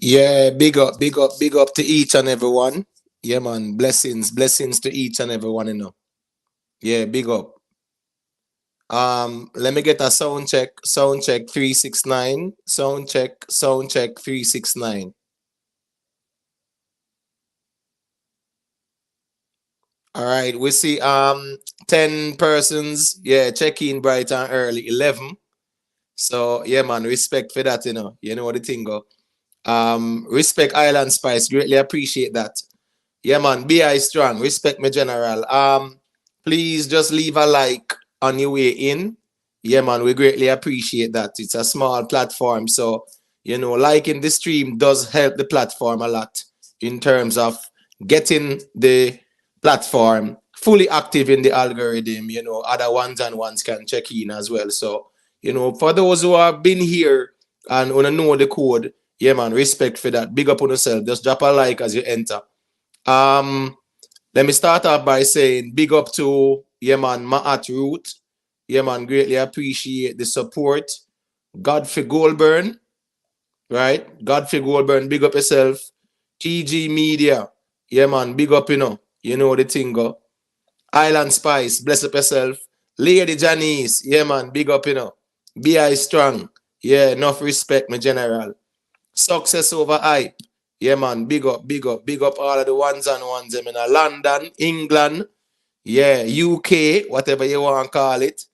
Yeah, big up to each and everyone. Yeah, man. Blessings to each and everyone, Yeah, big up. Let me get a sound check 369, sound check 369. All right, we see 10 persons, yeah, check in bright and early, 11. So yeah, man, respect for that, You know what the thing go. Respect Island Spice, greatly appreciate that. Yeah, man, BI strong. Respect me, general. Please just leave a like on your way in. Yeah, man, we greatly appreciate that. It's a small platform, so liking the stream does help the platform a lot in terms of getting the platform fully active in the algorithm. Other ones and ones can check in as well. So, for those who have been here and wanna know the code, yeah, man, respect for that. Big up on yourself. Just drop a like as you enter. Um, Let me start off by saying big up to yeah man Maat Root. Yeah man, greatly appreciate the support. Godfrey Goldburn, right? Godfrey Goldburn, big up yourself. TG Media, yeah man, big up, You know the thing go. Island Spice, bless up yourself. Lady Janice, yeah man, big up, BI Strong, yeah, enough respect, my general. Success over hype. Yeah, man. Big up all of the ones and ones. Them in London, England, yeah, UK, whatever you want to call it.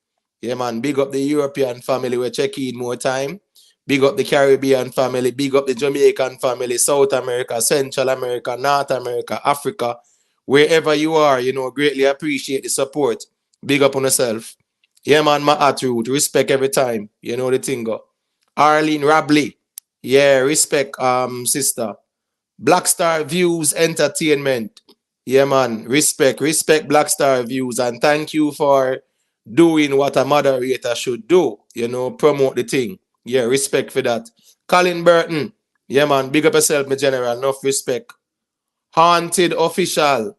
Yeah, man. Big up the European family. We're checking more time. Big up the Caribbean family. Big up the Jamaican family. South America, Central America, North America, Africa. Wherever you are, greatly appreciate the support. Big up on yourself. Yeah, man. My attitude. Respect every time. You know the thing go. Arlene Rabley. Yeah, respect, sister. Black Star Views Entertainment. Yeah, man. Respect Black Star Views. And thank you for doing what a moderator should do. Promote the thing. Yeah, respect for that. Colin Burton. Yeah, man. Big up yourself, my general. Enough respect. Haunted Official.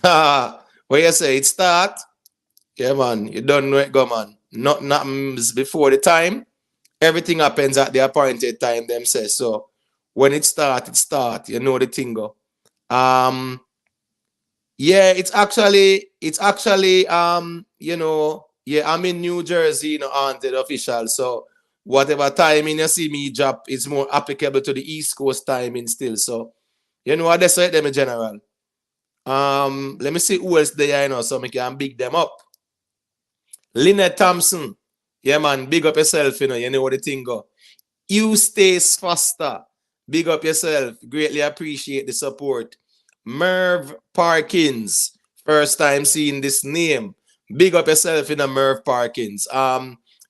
What you say? It start? Yeah, man. You don't know it, go, man. Nothing happens before the time. Everything happens at the appointed time, them say. So when it start, it start. You know the thing go. Yeah, yeah, I'm in New Jersey, haunted official. So whatever timing you see me drop is more applicable to the East Coast timing still. So what they say them in general. Let me see who else there, so we can big them up. Lynette Thompson. Yeah, man, big up yourself, you know what the thing go. You stays faster. Big up yourself. Greatly appreciate the support. Merv Parkins. First time seeing this name. Big up yourself, Merv Parkins.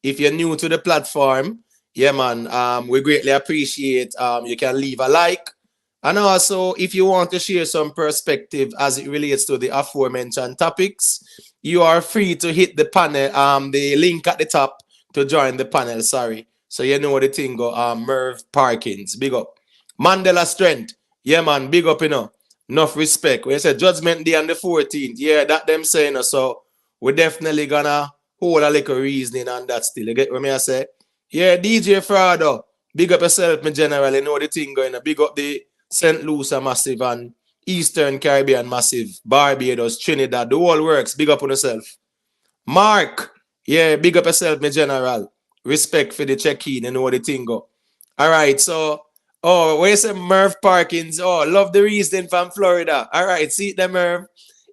If you're new to the platform, yeah, man, we greatly appreciate you can leave a like. And also, if you want to share some perspective as it relates to the aforementioned topics, you are free to hit the panel, the link at the top to join the panel. Sorry. So you know the thing go. Merv Parkins, big up. Mandela Strength, yeah man, big up, Enough respect. When you say Judgment Day on the 14th, yeah, that them saying, so we're definitely gonna hold a little reasoning on that still. You get what I say? Yeah, DJ Frado, big up yourself, my general. You know the thing going. Big up the St. Lucia massive and Eastern Caribbean massive, Barbados, Trinidad, the whole works. Big up on yourself. Mark, yeah, big up yourself, my general. Respect for the check-in, you know what the thing go. All right, so, where's the Merv Parkins? Oh, love the reason from Florida. All right, see the Merv.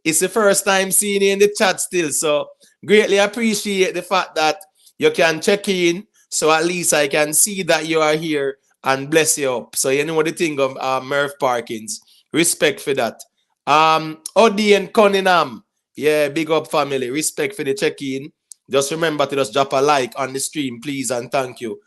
It's the first time seeing you in the chat still, so greatly appreciate the fact that you can check in, so at least I can see that you are here and bless you up. So you know what the thing of Merv Parkins. Respect for that. Odie and Cunningham. Yeah, big up family. Respect for the check-in. Just remember to just drop a like on the stream, please, and thank you.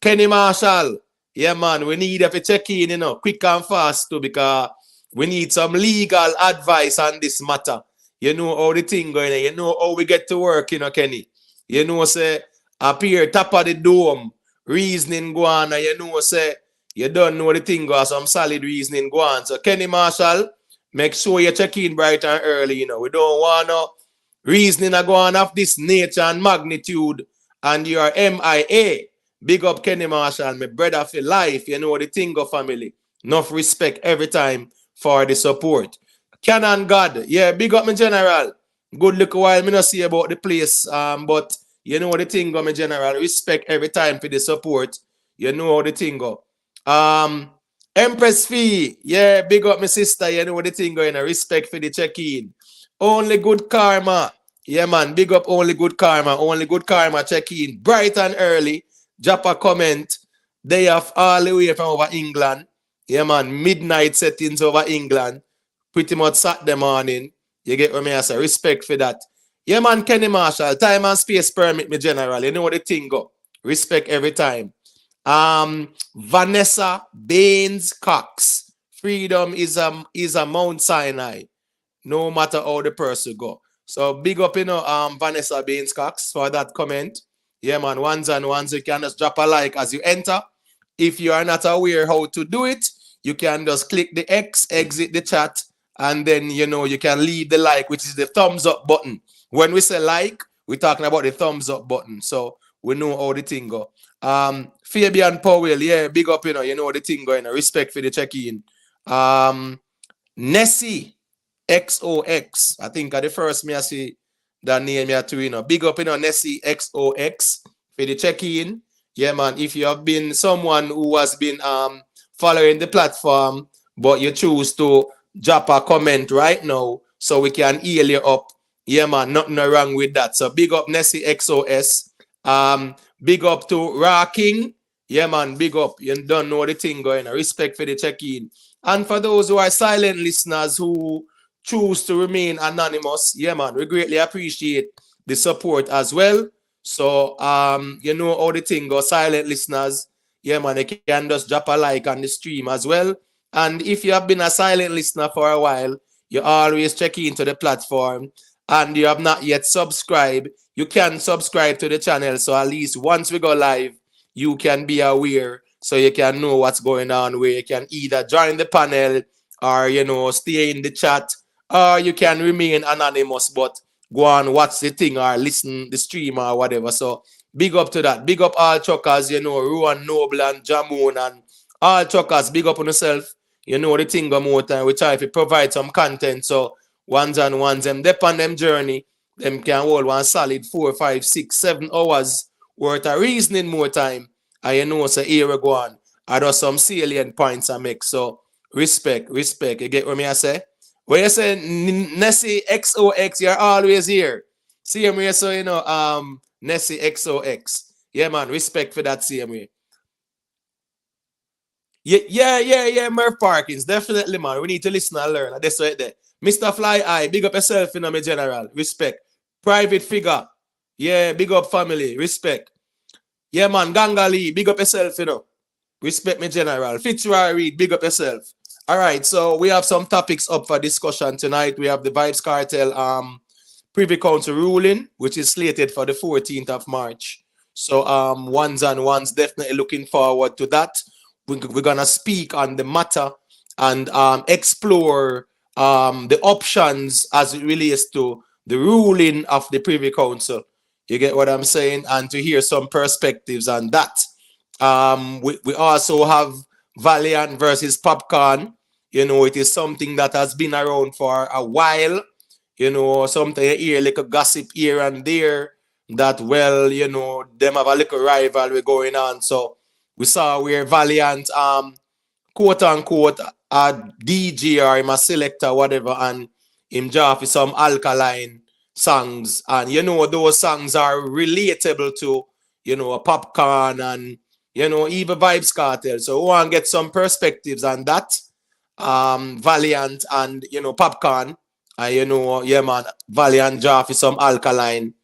Kenny Marshall. Yeah, man, we need to check in, quick and fast too, because we need some legal advice on this matter. You know how the thing going on. You know how we get to work, Kenny. You know, say, appear top of the dome, reasoning go on, and you know, say, you don't know the thing go, some solid reasoning go on. So, Kenny Marshall, make sure you check in bright and early, We don't want no reasoning to go on of this nature and magnitude, and your MIA. Big up Kenny Marshall, my brother for life, you know the thing go family. Enough respect every time for the support. Canon God, yeah, big up my general. Good look a while, me not see about the place, but you know the thing go, my general. Respect every time for the support. You know how the thing go. Empress Fee, yeah, big up my sister. You know what the thing go, you know, respect for the check-in. Only good karma. Yeah, man, big up only good karma. Only good karma check-in. Bright and early. Drop a comment. They have all the way from over England. Yeah, man, midnight settings over England. Pretty much Saturday morning. You get what I say? Respect for that. Yeah, man, Kenny Marshall. Time and space permit, me general. You know what the thing go. Respect every time. Vanessa Baines Cox. Freedom is a Mount Sinai, no matter how the person go. So big up, Vanessa Baines Cox for that comment. Yeah, man, ones and ones, you can just drop a like as you enter. If you are not aware how to do it, you can just click the X, exit the chat, and then, you can leave the like, which is the thumbs up button. When we say like, we're talking about the thumbs up button. So we know how the thing go. Fabian Powell, yeah, big up, you know the thing going. Respect for the check-in. Nessie XOX. I think at the first me I see that name here too, Big up, Nessie XOX for the check-in. Yeah, man. If you have been someone who has been following the platform, but you choose to drop a comment right now so we can heal you up. Yeah, man, nothing wrong with that. So big up Nessie XOS. Big up to Rocking. Yeah, man, big up. You don't know the thing going. Respect for the check-in. And for those who are silent listeners who choose to remain anonymous, yeah, man, we greatly appreciate the support as well. So, you know how the thing goes, silent listeners, yeah, man, you can just drop a like on the stream as well. And if you have been a silent listener for a while, you always check into the platform and you have not yet subscribed, you can subscribe to the channel. So at least once we go live, you can be aware so you can know what's going on, where you can either join the panel or, stay in the chat, or you can remain anonymous, but go on, watch the thing or listen the stream or whatever. So big up to that. Big up all truckers, Ruan Noble and Jamoon and all truckers. Big up on yourself. You know the thing go more time. We try to provide some content. So ones and ones, them on them journey, them can hold one solid 4, 5, 6, 7 hours worth of reasoning more time. And so here we go on. I do some salient points I make. So respect. You get what me I say? When you say Nessie XOX, you're always here. See me, so Nessie XOX. Yeah, man, respect for that, see me. Yeah, Murph Parkins, definitely, man. We need to listen and learn. That's right there. Mr. Fly Eye, big up yourself, my general. Respect. Private figure. Yeah, big up family. Respect. Yeah, man, Gangali, big up yourself, Respect me, general. Fitzroy Reed, big up yourself. All right, so we have some topics up for discussion tonight. We have the Vybz Kartel Privy Council ruling, which is slated for the 14th of March. So ones and ones, definitely looking forward to that. We're gonna speak on the matter and explore the options as it relates to the ruling of the Privy Council. You get what I'm saying? And to hear some perspectives on that. We also have Valiant versus Popcaan. It is something that has been around for a while. Something you hear like a gossip here and there that, well, them have a little rivalry going on. So we saw where Valiant, quote unquote, a DJ or him a selector, whatever, and him draw for some Alkaline songs. And those songs are relatable to, a Popcaan and even Vybz Kartel. So we want to get some perspectives on that. Valiant and Popcaan. Yeah, man, Valiant draw for some Alkaline.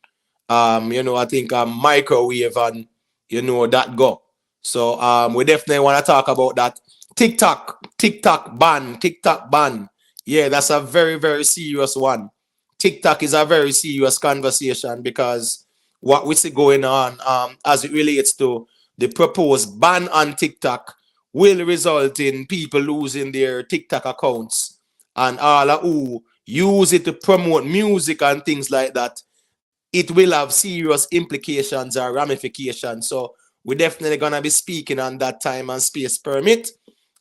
I think microwave and that go. So we definitely want to talk about that. TikTok ban. Yeah, that's a very, very serious one. TikTok is a very serious conversation because what we see going on as it relates to the proposed ban on TikTok will result in people losing their TikTok accounts and all who use it to promote music and things like that. It will have serious implications or ramifications. So we're definitely going to be speaking on that time and space permit.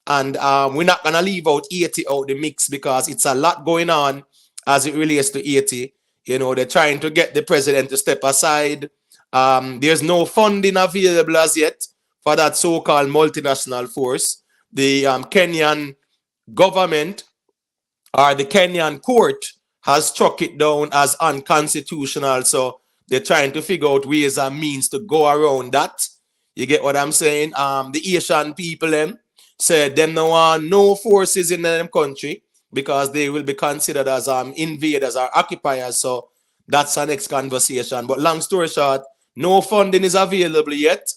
And we're not going to leave out Haiti out the mix because it's a lot going on as it relates to Haiti. You know, they're trying to get the president to step aside. There's no funding available as yet for that so-called multinational force. The Kenyan government or the Kenyan court has struck it down as unconstitutional. So they're trying to figure out ways and means to go around that. You get what I'm saying? The Haitian people them said them no want no forces in them country because they will be considered as invaders or occupiers. So that's our next conversation. But long story short, no funding is available yet.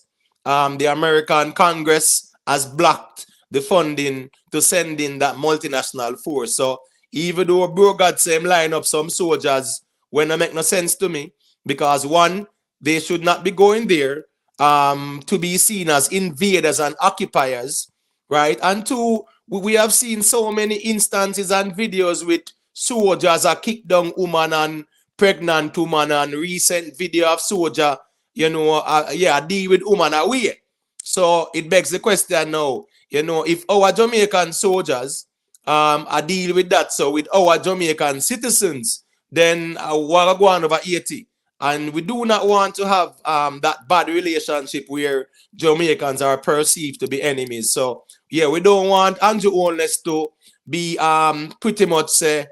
The American Congress has blocked the funding to send in that multinational force. So even though bro God say him line up some soldiers when it make no sense to me, because one, they should not be going there to be seen as invaders and occupiers, right? And two, we have seen so many instances and videos with soldiers are kicked down woman and pregnant woman, and recent video of soldier, you know, deal with woman away. So it begs the question now, you know, if our Jamaican soldiers are deal with that, so with our Jamaican citizens, then we're going over 80. And we do not want to have that bad relationship where Jamaicans are perceived to be enemies. So, yeah, we don't want Andrew Holness to be pretty much say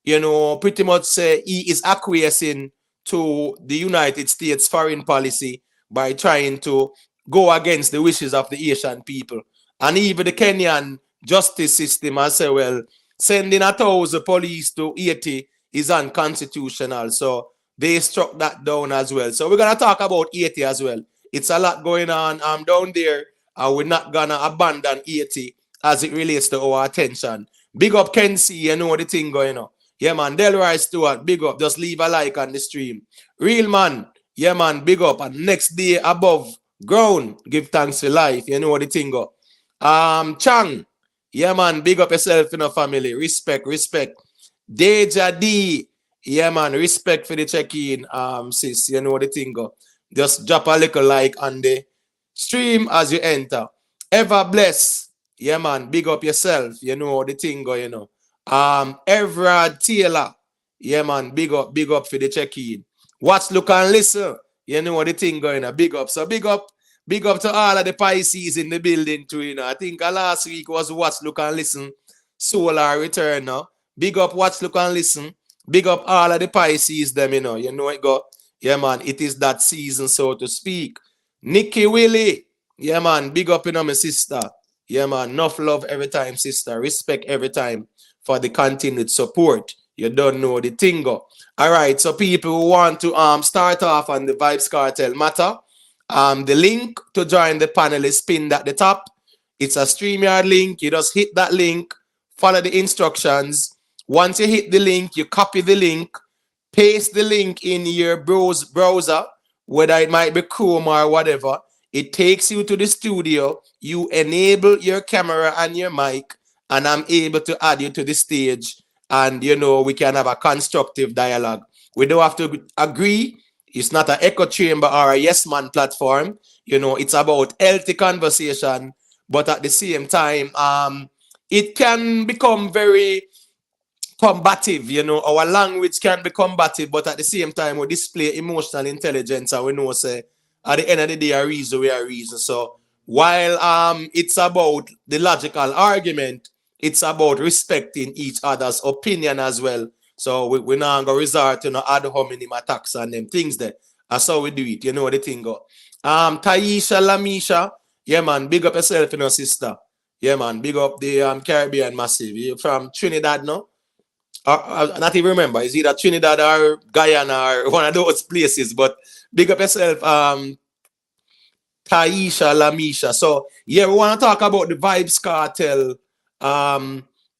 he is acquiescing to the United States foreign policy by trying to go against the wishes of the Haitian people. And even the Kenyan justice system has said, well, sending 1,000 police to Haiti is unconstitutional. So they struck that down as well. So we're going to talk about Haiti as well. It's a lot going on down there, and we're not going to abandon Haiti as it relates to our attention. Big up Kenzie, you know the thing going on. Yeah, man. Delroy Stewart, big up. Just leave a like on the stream. Real man, yeah, man, big up. And next day above ground, give thanks for life. You know the thing go. Chang, yeah, man, big up yourself in a family. Respect. Deja D, yeah, man, respect for the check-in, sis. You know the thing go. Just drop a little like on the stream as you enter. Ever bless, yeah, man, big up yourself. You know the thing go, you know. Everard Taylor, yeah, man, big up for the check-in. Watch, look, and listen. You know the thing going on. Big up. So big up to all of the Pisces in the building too, you know. I think last week was watch, look, and listen. Solar return now. Big up, watch, look, and listen. Big up all of the Pisces them, you know. You know it go. Yeah, man, it is that season, so to speak. Nikki Willie, yeah, man, big up, you know, my sister. Yeah, man, enough love every time, sister. Respect every time for the continued support. You don't know the thing go. All right, so people who want to start off on the Vybz Kartel matter, the link to join the panel is pinned at the top. It's a StreamYard link. You just hit that link, follow the instructions. Once you hit the link, you copy the link, paste the link in your browser, whether it might be Chrome or whatever. It takes you to the studio. You enable your camera and your mic, and I'm able to add you to the stage. And, you know, we can have a constructive dialogue. We don't have to agree. It's not an echo chamber or a yes man platform. You know, it's about healthy conversation. But at the same time, it can become very combative. You know, our language can be combative, but at the same time, we display emotional intelligence. And we know, say, at the end of the day, a reason we are reason. So while it's about the logical argument, it's about respecting each other's opinion as well. So we're not going to resort to no ad hominem attacks and them things there. That's how we do it. You know the thing go. Taisha Lamisha, yeah, man, big up yourself, you know, sister. Yeah, man, big up the Caribbean massive. You're from Trinidad, no? I not even remember. It's either Trinidad or Guyana or one of those places. But big up yourself, Taisha Lamisha. So, yeah, we want to talk about the Vybz Kartel.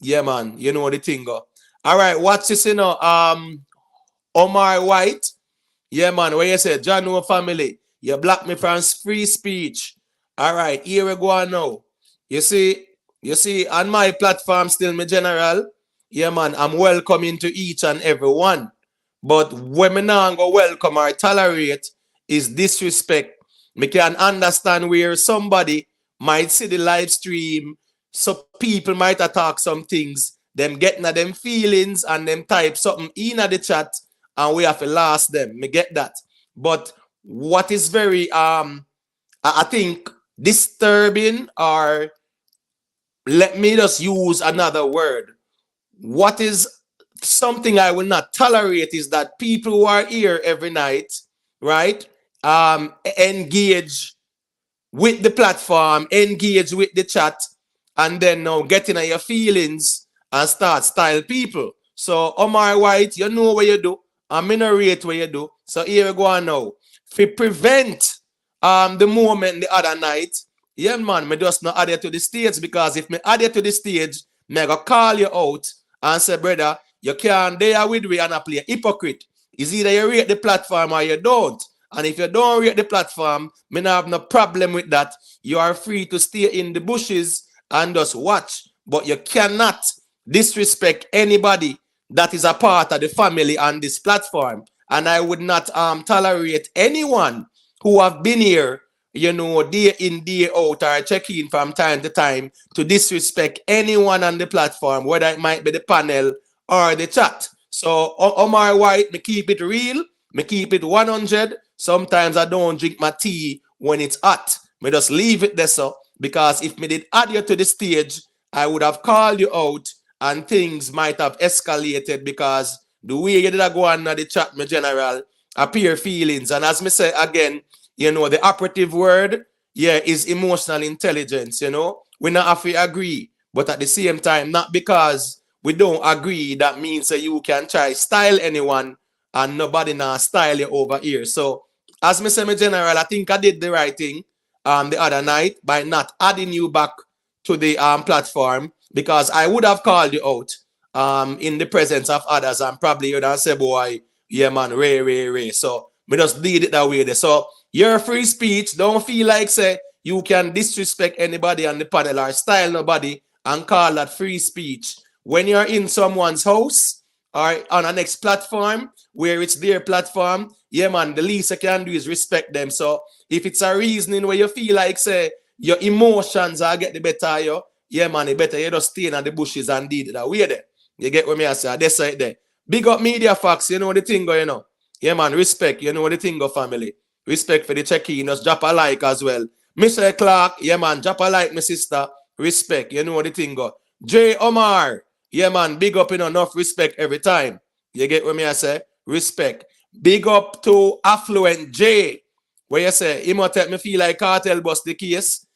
Yeah, man, you know the thing go. All right, what's this, you know? Omar White, yeah, man, where you say John No family, you block me from free speech. All right, here we go now. You see, on my platform still, my general, yeah, man, I'm welcoming to each and every one. But when me not go welcome or tolerate is disrespect. Me can understand where somebody might see the live stream, So people might attack some things, them getting at them feelings and them type something in at the chat and we have to last them. Me get that. But what is very I think disturbing, or let me just use another word. What is something I will not tolerate is that people who are here every night, right, engage with the platform, engage with the chat, and then now get in your feelings and start style people. So Omar White, you know what you do. I'm in a rate what you do. So here we go on now. To prevent the moment the other night, yeah man, me just not add it to the stage, because if me add it to the stage, me go call you out and say, brother, you can't there with me and I play a hypocrite. It's either you rate the platform or you don't. And if you don't rate the platform, me not have no problem with that. You are free to stay in the bushes and just watch. But you cannot disrespect anybody that is a part of the family on this platform. And I would not tolerate anyone who have been here, you know, day in, day out, or check in from time to time to disrespect anyone on the platform, whether it might be the panel or the chat. So Omar White, me keep it real, me keep it 100. Sometimes I don't drink my tea when it's hot. Me just leave it there, so, because if me did add you to the stage, I would have called you out and things might have escalated, because the way you did go on the chat, my general, appear feelings. And as me say again, you know, the operative word, yeah, is emotional intelligence, you know. We not have to agree, but at the same time, not because we don't agree, that means that you can try style anyone and nobody now style you over here. So, as me say, my general, I think I did the right thing the other night by not adding you back to the platform, because I would have called you out in the presence of others and probably you'd have said, boy, yeah, man, Ray. So, we just did it that way there. So, your free speech, don't feel like, say, you can disrespect anybody on the panel or style nobody and call that free speech. When you're in someone's house or on a next platform where it's their platform, yeah, man, the least I can do is respect them. So if it's a reasoning where you feel like, say, your emotions are get the better of you, yeah, man, it better you just stay in the bushes and did it that way there. You get what me I say? That's right there. Big up Media Facts, you know the thing going on. Yeah, man, respect, you know the thing go family. Respect for the check-in, just drop a like as well. Mr. Clark, yeah, man, drop a like, my sister. Respect, you know the thing go. J. Omar, yeah, man, big up in enough respect every time. You get what me I say? Respect. Big up to Affluent J, where you say, he might take me feel like Kartel bust the case.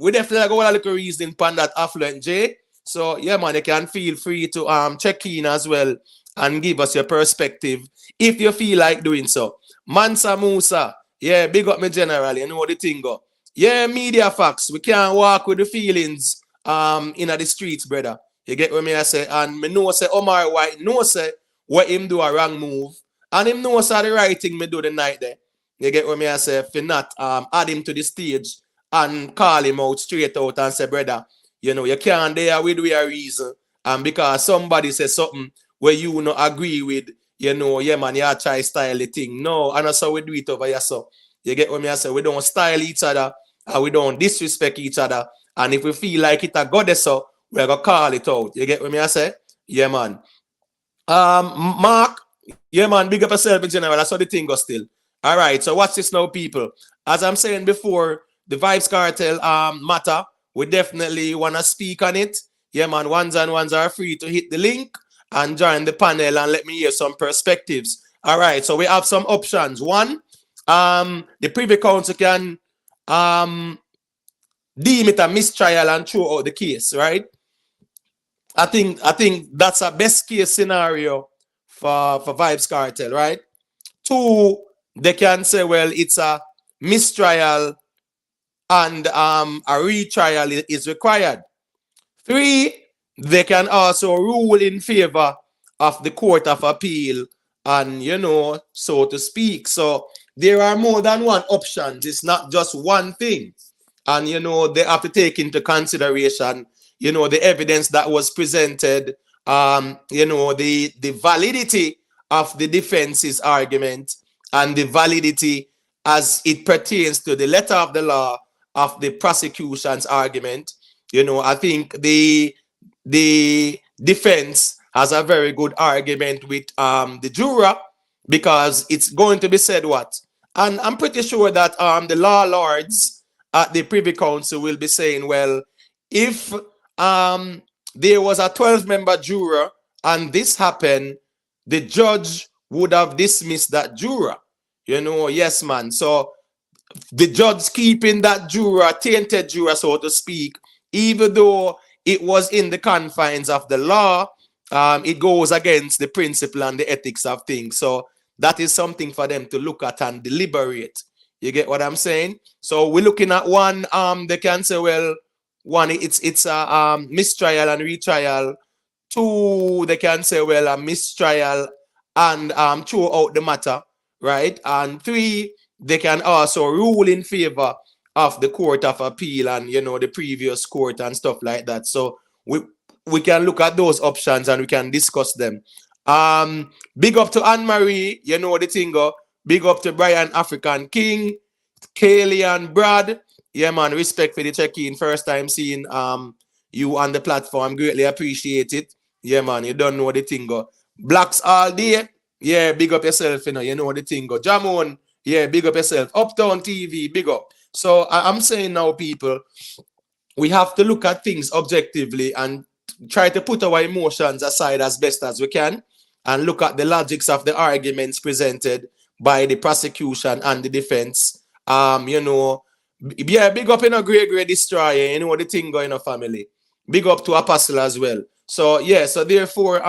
We definitely go a little reason on that Affluent J. So, yeah, man, you can feel free to check in as well and give us your perspective if you feel like doing so. Mansa Musa, yeah, big up me general, you know the thing go. Yeah, Media Facts, we can't walk with the feelings in the streets, brother. You get what me I say? And me know say Omar White know say what him do a wrong move. And him know say the right thing me do the night there. You get what me I say? If not add him to the stage and call him out straight out and say, brother, you know, you can't there with a reason. And because somebody says something where you not agree with, you know, yeah, man, you try style the thing. No, and that's how we do it over here. So, you get what me I say? We don't style each other and we don't disrespect each other. And if we feel like it a goddess, so we're going to call it out. You get what me I say? Yeah, man. Mark, yeah, man, big up yourself in general. That's how the thing goes still. All right, so watch this now, people. As I'm saying before, the Vybz Kartel matter, we definitely want to speak on it. Yeah, man, ones and ones are free to hit the link and join the panel and let me hear some perspectives. All right, so we have some options. One, the Privy Council can deem it a mistrial and throw out the case, right? I think that's a best case scenario for Vybz Kartel, right? Two, they can say, well, it's a mistrial and a retrial is required. Three, they can also rule in favor of the Court of Appeal and, you know, so to speak. So there are more than one option. It's not just one thing. And, you know, they have to take into consideration, you know, the evidence that was presented, you know, the validity of the defense's argument and the validity as it pertains to the letter of the law of the prosecution's argument. I think the defense has a very good argument with the juror, because it's going to be said what, and I'm pretty sure that the law lords at the Privy Council will be saying, well, if there was a 12-member juror and this happened, the judge would have dismissed that juror. Yes, man. So the judge keeping that juror, tainted juror, so to speak, even though it was in the confines of the law, it goes against the principle and the ethics of things. So that is something for them to look at and deliberate. You get what I'm saying? So we're looking at one, they can say, well, one, it's a mistrial and retrial. Two, they can say, well, a mistrial and throw out the matter, right? And three, they can also rule in favor of the Court of Appeal and the previous court and stuff like that. So we can look at those options and we can discuss them. Big up to Anne-Marie, the thing go. Big up to Brian African King, Kaylee and Brad. Yeah, man, respect for the check-in. First time seeing you on the platform. Greatly appreciate it. Yeah, man, you don't know the thing go. Blacks all day. Yeah, big up yourself, you know the thing go. Jamon, yeah, big up yourself. Uptown TV, big up. So I'm saying now, people, we have to look at things objectively and try to put our emotions aside as best as we can and look at the logics of the arguments presented by the prosecution and the defense. Yeah, big up great destroyer, the thing going family. Big up to Apostle as well. So yeah, so therefore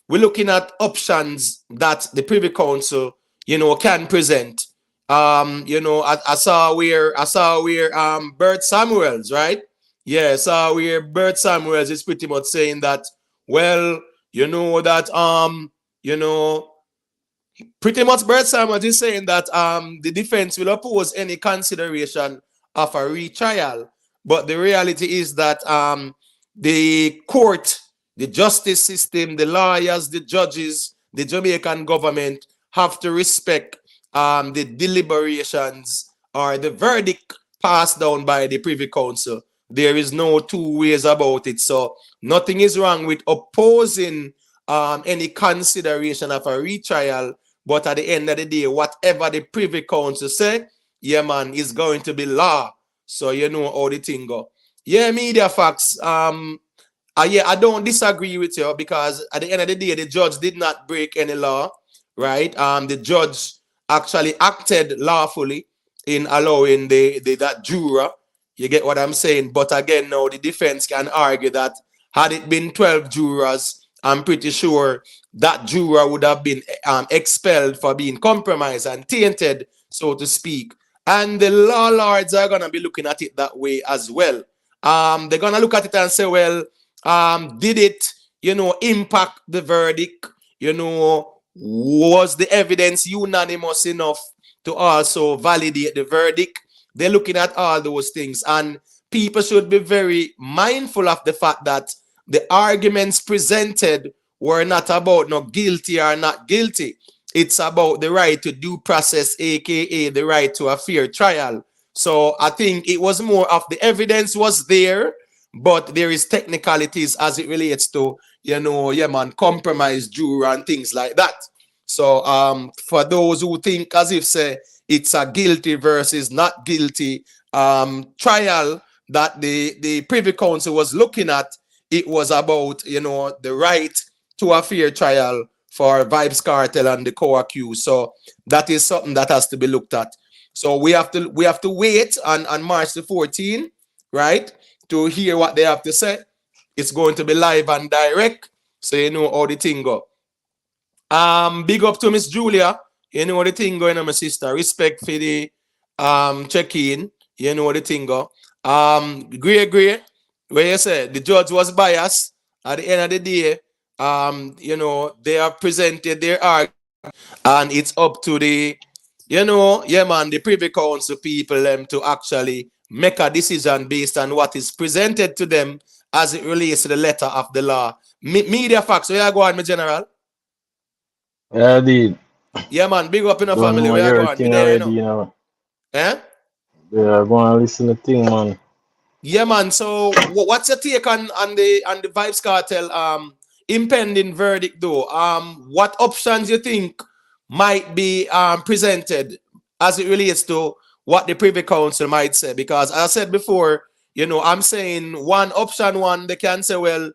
we're looking at options that the Privy Council, can present. I saw where Bert Samuels, right? Yeah, saw where Bert Samuels is pretty much saying that, well, pretty much Bert Samuels is saying that the defense will oppose any consideration of a retrial. But the reality is that the court, the justice system, the lawyers, the judges, the Jamaican government have to respect the deliberations or the verdict passed down by the Privy Council. There is no two ways about it. So nothing is wrong with opposing any consideration of a retrial. But at the end of the day, whatever the Privy Council say, yeah, man, is going to be law. So you know how the thing go. Yeah, media facts. I don't disagree with you, because at the end of the day, the judge did not break any law, right? The judge actually acted lawfully in allowing that juror. You get what I'm saying? But again, now the defense can argue that had it been 12 jurors, I'm pretty sure that juror would have been expelled for being compromised and tainted, so to speak. And the law lords are going to be looking at it that way as well. They're going to look at it and say, well, did it, impact the verdict? Was the evidence unanimous enough to also validate the verdict? They're looking at all those things. And people should be very mindful of the fact that the arguments presented were not about no guilty or not guilty. It's about the right to due process, aka the right to a fair trial. So I think it was more of the evidence was there, but there is technicalities as it relates to, compromise juror and things like that. So for those who think as if say it's a guilty versus not guilty trial that the Privy Council was looking at, it was about, the right to a fair trial for Vybz Kartel and the co-accused. So that is something that has to be looked at. So we have to wait on March the 14th, right, to hear what they have to say. It's going to be live and direct, so you know how the thing go. Big up to Miss Julia. You know the thing going on, my sister. Respect for the check-in. You know the thing go. Great. Where you say the judge was biased. At the end of the day, they have presented their argument, and it's up to the, the Privy Council people to actually make a decision based on what is presented to them as it relates to the letter of the law. Media facts, where you go on, my general? Yeah, dude. Yeah, man, big up in the Don't family, know where you go on? Me everything there, already, Eh? Yeah, go and listen to thing, man. Yeah, man. So, what's your take on the Vybz Cartel impending verdict, though? What options you think might be presented as it relates to what the Privy Council might say? Because as I said before, I'm saying one option one, they can say, well,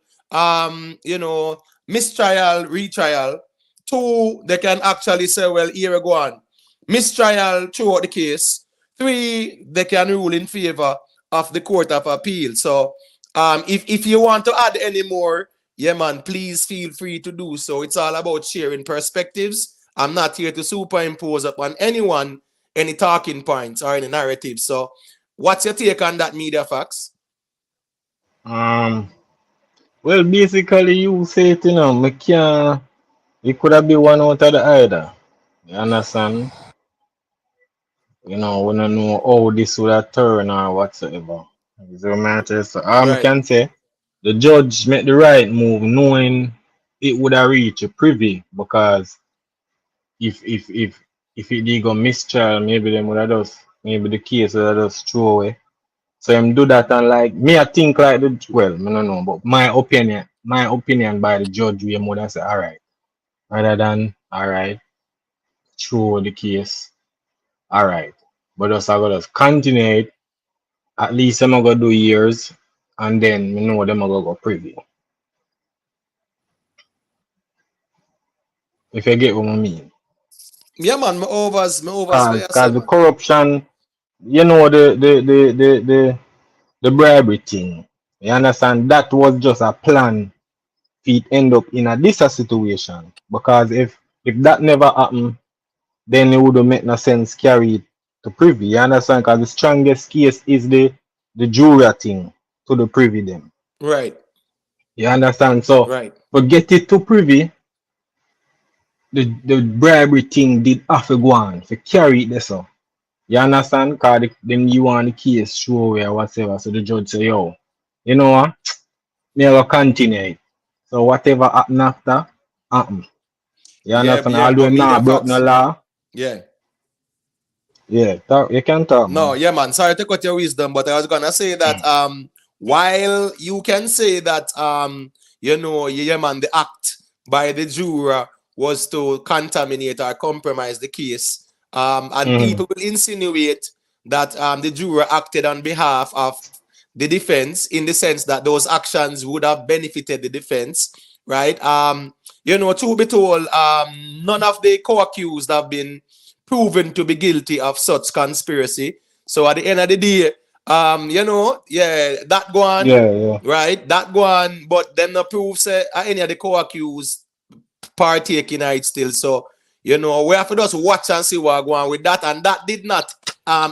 mistrial, retrial. Two, they can actually say, well, here we go on. Mistrial throughout the case. Three, they can rule in favor of the Court of Appeal. So, if you want to add any more, yeah, man, please feel free to do so. It's all about sharing perspectives. I'm not here to superimpose upon anyone any talking points or any narratives. So, what's your take on that, Media Facts? Um, well, basically, you say it, me can't, it could have been one out of the either. You understand? We don't know how this would have turned or whatsoever. So, matters. So, all I Right, can say, the judge made the right move, knowing it would have reached a privy, because if it did go mistrial, maybe them would have just, maybe the case would have just throw away. So him do that, and like me, I think like I don't know, but my opinion by the judge, we would have say all right, rather than all right, throw the case, all right, but just I gotta continue it. At least I'm gonna do years, and then you know them gonna go preview. If you get what I mean, yeah, man. My overs for cause yourself, the man. corruption, the bribery thing. You understand? That was just a plan it end up in a this a situation, because if that never happened, then it would make no sense carry it to privy. You understand? Because the strongest case is the jury thing to the privy them. Right, You understand? So right. but get it to privy, the bribery thing did have to go on to carry it there. So you understand? Because then you want the case show away or whatever. So the judge say, yo, you know what? Me will continue it. So whatever happen after, happen. You Yeah, understand? yeah. Although Go him Media not broke no Facts. law, Yeah. yeah, talk, you can talk, No, man. yeah, man. Sorry to cut your wisdom, but I was gonna say that while you can say that yeah, man, the act by the juror was to contaminate or compromise the case, and Mm-hmm. people will insinuate that the juror acted on behalf of the defense in the sense that those actions would have benefited the defense, right? To be told, none of the co-accused have been proven to be guilty of such conspiracy. So at the end of the day, yeah, that go on, Yeah, yeah. right? That go on, but them no prove say any of the co-accused partaking in it still. So, we have to just watch and see what go on with that. And that did not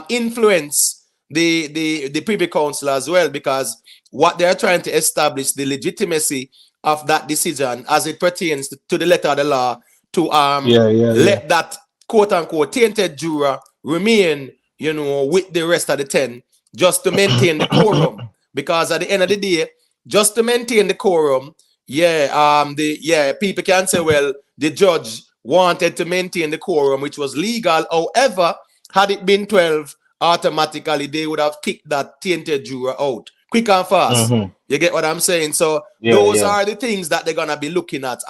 influence the Privy Council as well, because what they're trying to establish the legitimacy of that decision as it pertains to the letter of the law to Yeah, yeah, yeah. let that quote unquote tainted juror remain, with the rest of the 10 just to maintain the quorum. Because at the end of the day, just to maintain the quorum, people can say, well, the judge wanted to maintain the quorum, which was legal. However, had it been 12, automatically they would have kicked that tainted juror out quick and fast. Mm-hmm. You get what I'm saying? So Yeah, those yeah. are the things that they're gonna be looking at.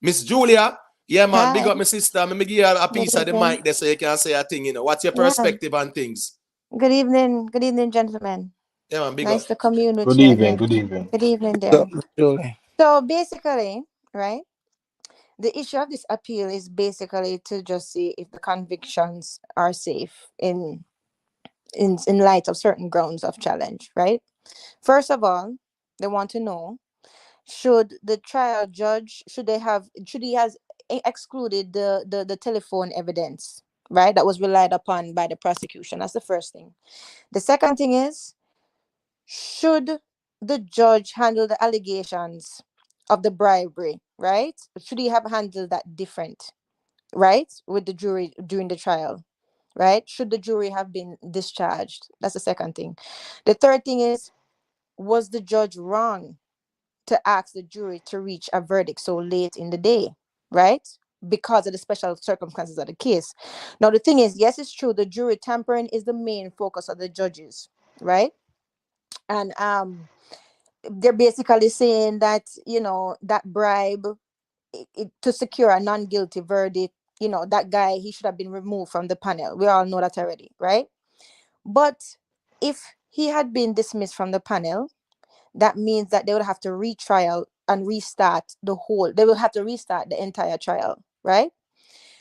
Miss Julia, yeah, man, big Hi, up my sister. Let me give you a good piece of the evening. mic there so you can say a thing. What's your Yeah, perspective on things? good evening. Good evening, gentlemen. Yeah, man, big up. Nice to commune with Good you evening, again. good evening. Good evening So, there. Julie. So basically, right, the issue of this appeal is basically to just see if the convictions are safe in light of certain grounds of challenge, right? First of all, they want to know, should the trial judge, should he has excluded the telephone evidence, right, that was relied upon by the prosecution. That's the first thing. The second thing is, should the judge handle the allegations of the bribery, right? Should he have handled that different, right, with the jury during the trial, right? Should the jury have been discharged? That's the second thing. The third thing is, was the judge wrong to ask the jury to reach a verdict so late in the day, right? Because of the special circumstances of the case. Now, the thing is, yes, it's true, the jury tampering is the main focus of the judges, right? And they're basically saying that, that bribe, to secure a non-guilty verdict, that guy, he should have been removed from the panel. We all know that already, right? But if he had been dismissed from the panel, that means that they would have to retrial and restart they will have to restart the entire trial, right?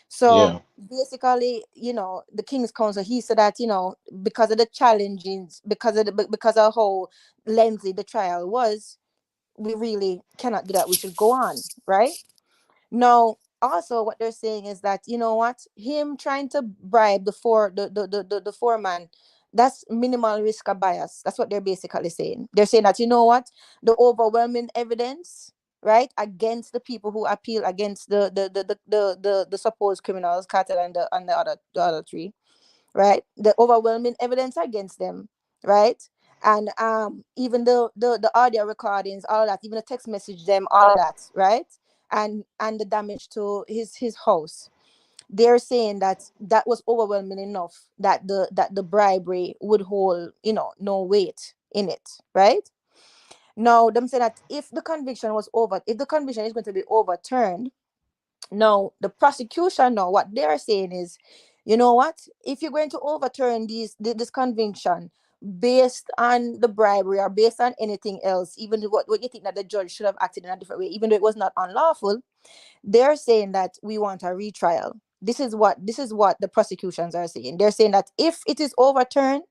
So Yeah. basically, the King's Counsel, he said that, because of the challenges, because of how lengthy the trial was, we really cannot do that. We should go on, right? Now, also what they're saying is that, what, him trying to bribe the foreman, that's minimal risk of bias. That's what they're basically saying. They're saying that, what, the overwhelming evidence, right, against the people who appeal against the supposed criminals, Kartel and the other three, right? The overwhelming evidence against them, right? And even the audio recordings, all of that, even the text message, them, all of that, right? And the damage to his house. They're saying that that was overwhelming enough that the bribery would hold, no weight in it, right? Now, them say that if the conviction is going to be overturned, now the prosecution, now what they're saying is, what, if you're going to overturn this conviction based on the bribery or based on anything else, even what you think that the judge should have acted in a different way, even though it was not unlawful, they're saying that we want a retrial. This is what the prosecutions are saying. They're saying that if it is overturned,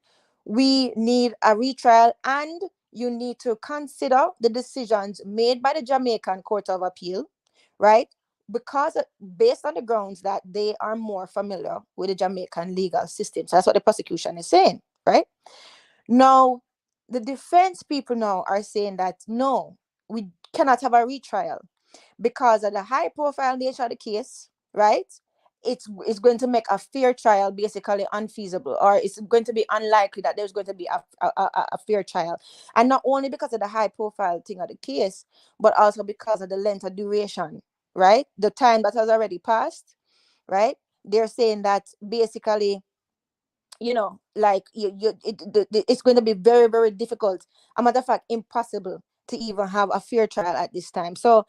we need a retrial, and you need to consider the decisions made by the Jamaican Court of Appeal, right? Because based on the grounds that they are more familiar with the Jamaican legal system. So that's what the prosecution is saying, right? Now, the defense people now are saying that no, we cannot have a retrial because of the high profile nature of the case, right? It's going to make a fair trial basically unfeasible, or it's going to be unlikely that there's going to be a fair trial. And not only because of the high profile thing of the case, but also because of the length of duration, right? The time that has already passed, right? They're saying that basically, like it's going to be very, very difficult. A matter of fact, impossible to even have a fair trial at this time. So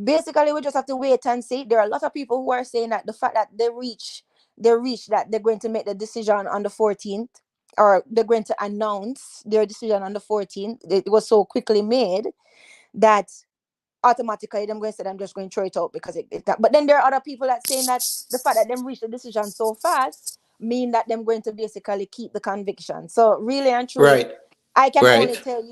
basically, we just have to wait and see. There are a lot of people who are saying that the fact that they reach that they're going to make the decision on the 14th, or they're going to announce their decision on the 14th. It was so quickly made that automatically them going to say I'm just going to throw it out because but then there are other people that saying that the fact that them reach the decision so fast mean that them going to basically keep the conviction. So really and truly, Right. I can only Right. tell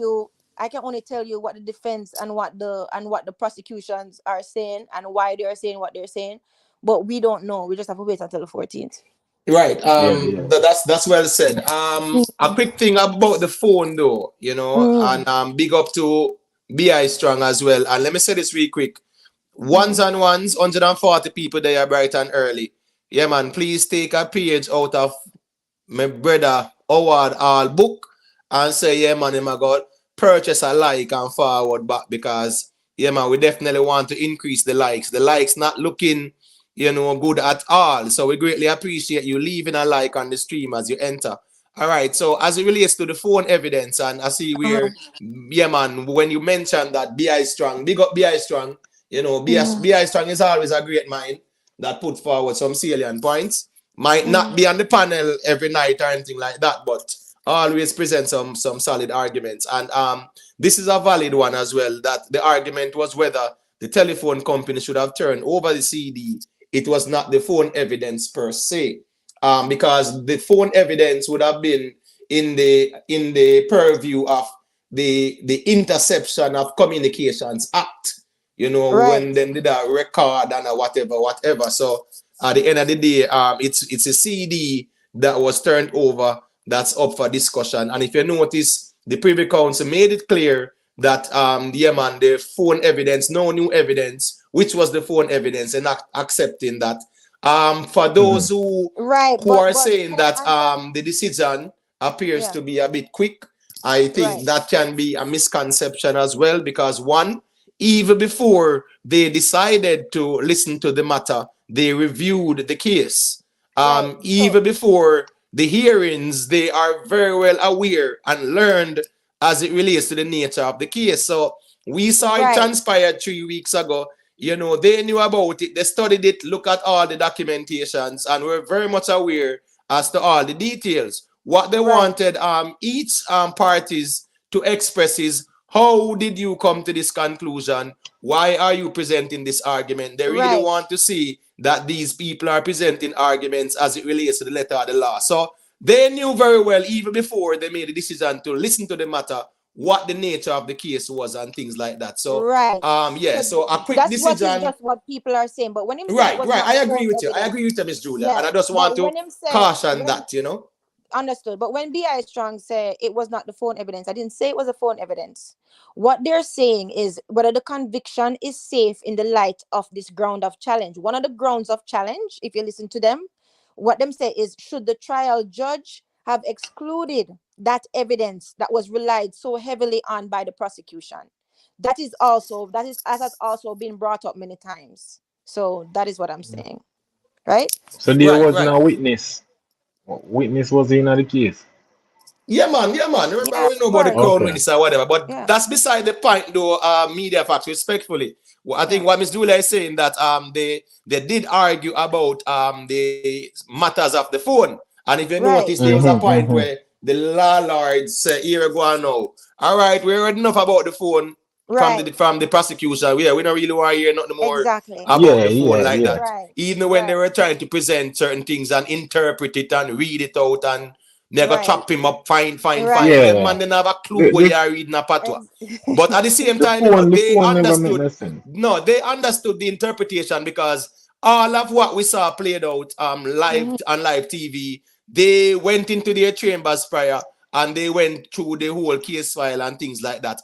you what the defense and what the prosecutions are saying and why they are saying what they're saying, but we don't know. We just have to wait until the 14th. Right. Yeah, yeah. That's well said. A quick thing about the phone though, Mm, and big up to BI Strong as well. And let me say this real quick. Ones mm, and ones, 140 people there bright and early. Yeah, man, please take a page out of my brother Howard All book and say, yeah, man, my God, purchase a like and forward back because, yeah, man, we definitely want to increase the likes. The likes not looking, good at all. So we greatly appreciate you leaving a like on the stream as you enter. All right. So as it relates to the phone evidence, and I see where, yeah, man, when you mentioned that BI Strong, big up BI Strong, BI Strong is always a great mind that put forward some salient points. Might not be on the panel every night or anything like that, but always present some solid arguments. And this is a valid one as well, that the argument was whether the telephone company should have turned over the CD. It was not the phone evidence per se, because the phone evidence would have been in the purview of the Interception of Communications Act, right, when them did a record and a whatever. So at the end of the day, it's a CD that was turned over that's up for discussion. And if you notice, the Privy Council made it clear that yeah, man, the phone evidence, no new evidence, which was the phone evidence, and not accepting that. For those right. who are But saying can I that answer? the decision appears Yeah, to be a bit quick, I think right, that can be a misconception as well, because one, even before they decided to listen to the matter, they reviewed the case. right. So Even before the hearings, they are very well aware and learned as it relates to the nature of the case. So we saw it Right. transpired 3 weeks ago. You know, they knew about it, they studied it, look at all the documentations, and were very much aware as to all the details. What they Right. wanted each parties to express is, how did you come to this conclusion? Why are you presenting this argument? They really Right. want to see that these people are presenting arguments as it relates to the letter of the law. So they knew very well, even before they made the decision to listen to the matter, what the nature of the case was and things like that. So Right. yeah, so a quick That's what is decision. just what people are saying. But when him say it Right, was right. not I the agree phone with you. I evidence, agree with you, Miss Julia. yeah. And I just want But to when him say caution that, you know. understood. But when B.I. Strong say it was not the phone evidence, I didn't say it was a phone evidence. What they're saying is whether the conviction is safe in the light of this ground of challenge. One of the grounds of challenge, if you listen to them, what them say is, should the trial judge have excluded that evidence that was relied so heavily on by the prosecution? That is as has also been brought up many times. So that is what I'm saying. Right? So there Right, wasn't right. a witness. Witness was in the case. Yeah, man. Remember, Yeah, we know of about the course. crown Okay. witness or whatever, but Yeah. that's beside the point, though. Media facts, respectfully. Well, I think Yeah. what Miss Julia is saying that they did argue about the matters of the phone, and if you Right. notice, there was a Mm-hmm, point mm-hmm. where the law lords say, "Here we go now. All right, we heard enough about the phone Right. from the prosecution. We don't really want to hear nothing more Exactly. about the phone like Yeah. that." Right. Even when they Right. were trying to present certain things and interpret it and read it out, and they go Right. chop him up, fine. Right. Them man Yeah. didn't have a clue The, what you the, are reading a patwa. Ex- But at the same the time, you know, phone the they phone never make understood. no sense. No, they understood the interpretation, because all of what we saw played out live Mhm. on live TV, they went into their chambers prior and they went through the whole case file and things like that.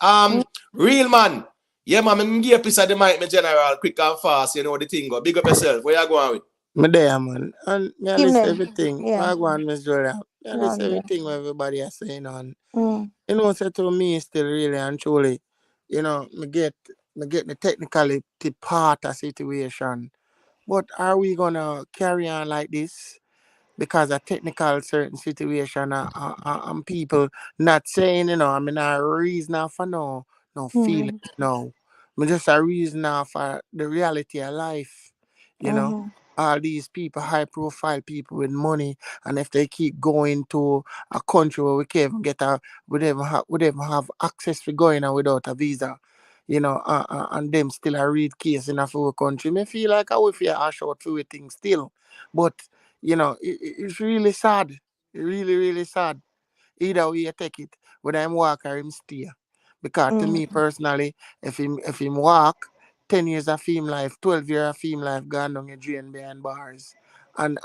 Real man. Yeah, man, I'm give a piece of the mic, my general, quick and fast, you know the thing go. Big up yourself. Where you going with? Me there, man. And me listen Evening. everything. Yeah. I go on, Miss Jordan. Me listen Long day. everything what everybody is saying on. Mm. You know, say to me still really and truly, you know, me get the technicality part of situation. But are we gonna carry on like this? Because a technical certain situation and people not saying, you know, I mean a reason for no feeling, Mhm. no. I just a reason for the reality of life, you know. Mhm. All these people, high profile people with money, and if they keep going to a country where we can't even get we don't even have access to going on without a visa, you know, and them still a read case in a full country. Me feel like I will feel a short few things still. But you know, it's really sad. Really, really sad. Either way you take it, whether him walk or him stay. Because to me Mhm. personally, if him walk, 10 years of film life, 12 years of film life gone down a drain behind bars. And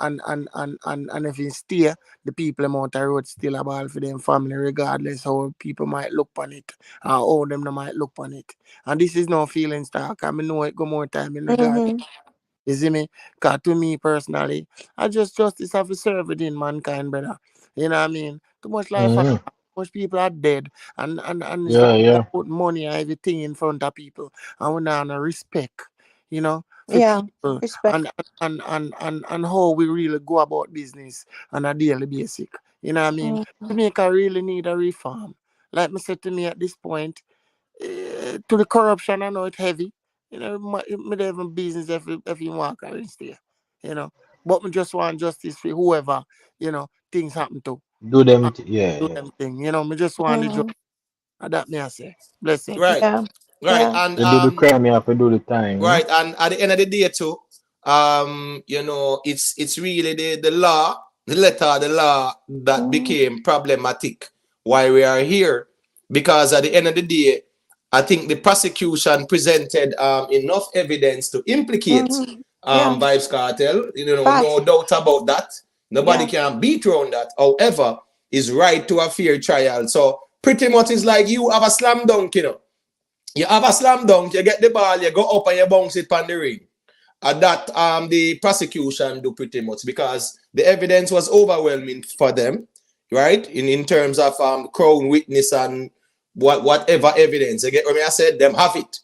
if he stay, the people them out the road still a ball for them family, regardless how people might look on it, or how them they might look on it. And this is no feelings talk. I mean, know it go more time in regard. Mhm. You see me? Because to me personally, I just justice have to serve within mankind, brother. You know what I mean? Too much life, Mm-hmm. too much people are dead, and it's like they Yeah. put money and everything in front of people, and we not no respect, you know, for Yeah. people, Respect. and how we really go about business on a daily basis. You know what I mean? Mhm. Jamaica really need a reform. Like me said to me at this point, to the corruption, I know it's heavy. You know, me dey even business if you walk out and stay. You know, but me just want justice for whoever, you know, things happen to. Do them And do yeah. them thing. You know, me just want the justice. Mhm. That me I say. Blessed. Right, Yeah. right. Yeah. And You do the crime, you have to do the time, right, and at the end of the day too, you know, it's really the law, the letter of the law that Mhm. became problematic why we are here. Because at the end of the day, I think the prosecution presented enough evidence to implicate Mhm. Yeah. Vybz Kartel. You know, no Facts. doubt about that. Nobody Yeah. can beat around that. However, is right to a fair trial. So pretty much it's like you have a slam dunk, you know. You have a slam dunk, you get the ball, you go up and you bounce it on the ring. And that the prosecution do pretty much, because the evidence was overwhelming for them, right? In terms of crown witness and whatever evidence. You get what I said? Them have it,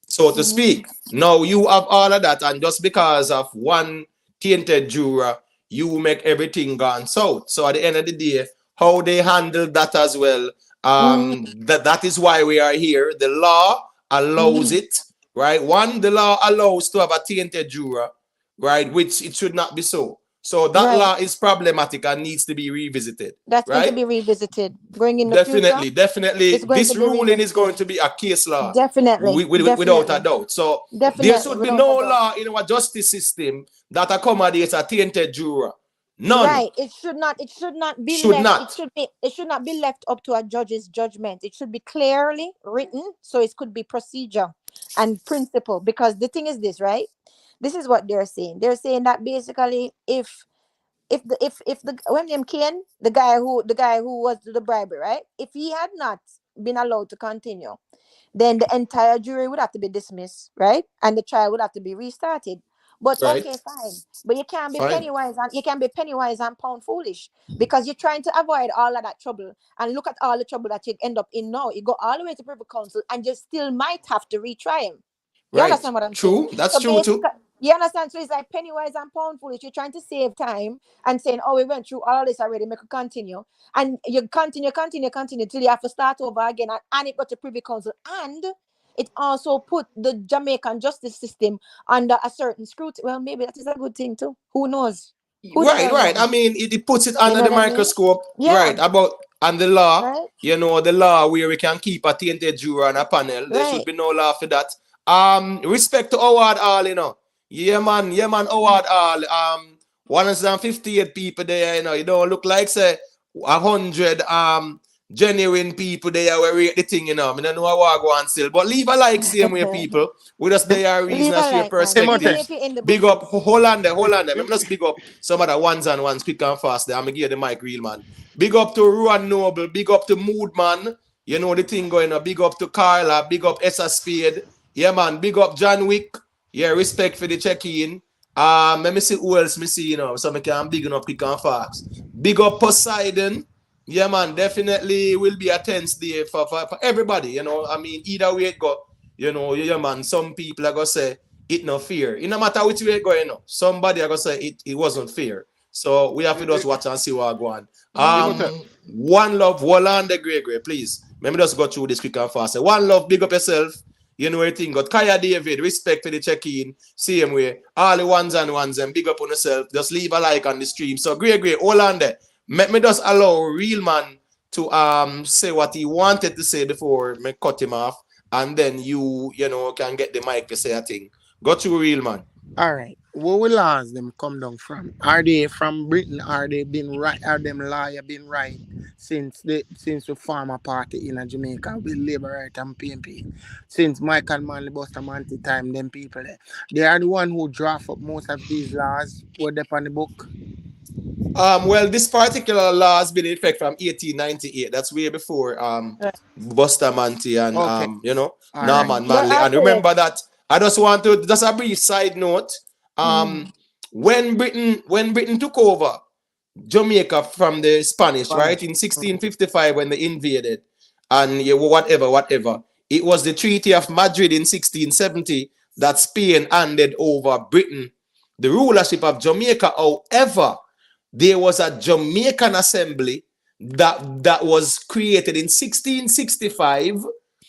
so to Mhm. speak. Now you have all of that, and just because of one tainted juror, you make everything gone south. So at the end of the day, how they handle that as well, That is why we are here. The law allows it, right? One, the law allows to have a tainted juror, right? Which it should not be so. So that law is problematic and needs to be revisited. That's going to right? be revisited. Bring in the future. Definitely. It's going to This be ruling is revisited. going to be a case law. Definitely. Without a doubt. So there Definitely, should be without no a doubt. law in our justice system that accommodates a tainted juror. None. Right. It should not be Should left. not. It should not be left up to a judge's judgment. It should be clearly written, so it could be procedure and principle. Because the thing is this, right? This is what they're saying. They're saying that basically if the William Kane, the guy who was the bribery, right? If he had not been allowed to continue, then the entire jury would have to be dismissed, right? And the trial would have to be restarted. But Right. okay, fine. But you can't be Fine. penny wise and pound foolish, because you're trying to avoid all of that trouble. And look at all the trouble that you end up in now. You go all the way to Privy Council and you still might have to retry him. You Right. understand what I'm saying? True. That's So true too. you understand? So it's like penny wise and pound foolish. You're trying to save time and saying, oh, we went through all of this already, make it continue. And you continue till you have to start over again. And it got to Privy Council. And it also put the Jamaican justice system under a certain scrutiny. Well, maybe that is a good thing too. Who knows? Right. I mean, it puts it under the microscope. Yeah. Right. And the law, Right. the law where we can keep a tainted juror on a panel. There should be no law for that. Respect to Howard Hall, Yeah, man, Howard Hall. 158 people there, You don't look like, say, 100 genuine people there where rate the thing, I don't know how I go on still. But leave a like, same way, people. We just there reason and share perspective. Big up, hold on there. Let me just big up some of the ones quick and fast there. I'm gonna give the mic, real man. Big up to Ruan Noble, big up to Mood Man. You know the thing going on. Big up to Carla, big up Essa Spade. Yeah, man, big up John Wick. Yeah, respect for the check-in. Let me see who else me see, so I can big up quick and fast. Big up Poseidon. Yeah, man, definitely will be a tense day for everybody, I mean, either way it go, yeah, man, some people are going to say it no fair. It no matter which way it go, somebody are going to say it wasn't fair. So we have to just watch and see what go on. One love, Walanda Grey, please. Let me just go through this quick and fast. One love, big up yourself. You know everything. Got Kaya David, respect for the check-in. Same way. All the ones and big up on yourself. Just leave a like on the stream. So Grey, hold on there. Let me just allow Real Man to say what he wanted to say before me cut him off, and then you can get the mic to say a thing. Go to Real Man. All right. Where will laws them come down from? Are they from Britain? Are they been right? Are them lawyer been right since the former party in Jamaica with Labour Right and PNP? Since Michael Manley Bustamante time, them people there. They are the one who draft up most of these laws. Were they on the book? Well, this particular law has been in effect from 1898. That's way before Bustamante and Norman Manley. And remember that I just want to just a brief side note. When Britain took over Jamaica from the Spanish, right, in 1655 when they invaded, and whatever, it was the Treaty of Madrid in 1670 that Spain handed over Britain the rulership of Jamaica. However, there was a Jamaican assembly that was created in 1665,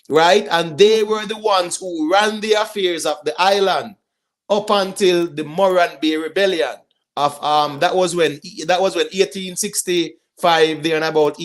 right? And they were the ones who ran the affairs of the island up until the Moran Bay Rebellion of that was when 1865 there and about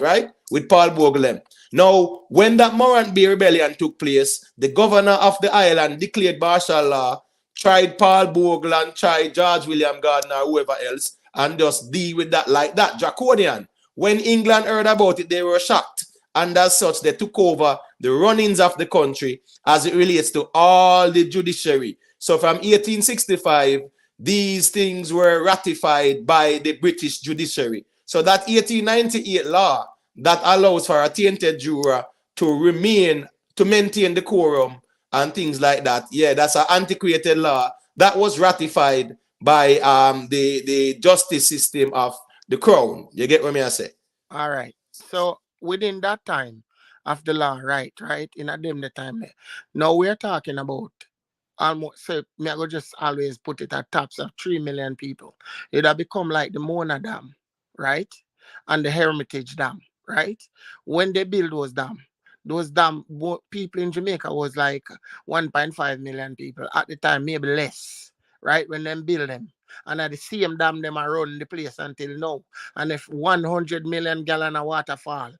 right, with Paul Bourglem. Now, when that Moran Bay Rebellion took place, the governor of the island declared martial law, tried Paul Bourglem, tried George William Gardner, whoever else, and just deal with that like that, draconian. When England heard about it, they were shocked. And as such, they took over the runnings of the country as it relates to all the judiciary. So from 1865, these things were ratified by the British judiciary. So that 1898 law that allows for a tainted juror to maintain the quorum and things like that, that's an antiquated law that was ratified by the justice system of the crown. You get what I say? All right. So within that time of the law, right, in a them the time there. Now we're talking about almost, say, me I go just always put it at tops of 3 million people. It have become like the Mona Dam, right? And the Hermitage Dam. right? When they build those dam, people in Jamaica was like 1.5 million people at the time, maybe less, right? When them build them. And at the same dam, them are running the place until now. And if 100 million gallon of water fall,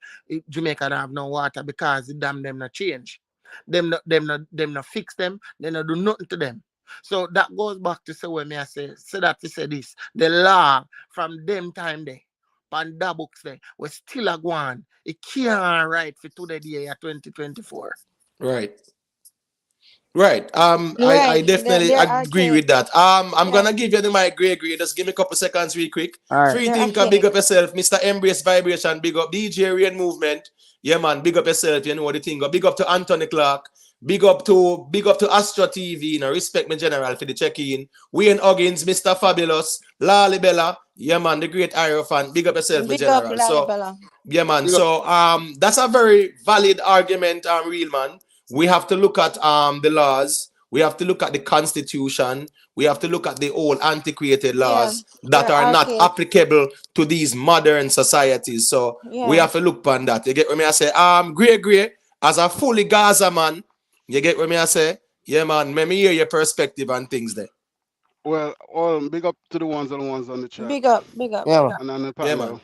Jamaica don't have no water because the dam them not change. Them not fix them, they not do nothing to them. So that goes back to say when me I say that to say this. The law from them time there, panda books there, was still a go on. It can't write for today year 2024. Right. Right. I Right. definitely They're agree with archaic. that. I'm Yeah, gonna give you the mic, Gregory. Just give me a couple seconds real quick. All right. Free they're thinker, big archaic. up yourself. Mr. Embrace Vibration, big up. DJ Rain Movement. Yeah, man, big up yourself. You know what the thing. Big up to Anthony Clark. Big up to Astro TV. You know, respect me general for the check-in. Wayne Huggins, Mr. Fabulous, Lali Bella. Yeah, man, the great Iro fan. Big up yourself, me Big up, general. So Lalibela. yeah, man. You go. So that's a very valid argument, real man. We have to look at the laws. We have to look at the constitution. We have to look at the old antiquated Yeah, laws that they're are not archaic. applicable to these modern societies. So we Yeah. have to look upon that. You get what me I say? Great, as a fully Gaza man, you get what me I say? Yeah, man. Let me hear your perspective on things there. Well, all big up to the ones on the chat Big up, big up, Yeah, big man. up. and on the Yeah, man. panel.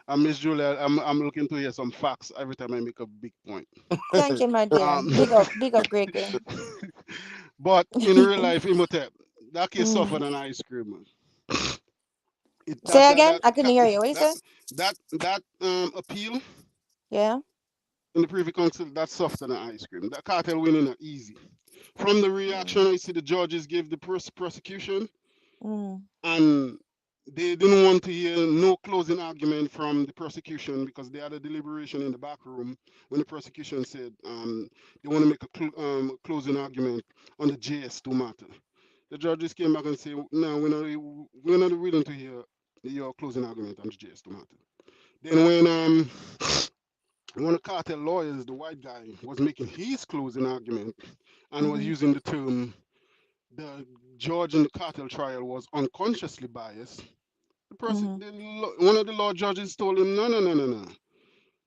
And Miss Julia, I'm looking to hear some facts every time I make a big point. Thank you, my dear. Um, Big up, Gregory. but in real life, Imhotep, that case suffer Mm. than ice cream, man. It Say again? I couldn't hear you. What you that say? that appeal Yeah. in the Privy Council that's softer than ice cream. That cartel winning are easy. From the reaction, Mm. I see the judges gave the prosecution, Mm. and they didn't want to hear no closing argument from the prosecution because they had a deliberation in the back room when the prosecution said they want to make a closing argument on the JS2 matter. The judges came back and said, no, we're not willing to hear your closing argument on the JS2 matter. Then when one of the cartel lawyers, the white guy, was making his closing argument and was Mm-hmm. using the term the judge in the cartel trial was unconsciously biased. Mm-hmm. One of the law judges told him, no.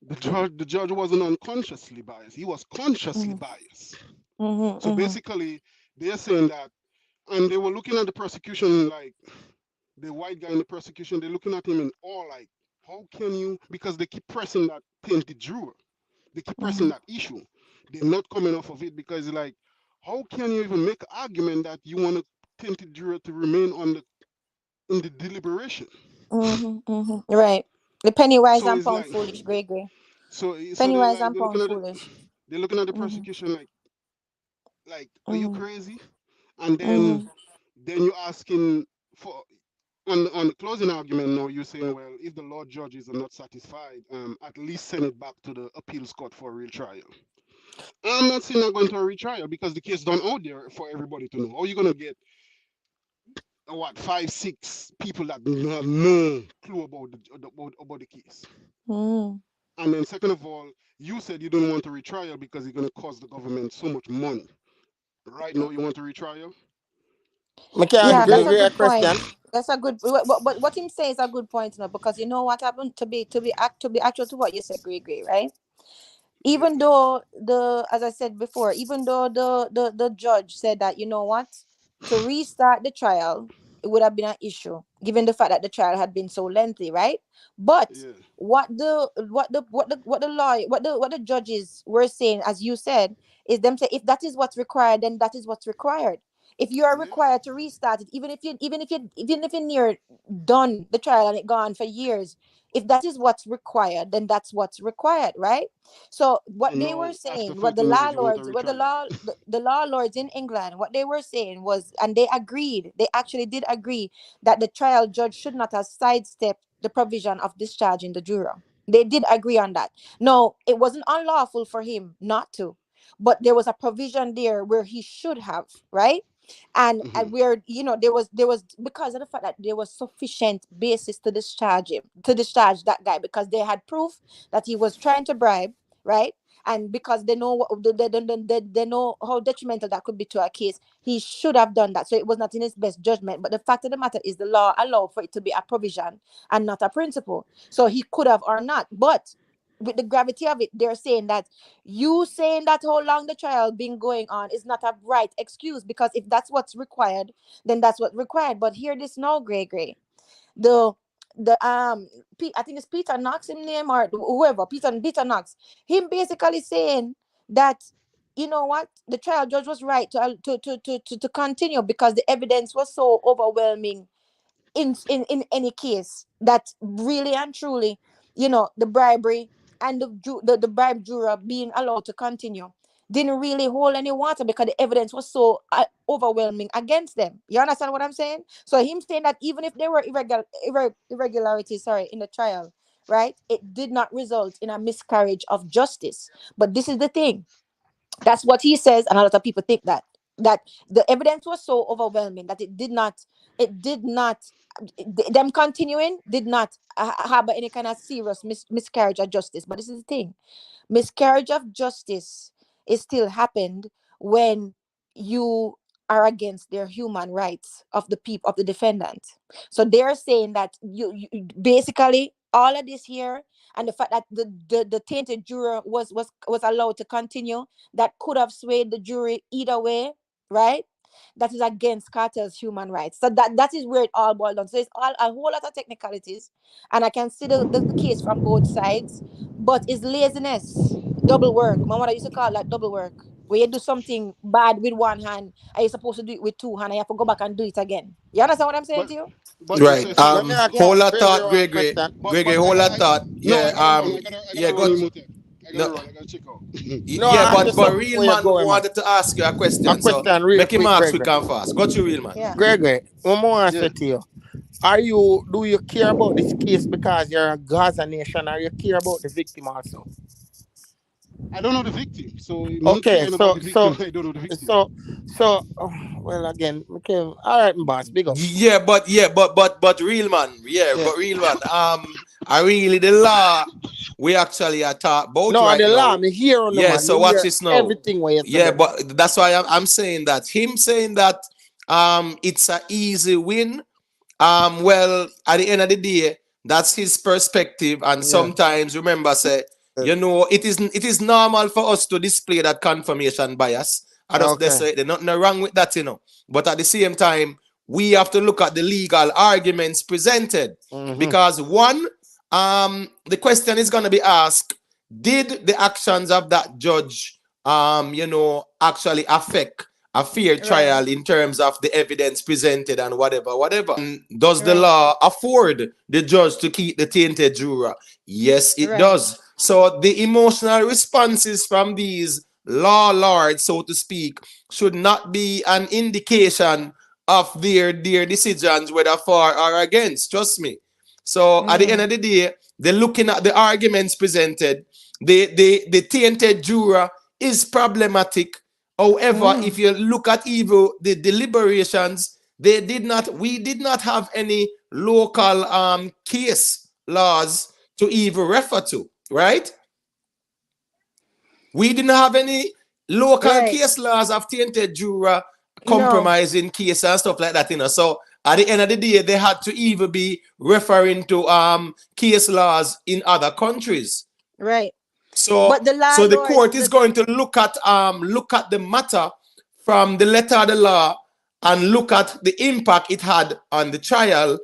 The judge wasn't unconsciously biased. He was consciously Mm-hmm. biased. So Mm-hmm. basically, they're saying that, and they were looking at the prosecution like the white guy in the prosecution. They're looking at him in awe, like, how can you? Because they keep pressing that tainted juror. They keep pressing Mm-hmm. that issue. They're not coming off of it because, like, how can you even make an argument that you want a tainted juror to remain on the in the deliberation? Mm-hmm. Mm-hmm. Right. The penny wise So and it's pound like, foolish, Gregory. so Penny they're wise like and pound foolish. they're looking at the Mm-hmm. prosecution like, are you Mm-hmm. crazy? And Mm-hmm. then you're asking for on the closing argument. Now you're saying, well, if the Lord judges are not satisfied, at least send it back to the appeals court for a real trial. I'm not saying I'm going to a retrial because the case done out there for everybody to know. Or you're gonna get what 5, 6 people that have no clue about the case. Mm-hmm. And then second of all, you said you don't want a retrial because it's gonna cost the government so much money. Right now you want a retrial? Me can ask Yeah, that's Then a Gregory a good point. question. That's a good. But what him say is a good point, because you know what happened to be actual to what you said, Gregory, right? yeah, Even though as I said before, even though the judge said that, you know what, to restart the trial, it would have been an issue given the fact that the trial had been so lengthy, right? But yeah, what the judges were saying, as you said, is them say if that is what's required, then that is what's required. If you are yeah. required to restart it, even if you're near done the trial and it gone for years, if that is what's required, then that's what's required, right? So what And they were now after saying, what the 13 law years you want a lords, retrial. the law lords in England, what they were saying was, and they agreed, they actually did agree that the trial judge should not have sidestepped the provision of discharging the juror. They did agree on that. No, it wasn't unlawful for him not to, but there was a provision there where he should have, right? And Hmm. where, there was because of the fact that there was sufficient basis to discharge him, to discharge that guy, because they had proof that he was trying to bribe, right? And because they know they know how detrimental that could be to a case, he should have done that. So it was not in his best judgment. But the fact of the matter is, the law allowed for it to be a provision and not a principle. So he could have or not. But with the gravity of it, they're saying that you saying that how long the trial been going on is not a right excuse, because if that's what's required, then that's what's required. But hear this now, Gray. The I think it's Peter Knox in name, or whoever, Peter Knox, him basically saying that, you know what, the trial judge was right to continue because the evidence was so overwhelming in any case, that really and truly, you know, the bribery and the bribe juror being allowed to continue didn't really hold any water because the evidence was so overwhelming against them. You understand what I'm saying? So him saying that even if there were irregularities, in the trial, right, it did not result in a miscarriage of justice. But this is the thing. That's what he says, and a lot of people think that the evidence was so overwhelming that it did not them continuing did not have any kind of serious miscarriage of justice. But this is the thing: miscarriage of justice is still happened when you are against their human rights of the people, of the defendant. So they're saying that you basically all of this here, and the fact that the tainted juror was allowed to continue, that could have swayed the jury either way, right? That is against Kartel's human rights. So that is where it all boils down. So it's all a whole lot of technicalities, and I can see the case from both sides, but it's laziness, double work. My mother used to call that double work, where you do something bad with one hand and you're supposed to do it with two hands, and you have to go back and do it again. You understand what I'm saying But to you? you Right. say Let me so. ask Yeah. Whole lot Gregory thought, one Gregory. question. Gregory, But whole lot thought. no, Yeah. I gotta run. I Yeah. gotta run Good. in Mutec. I gotta No. run. I gotta check out. No, Yeah, I ask you but something real before you man go, man. wanted to ask you a A question. So question real make him quick, ask Gregory. quick and fast. Go to real man. Yeah. Gregory, one more I Yeah. say to you. Do you care about this case because you're a Gaza nation, or you care about the victim also? I don't know the victim, so me Okay, caring about the victim. I don't know the victim. so, well, again, okay, all right, boss, big up. But real man. Yeah, Yeah. but real man. I really the law we actually are talk about No, right the law, now. me hear on the Yeah, man, so me watch hear this now. everything what you Yeah, said, man. but that's why I'm saying that. Him saying that it's a easy win. Well, at the end of the day, that's his perspective. And Yeah. sometimes, remember, say, Yeah. it is normal for us to display that confirmation bias. I just they Okay. say there's nothing wrong with that, But at the same time, we have to look at the legal arguments presented. Mm-hmm. Because one, the question is gonna be asked, did the actions of that judge actually affect a fair trial in terms of the evidence presented and whatever. Does the law afford the judge to keep the tainted juror? Yes, it does. So the emotional responses from these law lords, so to speak, should not be an indication of their decisions, whether for or against. Trust me. So at the end of the day, they're looking at the arguments presented. The tainted juror is problematic. However, if you look at the deliberations, we did not have any local case laws to even refer to, right? We didn't have any local case laws of tainted juror, compromising case and stuff like that, So at the end of the day, they had to even be referring to case laws in other countries. Right. So, But the court is going to look at the matter from the letter of the law and look at the impact it had on the trial,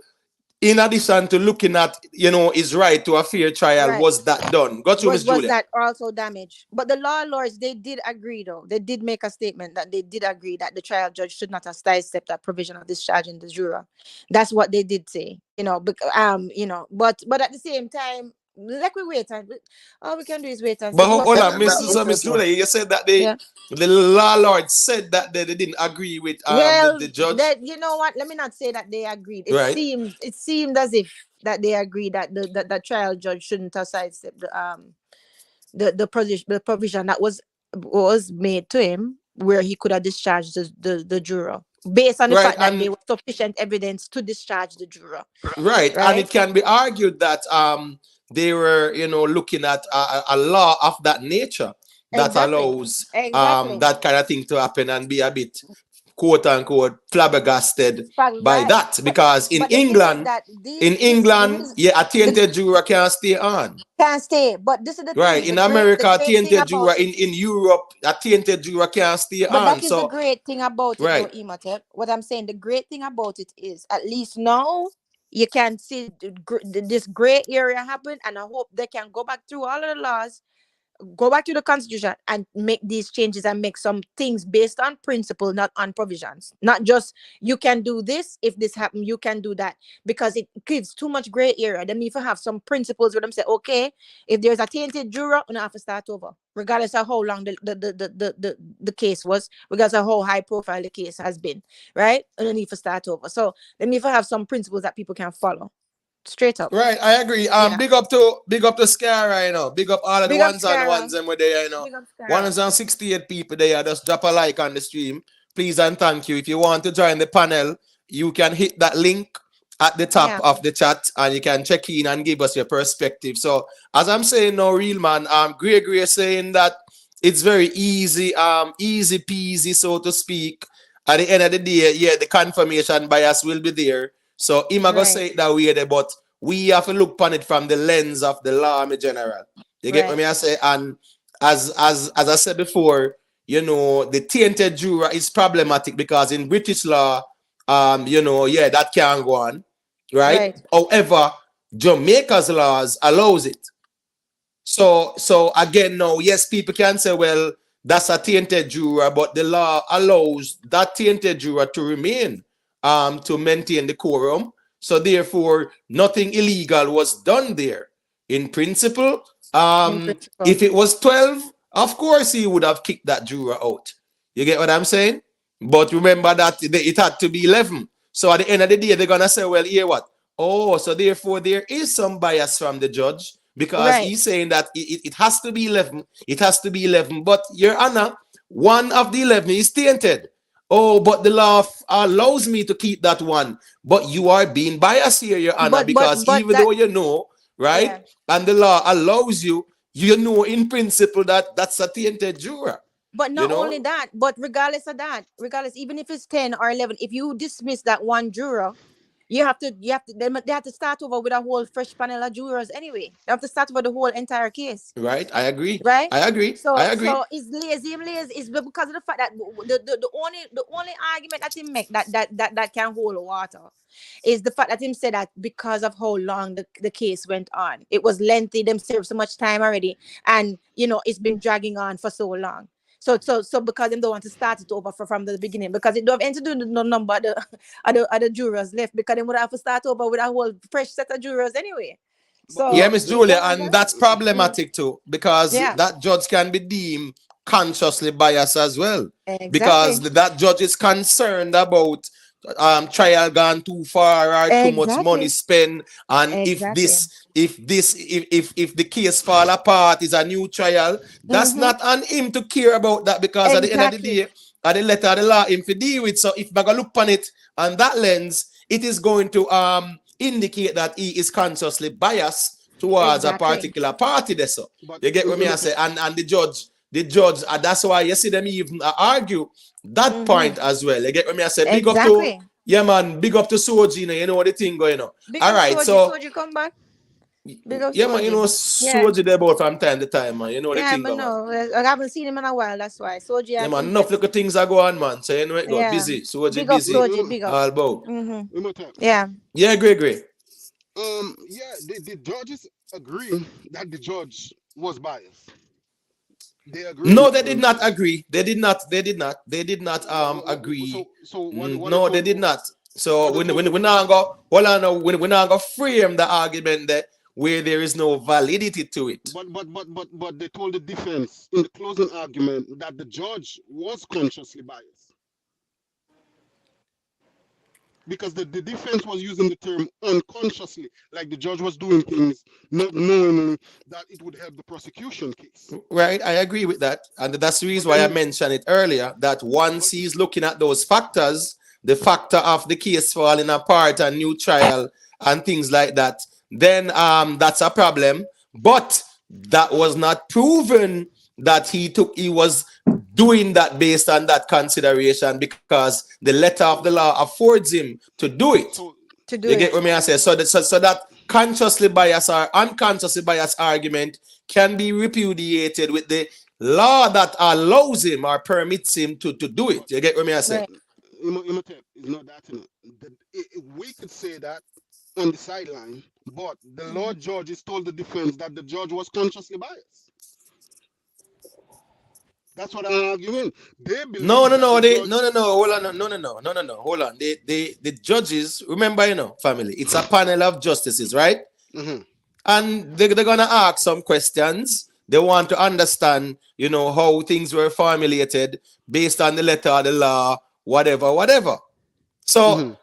in addition to looking at his right to a fair trial. Was that done? Got you, Miss was Julia? that also damaged? But the law lords, they did agree, though. They did make a statement that they did agree that the trial judge should not have sidestepped that provision of discharging the juror. That's what they did say. But at the same time, like we wait and all we can do is wait and see. But hold on, Miss one. Julia, you said that the law lord said that they didn't agree with the judge. You know what? Let me not say that they agreed. Right. It seemed as if that they agreed that the trial judge shouldn't have sidestepped the provision that was made to him, where he could have discharged the juror based on the fact that there was sufficient evidence to discharge the juror. Right. And it can be argued that they were looking at a law of that nature that allows that kind of thing to happen and be a bit quote unquote flabbergasted by Right. that, because in But the thing is England, that these yeah, a tainted juror can't stay on. can't stay. But this is the Right. thing. In The America, a great thing tainted about juror, it. in Europe, a tainted juror can't stay But on. that is the So great thing about it, though, right. Imhotep. What I'm saying, the great thing about it is, at least now you can see this gray area happen, and I hope they can go back through all of the laws, go back to the constitution and make these changes and make some things based on principle, not on provisions. Not just you can do this, if this happen you can do that, because it gives too much gray area. Then if you have some principles where them say, okay, if there's a tainted juror, you have to start over, regardless of how long the case was, regardless of how high profile the case has been, right? And then you have to start over. So then if you have some principles that people can follow straight up. Right, I agree. Yeah. Big up to Scara, you know. Big up all of the Big up ones and the Scara. ones and where they, you know. Big up Scara. 168 people there. Just drop a like on the stream. Please and thank you. If you want to join the panel, you can hit that link at the top of the chat and you can check in and give us your perspective. So as I'm saying now, real man, Gregory is saying that it's very easy, easy peasy, so to speak. At the end of the day, yeah, the confirmation bias will be there. So I'm gonna say it that way there, but we have to look upon it from the lens of the law in general. You get what I say? And as I said before, you know, the tainted juror is problematic because in British law, you know, yeah, that can go on, right? However, Jamaica's laws allows it. So again, now, yes, people can say, well, that's a tainted juror, but the law allows that tainted juror to remain, to maintain the quorum. So therefore, nothing illegal was done there. In principle, if it was 12, of course he would have kicked that juror out. You get what I'm saying? But remember that it had to be 11. So at the end of the day, they're gonna say, well, here what? Oh, so therefore there is some bias from the judge, because he's saying that it has to be 11. It has to be 11. But Your Honor, one of the 11 is tainted. Oh, but the law allows me to keep that one. But you are being biased here, Your Honor, because even though you know, right, and the law allows you, you know in principle that that's a tainted juror. But not only that, but regardless of that, even if it's 10 or 11, if you dismiss that one juror, they have to start over with a whole fresh panel of jurors anyway. They have to start over the whole entire case. Right, I agree. Right, I agree. So it's lazy is because of the fact that the only argument that he make that can hold water is the fact that him said that because of how long the case went on, it was lengthy. Them served so much time already, and you know it's been dragging on for so long. So because them don't want to start it over from the beginning, because it don't have anything to do with no number of the jurors left, because they would have to start over with a whole fresh set of jurors anyway. So yeah, Miss Julia, and that's problematic too, because that judge can be deemed consciously biased as well. Because that judge is concerned about trial gone too far or too much money spent, and if the case fall apart, is a new trial. That's not on him to care about that, because at the end of the day, at the letter of the law, him to deal with. So if I go look on it on that lens, it is going to indicate that he is consciously biased towards a particular party. There, so you get what me I say, and the judge, that's why you see them even argue that point as well. You get what me I say. Big up to big up to Soji, you know what the thing going on. All right, so Soji come back. Yeah, man, you know Soji there about from time to time, man. You know the thing going on. I haven't seen him in a while, that's why. Soji, yeah, man, enough little things are going on, man. So you know it go busy. Soji big busy. Up, Soji, big up. All about. Yeah, great. Yeah, the judges agree that the judge was biased. They agree. No, they did not agree. They did not agree. No, they did not. So we're not going to frame the argument that where there is no validity to it. But they told the defense in the closing argument that the judge was consciously biased. Because the defense was using the term unconsciously, like the judge was doing things not knowing that it would help the prosecution case. Right, I agree with that. And that's the reason why I mentioned it earlier, that once he's looking at those factors, the factor of the case falling apart and new trial and things like that, then that's a problem. But that was not proven that he was doing that based on that consideration because the letter of the law affords him to do it. So To do You it. get what I say? So that consciously biased or unconsciously biased argument can be repudiated with the law that allows him or permits him to do it. You get what I say? Right. Imhotep is not that in it. We could say that on the sideline, but the law judges told the defense that the judge was consciously biased. That's what I'm arguing. They believe No. that the They judge- no. Hold on. No. Hold on. The judges, remember, family, it's a panel of justices, right? Mhm. And they're gonna ask some questions. They want to understand, how things were formulated based on the letter of the law, whatever. So Mhm.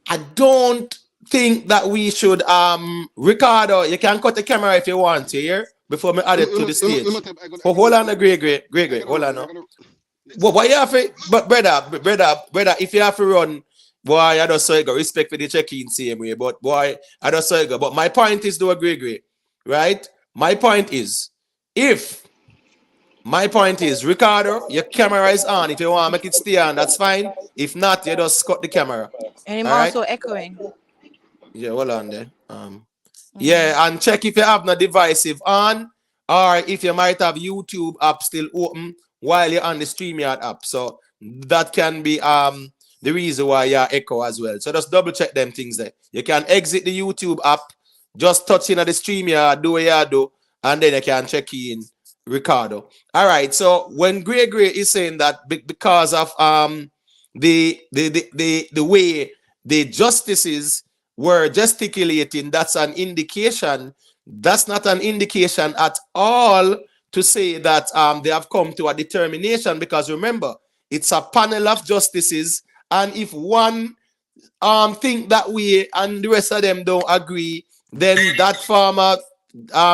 I don't think that we should Ricardo, you can cut the camera if you want to here before me add it to the stage. Imhotep, I gotta- Oh, hold on, great. I Hold on gotta- I now. gotta- What you have to, but brother, if you have to run, boy, I just saw you go respect for the check-in same way, but boy, I just saw you go. But my point is to agree, right? My point is, Ricardo, your camera is on. If you want to make it stay on, that's fine. If not, you just cut the camera. And him All right? also echoing. Yeah, hold on there. Yeah, and check if you have no divisive on, or if you might have YouTube app still open while you're on the StreamYard app. So that can be the reason why you echo as well. So just double check them things there. You can exit the YouTube app, just touch in at the StreamYard, do what you do, and then you can check in Ricardo. All right. So when Gray is saying that because of the way the justices were gesticulating, that's an indication. That's not an indication at all to say that they have come to a determination, because remember, it's a panel of justices, and if one think that way and the rest of them don't agree, then that former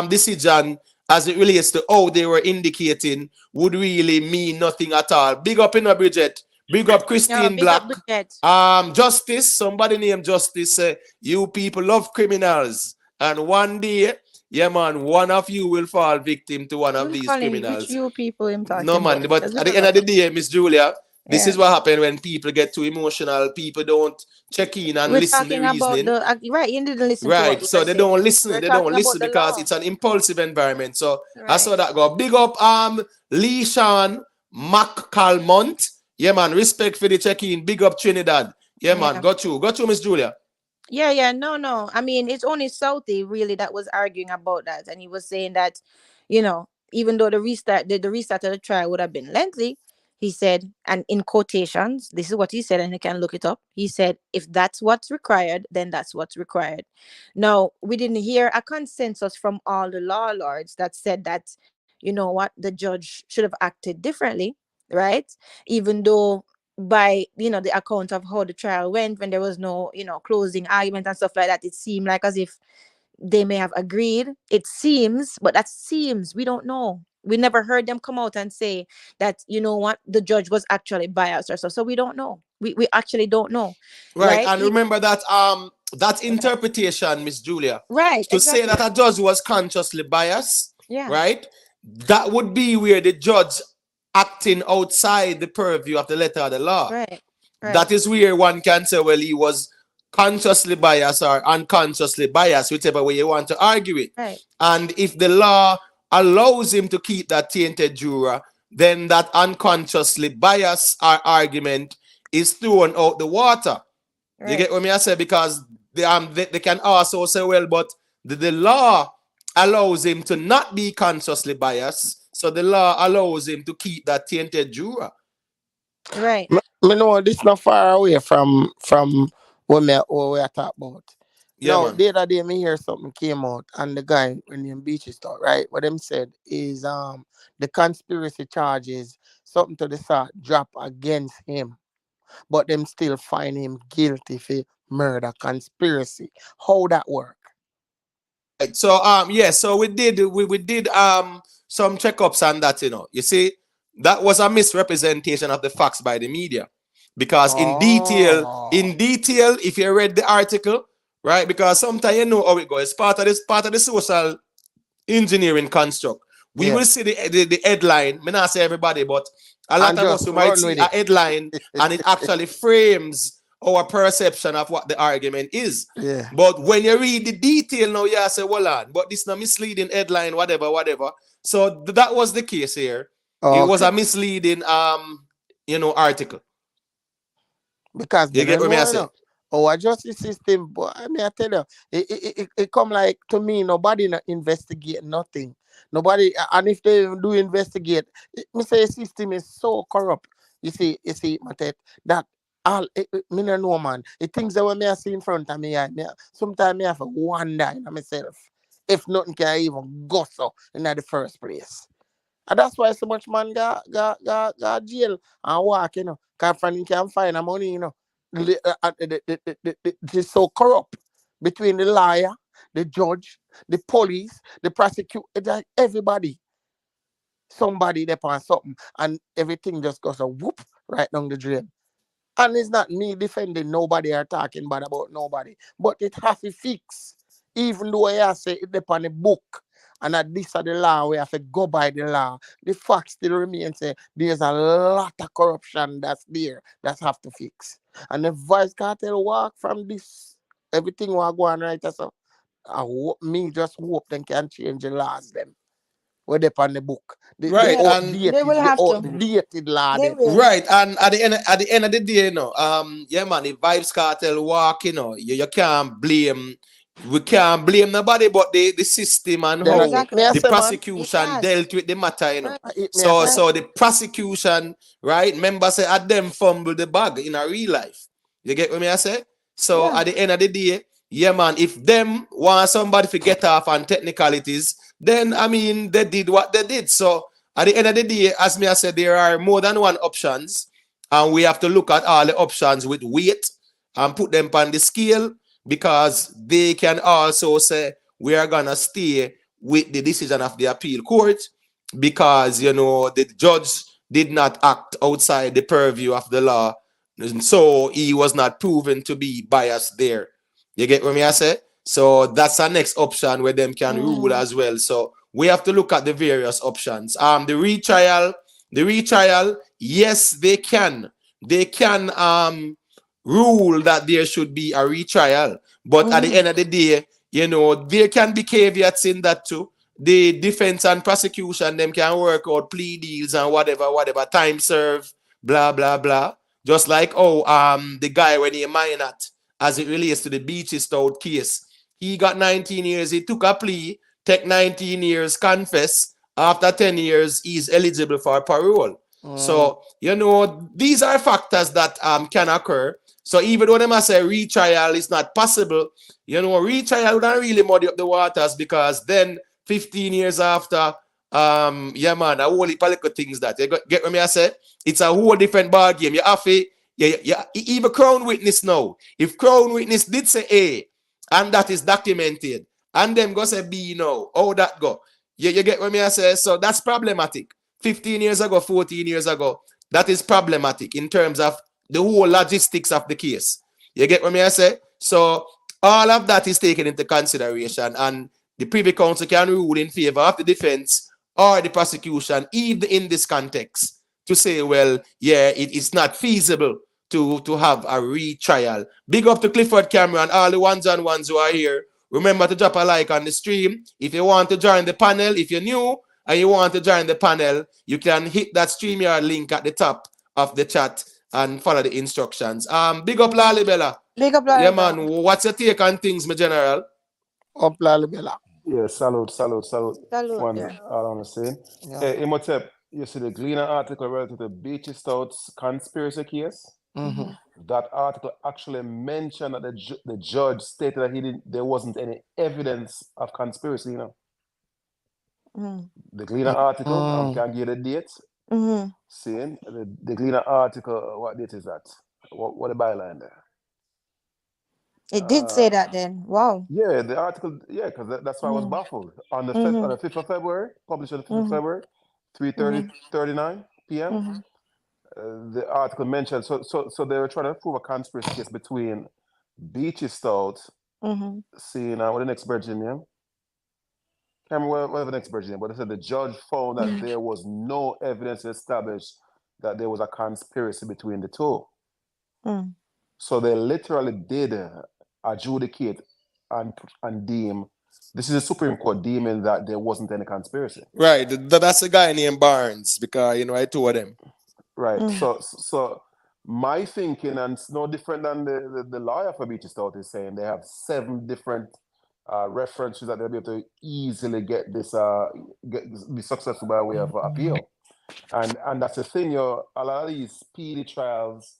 decision as it relates to how they were indicating would really mean nothing at all. Big up in Bridget. Big up Christine Big Black. up Bridget. Justice, somebody named Justice, you people love criminals. And one day, yeah man, one of you will fall victim to one of Who's these calling you? criminals. Which you people him talking No man, about? but Does at it the end of the day, Miss Julia, this Yeah. is what happens when people get too emotional. People don't check in and We're listen to talking the about reasoning. the right. You didn't listen to what Right, we so were they saying. don't listen. We're They don't talking listen about the because law. it's an impulsive environment. So I Right. saw that go. Big up Lee Sean McCalmont. Yeah man, respect for the check-in. Big up Trinidad. Yeah man, Yeah. got you, Miss Julia. Yeah, no. I mean, it's only Southie really that was arguing about that, and he was saying that, even though the restart of the trial would have been lengthy, he said, and in quotations, this is what he said, and you can look it up. He said, if that's what's required, then that's what's required. Now, we didn't hear a consensus from all the law lords that said that, the judge should have acted differently, right? Even though by the account of how the trial went, when there was no closing argument and stuff like that, it seemed like as if they may have agreed. It seems, but that seems, we don't know. We never heard them come out and say that the judge was actually biased or so we don't know. We actually don't know. Right, and remember that that interpretation, Miss Julia, Right, to exactly. say that a judge was consciously biased, Yeah. right? That would be where the judge acting outside the purview of the letter of the law. Right. That is where one can say, well, he was consciously biased or unconsciously biased, whichever way you want to argue it. Right. And if the law allows him to keep that tainted juror, then that unconsciously biased argument is thrown out the water. Right. You get what I say? Because they can also say, well, but the law allows him to not be consciously biased, so the law allows him to keep that tainted juror. Right. Me know this not far away from what we are talking about. Yeah, Now, man. the other day me hear something came out, and the guy when him beach stuff, right? What them said is the conspiracy charges, something to the sort, drop against him, but them still find him guilty for murder conspiracy. How that work? Right. So so we did some checkups on that, You see, that was a misrepresentation of the facts by the media. Because in detail, if you read the article, right? Because sometimes you know how it goes. It's part of the social engineering construct. we will see the headline. Me not say everybody, but a lot And of us just who might run see with a it. headline and it actually frames our perception of what the argument is. Yeah. But when you read the detail now, you say, well, on, but this is a misleading headline, whatever. So that was the case here. It was a misleading article. Because You get what me I say? Our justice system, but I mean, I tell you, it come like to me, nobody investigate nothing. Nobody, and if they do investigate, me say the system is so corrupt. You see, Matet, that all, me no know, man. The things that when me I see in front of me, sometimes me have to wonder in myself if nothing can even go so in the first place. And that's why so much man got jail and walk, Because he can find the money, It's so corrupt between the lawyer, the judge, the police, the prosecutor, like everybody. Somebody there on something and everything just goes a whoop right down the drain. And it's not me defending nobody or talking bad about nobody, but it has to fix. Even though I say it upon the book, and that this are the law, we have to go by the law. The fact still remains, say there's a lot of corruption that's there that have to fix. And the Vybz Kartel walk from this, everything will go on right. So I hope, me just hope they can change the laws them. Where they on the book. Right, and they will have to. Outdated law. They will. Right, and at the end of the day, yeah, man, if Vybz Kartel walk, you can't blame. We can't blame nobody but the system and how Exactly. the prosecution dealt with the matter, So the prosecution, right? Remember, say at them fumble the bag in a real life. You get what me I say? So at the end of the day, yeah, man, if them want somebody to get off on technicalities, then I mean they did what they did. So at the end of the day, as me I said, there are more than one options, and we have to look at all the options with weight and put them on the scale, because they can also say we are gonna stay with the decision of the appeal court because the judge did not act outside the purview of the law, and so he was not proven to be biased there. You get what me I say? So that's our next option where them can rule as well. So we have to look at the various options. The retrial, yes, they can rule that there should be a retrial, but at the end of the day, there can be caveats in that too. The defense and prosecution, them can work out plea deals and whatever, time served, blah blah blah. Just like the guy when he minor, as it relates to the Beachy Stout case, he got 19 years. He took a plea, take 19 years, confess. After 10 years, he's eligible for parole. So these are factors that can occur. So even though they must say retrial is not possible, retrial wouldn't really muddy up the waters, because then 15 years after, yeah man, a whole heap of little things that you get what me I say. It's a whole different ball game. You have to, even Crown Witness now. If Crown Witness did say A, and that is documented, and them go say B now, how that go? You get what me I say? So that's problematic. 15 years ago, 14 years ago, that is problematic in terms of the whole logistics of the case. You get what me I say? So all of that is taken into consideration, and the Privy Council can rule in favor of the defense or the prosecution, even in this context, to say, well, yeah, it is not feasible to have a retrial. Big up to Clifford Cameron, all the ones who are here. Remember to drop a like on the stream. If you want to join the panel, if you're new and you want to join the panel, you can hit that StreamYard link at the top of the chat and follow the instructions. Big up Lalibela. Big up Lalibela. Yeah, man. What's your take on things, my general? Up Lalibela. Yeah, salute. Salute, One, yeah. all I'm saying. Yeah. Hey, Imhotep, you see the Gleaner article related to the Beachy Stout's conspiracy case? Mm-hmm. That article actually mentioned that the judge stated that there wasn't any evidence of conspiracy, The Gleaner article, can give you the date. Saying the Gleaner article, what date is that? What the byline there? It did say that then. Wow. Yeah, the article, because that's why I was baffled. On the 5th of February, published on the 5th of February, 3:39 p.m. The article mentioned, so they were trying to prove a conspiracy case between Beachy Stout, seeing what the next Virginia, can't remember what the next version, but they said the judge found that there was no evidence to establish that there was a conspiracy between the two. So they literally did adjudicate and deem, this is the Supreme Court deeming that there wasn't any conspiracy. Right. That's a guy named Barnes, because I told them. Right. So my thinking, and it's no different than the lawyer for Beachy Stout is saying, they have 7 different references that they'll be able to easily get this be successful by way of appeal. And that's the thing, a lot of these speedy trials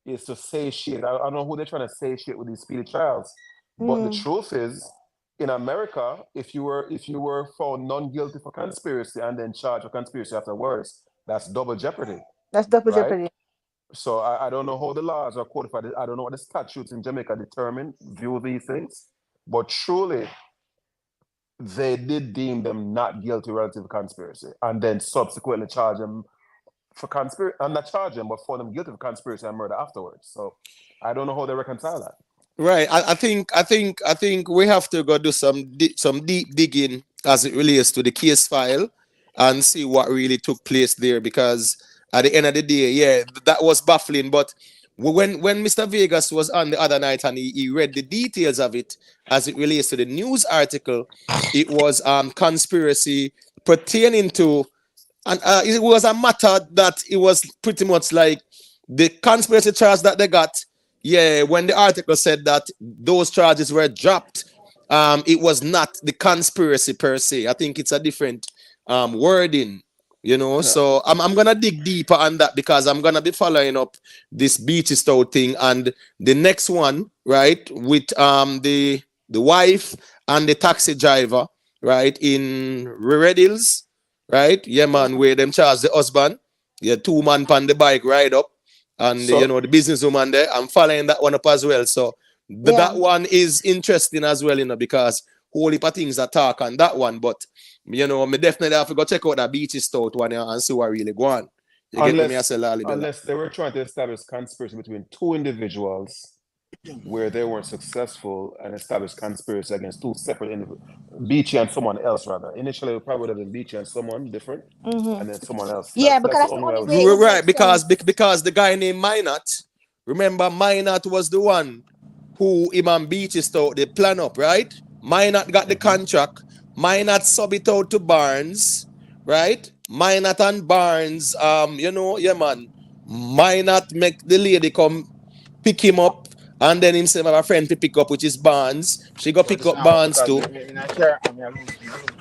is to satiate. I don't know who they're trying to satiate with these speedy trials, but the truth is, in America, if you were found non-guilty for conspiracy and then charged for conspiracy afterwards, that's double jeopardy. That's double jeopardy. So I don't know how the laws are codified. I don't know what the statutes in Jamaica view these things, but truly, they did deem them not guilty relative to conspiracy, and then subsequently charge them for conspiracy. I'm not charging them, but for them guilty of conspiracy and murder afterwards. So I don't know how they reconcile that. Right. I think we have to go do some deep digging as it relates to the case file and see what really took place there, because at the end of the day, yeah, that was baffling. But when Mr. Vegas was on the other night and he read the details of it as it relates to the news article, it was conspiracy pertaining to, and it was a matter that it was pretty much like the conspiracy charge that they got. Yeah, when the article said that those charges were dropped, it was not the conspiracy per se. I think it's a different wording, So I'm gonna dig deeper on that, because I'm gonna be following up this Beachy Stout thing and the next one, right, with the wife and the taxi driver, right, in Red Hills, right? Yeah, man, where them charge the husband, 2 man on the bike ride up. And the businesswoman there, I'm following that one up as well. So that one is interesting as well, because whole heap of things are talk on that one. But me definitely have to go check out that Beachy Stout one and see what really go on. Unless they were trying to establish conspiracy between 2 individuals where they weren't successful and establish conspiracy against 2 separate individuals, Beachy and someone else rather. Initially, it probably would have been Beachy and someone different, and then someone else. Yeah, because that's the only way. Right, because the guy named Minot, remember Minot was the one who Imam Beachy Stout they plan up, right? Minot got the contract. Minot sub it out to Barnes, right? Minot and Barnes, man. Minot make the lady come pick him up. And then himself have a friend to pick up, which is Barnes. She go pick up Barnes too.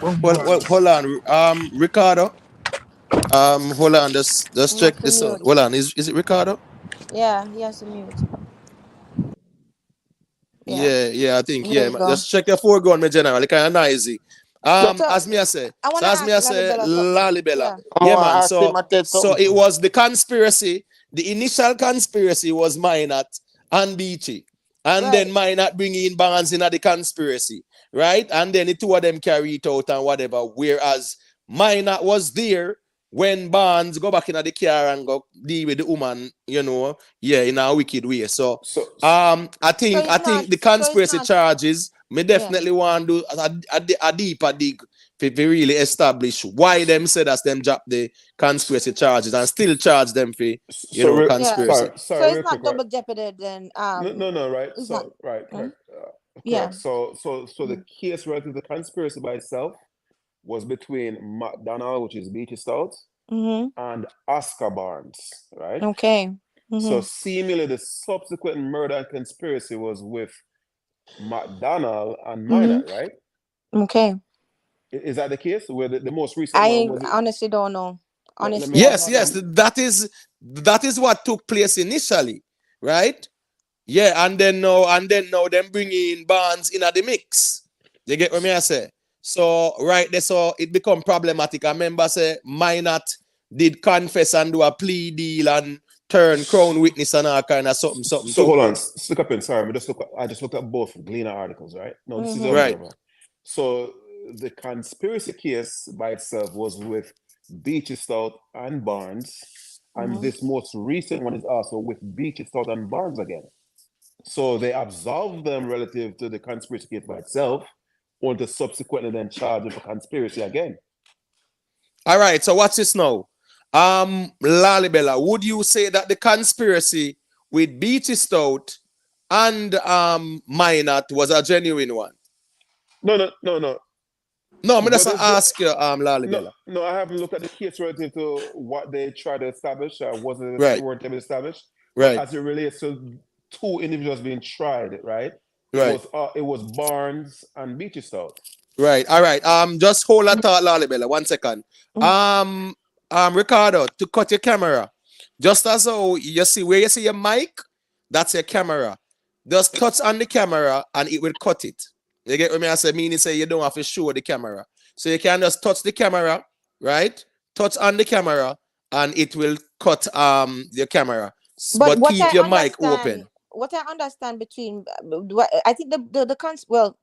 Well, hold on, Ricardo. Hold on, just check this out. Hold on, is it Ricardo? Yeah, he has to mute. Yeah, I think just check your foreground, my general. It's kind of noisy. As me I say, Lalibela. Yeah, man. So it was the conspiracy. The initial conspiracy was Minot and Beachy, and then Minot bring in Barnes in the conspiracy, right? And then the 2 of them carry it out and whatever. Whereas Minot was there when Barnes go back in the car and go deal with the woman, in a wicked way. So I think the conspiracy charges, me definitely want to do a deeper dig to really establish why them said as them drop the conspiracy charges and still charge them for conspiracy. So it's not double jeopardy then. No, right. So right, correct. Yeah. So the case relative to the conspiracy by itself was between McDonald, which is Beachy Stout, and Oscar Barnes, right? Okay. So seemingly the subsequent murder and conspiracy was with McDonald and Minot, right? Okay. Is that the case? Where the most recent I honestly don't know. Honestly, yes, that is what took place initially, right? Yeah, and then now them bringing Barnes in the mix. You get what me I say? So right there, so it become problematic. I remember say Minot did confess and do a plea deal and turn crown witness and all kind of something. So hold on, stick up in. Sorry, I just looked at both Gleaner articles, right? No, this is right. So the conspiracy case by itself was with Beachy Stout and Barnes, and this most recent one is also with Beachy Stout and Barnes again. So they absolved them relative to the conspiracy case by itself, only to subsequently then charge him for conspiracy again. All right, so what's this now? Lalibela, would you say that the conspiracy with Beatty Stout and Minot was a genuine one? No. No, I'm just What is ask you, Lalibela. No, I haven't looked at the case relative to what they tried to establish or Right. weren't able to establish. Right. As it relates to two individuals being tried, right? Right. It was Barnes and Beatty Stout. Right. All right. Just hold that thought, Lalibela. 1 second. Ricardo, to cut your camera. Just as how you see where you see your mic, that's your camera. Just touch on the camera and it will cut it. You get what I say? Meaning say you don't have to show the camera. So you can just touch the camera, right? Touch on the camera and it will cut your camera. But keep your mic open. What I understand between, I think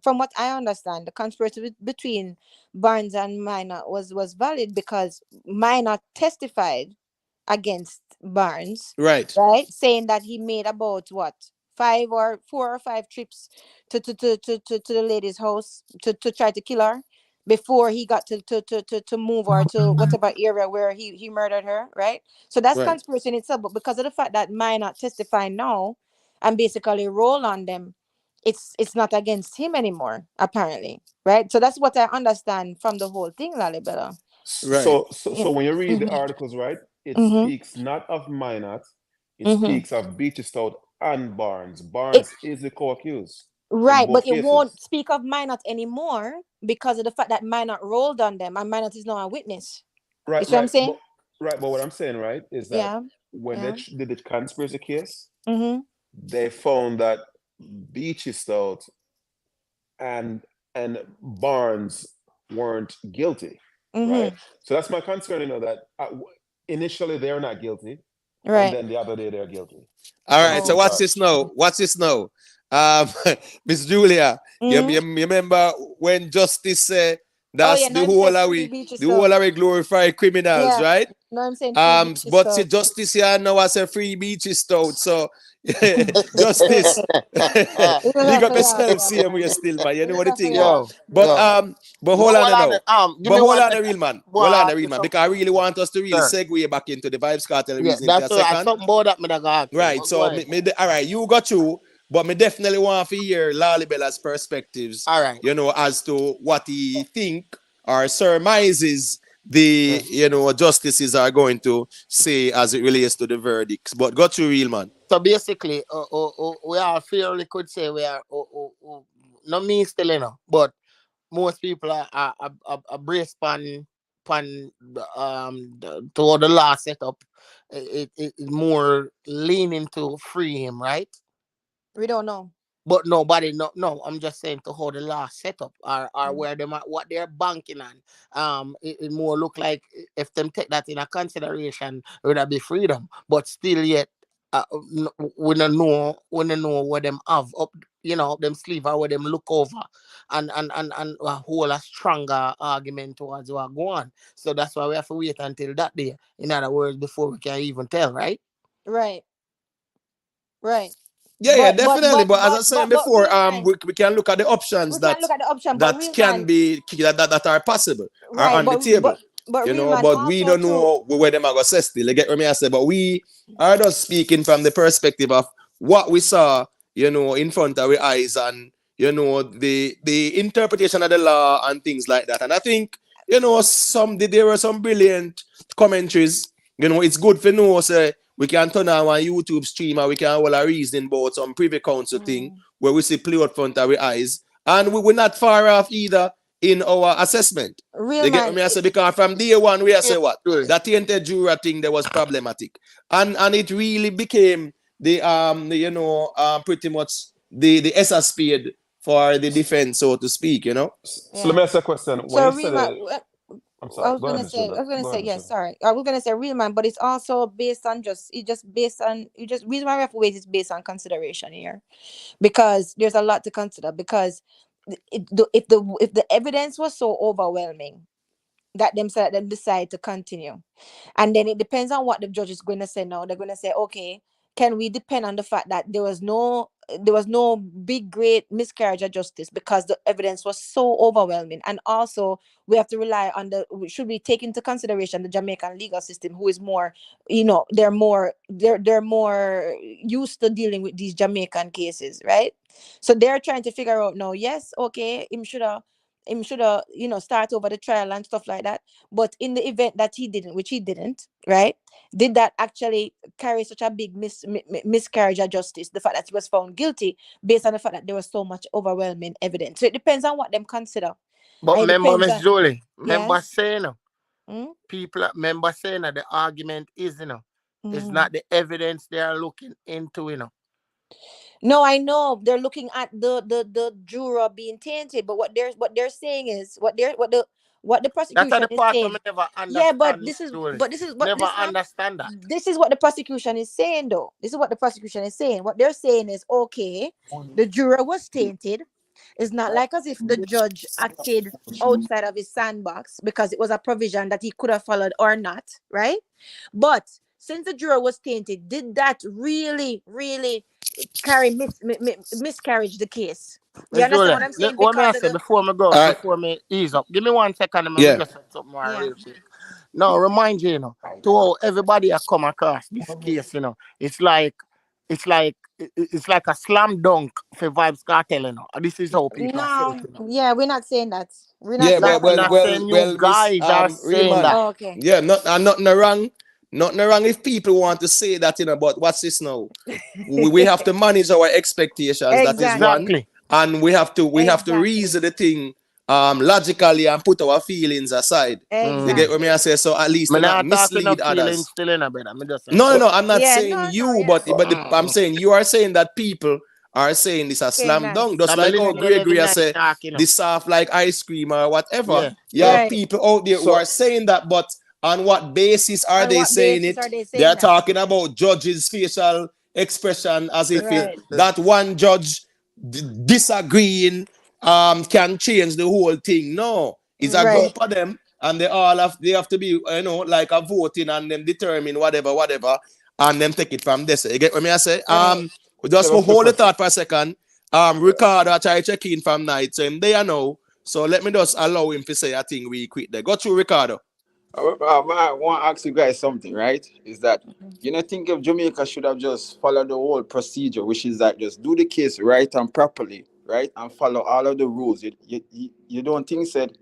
from what I understand, the conspiracy between Barnes and Minot was valid because Minot testified against Barnes, right, saying that he made about 4 or 5 trips to the lady's house to try to kill her before he got to move her to whatever area where he murdered her, right? So that's conspiracy in itself. But because of the fact that Minot testifying now and basically roll on them, it's not against him anymore, apparently, right? So that's what I understand from the whole thing, Lalibela. Right. So when you read the articles, right, it speaks not of Minot, it speaks of Beatty Stout and Barnes. Barnes is the co-accused. Right, but it won't speak of Minot anymore because of the fact that Minot rolled on them and Minot is now a witness. Right. You see what I'm saying? But what I'm saying, right, is that when they did the conspiracy case, they found that Beatty Stout and Barnes weren't guilty, right? So that's my concern, that initially they're not guilty, right? And then the other day they're guilty. All right. So what's this now? Miss Julia, you remember when Justice said that's the whole are we glorify criminals, right? No, I'm saying but see, Justice here now as a free Beatty Stout. So Justice, big up yourself, see him still, man. You know what the thing is. But hold on now. But hold on, the real man. Hold on, the real man, because I really want us to really segue back into the Vybz Kartel reasoning. That's something more that me got. Right. So all right, you got you. But me definitely want to hear Lalibela's perspectives, all right, as to what he think or surmises the, justices are going to say as it relates to the verdicts. But got you, real man. So basically, we are fairly could say we are, not me still, but most people are braced toward the last setup. It more leaning to free him, right? We don't know. But nobody no, I'm just saying to how the last setup or where them what they're banking on. It more look like if them take that in a consideration, it would be freedom. But still yet we don't know what them have up, them sleeve or what them look over and hold a stronger argument towards what go on. So that's why we have to wait until that day. In other words, before we can even tell, right? Right. Yeah, definitely. But as I said before, we can look at the options that are possible are on the table. But we don't know where them are going to say still. You get what I say? But we are just speaking from the perspective of what we saw, in front of our eyes and, the interpretation of the law and things like that. And I think, there were some brilliant commentaries. It's good for know, say, we can turn on one YouTube stream and we can hold a reasoning about some Privy Council thing where we see play out front of our eyes. And we're not far off either in our assessment. You get what I say? Because from day one, we say what? That tainted juror thing that was problematic. And it really became the pretty much the SSP for the defense, so to speak, So let me ask a question. I was gonna say, yes, sorry. I was gonna say real man, but it's also based on reason why we have to wait is based on consideration here. Because there's a lot to consider, because if the evidence was so overwhelming that them decide to continue. And then it depends on what the judge is going to say now. They're going to say, okay, can we depend on the fact that there was no big great miscarriage of justice because the evidence was so overwhelming. And also we have to rely on should we take into consideration the Jamaican legal system, who is more, they're more used to dealing with these Jamaican cases, right? So they're trying to figure out now, yes, okay, him should have start over the trial and stuff like that. But in the event that he didn't, which he didn't, right? Did that actually carry such a big miscarriage of justice? The fact that he was found guilty based on the fact that there was so much overwhelming evidence. So it depends on what them consider. But And it remember, depends Miss on Julie, remember yes. saying, Mm? people remember saying that the argument is, it's Mm. not the evidence they are looking into, No, I know they're looking at the juror being tainted, but what they're saying is what the That's prosecution the is part I saying. never Yeah, but understand, Miss this is Julie. but this is what Never listen up. understand that. This is what the prosecution is saying, though. This is what the prosecution is saying. What they're saying is, okay, the juror was tainted. It's not like as if the judge acted outside of his sandbox because it was a provision that he could have followed or not, right? But since the juror was tainted, did that really, really miscarriage the case? You Miss understand Julie, what I'm saying? what may I Because of say the before me go, All right. before me ease up? Give me 1 second and me Yeah. just say something more yeah. real quick. Now, remind you, to how everybody has come across this case, it's like a slam dunk for Vybz Kartel, This is how people say No, it, yeah, we're not saying that. We're not Yeah, saying well, that I'm at well, not all. well, saying you well, Miss guys are saying Rayman. that. Oh, okay. Yeah, nothing wrong. Nothing wrong if people want to say that, but what's this now? We have to manage our expectations. That is one. Exactly. Exactly. And we have to Exactly. reason the thing logically and put our feelings aside. You get what me Exactly. I say? So at least Me to not not talking no mislead feelings others. still in a bed. I'm just saying. No, I'm not Yeah, saying no, no, you, yeah. but I'm saying you are saying that people are saying this a Saying slam that. dunk, just So me like listen to Gregory Levin I nice say talk, this soft like ice cream or whatever. Yeah. You have Right. people out there who So are saying that, but on what basis are On they what saying basis it? are they They are saying that? talking about judges' facial expression as if Right. that one judge disagreeing can change the whole thing. No, it's a Right. group of them, and they have to be like a voting and them determine whatever, and them take it from this. You get what me I say? Right. Just let me for ask you a hold the question. thought for a second. Ricardo I try check in from night, so him there now. So let me just allow him to say a thing we quick there. Go through Ricardo. I want to ask you guys something, right? Is that you know think if Jamaica should have just followed the whole procedure, which is that just do the case right and properly, right, and follow all of the rules. You don't think said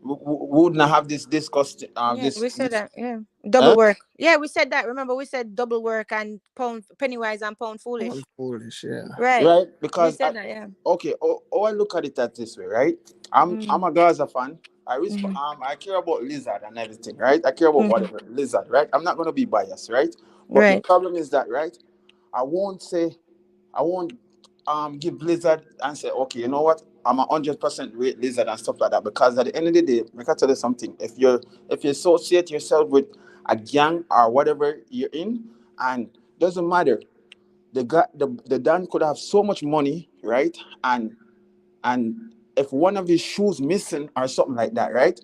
we wouldn't have this discussed Yeah, we said this that. Yeah. Double huh? work. Yeah, we said that. Remember, we said double work and pound penny wise and pound I'm foolish. foolish, yeah. Right. Right? We Because said that, yeah. okay, I look at it at this way, right? I'm a Gaza fan. Mm-hmm. I care about Lizard and everything, right? I care about Mm-hmm. whatever Lizard, right? I'm not gonna be biased, right? But the Right. problem is that, right? I won't say I won't give Lizard and say, okay, you know what? I'm 100% rate Lizard and stuff like that. Because at the end of the day, I can tell you something. If you associate yourself with a gang or whatever you're in, and doesn't matter, the Dan could have so much money, right? And if one of his shoes missing or something like that, right,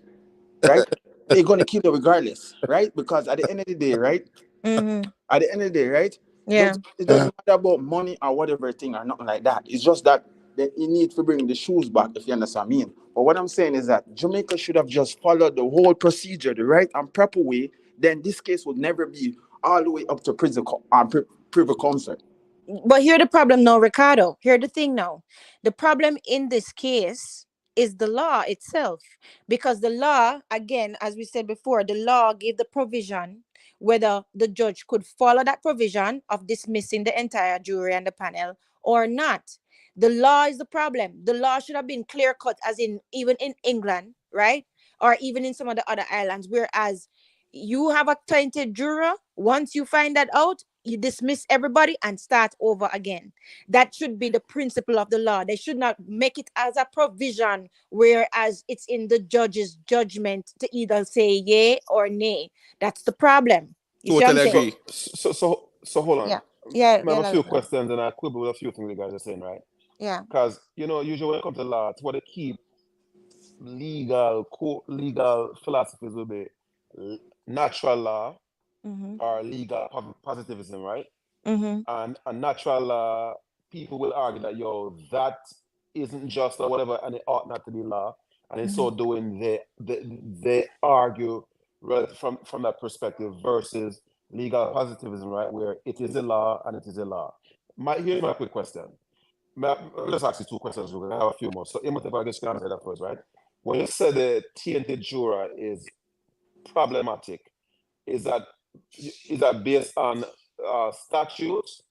they're gonna kill you regardless, right? Because at the end of the day, right? Mm-hmm. At the end of the day, right? Yeah. It doesn't matter about money or whatever thing or nothing like that. It's just that you need to bring the shoes back, if you understand what I mean. But what I'm saying is that Jamaica should have just followed the whole procedure, the right and proper way. Then this case would never be all the way up to Privy Council. But here the problem now, Ricardo. Here the thing now. The problem in this case is the law itself. Because the law, again, as we said before, the law gave the provision whether the judge could follow that provision of dismissing the entire jury and the panel or not. The law is the problem. The law should have been clear cut, as in even in England, right? Or even in some of the other islands, whereas you have a tainted juror. Once you find that out, you dismiss everybody and start over again. That should be the principle of the law. They should not make it as a provision, whereas it's in the judge's judgment to either say yay or nay. That's the problem. You see what I'm Totally saying? agree. So hold on. Yeah. Yeah. I have Yeah. a few Yeah. questions and I quibble with a few things you guys are saying, right? Yeah. Because usually when it comes to law, it's what they keep legal philosophies will be natural law Mm-hmm. or legal positivism, right? Mm-hmm. And a natural law people will argue that, yo, that isn't just or whatever, and it ought not to be law. And in so doing, they argue from that perspective versus legal positivism, right, where it is a law and it is a law. Here's my quick question. Let's ask you two questions. We're gonna have a few more. So, Imhotep, I guess you can answer that first, right? When you say the tainted juror is problematic, is that based on statutes,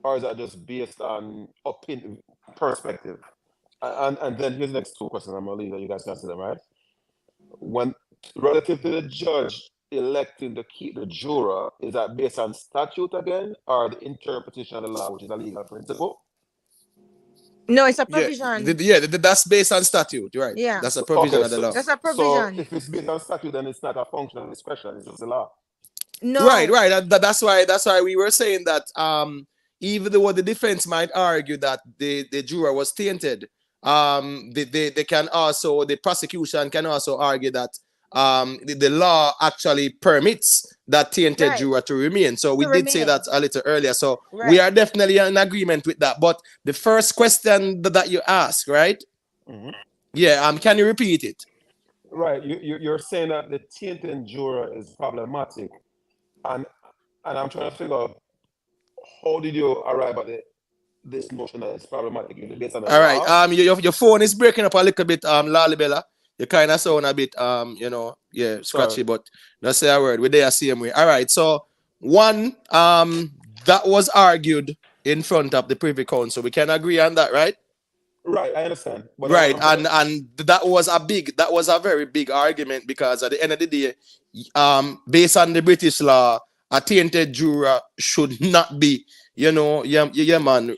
or is that just based on opinion perspective? And then here's the next two questions. I'm gonna leave that you guys can answer them, right? When relative to the judge electing to keep the juror, is that based on statute again, or the interpretation of the law, which is a legal principle? No, it's a Yeah, provision. that's based on statute, right? Yeah. That's a provision Okay, of the law. That's a so provision. if it's based on statute, then it's not a function of discretion, it's just a law. No. Right. That's why we were saying that even though the defense might argue that the juror was tainted, they can also, the prosecution can also argue that the law actually permits that tainted Right. juror to remain. So we To did say remain. that a little earlier. So we Right. are definitely in agreement with that. But the first question that you asked, right? Mhm. Yeah. Can you repeat it? Right, you're saying that the tainted juror is problematic, and I'm trying to figure out how did you arrive at this notion that it's problematic? Is it based on the All right. law? Your phone is breaking up a little bit, Lalibela. You kind of sound a bit, scratchy, Sorry. but don't say a word. We're there same way. All right. So one, that was argued in front of the Privy Council. We can agree on that, right? Right, I understand. But Right, I'm and that was a very big argument, because at the end of the day, based on the British law, a tainted juror should not be, man,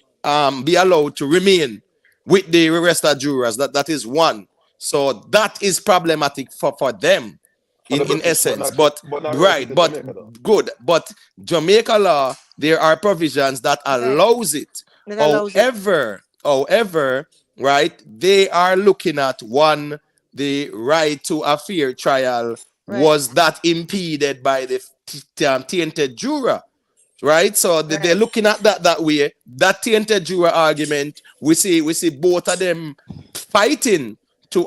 be allowed to remain with the rest of jurors. That is one. So that is problematic for them, for the in British, essence. but But not relative right, to but Jamaica though. good. But Jamaica law, there are provisions that Right. allows it. That allows it. However, right, they are looking at one, the right to a fair trial Right. was that impeded by the tainted juror, right? So they're Right. looking at that way. That tainted juror argument, we see both of them fighting to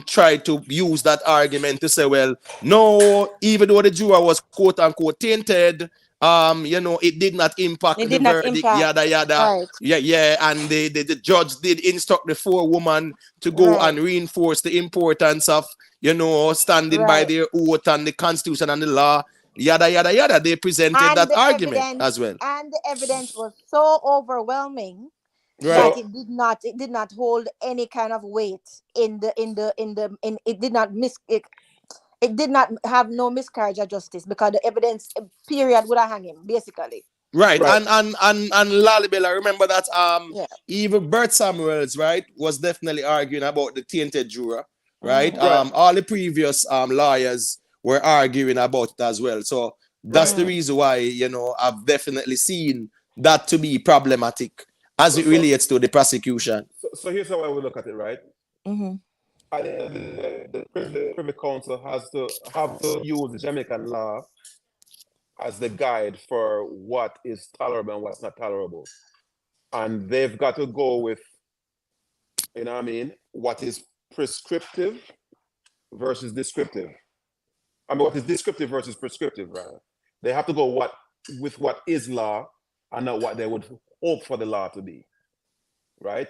try to use that argument to say, well, no, even though the juror was quote unquote tainted, it did not impact It the did not verdict, impact. yada yada. Right. Yeah, and the judge did instruct the four women to go Right. and reinforce the importance of standing by Right. their oath and the constitution and the law, yada yada yada. They presented And that the argument evidence as well. and the evidence was so overwhelming Right. that So it did not hold any kind of weight in it did not it did not have no miscarriage of justice, because the evidence period would have hung him basically. Right. right, And Lalibela, remember that Yeah. even Bert Samuels, right, was definitely arguing about the tainted juror, right? right. All the previous lawyers were arguing about it as well. So that's the reason why, I've definitely seen that to be problematic as So it relates to the prosecution. so here's how I would look at it, right? Mm-hmm. At the end of the day, the Privy Council has to use the Jamaican law as the guide for what is tolerable and what's not tolerable. And they've got to go with, what is prescriptive versus descriptive. What is descriptive versus prescriptive, rather. They have to go with what is law and not what they would hope for the law to be, right?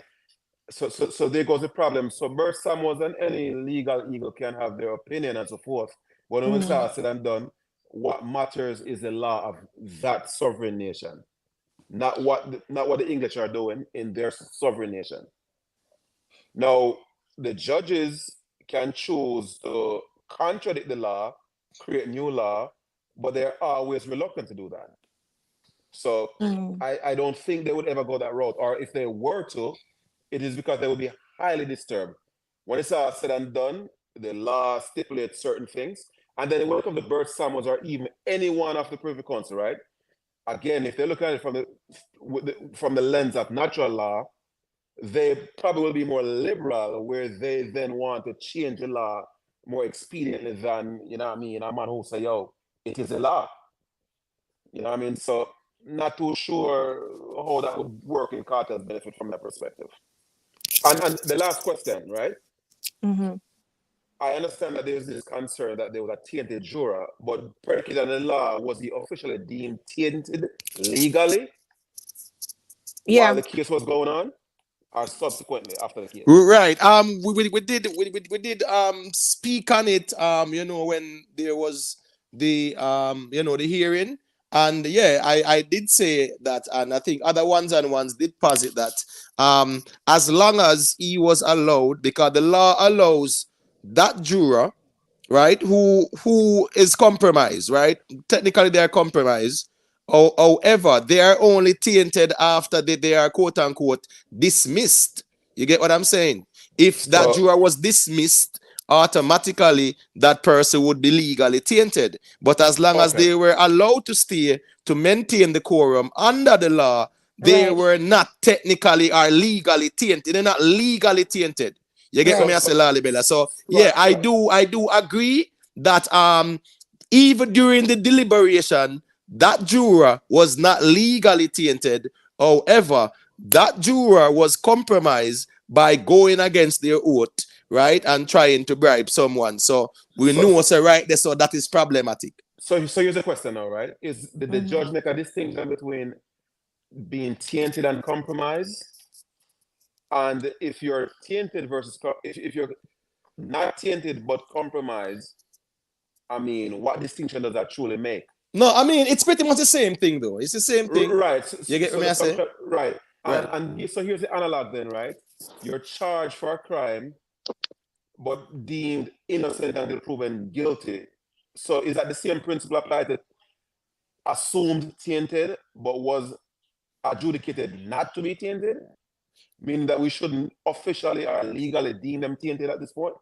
So there goes the problem. So Bert Samuels and any legal eagle can have their opinion and so forth. But when it's all said and done, what matters is the law of that sovereign nation, not what the English are doing in their sovereign nation. Now, the judges can choose to contradict the law, create new law, but they're always reluctant to do that. So I don't think they would ever go that route. Or if they were to, it is because they would be highly disturbed. When it's all said and done, the law stipulates certain things. And then when it comes to Bert Samuels or even anyone of the Privy Council, right? Again, if they look at it from the lens of natural law, they probably will be more liberal, where they then want to change the law more expediently than, a man who say, yo, it is a law. So not too sure how that would work in Cartel's benefit from that perspective. And the last question, right? Mm-hmm. I understand that there's this concern that there was a tainted juror, but predicated on the law, was he officially deemed tainted legally while Yeah. the case was going on, or subsequently after the case? Right. We did speak on it when there was the the hearing. And yeah, I did say that, and I think other ones did posit that as long as he was allowed, because the law allows that juror, right, who is compromised, right? Technically they are compromised. However, they are only tainted after they are quote unquote dismissed. You get what I'm saying? If that juror was dismissed, automatically that person would be legally tainted. But as long as they were allowed to stay to maintain the quorum under the law, they were not technically or legally tainted. They're not legally tainted. You get what I say, Lali Bella? So yeah, I do agree that even during the deliberation, that juror was not legally tainted. However, that juror was compromised by going against their oath, right, and trying to bribe someone. So we know, right there, so that is problematic. So here's the question now, right? Is did the judge make a distinction between being tainted and compromised? And if you're tainted versus if you're not tainted but compromised, I mean, what distinction does that truly make? No, I mean, it's pretty much the same thing, though. It's the same thing. Right. You get what I say? Right. And so here's the analog then, right? You're charged for a crime, but deemed innocent until proven guilty. So is that the same principle applied to assumed tainted, but was adjudicated not to be tainted? Meaning that we shouldn't officially or legally deem them tainted at this point?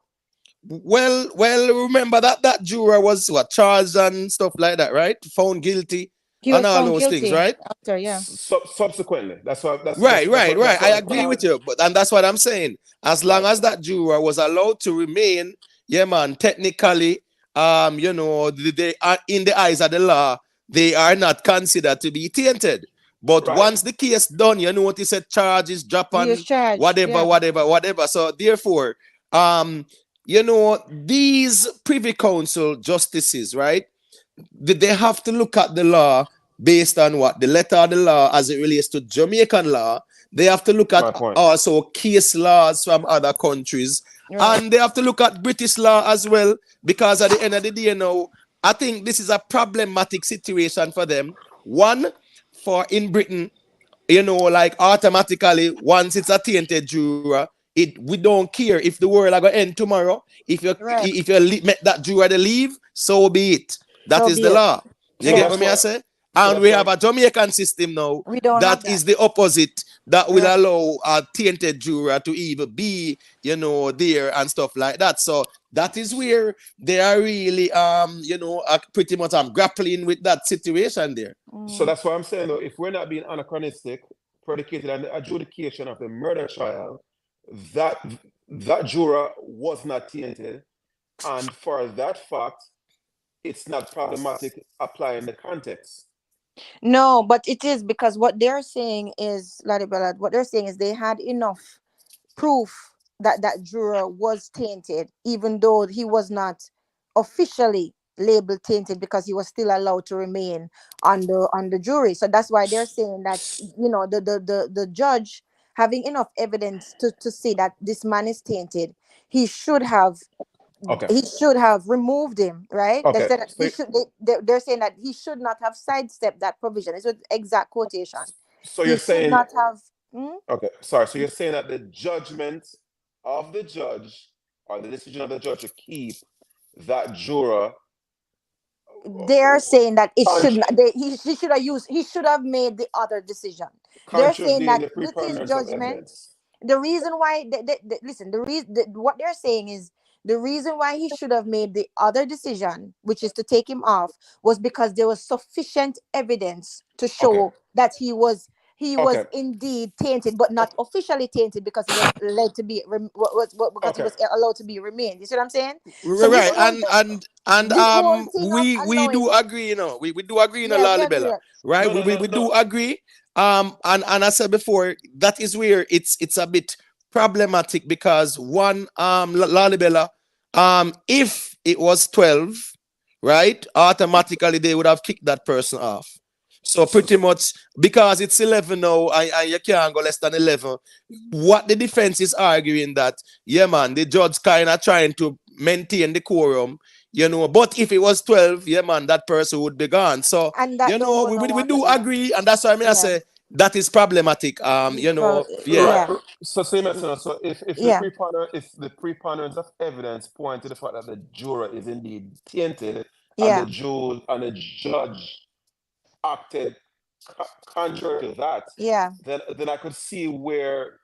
Well, remember that juror was charged and stuff like that, right? Found guilty and all those things, right? After, yeah. Subsequently, that's right. I agree with you, and that's what I'm saying. As long as that juror was allowed to remain, yeah, man, technically, they are in the eyes of the law, they are not considered to be tainted. But once the case done, what he said, charges drop on whatever. So therefore, these Privy Council justices, right? They have to look at the law based on what? The letter of the law as it relates to Jamaican law. They have to look at also case laws from other countries. Right. And they have to look at British law as well, because at the end of the day, I think this is a problematic situation for them. One, for in Britain, like automatically, once it's a tainted juror, we don't care if the world are going to end tomorrow. If you make that juror to leave, so be it. That is the law. You get what I say? And we have a Jamaican system now that is the opposite, that will allow a tainted juror to even be, there and stuff like that. So that is where they are really, pretty much grappling with that situation there. So that's what I'm saying, though. If we're not being anachronistic, predicated on the adjudication of the murder trial, that juror was not tainted, and for that fact, it's not problematic applying the context. No, but it is, because what they're saying is, Ladibelad, what they're saying is they had enough proof that that juror was tainted, even though he was not officially labeled tainted, because he was still allowed to remain on the jury. So that's why they're saying that, the judge, having enough evidence to say that this man is tainted, he should have removed him, right? They said that they're saying that he should not have sidestepped that provision. It's an exact quotation. So you're saying not have so you're saying that the judgment of the judge, or the decision of the judge to keep that juror, they're saying that it should not, he should have made the other decision. They're saying that with his judgment, the reason why what they're saying is, the reason why he should have made the other decision, which is to take him off, was because there was sufficient evidence to show that he was he was Okay. indeed tainted, but not officially tainted because he was led to be because he Okay. was allowed to be remained. You see what I'm saying? So Right, and this whole thing of we do allowing, agree, we do agree, yeah, we agree. Lalibela, right? No, no, no, We do no. agree. And I said before, that is where it's a bit problematic because one, Lalibela, if it was 12, right, automatically they would have kicked that person off. So pretty much because it's 11 now, and you can't go less than 11. What the defense is arguing that, yeah, man, the judge kind of trying to maintain the quorum, But if it was 12, yeah, man, that person would be gone. So, And that don't go no we water, do yeah. agree, and that's why I Yeah. say that is problematic. Well, Yeah. Right. So same as so if Yeah. if the preponderance of evidence point to the fact that the juror is indeed tainted and Yeah. the judge acted contrary to that, Yeah. then I could see where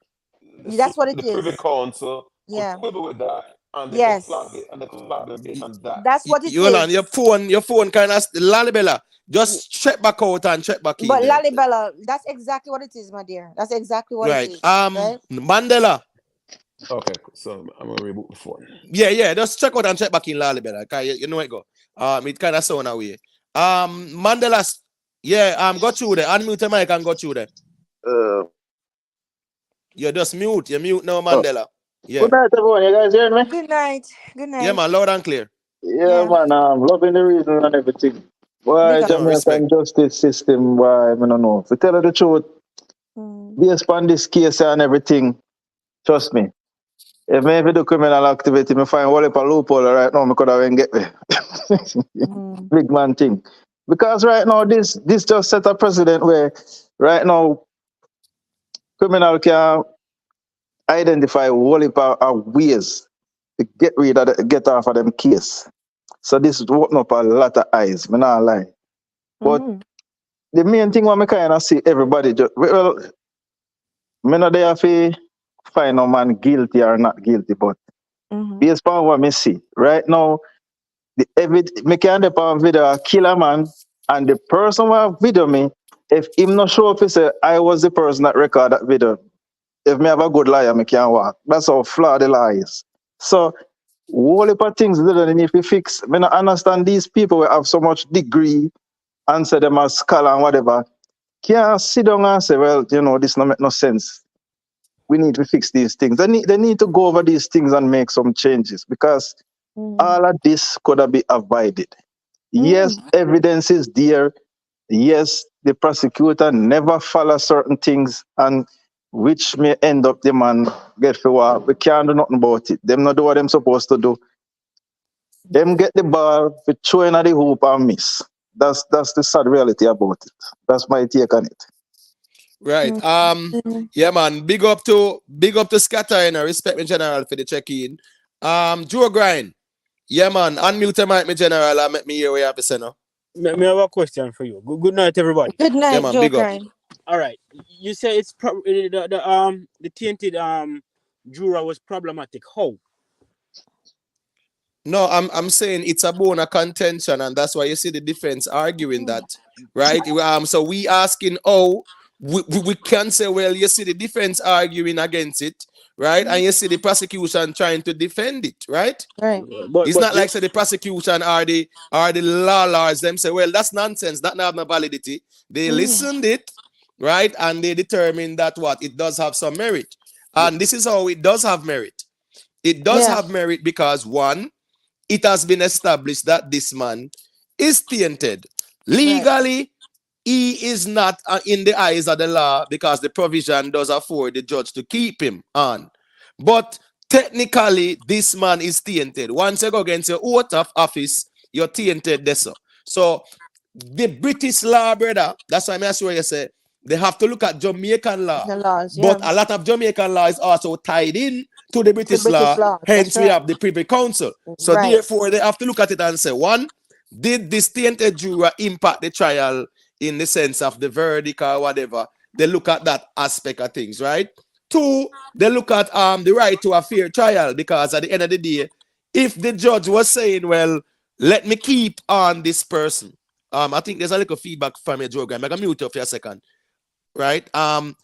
That's what it the Privy is. Council could Yeah. quibble with that and they could flag Yes. it and they could flag them based on that. That's what it Hold on, is. your phone kind of Lalibela. Just check back out and check back in But there. Lalibela, that's exactly what it is, my dear. That's exactly what Right. it is. Right? Mandela. Okay, so I'm gonna reboot the phone. Yeah. Just check out and check back in Lalibela. Okay, you know it go. It kind of sound away. Mandela. Yeah. Got you there. Unmute the mic and got you there. You just mute. You mute now, Mandela. Yeah. Good night, everyone. You guys hearing me? Good night. Good night. Yeah, man. Loud and clear. Yeah, man. Loving the reason and everything. Why Big up. Jamaican justice system? Why? I don't know. To tell you the truth, based on this case and everything, trust me. If I do criminal activity, I find all a loophole right now. I could have get there. Big man thing. Because right now, this just set a precedent where right now criminal can identify all heap of ways to get off of them case. So this open up a lot of eyes, I'm not lie. But the main thing what I kind of see everybody well, I'm not there to find a man guilty or not guilty, but based on what I see, right now, me can depend video kill a man, and the person who have video me, if him not show up, he say, I was the person that record that video. If me have a good liar, me can't walk. That's how flawed the law is. So, whole heap of things that need to fix. I don't understand these people who have so much degree and say them as scholar and whatever. Can't sit down and say, well, this don't make no sense. We need to fix these things. They need to go over these things and make some changes because all of this could have been avoided. Yes, evidence is there. Yes, the prosecutor never follow certain things and which may end up the man get for what. We can't do nothing about it. Them not do what them supposed to do. Them get the ball for throwing at the hoop and miss. That's the sad reality about it. That's my take on it. Right. Yeah, man. Big up to Scatter and respect me general for the check-in. Joe Grind. Yeah, man. Unmute the mic, me general, and make me hear what you have to say now. Me have a question for you. Good night, everybody. Good night, Yeah, man, Joe big up. Crime. All right. You say it's the tainted juror was problematic. How? No, I'm saying it's a bone of contention, and that's why you see the defense arguing that, right? So we asking, we can say, well, you see the defense arguing against it, right? And you see the prosecution trying to defend it, right? Right. It's not like say the prosecution are the lawyers them say, well, that's nonsense, that not have no validity. They listened it, right? And they determined that what it does have some merit. And this is how it does have merit. It does have merit because one, it has been established that this man is tainted. Legally, he is not in the eyes of the law because the provision does afford the judge to keep him on. But technically, this man is tainted. Once you go against your oath of office, you're tainted there. So the British law, brother, that's why I'm sure you say they have to look at Jamaican law. The laws, but a lot of Jamaican law is also tied in to the British law. Hence, we have the Privy Council. So therefore, they have to look at it and say, one, did this tainted juror impact the trial in the sense of the verdict or whatever? They look at that aspect of things, right? Two, they look at the right to a fair trial, because at the end of the day, if the judge was saying, well, let me keep on this person. I think there's a little feedback from your Joe Graham. I'm going to mute you for a second. right? I'm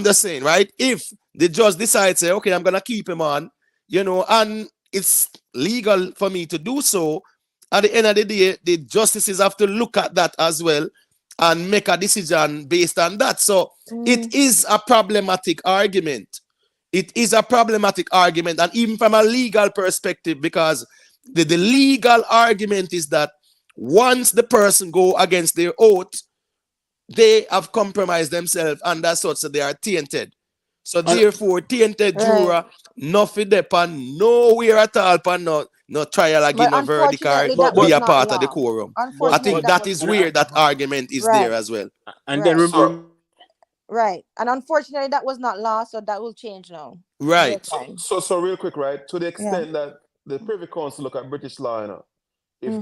just saying, right? If the judge decides, say, okay, I'm gonna keep him on, and it's legal for me to do so, at the end of the day, the justices have to look at that as well and make a decision based on that. So it is a problematic argument. It is a problematic argument, and even from a legal perspective, because the legal argument is that once the person go against their oath, they have compromised themselves, and that's what, so they are tainted. So therefore, tainted juror, nothing depend nowhere at all, pan no trial again, But no verdict, or unfortunately, that be was a not part of the law. quorum. I Unfortunately, think that that was is not where law. that argument is there Right. as well. And then Right. Right. And unfortunately, that was not law, so that will change now. Right. So real quick, right? To the Yeah. extent that the Privy Council look at British law, if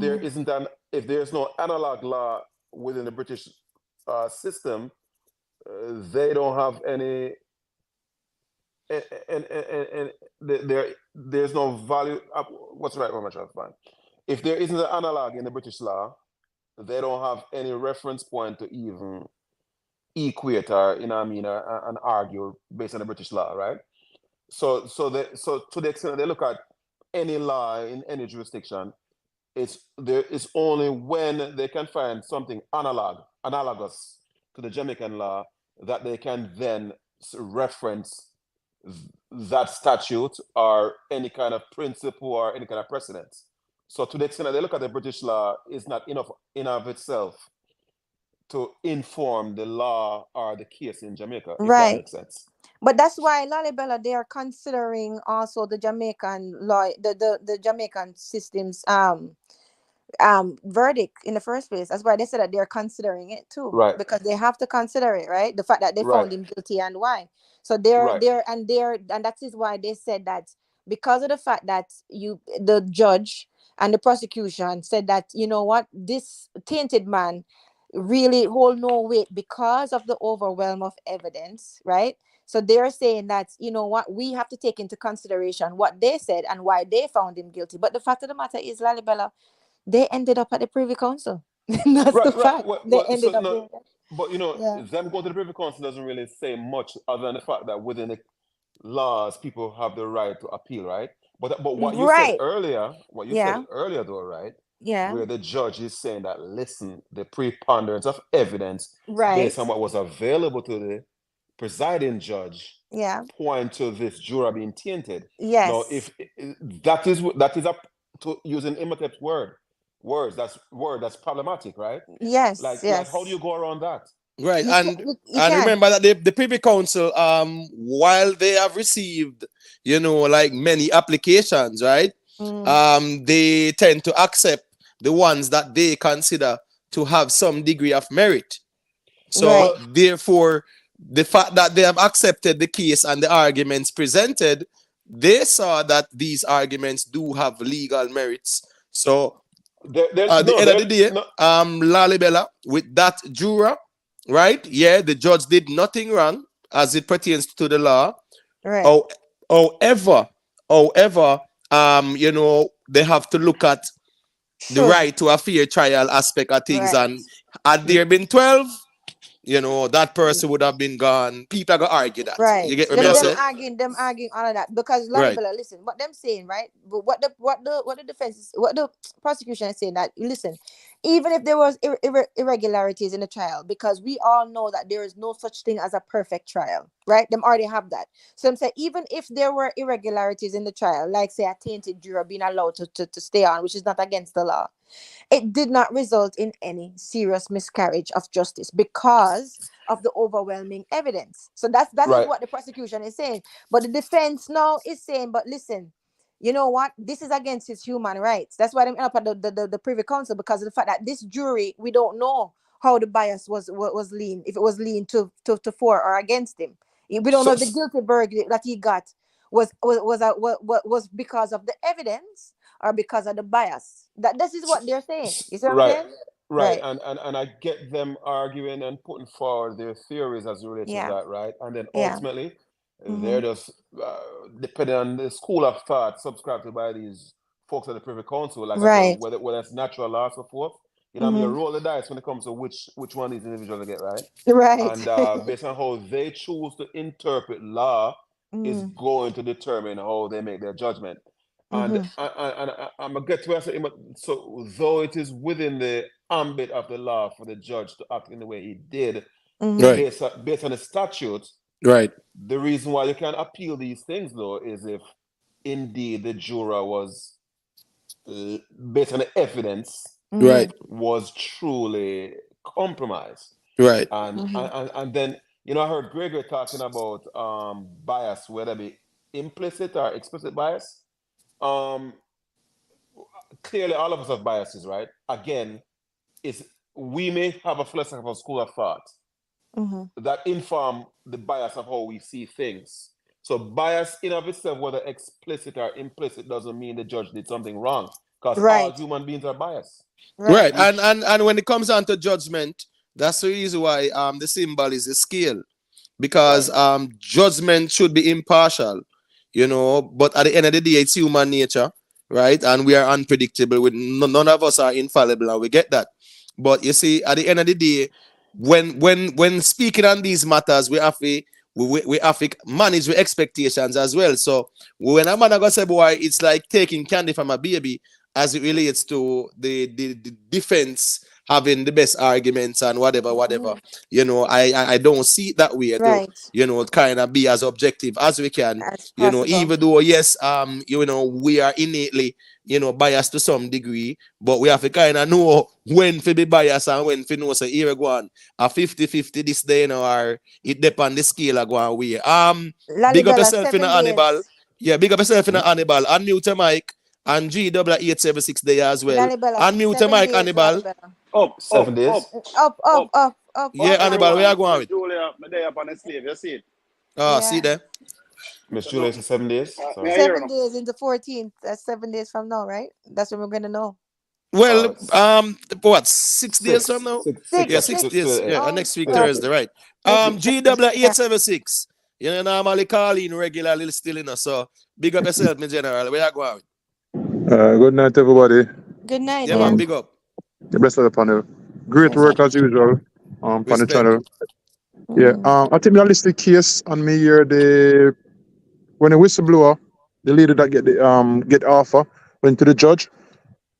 if there's no analog law within the British system, they don't have any, and there's no value. What's the right one I'm trying to find? If there isn't an analog in the British law, they don't have any reference point to even equate or and argue based on the British law, right? So to the extent that they look at any law in any jurisdiction, it's only when they can find something analogous to the Jamaican law that they can then reference that statute or any kind of principle or any kind of precedent. So to the extent that they look at the British law, is not enough in of itself to inform the law or the case in Jamaica, if that makes sense. But that's why Lalibela, they are considering also the Jamaican law, the Jamaican system's verdict in the first place. That's why they said that they're considering it too, right? Because they have to consider it, right? The fact that they found him guilty and why. So and that is why they said that, because of the fact that the judge and the prosecution said that, you know what, this tainted man really hold no weight because of the overwhelm of evidence, right? So they're saying that, you know what, we have to take into consideration what they said and why they found him guilty. But the fact of the matter is, Lalibela, they ended up at the Privy Council. That's the fact. They ended up there. But them going to the Privy Council doesn't really say much other than the fact that within the laws, people have the right to appeal, right? But what you said earlier, though, right? Yeah. Where the judge is saying that, listen, the preponderance of evidence based on what was available to the presiding judge point to this juror being tainted. Yes. Now, if that is up to using Imhotep's words, that's problematic, right? Yes. Like how do you go around that? Right. And remember that the Privy Council, while they have received, like many applications, right? They tend to accept the ones that they consider to have some degree of merit. So therefore, the fact that they have accepted the case and the arguments presented, they saw that these arguments do have legal merits. So at the end of the day, Lalibela, with that juror, right? Yeah, the judge did nothing wrong as it pertains to the law. Right. However, they have to look at the right to a fair trial aspect of things. Right. And had there been 12, that person would have been gone. People are going to argue that. Right. You get what I'm saying? Them arguing all of that. Because Lalibela, listen, what them saying, right? But what the defense is, what the prosecution is saying, that, listen, even if there was irregularities in the trial, because we all know that there is no such thing as a perfect trial, right? Them already have that. So I'm saying, even if there were irregularities in the trial, like say a tainted juror being allowed to stay on, which is not against the law, it did not result in any serious miscarriage of justice because of the overwhelming evidence. So that is what the prosecution is saying. But the defense now is saying, but listen, you know what? This is against his human rights. That's why they end up at the Privy Council, because of the fact that this jury, we don't know how the bias was lean, if it was lean to for or against him. We don't know if the guilty verdict that he got was because of the evidence or because of the bias. This is what they're saying. You see what I'm saying? Right. And I get them arguing and putting forward their theories as related to that, right? And then ultimately, they're just, depending on the school of thought subscribed to by these folks at the Privy Council, like I said, whether it's natural law or so forth, You know what I mean? You roll the dice when it comes to which one these individuals get, right? Right. And based on how they choose to interpret law is going to determine how they make their judgment. And I'm gonna get to what I say, so though it is within the ambit of the law for the judge to act in the way he did, Right. based on the statute, Right. the reason why you can appeal these things though is if indeed the juror was based on the evidence Right. was truly compromised. Right. And then I heard Gregory talking about bias, whether it be implicit or explicit bias. Clearly all of us have biases, right? Again, we may have a philosophical school of thought that inform the bias of how we see things. So bias in of itself, whether explicit or implicit, doesn't mean the judge did something wrong, because all human beings are biased. Right. And when it comes down to judgment, that's the reason why the symbol is a scale, because judgment should be impartial, but at the end of the day, it's human nature, right? And we are unpredictable. None of us are infallible, and we get that. But you see, at the end of the day, when speaking on these matters, we have to manage the expectations as well. So when a man go say, boy, it's like taking candy from a baby, as it relates to the defense having the best arguments and whatever. I don't see it that way. To kind of be as objective as we can. Even though yes, we are innately biased to some degree, but we have to kind of know when to be biased and when to know. So here we go on a 50-50 this day, or it depends on the scale of going away. Big up yourself in Hannibal. Yeah, big up yourself in Hannibal. Unmute your mic. And G876 there as well. Unmute your mic, Hannibal. Up. 7 days. Up. Yeah, Hannibal, where are you going with? Julia, I'm there up on the slave, you see it? See there? Miss Julia, it's 7 days. 7 days into 14th. That's 7 days from now, right? That's when we're gonna know. Well, what? 6 days from now? 6 days. Yeah, next week Thursday, right? G876. Normally calling regularly still so big up yourself, my general. Where you going with? Good night, everybody. Good night. Yeah, man, big up. The best of the panel. Great work as usual on the channel. Yeah, I think I list the case on me here. When a whistleblower, the leader that get offer, went to the judge,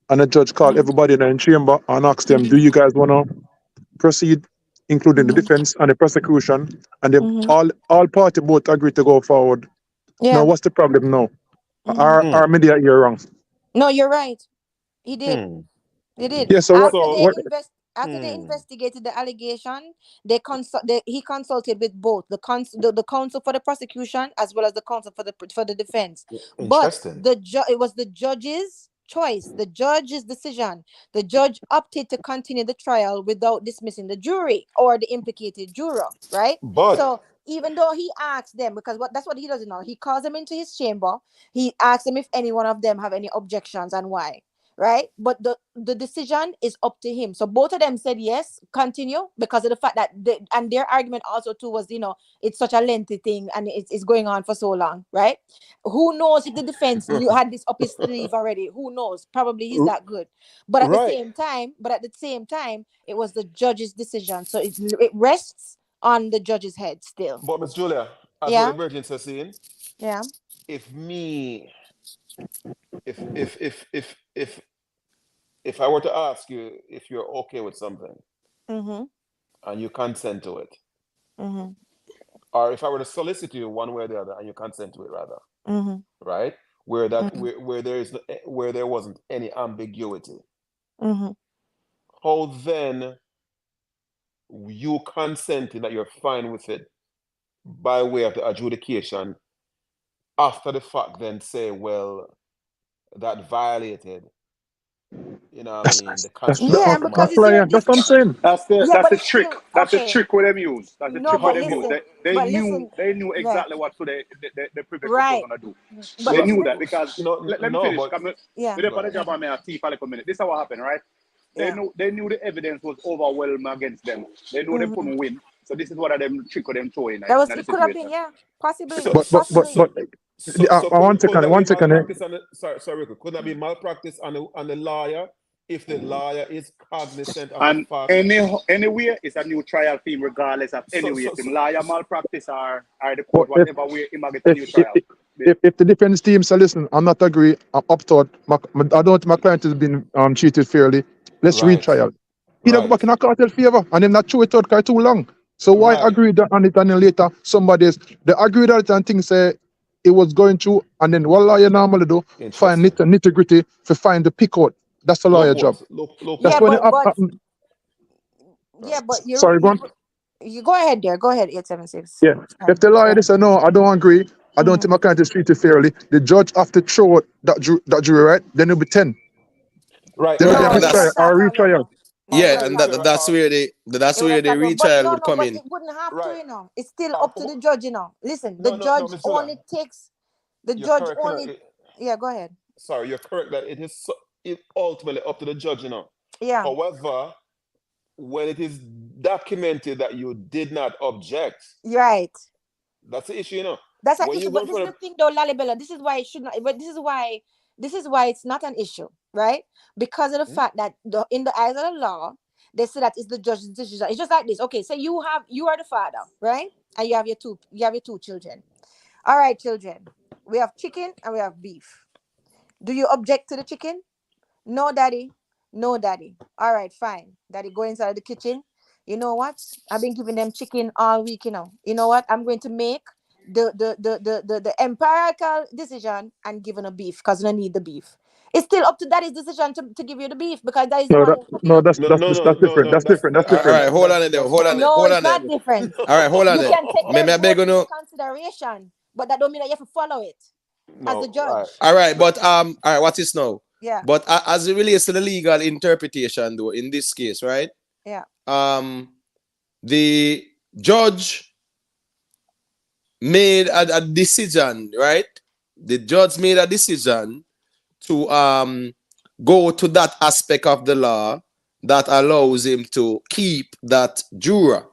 and the judge called everybody in the chamber and asked them, do you guys want to proceed, including the defense and the prosecution? And they all party both agreed to go forward. Now, what's the problem now? Our media here wrong? No, you're right. He did. He did. Yeah, so after they investigated the allegation, he consulted with both the counsel for the prosecution as well as the counsel for the defense. But it was the judge's choice, the judge's decision. The judge opted to continue the trial without dismissing the jury or the implicated juror, right? So even though he asked them, because that's what he doesn't know, he calls them into his chamber. He asks them if any one of them have any objections and why, right? But the decision is up to him. So both of them said yes, continue, because of the fact that and their argument also too was, it's such a lengthy thing and it's going on for so long, right? Who knows if the defense had this up his sleeve already? Who knows? Probably he's that good. But at the same time, it was the judge's decision. So it rests on the judge's head still. But Miss Julia, as what the Virgin says, saying, if I were to ask you if you're okay with something and you consent to it, or if I were to solicit you one way or the other and you consent to it, rather, right? Where there wasn't any ambiguity, how then you consenting that you're fine with it by way of the adjudication after the fact, then say, well, that violated, the constitution. Because that's what I'm saying. That's the trick. That's the trick with them use. That's the trick with them use. They knew exactly what the Privy Council was gonna do. They knew that because let me finish. We did the job on me a tea for like a minute. This is what happened, right? They knew the evidence was overwhelming against them. They knew they couldn't win. So this is what them trick of them throwing. That could have been, possibly. One second. Sorry, couldn't that be malpractice on the lawyer if the lawyer is cognizant of the And fact. anywhere is a new trial theme, regardless of anywhere. If lawyer malpractice or the But court, whatever way, he might get a new trial. If the defense team say, listen, I'm not agree, I'm upthought, I don't think my client has been treated fairly, let's retrial. He don't go back in a cartel favor and then not chew it out too long. So why agree on it and then later they agreed on it and things say it was going through, and then what lawyer normally do? Find nitty gritty to find the pick out. That's the lawyer job. That's when you're, sorry, go on. You go ahead there. Go ahead, 876. Yeah. If the lawyer say no, I don't agree. I don't think my client is treated fairly. The judge have to throw out that jury, right? Then it'll be 10. Right. Then we have a retrial. Yeah, and that's where the retrial would come in. It wouldn't have to, you know. It's still up to the judge, you know. Listen, the judge only takes the judge only. Yeah, go ahead. Sorry, you're correct that it is ultimately up to the judge, you know. Yeah. However, when it is documented that you did not object, right, that's the issue, you know. That's an issue, but this is the thing, though, Lalibela. This is why it should not. But this is why it's not an issue, right? Because of the fact that in the eyes of the law, they say that it's the judge's decision. It's just like this. Okay, so you are the father, right? And you have your two children. All right, children. We have chicken and we have beef. Do you object to the chicken? No, daddy. No, daddy. All right, fine. Daddy, go inside the kitchen. You know what? I've been giving them chicken all week, you know. You know what? I'm going to make the empirical decision and give them a beef because I need the beef. It's still up to daddy's decision to give you the beef because that is that's different. That's different. All right, hold on there. No, it's not different. All right, hold on there. You can take them into consideration, but that don't mean that you have to follow it as the judge. All right, but all right, what is now? Yeah. But as it relates to the legal interpretation, though, in this case, right? Yeah. The judge made a decision, right? The judge made a decision to go to that aspect of the law that allows him to keep that juror,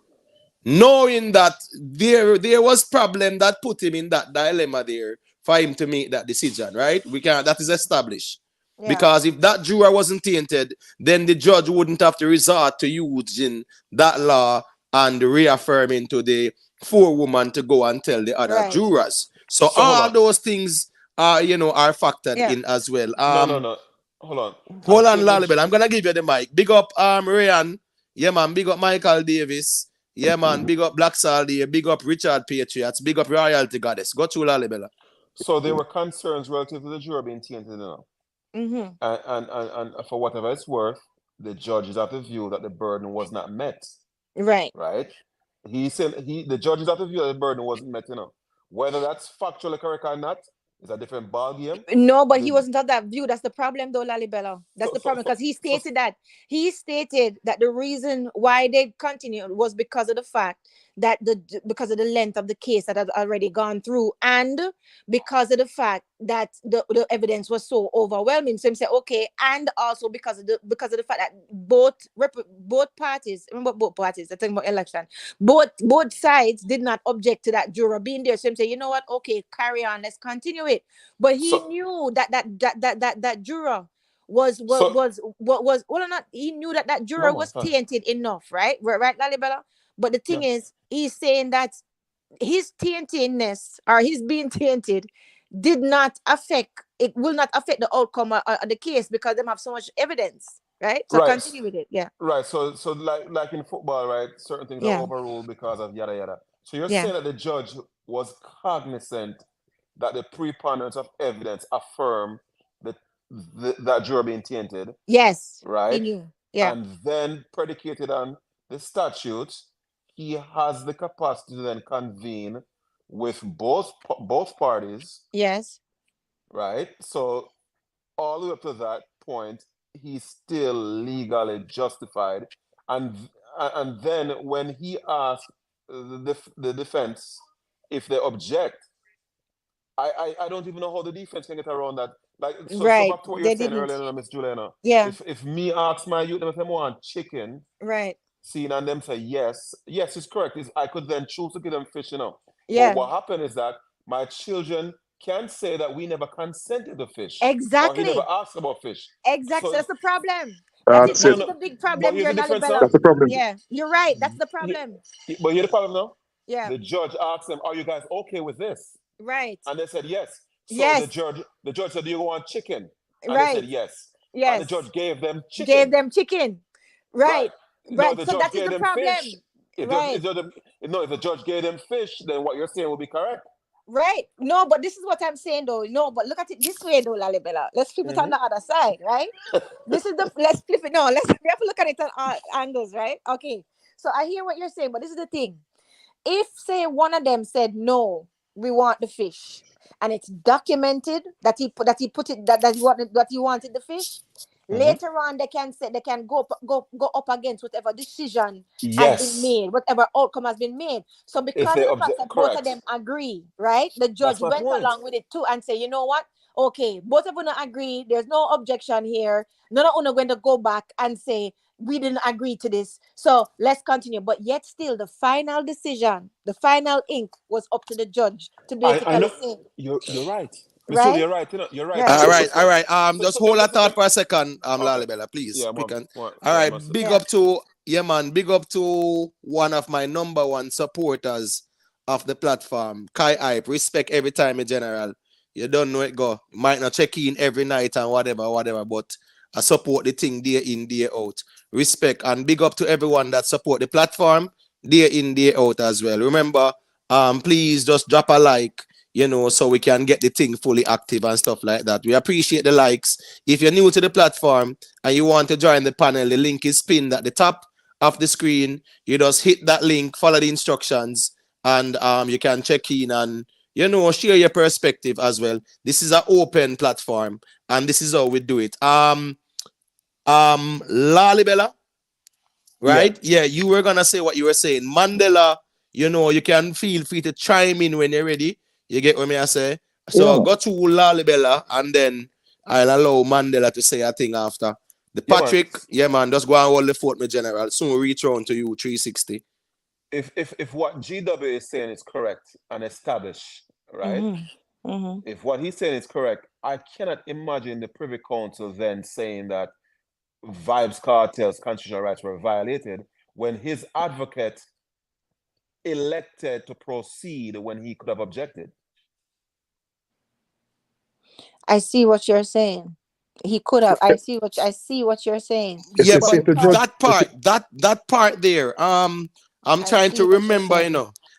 knowing that there was problem that put him in that dilemma there for him to make that decision, right? That is established. Yeah. Because if that juror wasn't tainted, then the judge wouldn't have to resort to using that law and reaffirming to the forewoman to go and tell the other jurors. So all those things are factored in as well. No. Hold on, Lalibel. I'm gonna give you the mic. Big up Ryan. Yeah, man. Big up Michael Davis. Yeah, man. Big up Black Saldi. Big up Richard Patriots. Big up Royalty Goddess. Go through Lalibel. So there were concerns relative to the juror being tainted now. Mm-hmm. And for whatever it's worth, the judge is of the view that the burden was not met. Right. He said the judge is of the view that the burden wasn't met, you know. Whether that's factually correct or not is a different ballgame. No, but he wasn't of that view. That's the problem, though, Lalibela. That's the problem, because he stated that the reason why they continued was because of the fact that because of the length of the case that had already gone through, and because of the fact that the evidence was so overwhelming. So he said, okay, and also because of the fact that both parties, remember both parties, I think about election, both sides did not object to that juror being there. So he said, you know what, okay, carry on, let's continue it. But he knew that juror was he knew that juror was tainted enough, right, Lalibela? But the thing is, he's saying that his taintedness or his being tainted will not affect the outcome of the case because they have so much evidence, right? So continue with it, Right. So like in football, right? Certain things are overruled because of yada yada. So you're saying that the judge was cognizant that the preponderance of evidence affirmed that juror being tainted. Yes. Right. He knew. Yeah. And then predicated on the statute, he has the capacity to then convene with both parties. Yes. Right. So all the way up to that point, he's still legally justified. And then when he asked the defense if they object, I don't even know how the defense can get around that. Like, so back to what you were saying earlier, Miss Juliana. Yeah. If me ask my youth, if I want chicken, right, seeing and them say yes, it's correct. I could then choose to give them fish, you know. Yeah. But what happened is that my children can say that we never consented to fish. Exactly. Or he never asked about fish. Exactly. So, that's the problem. That's it. the big problem here, Lalibela. That's the problem. Yeah, you're right. That's the problem. But here's the problem now. Yeah. The judge asked them, "Are you guys okay with this?" Right. And they said yes. So yes. the judge said, "Do you want chicken?" And right. they said yes. Yes. And the judge gave them chicken. Right. No, Right. So that is the problem. Fish. If the judge gave them fish, then what you're saying will be correct. Right. No, but this is what I'm saying though. No, but look at it this way though, Lalibela. Let's flip it on the other side, right? Let's flip it. No, we have to look at it on all angles, right? Okay. So I hear what you're saying, but this is the thing. If say one of them said no, we want the fish, and it's documented that he wanted the fish, later on they can go up against whatever decision has been made, whatever outcome has been made. So because of the fact that both of them agree, right? The judge went along with it too and say, you know what? Okay, both of them agree. There's no objection here. None of them are going to go back and say we didn't agree to this. So let's continue. But yet still the final decision, the final ink was up to the judge to basically say. You're right. Right? You're right. You're right. Yeah. All right. Just hold a thought for a second, Lalibela, please. Yeah, all right. Big up to one of my number one supporters of the platform, Kai Hype. Respect every time in general. You don't know it go. Might not check in every night and whatever, but I support the thing day in, day out. Respect and big up to everyone that support the platform day in, day out as well. Remember, please just drop a like, so we can get the thing fully active and stuff like that. We appreciate the likes. If you're new to the platform and you want to join the panel, the link is pinned at the top of the screen. You just hit that link, follow the instructions, and you can check in and share your perspective as well. This is an open platform, and this is how we do it. Lalibela, right? Yeah, you were gonna say what you were saying. Mandela, you can feel free to chime in when you're ready. You get what I say? So go to Lalibela, and then I'll allow Mandela to say a thing after. The Patrick, man, just go and hold the fort, my general. Soon we'll reach around to you, 360. If what GW is saying is correct and established, right? If what he's saying is correct, I cannot imagine the Privy Council then saying that Vybz Kartel's constitutional rights were violated when his advocate elected to proceed when he could have objected. I see what you're saying. He could have. I see what you're saying. Yeah, but that part there. I'm trying to remember.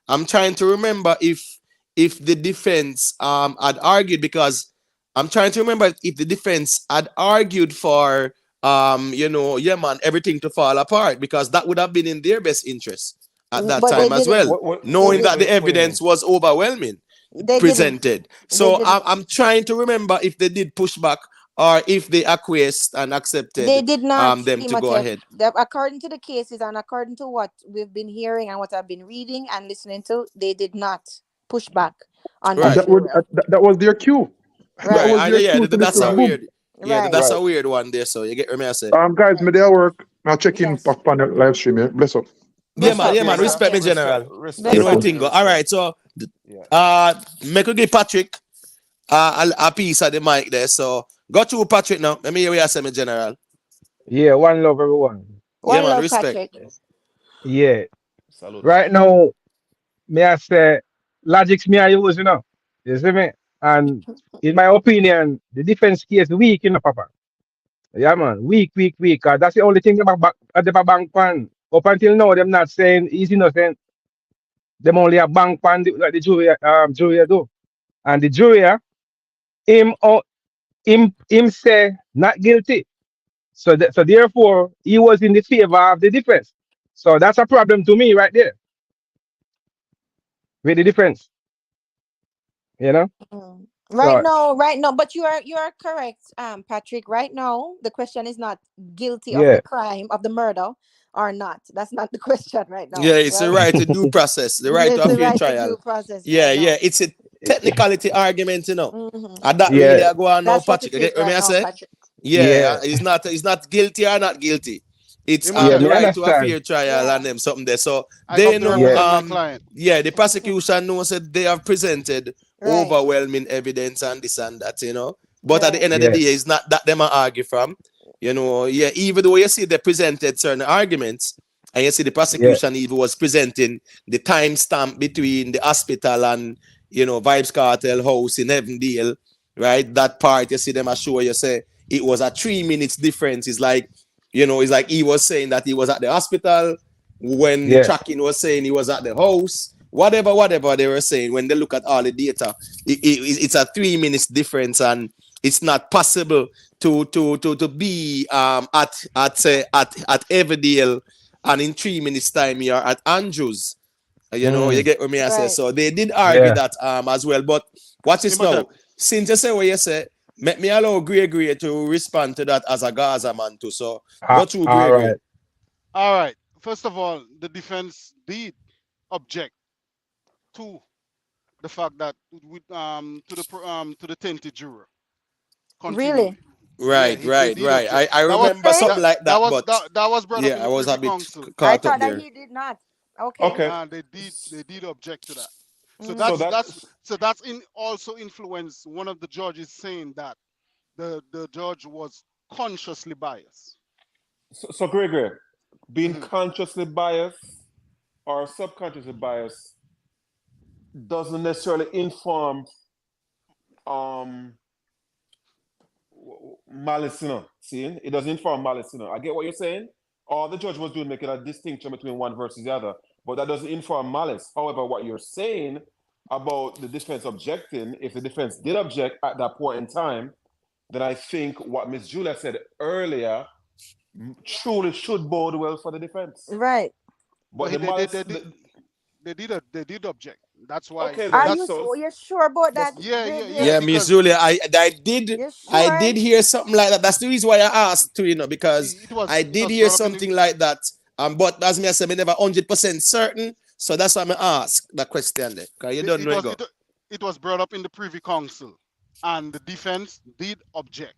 I'm trying to remember if the defense had argued, because I'm trying to remember if the defense had argued for everything to fall apart, because that would have been in their best interest at that time as well, knowing that the evidence was overwhelming presented. So I'm trying to remember if they did push back or if they acquiesced and accepted they did not them to go ahead. According to the cases and according to what we've been hearing and what I've been reading and listening to, they did not push back on that was their cue. Right. That's a weird. Yeah, Right. that's a weird one there. So you get what I say. Guys, me there work. Now check in back on the live stream. Yeah, bless up. Yeah, man. Respect me, general. Respect. All right. So, make we give Patrick a piece of the mic there. So go to Patrick now. Let me hear what you say, me, general. Yeah, one love, everyone. One man, love, respect. Patrick. Yeah. Salute. Right now, may I say, logics me I use, You see me? And in my opinion, the defense case weak, Papa. Yeah, man. Weak. That's the only thing about the bank pan. Up until now, them not saying he's innocent. Them only a bank pan like the jury do. And the jury, him say not guilty. So therefore, he was in the favor of the defense. So that's a problem to me right there. With the defense. Right now, but you are correct, Patrick. Right now, the question is not guilty of the crime of the murder or not. That's not the question right now. Yeah, it's the right to due process, the right to a fair trial. Due process it's a technicality argument, And that Yeah. really I go on now, That's what Patrick. it You is get what right I now, say? Patrick. Yeah, it's not guilty or not guilty. It's Yeah, the me right to a understand. fair trial and them something there. So I they come to know represent my client. the prosecution knows that they have presented overwhelming evidence and this and that, you know. But at the end of the Yes. day, it's not that them argue from, you know. Yeah, even though you see they presented certain arguments, and you see the prosecution even was presenting the timestamp between the hospital and, you know, Vybz Kartel house in Avondale, right? That part you see them assure you say it was a 3 minutes difference. It's like, you know, it's like he was saying that he was at the hospital when the tracking was saying he was at the house. Whatever they were saying, when they look at all the data, it's a 3 minutes difference, and it's not possible to be at Everdale and in 3 minutes time you're at Andrews. You know, you get what me I say. So they did argue that as well. But watch this now. Since you say what you say, make me allow Gregory to respond to that as a Gaza man too. So go through Gregory. All right. First of all, the defense did object to the fact that to the tainted juror. Really? Right. I remember something like that, that was brought up in I the was a Privy bit Council. caught I up thought there. that he did not. Okay. They did object to that. So that's also influenced one of the judges saying that the judge was consciously biased. So Gregory, being consciously biased or subconsciously biased doesn't necessarily inform malice, you know. See, it doesn't inform malice, you know. I get what you're saying. All the judge was doing making a distinction between one versus the other, but that doesn't inform malice. However, what you're saying about the defense objecting, if the defense did object at that point in time, then I think what Miss Julia said earlier truly should bode well for the defense. Right. But they did object. That's why. Okay, Are you sure about that? Yeah, Miss Julia, I did hear something like that. That's the reason why I asked too, you know, because I did hear something like that. But as me I said, me never 100% certain. So that's why I ask that question there. Because you don't know it was brought up in the Privy Council, and the defense did object.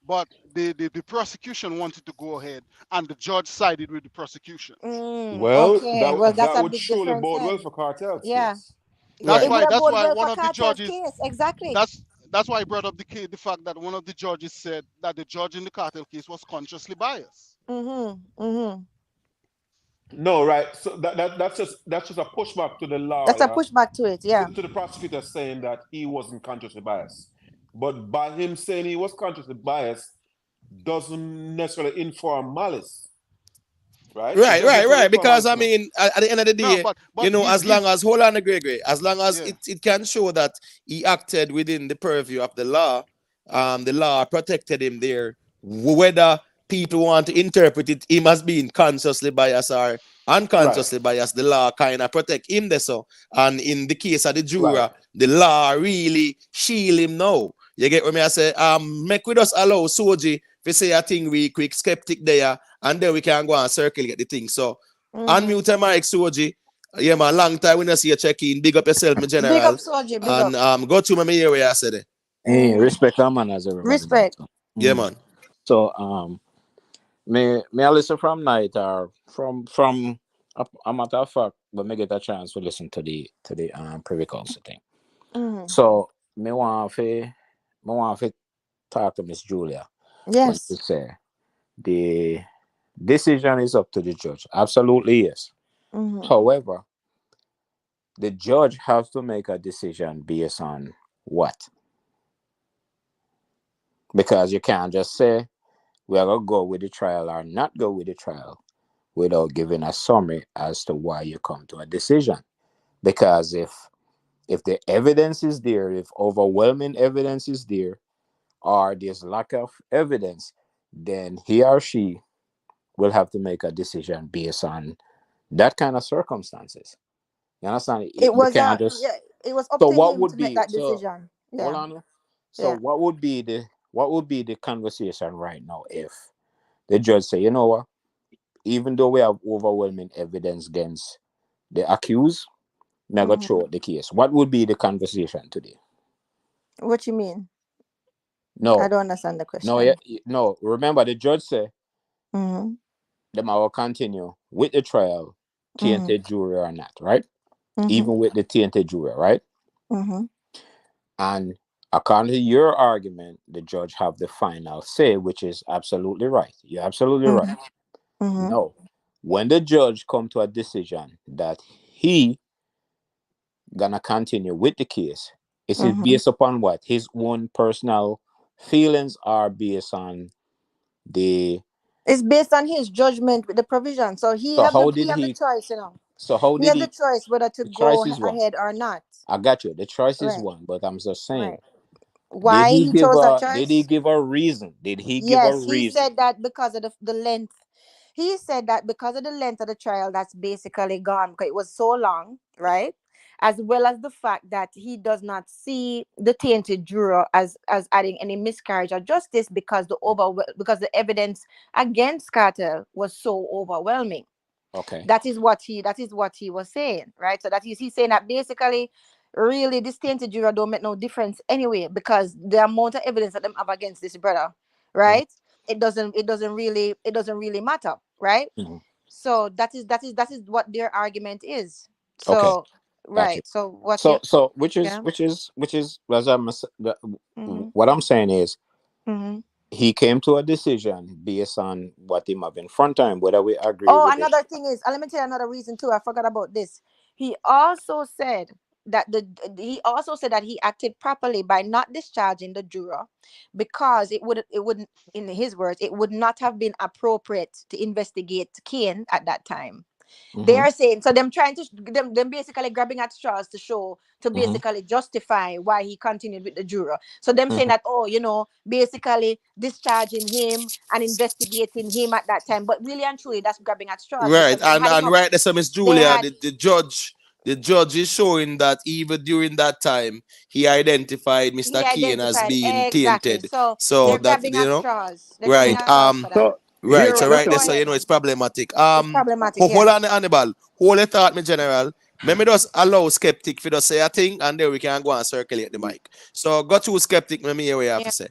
But the prosecution wanted to go ahead, and the judge sided with the prosecution. That would surely bode well for Kartel's case. That's why one of the judges. Case. Exactly. That's why I brought up the fact that one of the judges said that the judge in the Kartel case was consciously biased. No, right. So that's just a pushback to the law. That's a pushback to it, yeah. To the prosecutor saying that he wasn't consciously biased. But by him saying he was consciously biased doesn't necessarily inform malice. Right? Right. Because I mean, at the end of the day, you know, as long as as long as it can show that he acted within the purview of the law protected him there. Whether people want to interpret it, he must be consciously biased or unconsciously biased. The law kind of protect him there. So, and in the case of the juror, the law really shield him now. You get what me I say? Make with us allow Soji to say a thing we quick skeptic there, and then we can go and circulate the thing. So unmute your mic, Soji. Yeah, man, long time we don't see you check in. Big up yourself, my general. Big up, Soji. And go to my ear where I said it. Hey, respect our man as everybody. Respect. Yeah, man. So may I listen from night or from a matter of fact, but me get a chance to listen to the Privy Council thing. So me want to talk to Miss Julia. Yes. To say the decision is up to the judge. Absolutely, yes. However, the judge has to make a decision based on what? Because you can't just say we are going to go with the trial or not go with the trial without giving a summary as to why you come to a decision. Because if the evidence is there, if overwhelming evidence is there, or there's lack of evidence, then he or she will have to make a decision based on that kind of circumstances. You understand? It was up to him to make that decision. Hold on. So what would be the conversation right now if the judge say, you know what, even though we have overwhelming evidence against the accused, never throw out the case? What would be the conversation today? What you mean? No, I don't understand the question. No. Remember, the judge said them I will continue with the trial, tainted jury or not, right? Even with the tainted jury, right? And according to your argument, the judge have the final say, which is absolutely right. You're absolutely right. No, when the judge come to a decision that he gonna continue with the case, is it based upon what? His own personal feelings are based on the... It's based on his judgment with the provision. So So how did the he... choice, you know. So how He did has the he... choice whether to The choice go is one. ahead or not. I got you. The choice is Right. one, but I'm just saying. Right. Why he chose that choice? Did he give a reason? Did he give a Yes, reason? he said that because of the length. He said that because of the length of the trial that's basically gone, because it was so long, right? As well as the fact that he does not see the tainted juror as adding any miscarriage of justice because the evidence against Kartel was so overwhelming. Okay. That is what he was saying, right? So that he's saying that basically, really, this tainted juror don't make no difference anyway, because the amount of evidence that them have against this brother, right? It doesn't really matter, right? So that is what their argument is. So Okay. right. So what? So which is as what I'm saying is, he came to a decision based on what him have in front of him, whether we agree with it. Another thing is, let me tell you another reason too. I forgot about this. He also said that he acted properly by not discharging the juror, because it wouldn't, in his words, it would not have been appropriate to investigate Kane at that time. They are saying, so them trying to them basically grabbing at straws to basically justify why he continued with the juror. So them saying that, basically discharging him and investigating him at that time. But really and truly, that's grabbing at straws. Right, and right there, so Miss Julia, the judge is showing that even during that time he identified Mr. Kane as being exactly. tainted. So they're that grabbing at straws. They're right. grabbing at straws for that. So Right, here, so just right to there, put, so it's problematic. It's problematic. Hold on, Hannibal. Hold it thought, me general. Let me just allow skeptic for to say a thing, and then we can go and circulate the mic. So go to skeptic, let me hear what you have to say.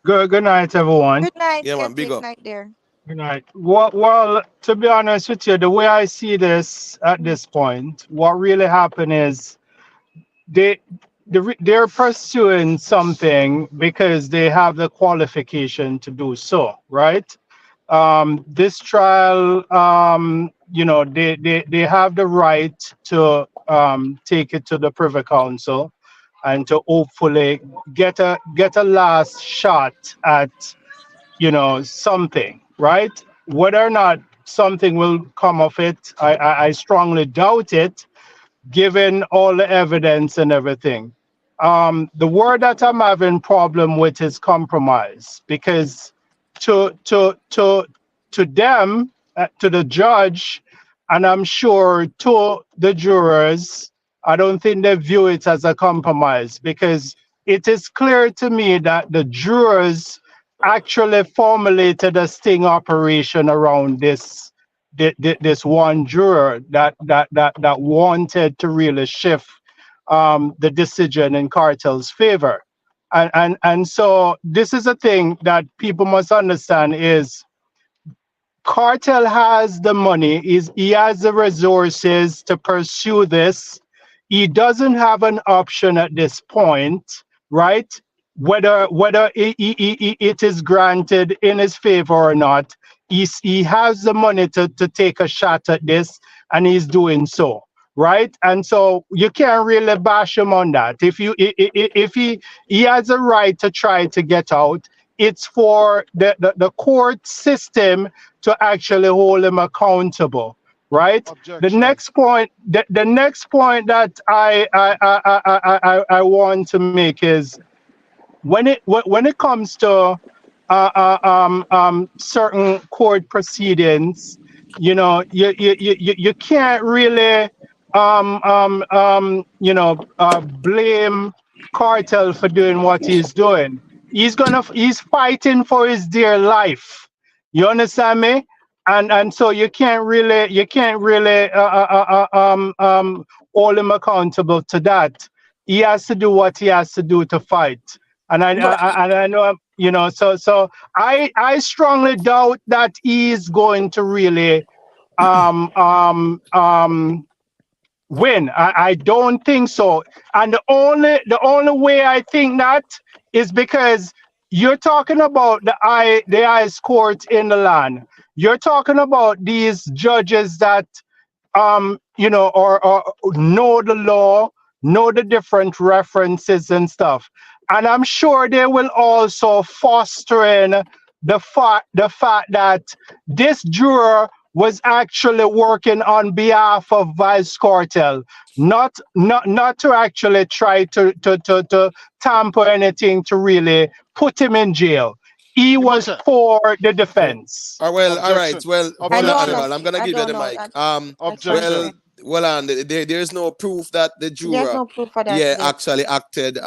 Good night, everyone. Good night, yeah, man, big up. Night there. Good night. Well, to be honest with you, the way I see this at this point, what really happened is they're pursuing something because they have the qualification to do so, right? This trial, they have the right to take it to the Privy Council and to hopefully get a last shot at something, right? Whether or not something will come of it, I strongly doubt it, given all the evidence and everything. The word that I'm having problem with is compromise, because to them, to the judge, and I'm sure to the jurors, I don't think they view it as a compromise, because it is clear to me that the jurors actually formulated a sting operation around this one juror that wanted to really shift the decision in Kartel's favor. And so this is a thing that people must understand is Kartel has the money, he has the resources to pursue this. He doesn't have an option at this point, right? Whether it is granted in his favor or not, he has the money to take a shot at this, and he's doing so, right? And so you can't really bash him on that. If he has a right to try to get out, it's for the court system to actually hold him accountable, right? Objection. The next point that I want to make is when it comes to certain court proceedings, you can't really blame Kartel for doing what he's doing. He's fighting for his dear life. You understand me? And so you can't really hold him accountable to that. He has to do what he has to do to fight. And I know, so I strongly doubt that he's going to really win. I don't think so. And the only way I think that is because you're talking about the highest court in the land. You're talking about these judges that or know the law, know the different references and stuff. And I'm sure they will also foster in the fact that this juror was actually working on behalf of Vybz Kartel, not to actually try to tamper anything to really put him in jail. He was for the defense. Well, all right. Objection. Well, I hold on, don't Objection. know. Hannibal. I'm gonna I give you don't the know mic. that. I can't Objection. say. Well, on there's no proof that the There's juror, no proof for that. yeah, Yes. actually acted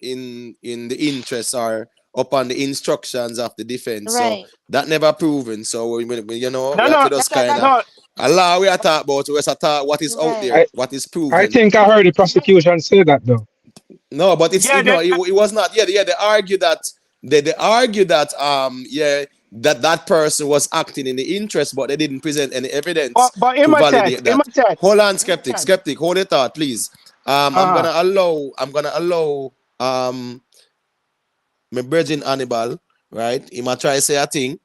in the interest or upon the instructions of the defense. So Right. that never proven. So we you know, No, we have no, to just That's kind that. of no. allow we are talk about. We are talk what is out Right. there, I what is I proven. think I heard the prosecution say that though. No, but Yeah, it was not. Yeah, they argue that they argue that yeah, that person was acting in the interest, but they didn't present any evidence but to validate that. imitate. Hold on, skeptic, hold your thought, please. Uh-huh. I'm gonna allow my virgin Hannibal, right? He might try to say a thing.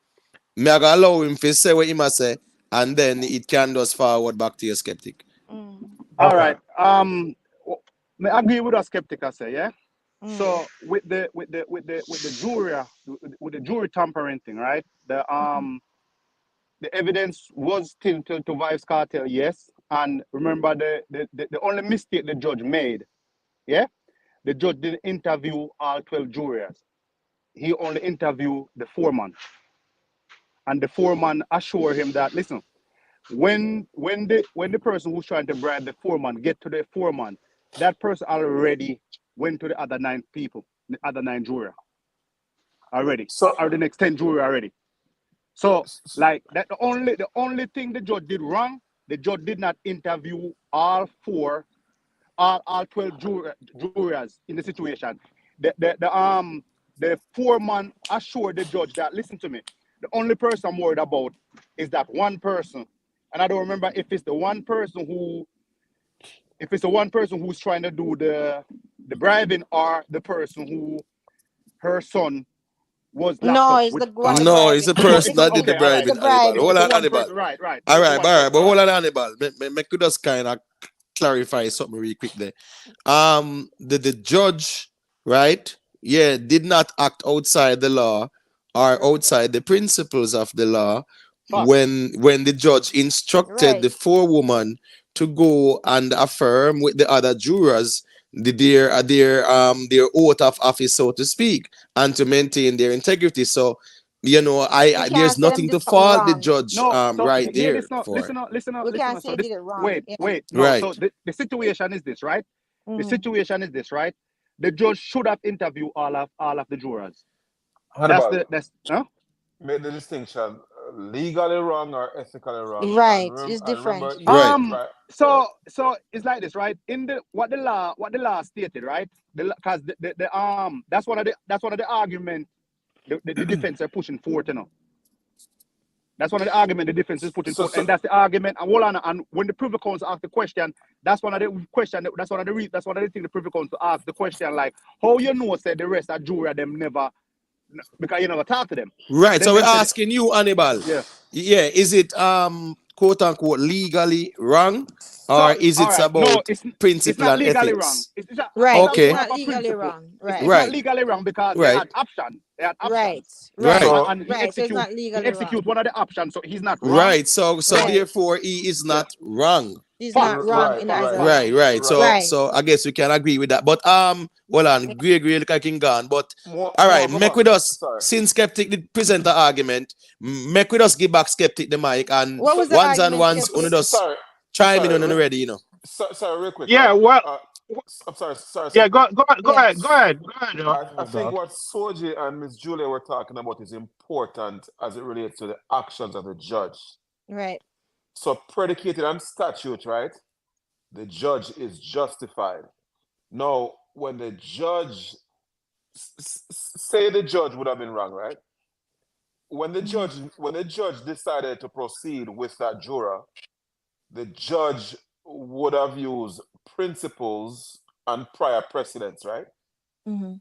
Me I gonna allow him to say what he must say, and then it can just forward back to your skeptic. All Okay. right. I agree with a skeptic. I say, yeah. So with the jury tampering thing, right? The evidence was tilted to Vybz Kartel, yes. And remember the only mistake the judge made, yeah? The judge didn't interview all 12 jurors. He only interviewed the foreman. And the foreman assured him that, listen, when the person who's trying to bribe the foreman get to the foreman, that person already went to the other 9 people, the other 9 jurors already, So, or the next 10 jurors already. So, like that, the only thing the judge did wrong, the judge did not interview all 12 jurors in the situation. The foreman assured the judge that, listen to me, the only person I'm worried about is that one person, and I don't remember if it's the one person who's trying to do the bribing, or the person who her son was locked No, up it's with. the one the No, it's bribing. the No, person it's a, that did the okay, all right. It's the bribing, Hannibal. bribing. Hold It's the on, one Hannibal. person, right. All It's the right, one person, but right. hold on, Hannibal. Me could just kind of clarify something real quick there. The judge, right? Yeah, did not act outside the law or outside the principles of the law Facts. when the judge instructed the Right. forewoman to go and affirm with the other jurors their oath of office, so to speak, and to maintain their integrity. So you know, We I can't there's say them nothing do to something fault the wrong. judge No, so right hear there this now. for. Listen We now. can't So say this, did it wrong. wait, Yeah. no. Right. So the situation is this, right? The Mm. situation is this, right? The judge should have interviewed all of the jurors. Hannibal, That's huh? make the distinction legally wrong or ethically wrong. Right. It's And remember, different. Right. right? So it's like this, right? In the what the law stated, right? Because that's one of the argument the defense are pushing forth, you know. That's one of the argument the defense is putting So, forth, so and that's the argument. And hold on, and when the Privy Council asked the question, that's one of the things the Privy Council asked the question, like, how you know said the rest of jury them never, because you never talk to them. Right. Then So we're them said, asking you, Hannibal. yeah. Yeah, is it quote unquote legally wrong, or So is all it right, no, about it's principle not and legally wrong. ethics? Right. It's It's Okay. more of not a legally principle. wrong. It's Right. not Right. legally wrong because they Right. had option. They had Right. options. Right. Right. so And he Right. So it's execute not legally wrong. one of the options, so he's not wrong. Right. So But Right. therefore he is yeah, not wrong. It's not facts, wrong right, in right, either facts. line. Right. right. Right. So I guess we can agree with that. But hold on, agree, look like in gone. But all More right, come make on. with us Sorry. since skeptic did present the argument, make with us give back skeptic the mic and What was the ones and argument, ones on skeptic? us Sorry, chime in sorry, on ready, you know. sorry, real quick, Yeah, right? well, I'm sorry, yeah, skeptic. go Yeah. ahead, go ahead, I think what Soji and Miss Julia were talking about is important as it relates to the actions of the judge. Right. So predicated on statute, right? The judge is justified. Now, when the judge say the judge would have been wrong, right? When the judge decided to proceed with that juror, the judge would have used principles and prior precedents, right? Mm-hmm.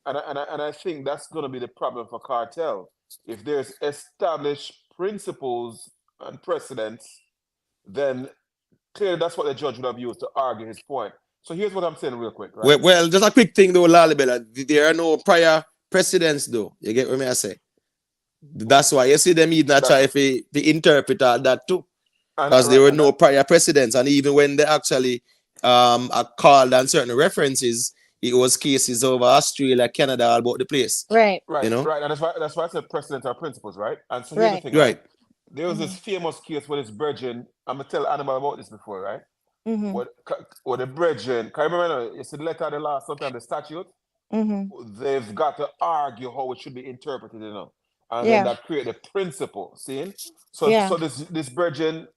And I think that's going to be the problem for Kartel. If there's established principles and precedents, then clearly that's what the judge would have used to argue his point. So here's what I'm saying real quick, right? Well, just a quick thing though, Lalibela. There are no prior precedents though. You get what I say? That's why you see them even try to interpret all that too. Because there were no prior precedents. And even when they actually are called on certain references, it was cases over Australia, Canada, all about the place. Right. Right. You know? Right. And that's why I said precedents are principles, right? And so here's the thing, right? There was this famous case where this brethren, I'm gonna tell Animal about this before, right? Mm-hmm. What the brethren, can you remember it's the letter of the law, sometimes the statute, they've got to argue how it should be interpreted, you know. And then that create the principle, see? So this brethren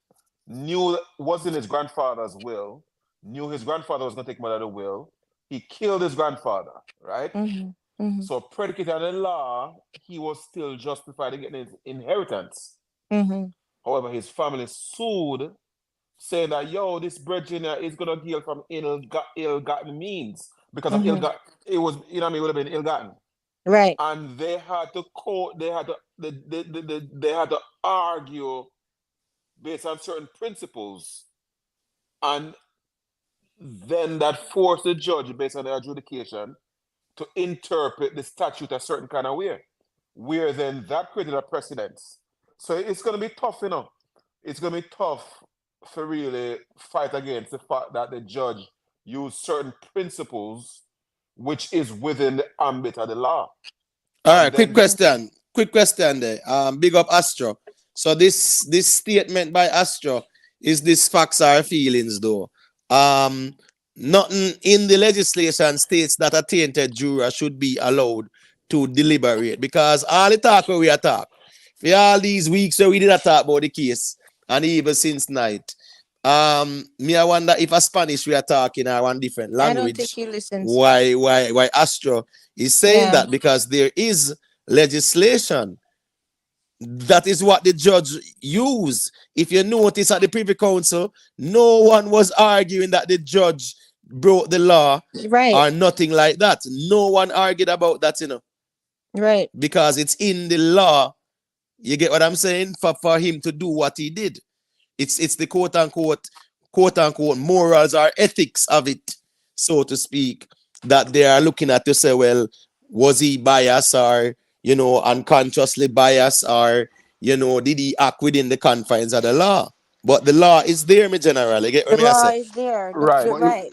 knew was in his grandfather's will, knew his grandfather was gonna take him out of the will. He killed his grandfather, right? So predicated on the law, he was still justified in getting his inheritance. However, his family sued, saying that, yo, this brethren is going to deal from ill-gotten means. Because of ill-gotten, it was, you know what I mean, it would have been ill-gotten. Right. And they had to they had to argue based on certain principles. And then that forced the judge, based on the adjudication, to interpret the statute a certain kind of way. Where then that created a precedence. So it's going to be tough, you know. It's going to be tough for really fight against the fact that the judge used certain principles which is within the ambit of the law. All right, quick question there. Big up Astro. So this statement by Astro is this facts or feelings though. Nothing in the legislation states that a tainted juror should be allowed to deliberate, because all the talk we are talk for all these weeks so we did not talk about the case and even since night. Me I wonder if a Spanish we are talking or one different language. I don't think he listens. Why Astro is saying that, because there is legislation. That is what the judge used. If you notice at the Privy Council, no one was arguing that the judge broke the law or nothing like that. No one argued about that, you know. Right. Because it's in the law. You get what I'm saying? For him to do what he did. It's the quote unquote morals or ethics of it, so to speak, that they are looking at to say, well, was he biased or, you know, unconsciously biased, or, you know, did he act within the confines of the law? But the law is there, me general. You get what the me law I say? is there. Right. Right.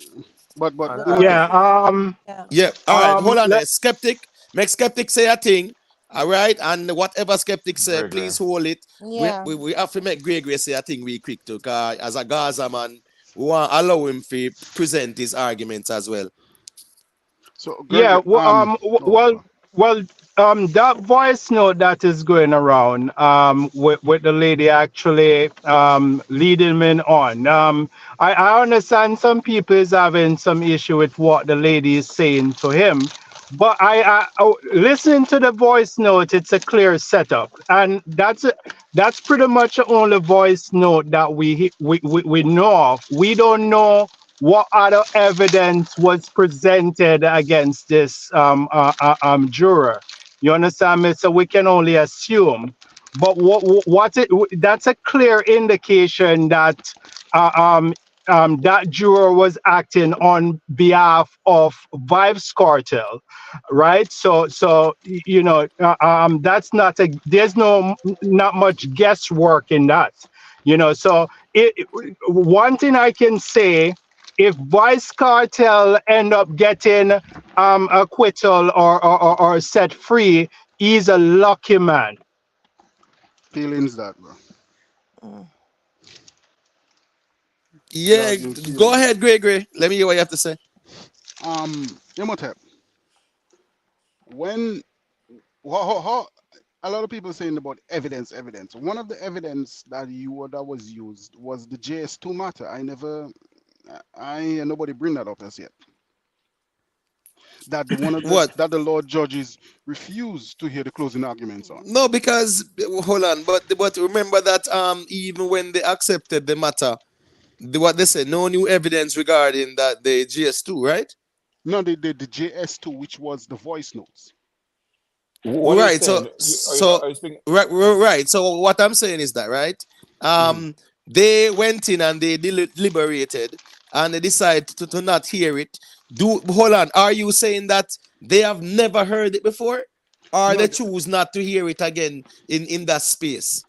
But yeah. All right, hold on there. Skeptic, make skeptic say a thing. All right, and whatever skeptic say, please hold it. Yeah. We have to make Gregory say a thing real quick too, because as a Gaza man, we want to allow him to present his arguments as well. So Gregory, that voice note that is going around with the lady actually leading me on. I understand some people is having some issue with what the lady is saying to him, but I listening to the voice note, it's a clear setup, and that's pretty much the only voice note that we know of. We don't know what other evidence was presented against this juror. You understand me? So we can only assume. But that's a clear indication that that juror was acting on behalf of Vybz Kartel, right? So you know, that's there's not much guesswork in that, you know. So one thing I can say, if Vybz Kartel end up getting acquittal or set free, he's a lucky man. Feelings that, bro. Yeah, go ahead, Gregory. Let me hear what you have to say. Imhotep, when how a lot of people saying about evidence. One of the evidence that was used was the JS2 matter. Nobody bring that up as yet. That the Lord judges refused to hear the closing arguments on. No, because hold on, but remember that even when they accepted the matter, what they said, no new evidence regarding that the GS2, right? No, the JS2, which was the voice notes. What are you saying? So are you speaking? right. So what I'm saying is that, right? They went in and they deliberated and they decided to not hear it. Hold on. Are you saying that they have never heard it before, or No, they choose not to hear it again in that space?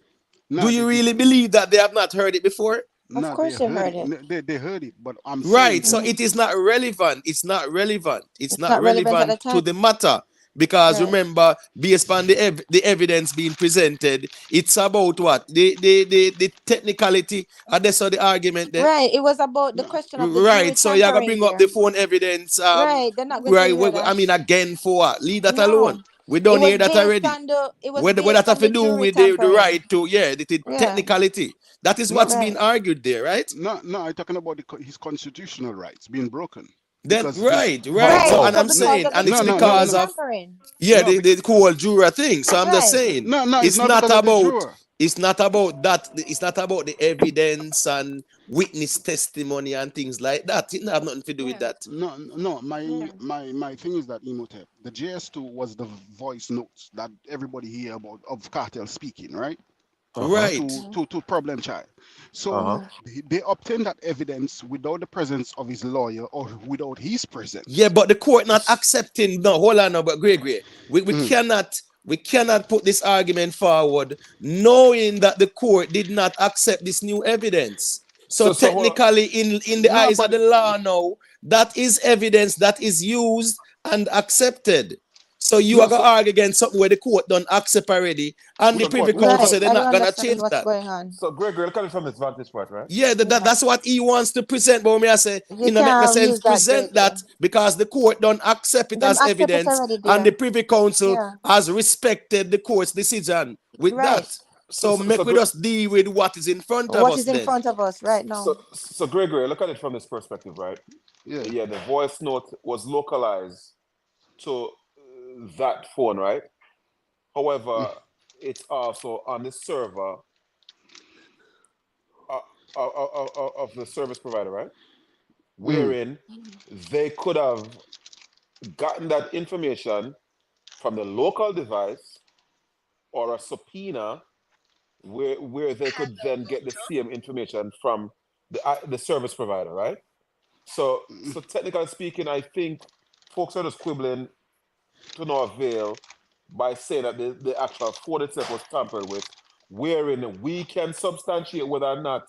No, Do you really believe that they have not heard it before? Of No, course they heard it. They heard it, but I'm saying Right. that. So it is not relevant. It's not relevant. It's not not relevant at relevant the to time. the matter. Because Right. remember, based on the evidence being presented, it's about what? The technicality. And that's the argument there. Right. It was about the question of the Right. jury So you're gonna tampering bring up the there. phone evidence. Right. They're not going to Right. hear that. I mean, again, for what? Leave that No. alone. We It don't was hear that based already. on the. It was What based that have on to the do jury with the tampering. right to, the Yeah. technicality. That is what's being Right. argued there, right? No, I'm talking about his constitutional rights being broken. Then Because right. Right. So, and So I'm because saying, of and the it's No, jury because of tampering. No, the whole juror thing. So I'm just Right. saying, No, it's it's not not because of the about juror. it's not about that. It's not about the evidence and witness testimony and things like that. It have nothing to do with that. No. My thing is that Imhotep, the JS2 was the voice notes that everybody hear about of Kartel speaking, right? Right. To problem child. So they obtained that evidence without the presence of his lawyer or without his presence. Yeah, but the court not accepting. No, hold on, no, but Gregory, we cannot put this argument forward knowing that the court did not accept this new evidence. So technically, in the eyes of the law now, that is evidence that is used and accepted. So you are going to argue against something where the court don't accept already, and the Privy Council said they're not going to change that. Going on. So Gregory, look at it from his vantage point, right? Yeah, that's what he wants to present. But when I say, You it don't make no can't sense use that, present that because the court don't accept it Them as accept it evidence, already, and the dear. Privy Council Yeah. has respected the court's decision with Right. that. So make we just deal with what is in front of us. What is in front of us right now? So Gregory, look at it from this perspective, right? Yeah, the voice note was localized to that phone, right? However, it's also on the server of the service provider, right? Wherein they could have gotten that information from the local device or a subpoena where they could then get the same information from the service provider, right? So technically speaking, I think folks are just quibbling to no avail by saying that the actual phone itself was tampered with, wherein we can substantiate whether or not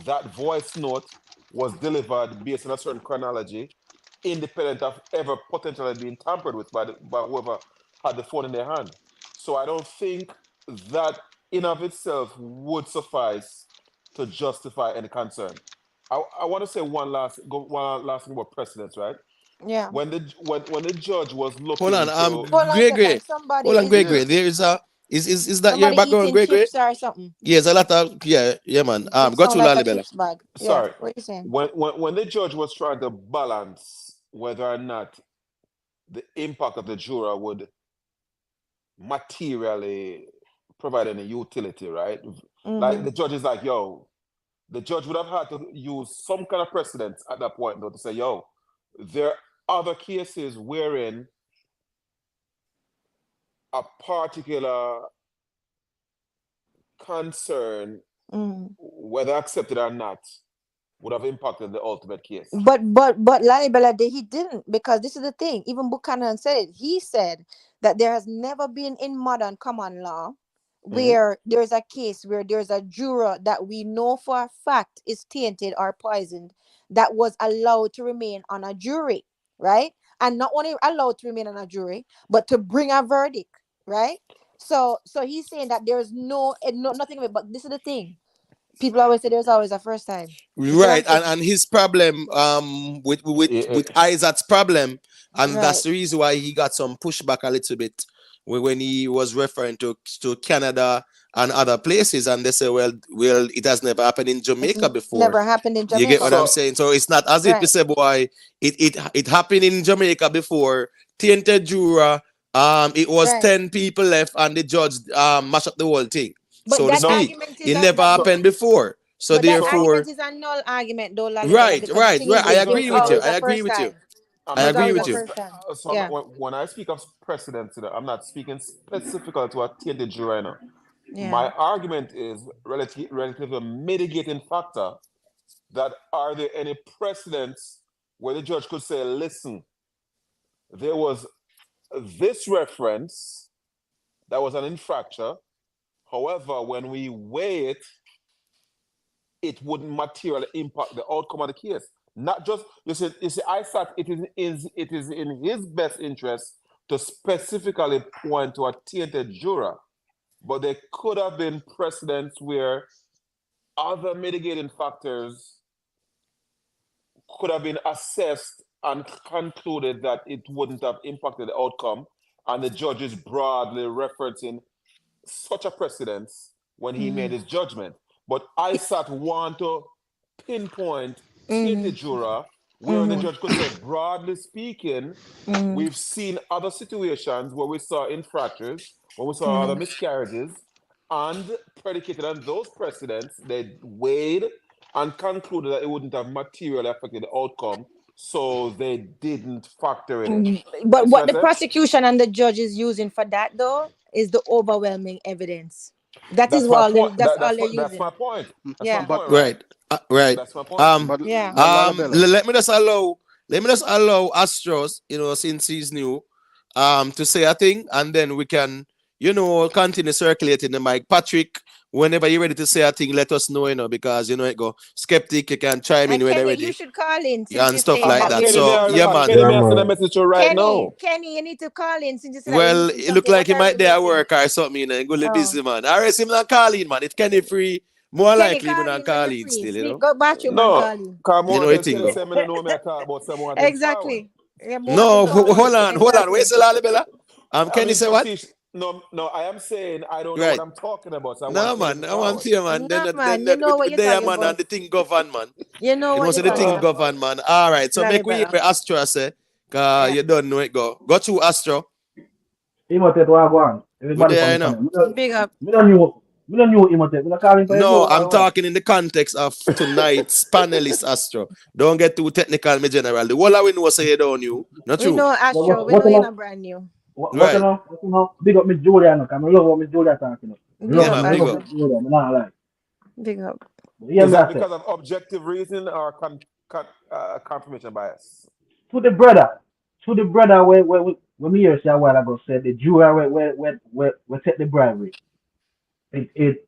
that voice note was delivered based on a certain chronology, independent of ever potentially being tampered with by whoever had the phone in their hand. So I don't think that in of itself would suffice to justify any concern. I want to say one last thing about precedents, right? Yeah. When the judge was looking Hold on, into Gregory. Somebody Hold on, Gregory. There is a is that your background, eating Gregory? chips or something. Yes, a lot of yeah, man. It Go sound to like a Lalibela. chips bag. Sorry. Yeah. What are you saying? When the judge was trying to balance whether or not the impact of the juror would materially provide any utility, right? Like the judge is like, yo, the judge would have had to use some kind of precedent at that point, though, to say, yo, there are other cases wherein a particular concern, whether accepted or not, would have impacted the ultimate case. But Lalibela, he didn't, because this is the thing. Even Buchanan said it. He said that there has never been in modern common law where there's a case where there's a juror that we know for a fact is tainted or poisoned that was allowed to remain on a jury, right? And not only allowed to remain on a jury, but to bring a verdict, right? So he's saying that there's nothing of it. But this is the thing. People always say there's always a first time. Right, and his problem with Isaac's problem, and that's the reason why he got some pushback a little bit when he was referring to Canada and other places, and they say, well, it has never happened in Jamaica before. Never happened in Jamaica. You get what I'm saying? So it's not as if you say, boy, it happened in Jamaica before. Tainted juror, it was 10 people left, and the judge mashed up the whole thing. But so to speak, it never happened before. So But that therefore, argument is a null argument, though, Lalibela, right, because the right, thing right. is, I it was agree with you. always I the agree first with you. time. I'm I It was agree always with the you. first time. So Yeah. when I speak of precedents, I'm not speaking specifically to a tainted jury now. My Yeah. argument is relative to a mitigating factor. That are there any precedents where the judge could say, listen, there was this reference that was an infraction. However, when we weigh it, it wouldn't materially impact the outcome of the case. Not just you see, I thought it is in his best interest to specifically point to a tainted juror, but there could have been precedents where other mitigating factors could have been assessed and concluded that it wouldn't have impacted the outcome, and the judge is broadly referencing such a precedence when he made his judgment. But I want to pinpoint tainted juror, where the judge could say, broadly speaking, we've seen other situations where we saw infractors, where we saw other miscarriages, and predicated on those precedents, they weighed and concluded that it wouldn't have materially affected the outcome, so they didn't factor in it. But what the prosecution and the judge is using for that, though, is the overwhelming evidence. That's all they're using. That's my point. Yeah. Right. Right. That's my point. But Yeah. Let me just allow Astros, since he's new, to say a thing, and then we can, continue circulating the mic. Patrick, whenever you're ready to say a thing, let us know, because it go skeptic, you can chime in when you're ready. You should call in And stuff like that. Kenny, So Kenny, man. Kenny, may I send a message to right now? Kenny, you need to call in since you said Well, it look like he might there at work or something, go busy, man. I rest him not call in, man. If Kenny free, more likely he not call in still, Go bathroom and call in. Come on, it thing go. Exactly. No, hold on. Where's the Lalibela? Kenny say what? No, I am saying I don't know what I'm talking about. So no, man. I want to hear, man. Man, you know what you're talking about. And the thing govern, man. You know what the thing govern, man. All right. So make we hear Astro say, you don't know it go. Go to Astro. Imotet Wagwan. Big up. We don't know Imotet. No, I'm talking in the context of tonight's panelist, Astro. Don't get too technical, me general. The whole we know say you don't know. Not true. We know Astro. We know you're not brand new. What you know? Big up Miss Julia, no. I love what Miss Julia talking. Big up. Big up. Is that because of objective reason or confirmation bias? To the brother, when me hear say a while ago said the jury we take the bribery. It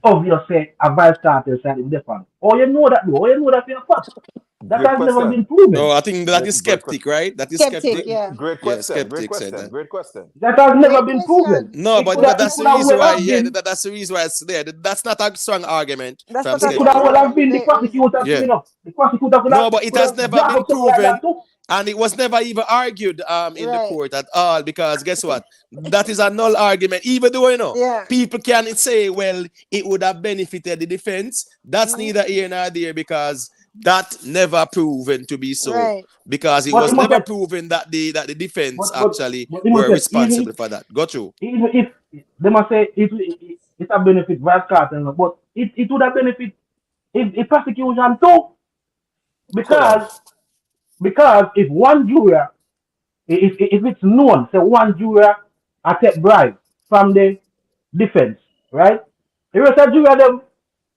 obviously a vice cartel side in different. Oh, you know that though. You know that for a fact. That has never been proven. No, I think that is skeptic, right? That is skeptic. Yeah. Great question. Skeptic great question. said that. Great question. That has never been proven. No, but that's the reason why. Yeah, that's the reason why it's there. That's not a strong argument. That could have been the prosecutor. The prosecutor could have. No, but it has never been proven. And it was never even argued in the court at all, because guess what? That is a null argument. Even though, people can say, well, it would have benefited the defense. That's neither here nor there, because that never proven to be so. Right. Because it was never proven that the defense actually were responsible for that. Got you? Even if they must say it a benefit vice cartel, but it would have benefit if prosecution too. Because if one juror, if it's known, say one juror I take bribe from the defense, right? If it's a juror, them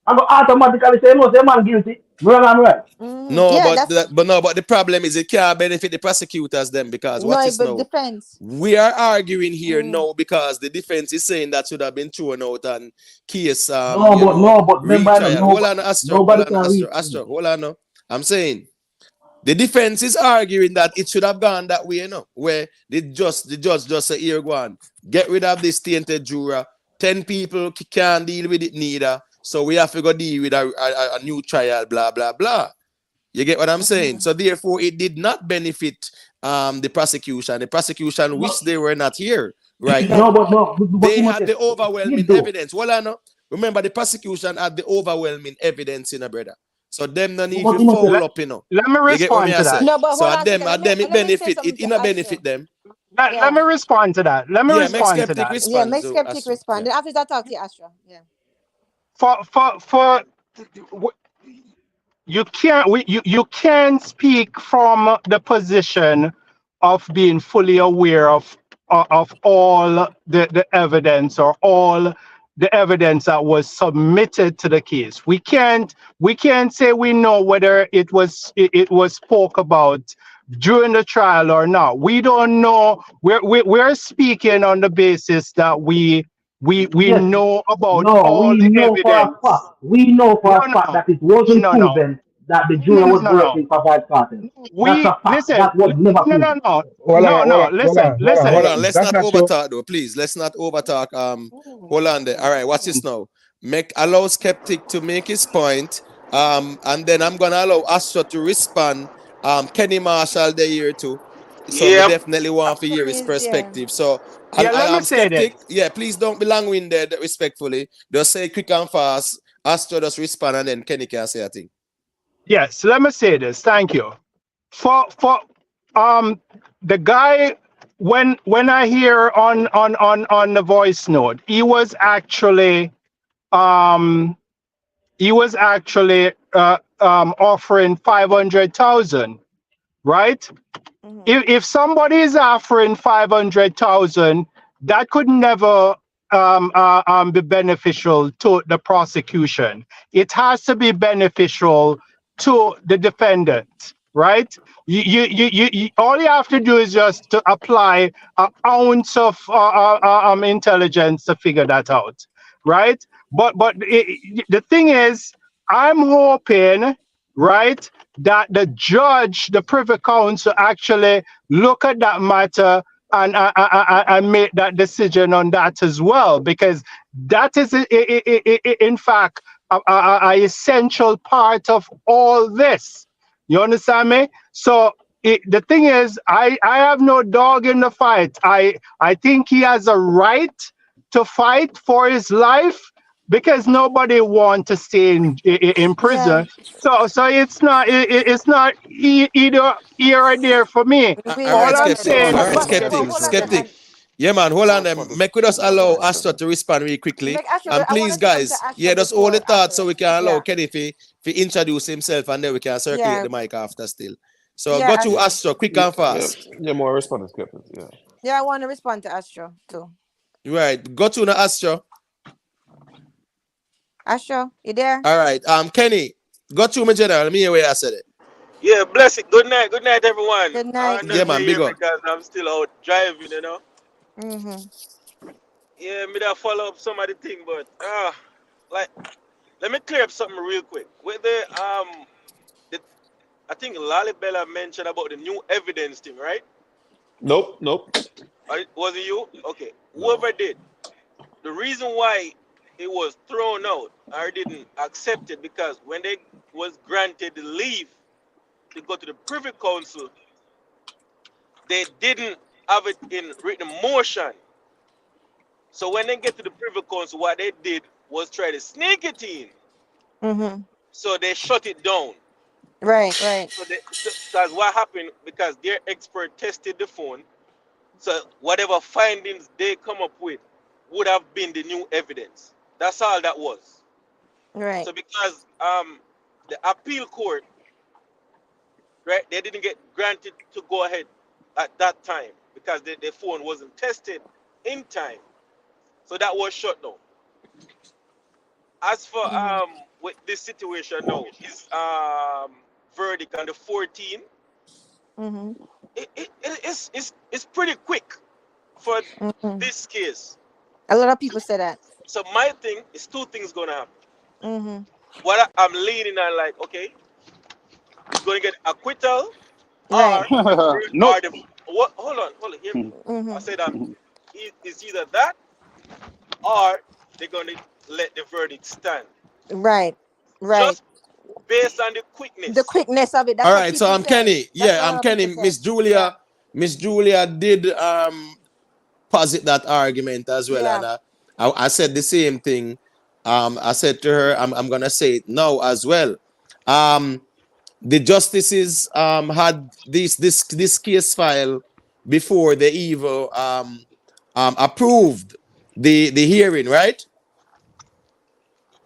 I go automatically say no, say man guilty. Right? But the problem is it can't benefit the prosecutors then, because what is now? Defense. We are arguing here now because the defense is saying that should have been thrown out and case. But remember, hold on, Astro. Hold on, no. I'm saying the defense is arguing that it should have gone that way, where the judge just say, here, go on, get rid of this tainted juror. 10 people can't deal with it neither. So we have to go deal with a new trial, blah, blah, blah. You get what I'm saying? So therefore, it did not benefit the prosecution. The prosecution wish they were not here right now. They had the overwhelming evidence. Well, I know. Remember, the prosecution had the overwhelming evidence, brother. So them no need to follow up, Let me respond to that. No, but so at them it benefit. It benefit them. Let me respond to that. Let me respond to that. Make skeptic respond. After that, talk to you, Astra. Yeah. For you can't speak from the position of being fully aware of all the evidence or all the evidence that was submitted to the case. We can't say we know whether it was spoke about during the trial or not. We don't know. We're speaking on the basis that we Yes. know about No, all we the know for a evidence. fact. We know for a fact that it wasn't No. proven that the juror was No. working for Vybz Kartel. That's We a fact. listen. That was never No. proven. Listen. Hold on. Let's not overtalk though, please. Let's not overtalk. Hold on there. All right. Watch this now. Allow skeptic to make his point. And then I'm gonna allow Astro to respond. Kenny Marshall there here too. So we definitely want to hear his perspective. So let me say skeptic. this. Yeah, please don't be long-winded. Respectfully, just say quick and fast. Astro just respond, and then Kenny can say a thing. Yes, let me say this. Thank you. For the guy, when I hear on the voice note, he was actually offering 500,000, right? If somebody is offering 500,000, that could never be beneficial to the prosecution. It has to be beneficial to the defendant, right? You all you have to do is just to apply an ounce of intelligence to figure that out, right? But the thing is, I'm hoping, right, that the judge, the Privy Council, actually look at that matter and make that decision on that as well, because that is in fact a essential part of all this. You understand me? So the thing is, I have no dog in the fight. I think he has a right to fight for his life, because nobody wants to stay in prison. So it's not either here or there for me. All right, skeptic. Yeah, man, hold on. Make we just allow Astro to respond really quickly. And please, guys, just hold the thought so we can allow Kenny to introduce himself, and then we can circulate the mic after still. So go to Astro, quick and fast. Yeah, more respond to skeptic. Yeah. Yeah, I want to respond to Astro too. Right, go to the Astro. Astro, you there? All right, Kenny, go to my general. Me where I said it. Yeah, bless it. Good night, everyone. Good night. Yeah, man, big up. Because I'm still out driving, you know. Mm-hmm. Yeah, me that follow up some of the thing, but like, let me clear up something real quick. With the I think Lalibela mentioned about the new evidence thing, right? Nope. Was it you? Okay. Whoever did. The reason why it was thrown out or didn't accept it, because when they was granted the leave to go to the Privy Council, they didn't have it in written motion. So when they get to the Privy Council, what they did was try to sneak it in. Mm-hmm. So they shut it down. Right. So that's what happened, because their expert tested the phone. So whatever findings they come up with would have been the new evidence. That's all that was. Right. So because the appeal court, right, they didn't get granted to go ahead at that time because their phone wasn't tested in time. So that was shut down. As for with this situation now, is verdict on the 14th. Mm-hmm. It's pretty quick for this case. A lot of people say that. So my thing is two things gonna happen. Mm-hmm. What I'm leaning on, like, okay, he's gonna get acquittal, Right. No. Hold on, hear me. Mm-hmm. I said that it's either that or they're gonna let the verdict stand. Right. Just based on the quickness. The quickness of it. That's all what right, so I'm say. Kenny. Yeah, I'm Kenny. Miss Julia did posit that argument as well, and I said the same thing. I said to her, I'm gonna say it now as well. The justices had this case file before they even approved the hearing, right?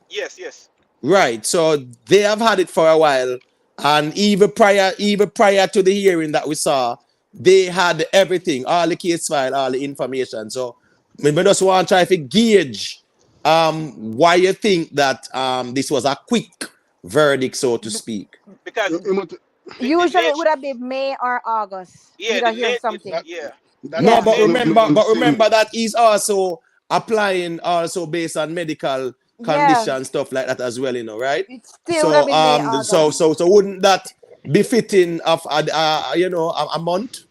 Yes. Right. So they have had it for a while, and even prior to the hearing that we saw, they had everything, all the case file, all the information. So we just want to try to gauge why you think that this was a quick verdict, so to speak. Because usually it would have been May or August. Yeah, You'd hear something. No, but remember that he's also applying also based on medical condition stuff like that as well, right? It still would have been May, August. So wouldn't that be fitting of a month?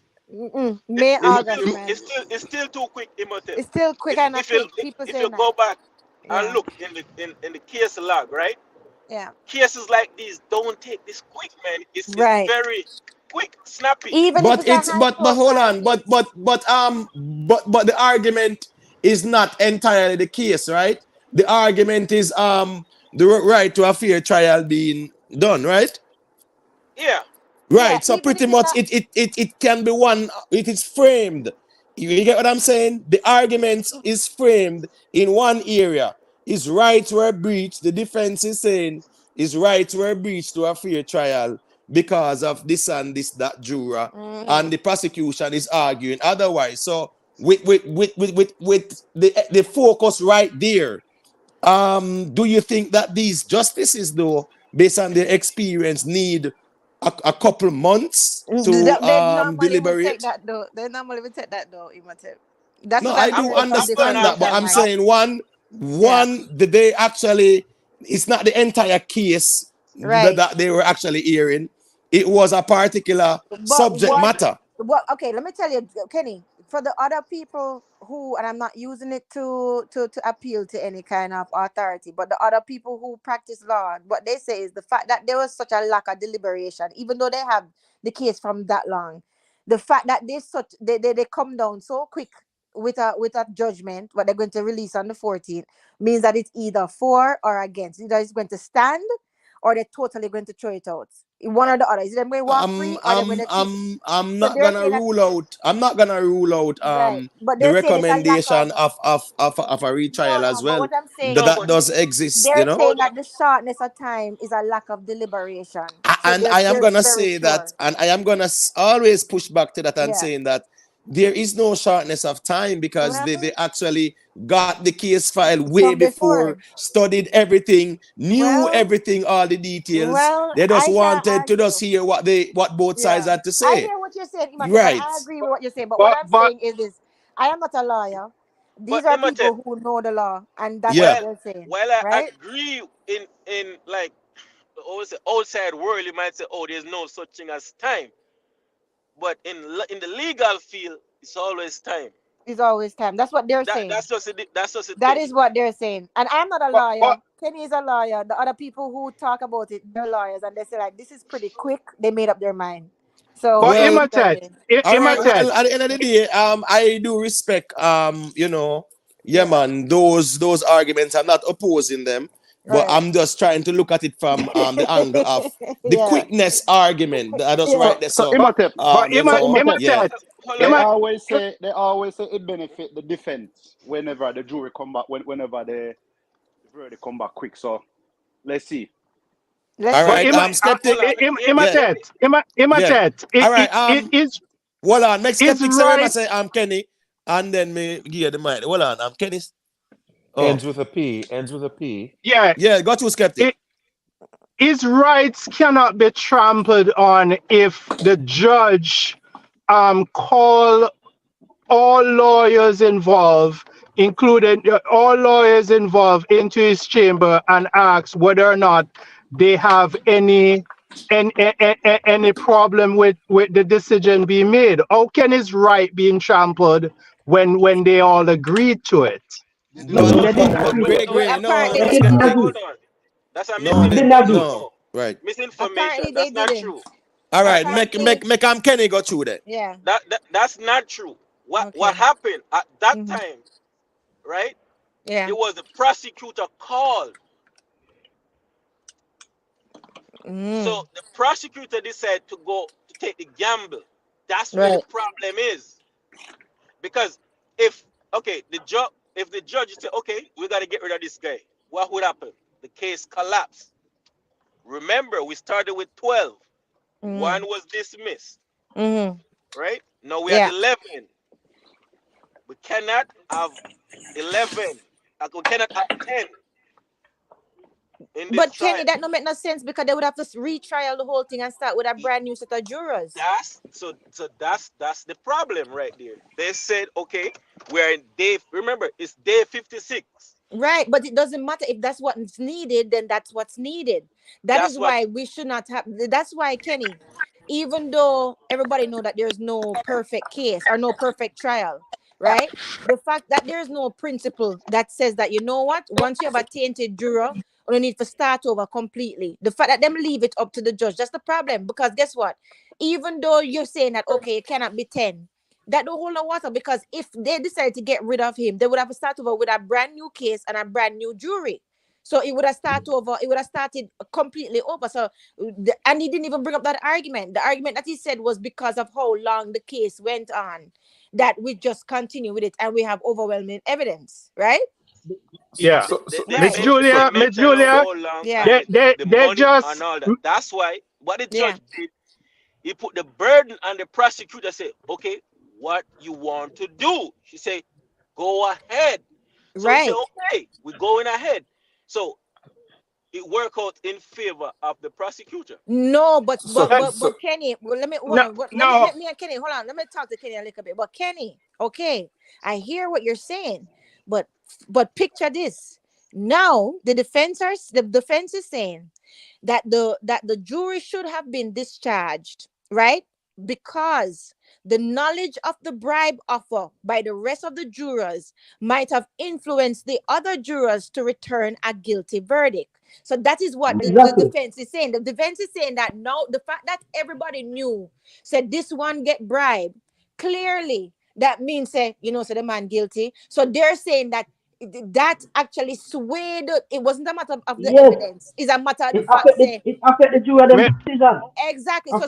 May, August, man. It's still too quick, Imhotep. It's still quick and not quick. People say if you that. go back and look in the case log, right? Yeah. Cases like these don't take this quick, man. It's very quick, snappy. But hold on, but the argument is not entirely the case, right? The argument is the right to a fair trial being done, right? Yeah. Right. Yeah, so pretty much it can be one. It is framed. You get what I'm saying? The argument is framed in one area. His rights were breached. The defense is saying his rights were breached to a fair trial because of this and this, that juror, and the prosecution is arguing otherwise. So with the focus right there, do you think that these justices, though, based on their experience, need a couple months to deliberate? They normally would take that though, Imhotep. No, I do understand that, but I'm saying one did they actually? It's not the entire case that they were actually hearing. It was a particular subject matter. Well, okay, let me tell you, Kenny. For the other people who, and I'm not using it to appeal to any kind of authority, but the other people who practice law, what they say is the fact that there was such a lack of deliberation, even though they have the case from that long, the fact that they come down so quick with a judgment, what they're going to release on the 14th, means that it's either for or against. Either it's going to stand or they're totally going to throw it out. One or the other. Is it them going to walk free or they're going to keep? I'm not gonna rule out. I'm not gonna rule out the recommendation of a retrial as well. What I'm saying that does exist. They're saying that the shortness of time is a lack of deliberation. And I am gonna say that, and I am gonna always push back to that and saying that there is no shortness of time because they actually got the case file way before, studied everything, knew everything, all the details. They just wanted to just hear what both sides had to say. I hear what you're saying, right? I agree with what you're saying, but what I'm saying is this: I am not a lawyer. These are people who know the law, and that's what they're saying. Well, I agree in like the outside world, you might say, oh, there's no such thing as time. But in the legal field, it's always time. It's always time. That's what they're saying. That is what they're saying. And I'm not a lawyer. Kenny is a lawyer. The other people who talk about it, they're lawyers, and they say like, this is pretty quick. They made up their mind. So, at the end of the day, I do respect, man, those arguments. I'm not opposing them. But I'm just trying to look at it from the angle of the quickness argument. I just write this up. They always say it benefit the defense whenever the jury come back, whenever the verdict come back quick. So let's see. All right, I'm skeptic. Hold on, next skeptic say I'm Kenny, and then me give the mic. Hold on, I'm Kenny. Ends with a P. Yeah, got you, skeptic. His rights cannot be trampled on if the judge call all lawyers involved, including all lawyers involved, into his chamber and ask whether or not they have any problem with the decision being made. How can his right being trampled when they all agreed to it? Hold on. That's a misinformation. Right. Misinformation. That's not true. All right, make Kenny go through that. Yeah. That's not true. What happened at that time, right? Yeah. It was the prosecutor called. So the prosecutor decided to take the gamble. That's where the problem is. Because if the judge said, okay, we got to get rid of this guy, what would happen? the case collapsed. Remember, we started with 12. One was dismissed. Right? Now we at 11. We cannot have 11. Like we cannot have 10. But Kenny, that don't make no sense because they would have to retrial the whole thing and start with a brand new set of jurors. That's the problem right there. They said, okay, we're in day. Remember, it's day 56. Right, but it doesn't matter if that's what's needed. Then that's what's needed. That's why we should not have. That's why, Kenny, even though everybody know that there's no perfect case or no perfect trial, right? The fact that there's no principle that says that, you know what, once you have a tainted juror, you don't need to start over completely. The fact that them leave it up to the judge, that's the problem. Because guess what? Even though you're saying that, okay, it cannot be 10, that don't hold no water, because if they decide to get rid of him, they would have to start over with a brand new case and a brand new jury. So it would have started over. It would have started completely over. So, and he didn't even bring up that argument. The argument that he said was because of how long the case went on, that we just continue with it and we have overwhelming evidence, right? Yeah. Miss Julia. Yeah. They just and all that. That's why what the judge did, he put the burden on the prosecutor. Say, okay, what you want to do? She say, go ahead. So right. Say, okay, we're going ahead. So it worked out in favor of the prosecutor. No, but Kenny, well, let me Kenny, hold on. Let me talk to Kenny a little bit. But Kenny, okay, I hear what you're saying, but picture this. Now the defense is saying that the jury should have been discharged, right? Because the knowledge of the bribe offer by the rest of the jurors might have influenced the other jurors to return a guilty verdict. So that is what the defense is saying. The defense is saying that now the fact that everybody knew, said this one get bribed, clearly that means say the man guilty. So they're saying that actually swayed. It wasn't a matter of the evidence. It's a matter of the fact that it affect the jury decision. Exactly. So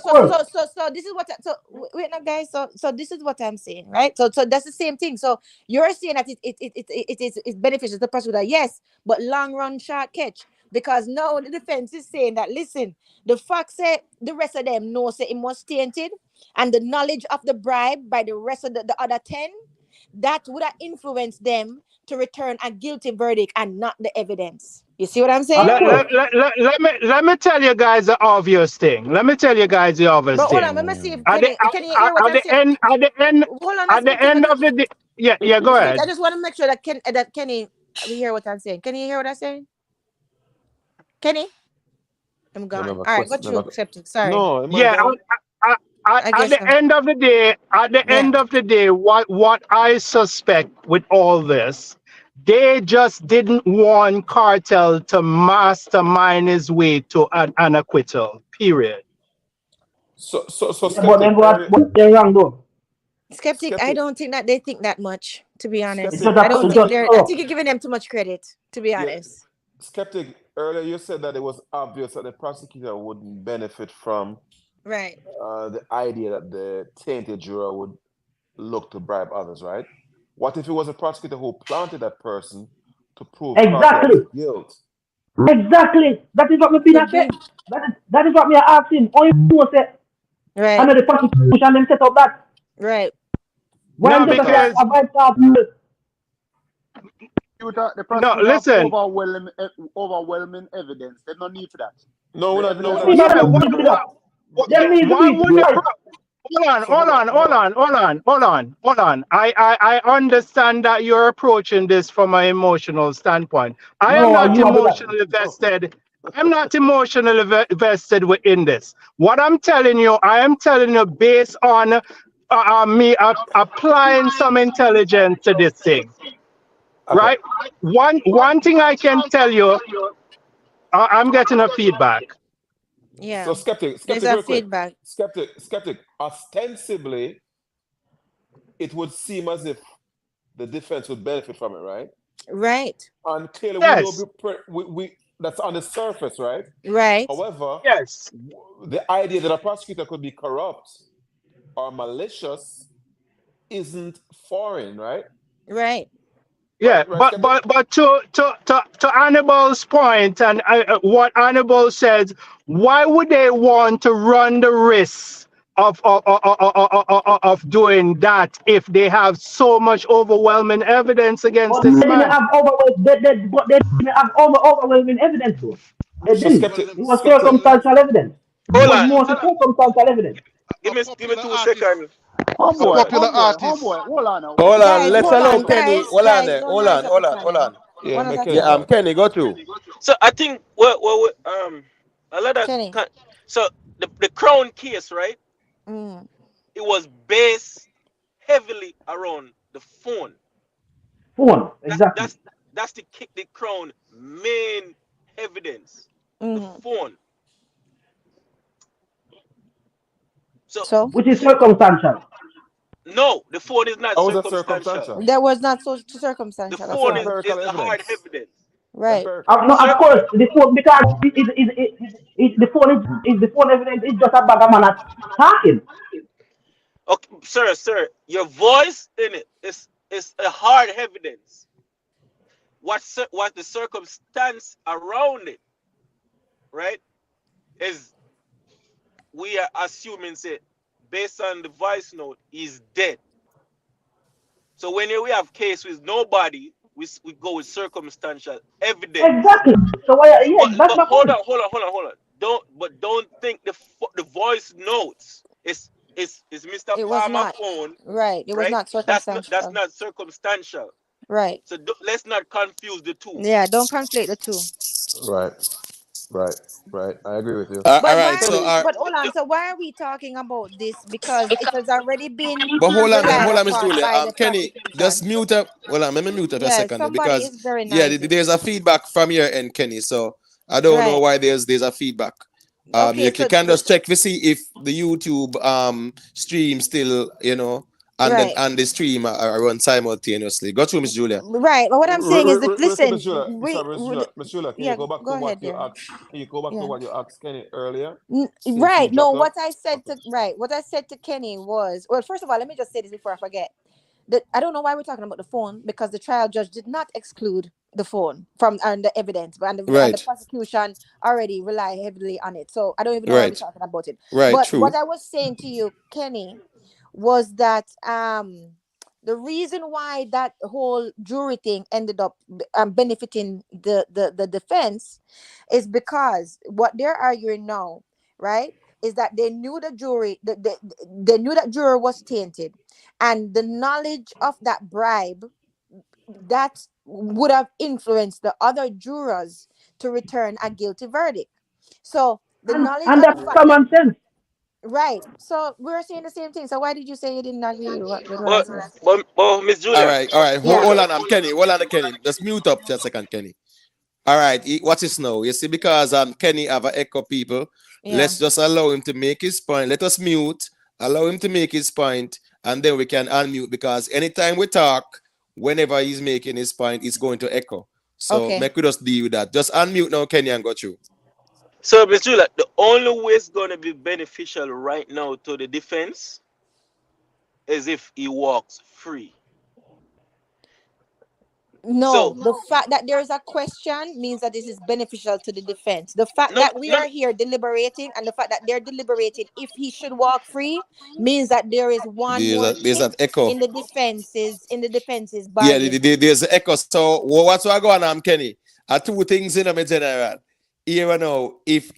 this is what. So wait now, guys. So this is what I'm saying, right? So that's the same thing. So you're saying that it's beneficial to the prosecutor, yes, but long run short catch, because now the defense is saying that, listen, the fact say the rest of them know say it was tainted, and the knowledge of the bribe by the rest of the other 10, that would have influenced them to return a guilty verdict and not the evidence. You see what I'm saying? Let me tell you guys the obvious thing. But hold on, let me see if can you hear what I'm saying? At the end of the day, yeah, go ahead. I just want to make sure that Kenny we hear what I'm saying. Can you hear what I'm saying? Kenny? I'm gone. All right, what you accepted? Sorry. No, yeah. At the end of the day, what I suspect with all this, they just didn't want Kartel to mastermind his way to an acquittal. Period. So but then what they're wrong though? Skeptic, I don't think that they think that much, to be honest. Skeptic, I think you're giving them too much credit, to be honest. Skeptic, earlier you said that it was obvious that the prosecutor wouldn't benefit from the idea that the tainted juror would look to bribe others, right? What if it was a prosecutor who planted that person to prove guilt? Exactly. That is what me been said. That is what me are asking. All you do is say, right. And the prosecution them set up that. Right. Why because the prosecutor overwhelming evidence. There's no need for that. No. Hold on. I understand that you're approaching this from an emotional standpoint. I'm not emotionally vested. I'm not emotionally vested within this. What I am telling you based on me applying some intelligence to this thing. Okay. Right? One thing I can tell you, I'm getting a feedback. Yeah. So skeptic, there's a feedback. Skeptic. Ostensibly, it would seem as if the defense would benefit from it, right? Right. And clearly, we that's on the surface, right? Right. However, the idea that a prosecutor could be corrupt or malicious isn't foreign, right? Right. Yeah, Right, but to Hannibal's point, and what Hannibal says, why would they want to run the risk of doing that if they have so much overwhelming evidence against But this they didn't man? have but they didn't have overwhelming evidence though. They So didn't. skeptic, It was skeptic. circumstantial evidence. It Hold was on. mostly circumstantial evidence. Give me popular 2 seconds. artist, a So popular artist. Homeboy. Hold on now. Hold on, Guys, let's hold allow on, Kenny. Hold on there. don't Hold on, interrupt hold each on, hold other. on. Yeah, One at make a Kenny Yeah, time. talk. Kenny, go through. so I think a lot of Kenny. so the Crown case, right? Mm. It was based heavily around the phone. Phone, That's exactly. that's that's the Crown main evidence. The Mm. phone. So So Which is circumstantial. no, the phone is not How was that circumstantial. circumstantial? that was not so The circumstantial at That's phone all. is empirical the hard evidence. evidence. Right. Empirical. No, of course, the phone because the phone evidence is just a bag of man talking. Okay, sir, your voice in it is a hard evidence. What the circumstance around it, right? Is we are assuming say based on the voice note is dead. So when we have case with nobody, we go with circumstantial evidence. Exactly. So why? Yeah, that's But my point. hold on. Don't think the voice notes is Mr. It was Palmer not. phone, Right. It was right? not That's circumstantial. not circumstantial. Right. So let's not confuse the two. Yeah, don't conflate the two. Right, right, right. I agree with you. All But right, why are so we but hold on, so why are we talking about this? Because it has already been but relied hold on, Miss upon Julia. by the Kenny, just prosecution. mute up. Hold on, let me mute up a Yeah, second there somebody because is very yeah, noisy. there's a feedback from your end, Kenny. So I don't know Right. why there's a feedback. Okay, You so can just check to see if the YouTube stream still, and then right. and the stream are run simultaneously. Go through, Miss Julia. Right. But what I'm saying is that listen, Miss Jula, we Miss Jula, can you yeah, go back go to ahead what you there. asked? Can you go back to Yeah. what you asked Kenny earlier? Since he Right. No, dropped off. what I said Okay. to what I said to Kenny was, well, first of all, let me just say this before I forget. That I don't know why we're talking about the phone because the trial judge did not exclude the phone from and the evidence, but and the Right, prosecution already rely heavily on it. So I don't even know why we're right, talking about it. right. But what True. I was saying to you, Kenny, was that the reason why that whole jury thing ended up benefiting the defense is because what they're arguing now, right, is that they knew the jury that they knew that juror was tainted, and the knowledge of that bribe that would have influenced the other jurors to return a guilty verdict. So the knowledge And and the that's fact that common sense. right. So we're saying the same thing. So why did you say you didn't agree with what I But said? Miss All Julia, right, all right. Yeah. Hold on, I'm Kenny. Hold on, Kenny. Just mute up just a second, Kenny. All right, watch this now. You see, because Kenny have a echo people, Yeah. let's just allow him to make his point. Let us mute, allow him to make his point, and then we can unmute because anytime we talk, whenever he's making his point, it's going to echo. So Okay. make we just deal with that. Just unmute now, Kenny, and go through. so Miss Julia, the only way it's gonna be beneficial right now to the defense is if he walks free. No, So the fact that there is a question means that this is beneficial to the defense. The fact no, that we no, are here deliberating and the fact that they're deliberating if he should walk free means that there is one more There's chip that echo. in the defense's Yeah, bargain. there's an echo. So what's going on, Kenny? Two things in my general. Here and now, if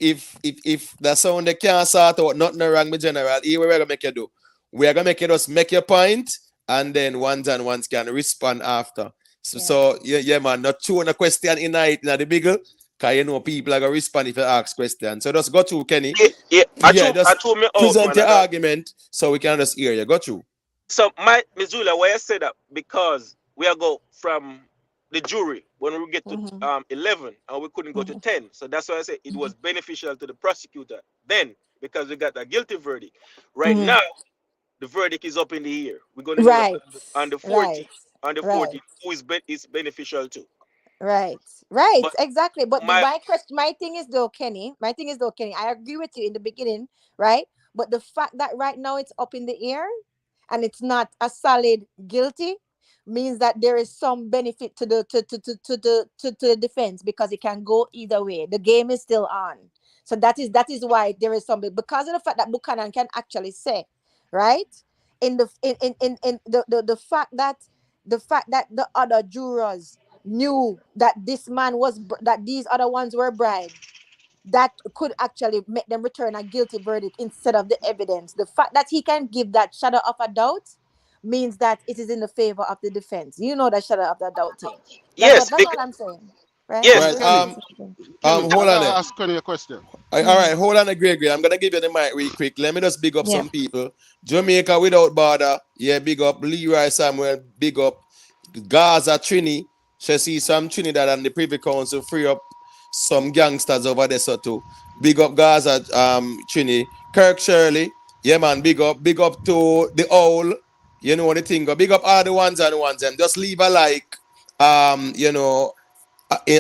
the sound they can't sort out, nothing wrong with general, here we're gonna make you do. We're gonna make you just make your point, and then ones and ones can respond after. So man, not throwing a question in the biggle, cause people are gonna respond if you ask questions. So just go through, Kenny. yeah, Yeah, I just told me out, present man. your argument so we can just hear you. Go through. So my Miss Julia, why I said that because we are go from the jury when we get to Mm-hmm. 11 and we couldn't go to Mm-hmm. 10. So that's why I said it was beneficial to the prosecutor then because we got a guilty verdict. Right Mm-hmm. now, the verdict is up in the air. We're going to know that Right. on the Right. 40th, on the Right. 40th, who is beneficial to. Right. Right. But Exactly. But my my question, my thing is though, Kenny. My thing is though, Kenny. I agree with you in the beginning, right? But the fact that right now it's up in the air and it's not a solid guilty means that there is some benefit to the defense, because it can go either way. The game is still on. So that is why there is something, because of the fact that Buchanan can actually say, right, in the fact that the other jurors knew that this man was that these other ones were bribed, that could actually make them return a guilty verdict instead of the evidence. The fact that he can give that shadow of a doubt means that it is in the favor of the defense. You know, that shadow of the doubt thing. That's Yes, what I'm saying, right? yes. Right. Kenny, Hold I on gotta there. ask Kenny a question. All right, hold on a great. I'm gonna give you the mic real quick. Let me just big up some people. Jamaica Without Border, yeah, big up Leroy Samuel, big up Gaza Trini. She see some Trinidad and the Privy Council free up some gangsters over there, so too. Big up Gaza Trini. Kirk Shirley, yeah man, big up to the owl. You know the thing. Big up all the ones and ones. And just leave a like. You know,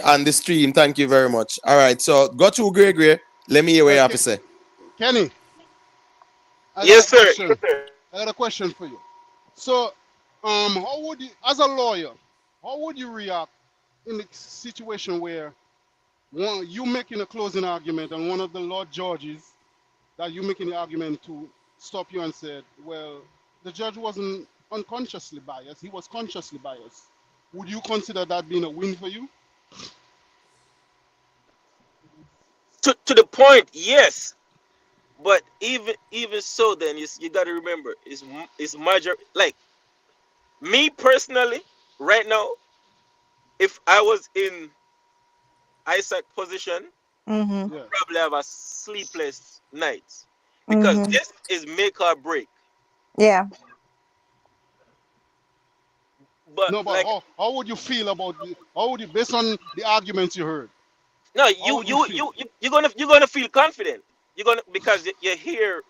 on the stream. Thank you very much. All right, so go to Gregory. Let me hear what you have to say. Kenny, I got Yes, a sir. question. I got a question for you. So, how would you, as a lawyer, how would you react in a situation where you making a closing argument and one of the Lord judges that you making the argument to stop you and said, well, the judge wasn't unconsciously biased, he was consciously biased. Would you consider that being a win for you? To the point, yes. But even so, then you got to remember, it's major. Like me personally, right now, if I was in Isaac position, probably have a sleepless nights, because this is make or break. Yeah. But no, but like, how would you feel about how would you, based on the arguments you heard? no, you're gonna feel confident. You're gonna, because you hear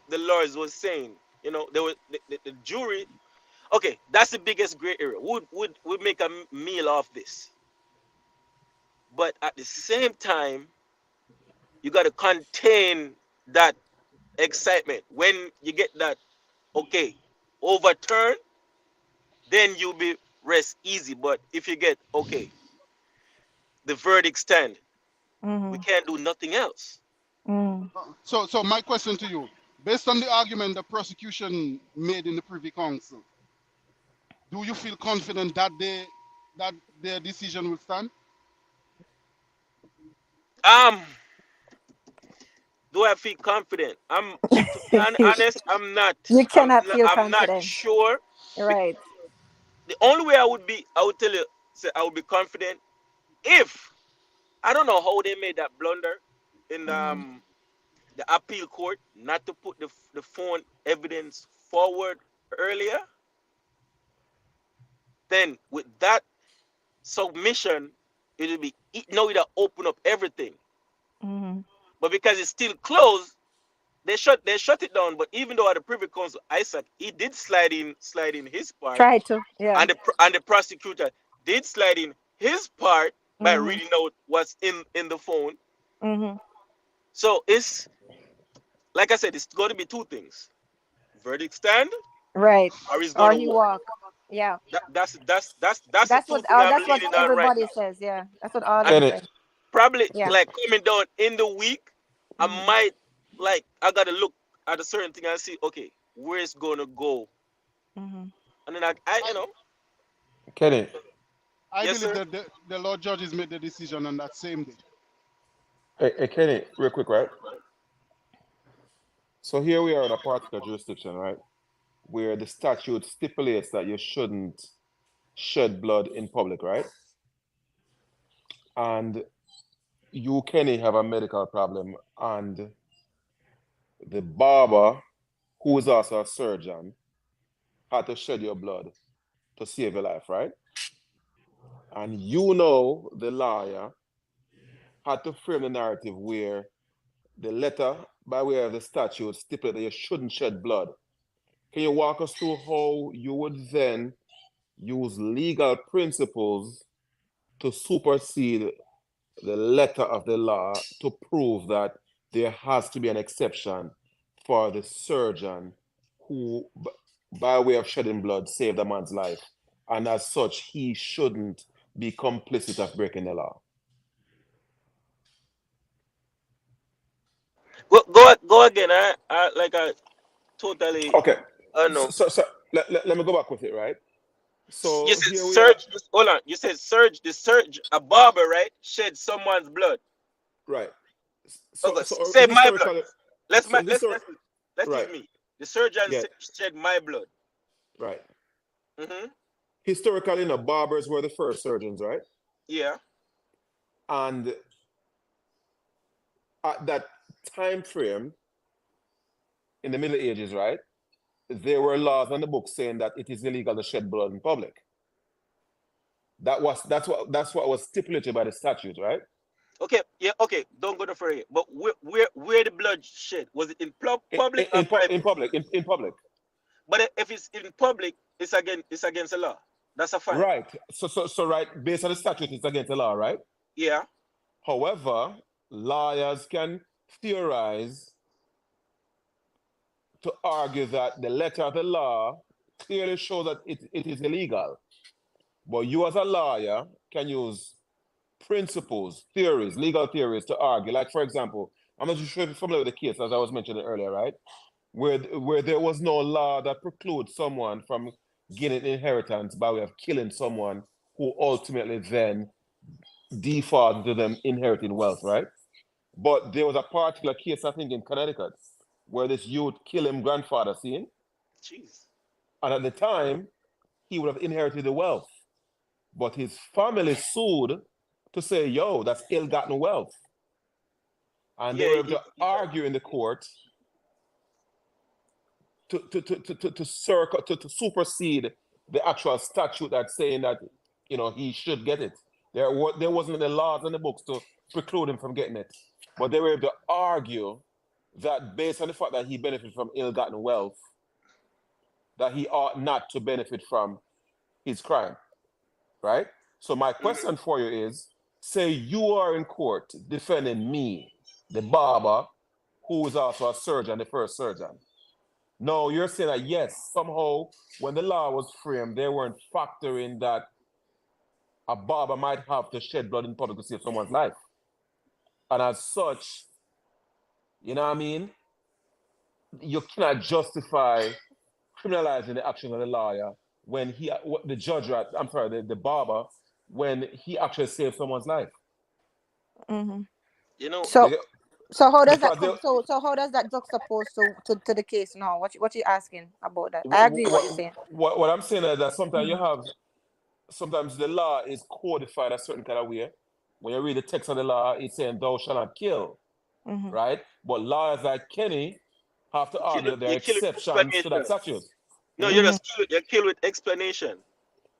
the lawyers was saying, you know, there was the jury. Okay, that's the biggest gray area. Would make a meal off this, but at the same time, you got to contain that excitement. When you get that, okay, overturn, then you'll be rest easy. But if you get, okay, the verdict stand, we can't do nothing else. So my question to you, based on the argument the prosecution made in the Privy Council, do you feel confident that their decision will stand? Do I feel confident? To be honest, I'm not. You cannot feel I'm not confident. sure. Right. The only way I would tell you, say I would be confident if, I don't know how they made that blunder in the appeal court, not to put the phone evidence forward earlier. Then with that submission, it'll be it'll open up everything. But because it's still closed, they shut it down. But even though at the Privy Council, Isaac, he did slide in his part. Try to, yeah. And the prosecutor did slide in his part by reading out what's in the phone. So it's, like I said, it's going to be two things: verdict stand, right, or he's going he to walk. Yeah, that's the two what things I'm that's what leaning on right everybody now. says. Yeah, that's what all And them say. probably Yeah. like coming down in the week, I might, like, I gotta look at a certain thing and see, okay, where it's gonna go. And then I you know, Kenny, I yes, believe sir. that the Lord judges made the decision on that same day. hey Kenny, real quick, right? So here we are in a particular jurisdiction, right, where the statute stipulates that you shouldn't shed blood in public, right? And you, Kenny, have a medical problem, and the barber, who is also a surgeon, had to shed your blood to save your life, right? And you know the lawyer had to frame the narrative where the letter by way of the statute stipulated that you shouldn't shed blood. Can you walk us through how you would then use legal principles to supersede the letter of the law to prove that there has to be an exception for the surgeon who, by way of shedding blood, saved a man's life? and as such, he shouldn't be complicit of breaking the law. Go again. I totally. Okay. No. So let me go back with it, right? So You said here we are. hold on. You said a barber, right? Shed someone's blood. Right. Okay. So Say my blood. Let's right. use me. The surgeon shed my blood. Right. Mm-hmm. Historically, barbers were the first surgeons, right? Yeah. And at that time frame, in the Middle Ages, right, there were laws on the book saying that it is illegal to shed blood in public. That's what was stipulated by the statute, right? Okay. Yeah. Okay. Don't go no further. But where the blood shed, was it in public or private? In public. But if it's in public, it's against the law. That's a fine. Right. So right, based on the statute, it's against the law, right? Yeah. However, lawyers can theorize to argue that the letter of the law clearly shows that it is illegal. But you as a lawyer can use principles, theories, legal theories to argue. Like, for example, I'm not sure if you're familiar with the case, as I was mentioning earlier, right? Where there was no law that precludes someone from getting inheritance by way of killing someone who ultimately then defaults to them inheriting wealth, right? But there was a particular case, I think, in Connecticut, where this youth killed his grandfather, seeing? Jeez. And at the time, he would have inherited the wealth. But his family sued to say, yo, that's ill-gotten wealth. And they were able to argue in the court to supersede the actual statute that's saying that, he should get it. There wasn't any laws in the books to preclude him from getting it. But they were able to argue that based on the fact that he benefited from ill-gotten wealth, that he ought not to benefit from his crime, right? So my question for you is, say you are in court defending me, the barber, who is also a surgeon, the first surgeon. No, you're saying that, yes, somehow, when the law was framed, they weren't factoring that a barber might have to shed blood in public to save someone's life. And as such, you know what I mean? You cannot justify criminalizing the action of the lawyer when the barber, when he actually saved someone's life. Mm-hmm. So how does that come? So how does that juxtapose to the case now? What you asking about that? I agree with what you're saying. What I'm saying is that sometimes sometimes the law is codified a certain kind of way. When you read the text of the law, it's saying thou shalt not kill, right? But lawyers like Kenny have to argue there are exceptions to that statute. No, you're killed with explanation.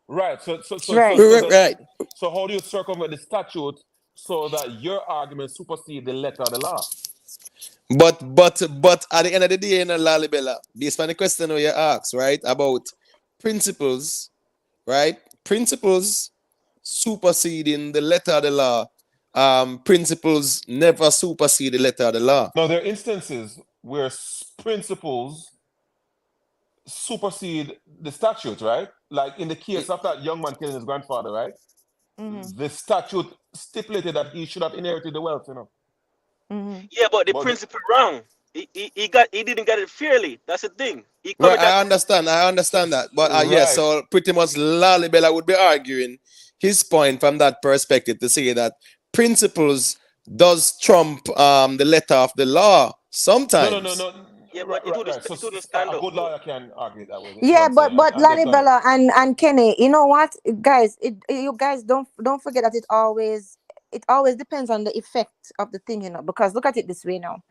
Right. So how do you circumvent the statute so that your argument supersedes the letter of the law? But at the end of the day, Lalibela, based on the question you asked, right, about principles, right? Principles superseding the letter of the law. Principles never supersede the letter of the law. No, there are instances where principles supersede the statute, right? Like in the case of that young man killing his grandfather, right? The statute stipulated that he should have inherited the wealth, Yeah, but the principle wrong. He didn't get it fairly. That's the thing. Right, I understand that. But so pretty much Lalibela would be arguing his point from that perspective to say that principles does trump the letter of the law sometimes. No. Yeah, but it wouldn't stand up. A good lawyer can argue that way. Yeah, but Lalibela and Kenny, you know what, guys? You guys don't forget that it always depends on the effect of the thing, because look at it this way now.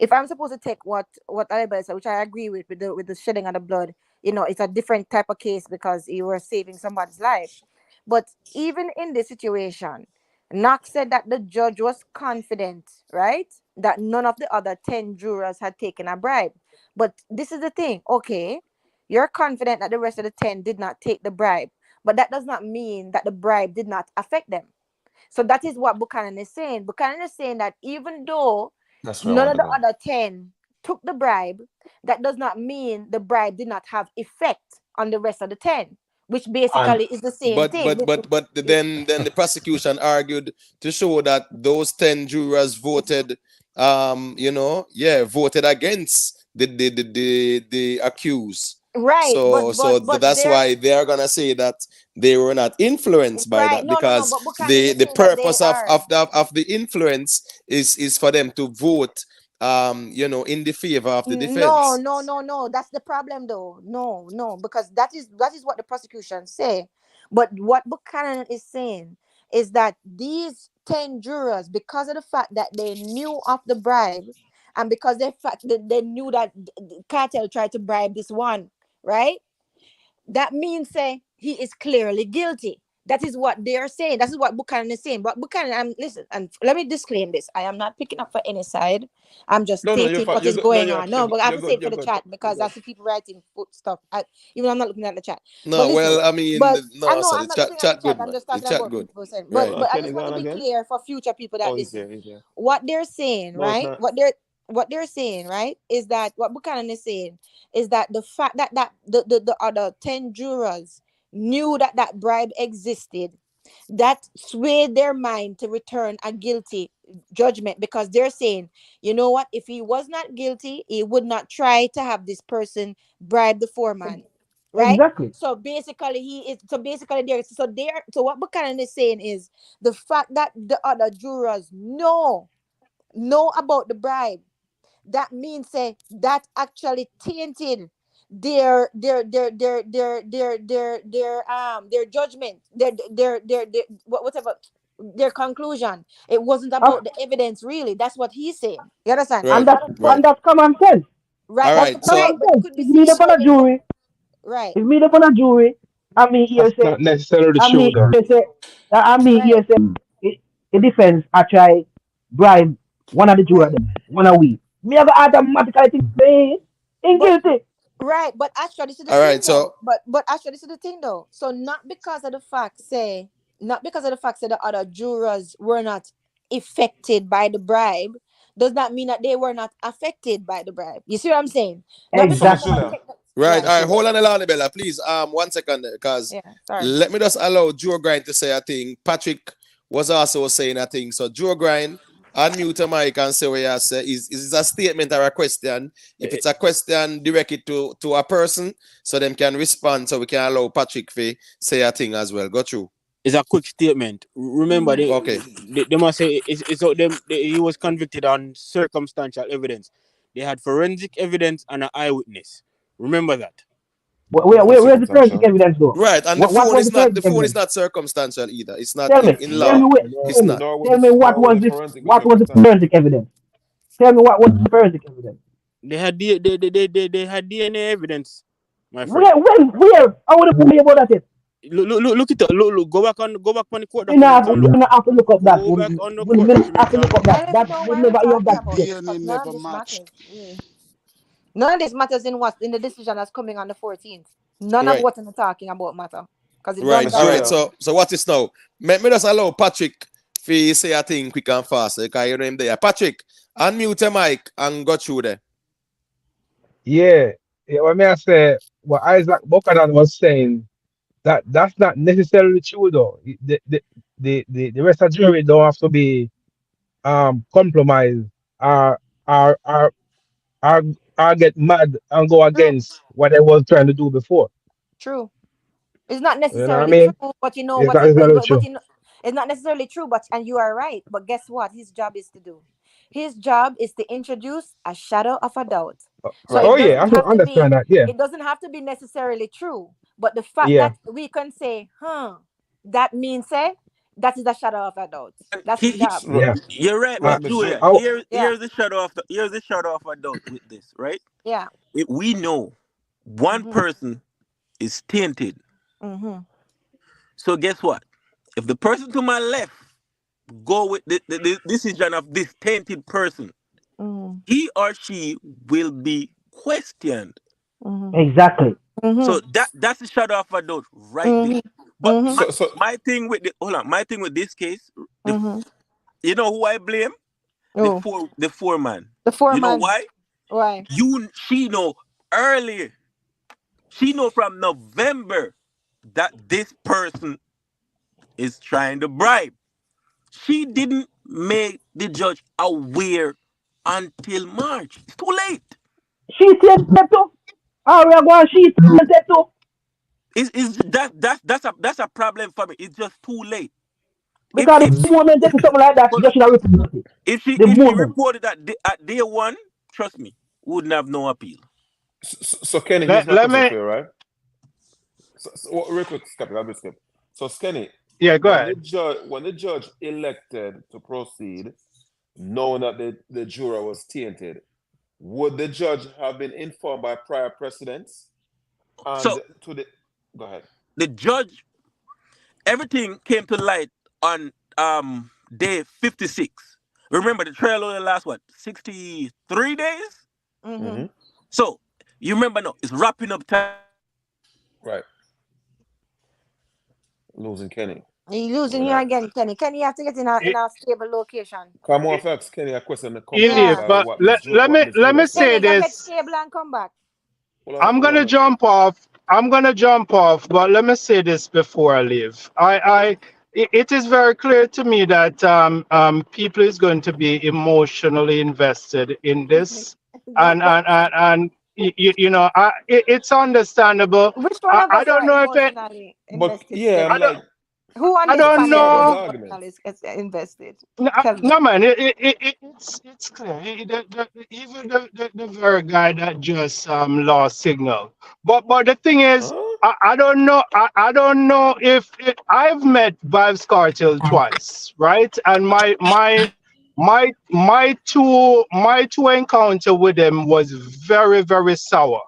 If I'm supposed to take what Alibel said, which I agree with the shedding of the blood, it's a different type of case because you were saving somebody's life. But even in this situation, Knox said that the judge was confident, right, that none of the other 10 jurors had taken a bribe. But this is the thing, okay, you're confident that the rest of the 10 did not take the bribe, but that does not mean that the bribe did not affect them. So that is what Buchanan is saying. Buchanan is saying that even though none of the other 10 took the bribe, that does not mean the bribe did not have effect on the rest of the 10. which basically is the same thing. But then the prosecution argued to show that those 10 jurors voted, voted against the accused. Right. So that's why they are gonna say that they were not influenced by that, because the purpose of the influence is for them to vote in the favor of the defense. No. That's the problem, though. No, because that is what the prosecution say. But what Buchanan is saying is that these 10 jurors, because of the fact that they knew of the bribe, and because they knew that Kartel tried to bribe this one, right? That means he is clearly guilty. That is what they are saying. That is what Buchanan is saying. But Buchanan, listen, and let me disclaim this. I am not picking up for any side. I'm just stating what is going on. No, but I have to say it for the chat, because I see people writing stuff. Even I'm not looking at the chat. No, well, I mean, I'm not so looking at the chat. I'm just talking about good. 50%. But I just want to be clear for future people that listen. What they're saying, right? What they're saying, right, is that what Buchanan is saying is that the fact that the other 10 jurors knew that bribe existed, that swayed their mind to return a guilty judgment, because they're saying, you know what, if he was not guilty, he would not try to have this person bribe the foreman, right? Exactly. So basically so what Buchanan is saying is the fact that the other jurors know about the bribe, that means that actually tainted their judgment, their conclusion. It wasn't about the evidence, really. That's what he's saying. You understand? And that's common sense. Right. All right. So if me up on a jury, right. If me up on a jury, I mean here That's not necessarily true, though. Here say the defense I try bribe one of the jurors, one of we. Me have automatically think they ain't guilty. Right, but actually this is the all thing, right, so but actually this is the thing, though. So not because of the fact the other jurors were not affected by the bribe, does not mean that they were not affected by the bribe. You see what I'm saying? Not Exactly. Right. All right. Hold on, Elana Bella, please. 1 second, because let me just allow Joe Grind to say a thing. Patrick was also saying a thing. So Joe Grind, unmute your mic and say what you say. Is it a statement or a question? If it's a question, direct it to a person so them can respond, so we can allow Patrick to say a thing as well. Go through. It's a quick statement. Remember, they must say he was convicted on circumstantial evidence. They had forensic evidence and an eyewitness. Remember that. Where's the forensic evidence, though? Right, and the phone is not circumstantial either. It's not in law. It's not. Tell me what was the forensic evidence? Tell me what was the forensic evidence? They had DNA evidence, my friend. Where? I would have about that. Look it up. Look. Go back on the court documents. I have to look up that. Go back on the court documents. That would never hear that. None of this matters. None of this matters in the decision that's coming on the 14th. None of what I'm talking about matter. Right. All right. So what is now? Let me just allow Patrick to say a thing quick and fast. Because you know him there. Patrick, unmute your mic and go through there. Yeah. What may I say? What Isaac Buchanan was saying, that's not necessarily true, though. The rest of the jury don't have to be compromised or get mad and go against what they was trying to do before. True. It's not necessarily true, but it's not necessarily true, and you are right. But guess what? His job is to do. His job is to introduce a shadow of a doubt. So I can understand that. Yeah. It doesn't have to be necessarily true, but the fact that we can say, that means that is the shadow of a doubt. That's his job. Yeah. You're right, but Julia, here's the shadow of a doubt with this, right? Yeah. We know one person is tainted. Mm-hmm. So guess what? If the person to my left go with the decision of this tainted person, he or she will be questioned. Exactly. So that's the shadow of a doubt right there. But my thing with this case, you know who I blame? The foreman. The foreman. You know why? Why? She know earlier. She know from November that this person is trying to bribe. She didn't make the judge aware until March. It's too late. She said that too. Oh, we are going. She said that too. That's a problem for me. It's just too late. Because the moment they do something like that, she just should have reported it. If she moment. reported that at day one, trust me, wouldn't have no appeal. So Kenny, here's my question for you, right? So real quick, Skeptic, I'll be skip. So Kenny, yeah, go ahead. When the judge elected to proceed, knowing that the juror was tainted, would the judge have been informed by prior precedents? And go ahead. The judge, everything came to light on day 56. Remember, the trial only lasts 63 days? Mm-hmm. So you remember now, it's wrapping up time. Right. Losing Kenny. You're losing you again, Kenny. Kenny, you have to get in a stable location. Come on, facts, Kenny. A question that comes but let me say Kenny, this. get stable and come back. I'm gonna jump off, but let me say this before I leave. It is very clear to me that people is going to be emotionally invested in this, and you know, it's understandable. Which one of us I don't know emotionally invested? But yeah, I'm like, who on I this don't know. emotionally is invested? No, man, it's clear. Even the very guy that just lost signal. But the thing is, I don't know. I don't know if I've met Vybz Kartel twice, right? And my two encounter with them was very, very sour.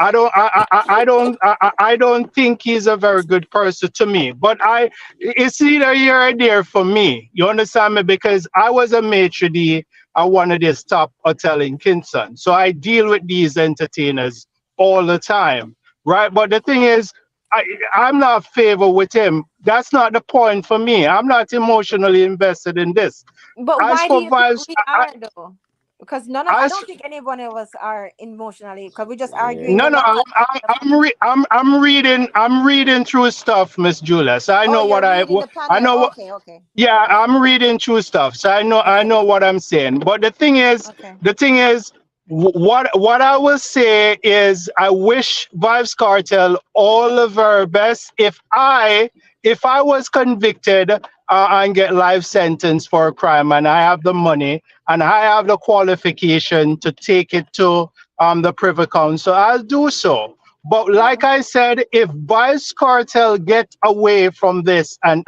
I don't think he's a very good person to me. But it's either here or there for me. You understand me? Because I was a maitre d' at one of these top hotel in Kingston. So I deal with these entertainers all the time. Right? But the thing is, I'm not favor with him. That's not the point for me. I'm not emotionally invested in this. But why do you think we are though? Because I don't think any one of us are emotionally, because we're just arguing. No, I'm reading through stuff, Miss Julia. So I know what I know. Okay. Yeah, I'm reading through stuff, so I know what I'm saying. But the thing is, what I will say is, I wish Vybz Kartel all the very best. If I was convicted and get life sentence for a crime, and I have the money and I have the qualification to take it to the Privy Council, I'll do so. But like I said, if Vybz Kartel get away from this and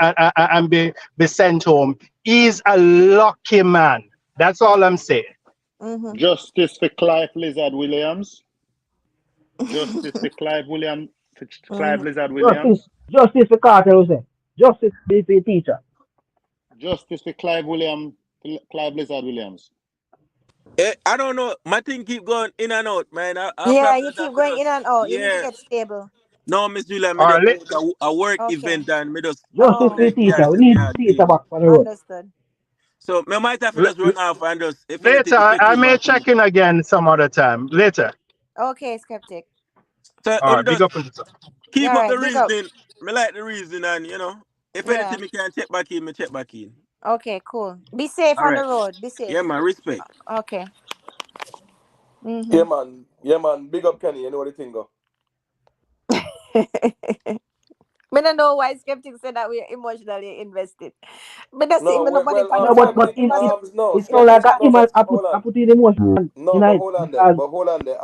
be sent home, he's a lucky man. That's all I'm saying. Mm-hmm. Justice for Clive Lizard Williams. Justice for Clive Lizard Williams. Justice for Kartel, say. Justice for the teacher. Justice for Clive Lizard Williams. I don't know. My thing keep going in and out, man. You keep going in and out. You need to get stable. No, Miss Julia, me just a work event and me just. Justice for the teacher. We need teacher back on the road. Understood. So me might have to just run off and just. If later, I may check in again some other time. Later. Okay, Skeptic. So big up keep up the reasoning. Me like the reason, and if anything, me can check back in. Me check back in. Okay, cool. Be safe on the road. Be safe. Yeah, man. Respect. Okay. Mm-hmm. Yeah, man. Big up, Kenny. You know what the thing go. I don't know why Skeptic said that we are emotionally invested. But that's no, nobody. It's not like I put in emotion. No, but hold on there.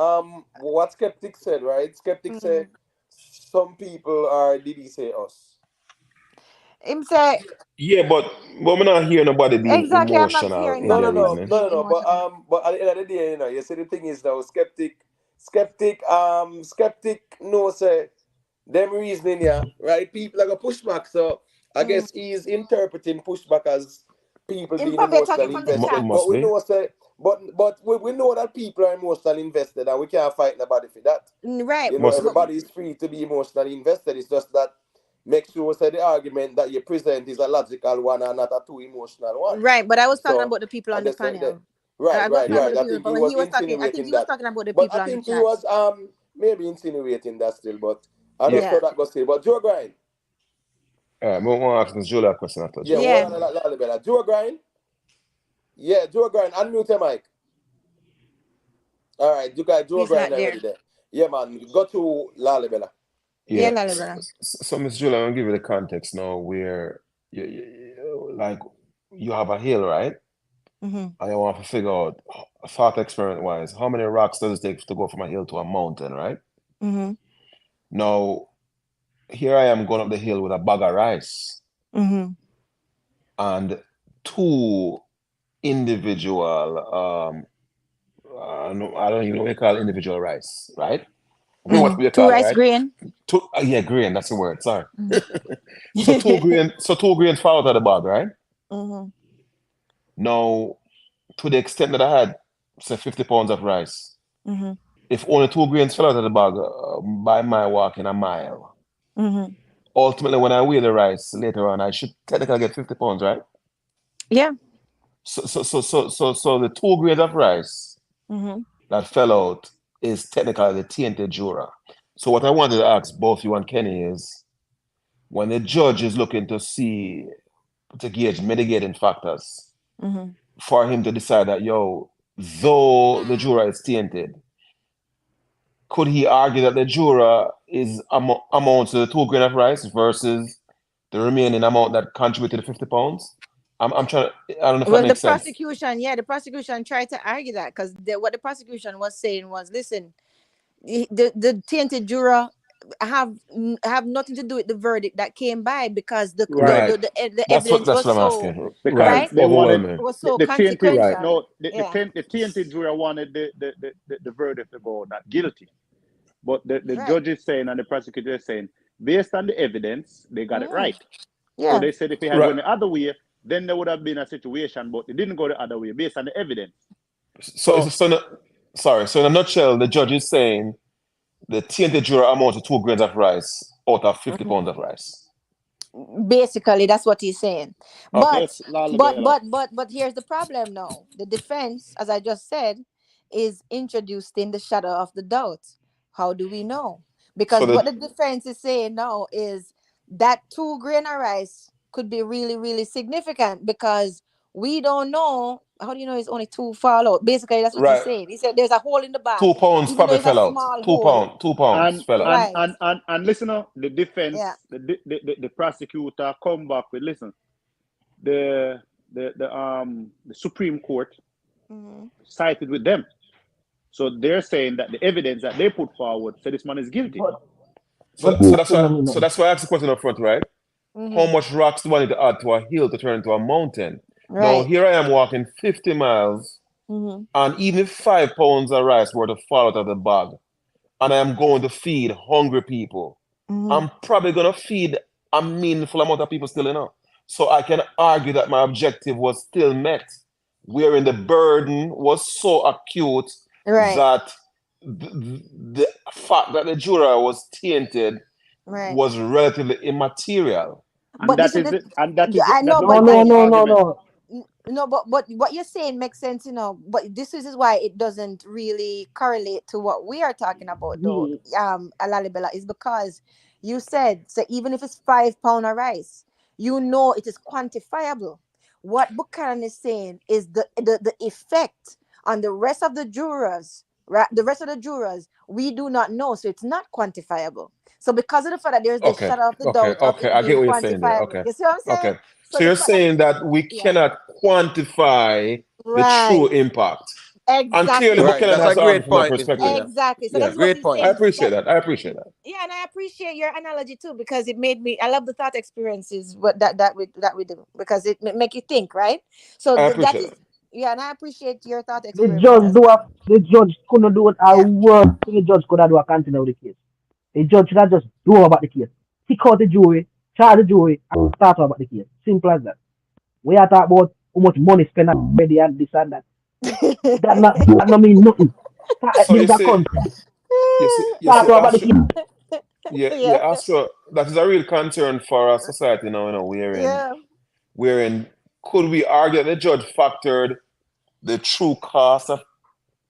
What Skeptic said, right? Skeptic said some people are. Did he say us? Him say. Yeah, but we're not hearing nobody being emotional. I'm not hearing no. But at the end of the day, you see the thing is now, Skeptic no say them reasoning, right? People are gonna push back, so I guess he's interpreting pushback as people being emotionally invested. But we know we know that people are emotionally invested, and we can't fight nobody for that. Right. Everybody is free to be emotionally invested. It's just that make sure the argument that you present is a logical one and not a too emotional one. Right, but I was talking about the people on the panel. Right. I think he was talking about the people But I think he was maybe insinuating that still, but I don't know that goes to, but Joe Grind. I want to ask Ms. Julia a question after. Yeah, one Joe Grind. Yeah, Joe Grind, unmute your mic. All right, you guys, Joe Grind already there. Yeah, man, go to Lalibela. Yeah, Lalibela. So, Ms. Julia, I'm going to give you the context now where, like, you have a hill, right? Mm-hmm. And you want to figure out, thought experiment-wise, how many rocks does it take to go from a hill to a mountain, right? Mm-hmm. Now, here I am going up the hill with a bag of rice. Mm-hmm. And two individual, I don't even know what you call individual rice, right? I mean, what we call two rice right? grain. Yeah, grain, that's the word, sorry. So two grains fall out of the bag, right? Mm-hmm. Now, to the extent that I had, say, 50 pounds of rice, mm-hmm. if only 2 grains fell out of the bag by my walking a mile, mm-hmm. ultimately when I weigh the rice later on, I should technically get 50 pounds, right? Yeah. So the 2 grains of rice mm-hmm. that fell out is technically the tainted juror. So what I wanted to ask both you and Kenny is, when the judge is looking to gauge mitigating factors mm-hmm. for him to decide that, though the juror is tainted, could he argue that the juror is amounts to the 2 grains of rice versus the remaining amount that contributed to 50 pounds? I'm trying to, I don't know if that makes sense. The prosecution tried to argue that because what the prosecution was saying was, listen, the tainted juror have nothing to do with the verdict that came by because the evidence was so because they wanted was so the consequential. tainted, no, the tainted juror wanted the verdict to go not guilty, but the judge is saying and the prosecutor is saying based on the evidence they got it right. So they said if they had gone the other way, then there would have been a situation, but they didn't go the other way based on the evidence. So in a nutshell, the judge is saying the tainted juror amounts to 2 grains of rice out of 50 pounds of rice. Basically, that's what he's saying. Okay. But here's the problem now. The defense, as I just said, is introduced in the shadow of the doubt. How do we know? Because what the defense is saying now is that 2 grain of rice could be really, really significant because we don't know. How do you know it's only 2 fall out? Basically, that's what he's saying. He said there's a hole in the bag. 2 pounds probably fell out. 2 pounds fell out. And listen, the defense, the prosecutor come back with, listen, the Supreme Court sided with them. So they're saying that the evidence that they put forward said this man is guilty. So that's why I asked the question up front, right? How much rocks do I need to add to a hill to turn into a mountain? Now, here I am walking 50 miles, and even 5 pounds of rice were to fall out of the bag, and I am going to feed hungry people. I'm probably going to feed a meaningful amount of people still, So I can argue that my objective was still met, wherein the burden was so acute that the fact that the juror was tainted was relatively immaterial. No. No, but what you're saying makes sense, But this is why it doesn't really correlate to what we are talking about, though. Alalibela, is because you said so. Even if it's 5 pounds of rice, it is quantifiable. What Popcaan is saying is the effect on the rest of the jurors. Right, the rest of the jurors we do not know, so it's not quantifiable. So because of the fact that there's the shadow of the doubt of it I get being what you're saying there. quantifiable. You see what I'm saying? Okay. So you're saying that we cannot quantify the true impact. Exactly. And clearly, Popcaan has to argue from that perspective. Exactly. So that's what he's saying. I appreciate that. Yeah, and I appreciate your analogy too, because it made me. I love the thought experiences that we do, because it make you think, right? So that is. Yeah, and I appreciate your thought experience. The judge couldn't do it. Worst thing the judge could have do a continue with the case. The judge should have just do about the case. Kick out the jury, charge the jury, and start about the case. Simple as that. We are talking about how much money spent on media and this and that. that not mean nothing. So you see, Astro, that is a real concern for our society now, wherein could we argue that the judge factored the true cost of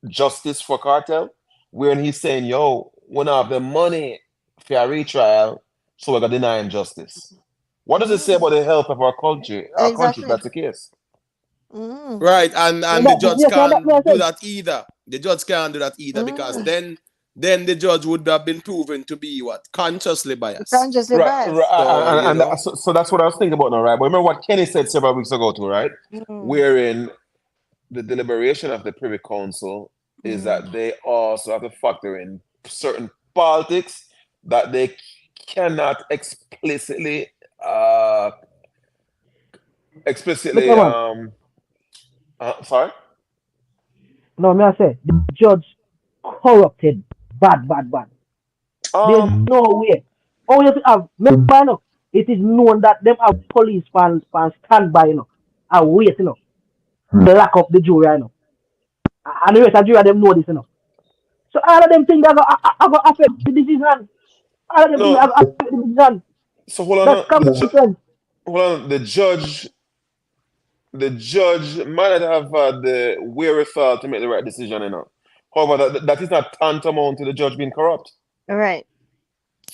justice for Kartel, wherein he's saying, we don't have the money for a retrial, so we're gonna deny him justice. What does it say about the health of our country? Our country, if that's the case. Right, and the judge can't do that either. The judge can't do that either because then the judge would have been proven to be what? Consciously biased. Consciously biased. So that's what I was thinking about now, right? But remember what Kenny said several weeks ago too, right? Wherein the deliberation of the Privy Council is that they also have to factor in certain politics that they cannot explicitly sorry? No, me I say the judge corrupted bad. There's no way. Oh, you have remember, it is known that them have police fans standby, and wait, lock up the jury, and the rest of the jury them know this, So all of them things that are affect the decision. All of them things that affect the decision. So hold on. The judge might not have the wherewithal to make the right decision, However, that is not tantamount to the judge being corrupt. Right.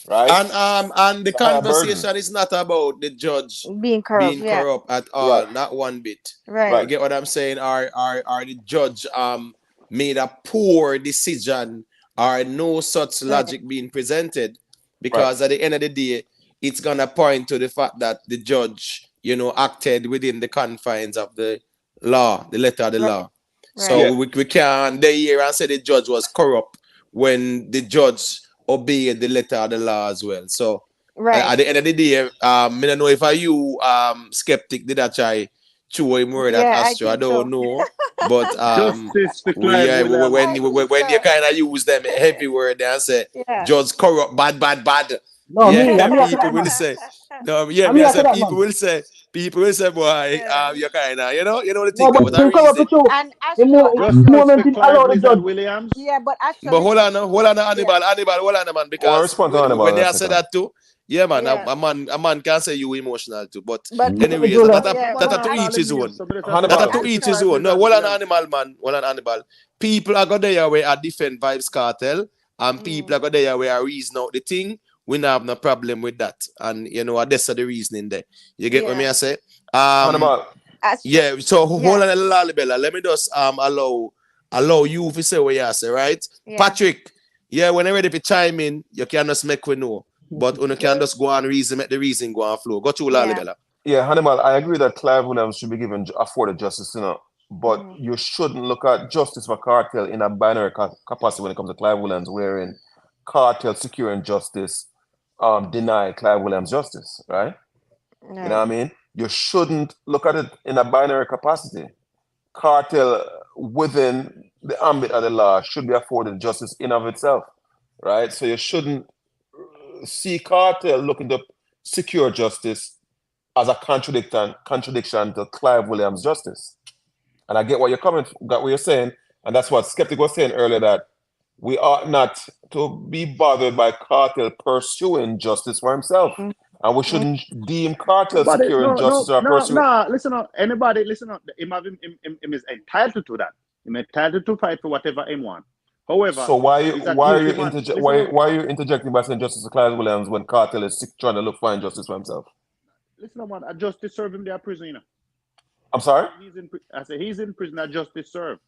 Right. And the conversation is not about the judge being corrupt at all, right. not one bit. Right. You get what I'm saying? Are the judge made a poor decision or no such logic being presented? Because at the end of the day, it's gonna point to the fact that the judge, acted within the confines of the law, the letter of the law. Right. So we can't stay here and say the judge was corrupt when the judge obeyed the letter of the law as well. So at the end of the day, I don't know if you skeptic did that try to him word at Astro. I don't know. But when you kind of use them heavy word and say judge corrupt, bad. No, people will say. No, people will say, boy, you're kind of, you know the thing about the reason. And Astro, Williams. Yeah, but Astro. But hold on, Hannibal, man, because when they say that too, yeah, man, a man can say you emotional too, but anyways, that to each his own. That to each his own. No, hold on, Hannibal. People are going there where I defend Vybz Kartel, and people are going there where I reason out the thing. We don't have no problem with that, and that's the reasoning there. You get what me I say? Yeah. So hold on a little bit. Let me just allow you to say what you say, right? Yeah. Patrick, when you're ready to chime in, you can just make we know. But you can just go and reason, make the reason go and flow. Go to Lalibella. Yeah, Hannibal, I agree that Clive Williams should be given afforded justice, but you shouldn't look at justice for Kartel in a binary capacity when it comes to Clive Williams, wherein Kartel securing justice deny Clive Williams justice, right? You know what I mean? You shouldn't look at it in a binary capacity. Kartel within the ambit of the law should be afforded justice in of itself, right? So you shouldn't see Kartel looking to secure justice as a contradiction to Clive Williams' justice. And I get what you're saying, and that's what Skeptic was saying earlier, that we ought not to be bothered by Kartel pursuing justice for himself. And we shouldn't deem Kartel securing justice or pursuing. No, listen up. Anybody, listen up. Him is entitled to that. He's entitled to fight for whatever he wants. However, so why are you interjecting by saying justice to Clive Williams when Kartel is trying to find justice for himself? Listen up, man. A justice serve him there prison, I'm sorry? I said he's in prison, a justice serve.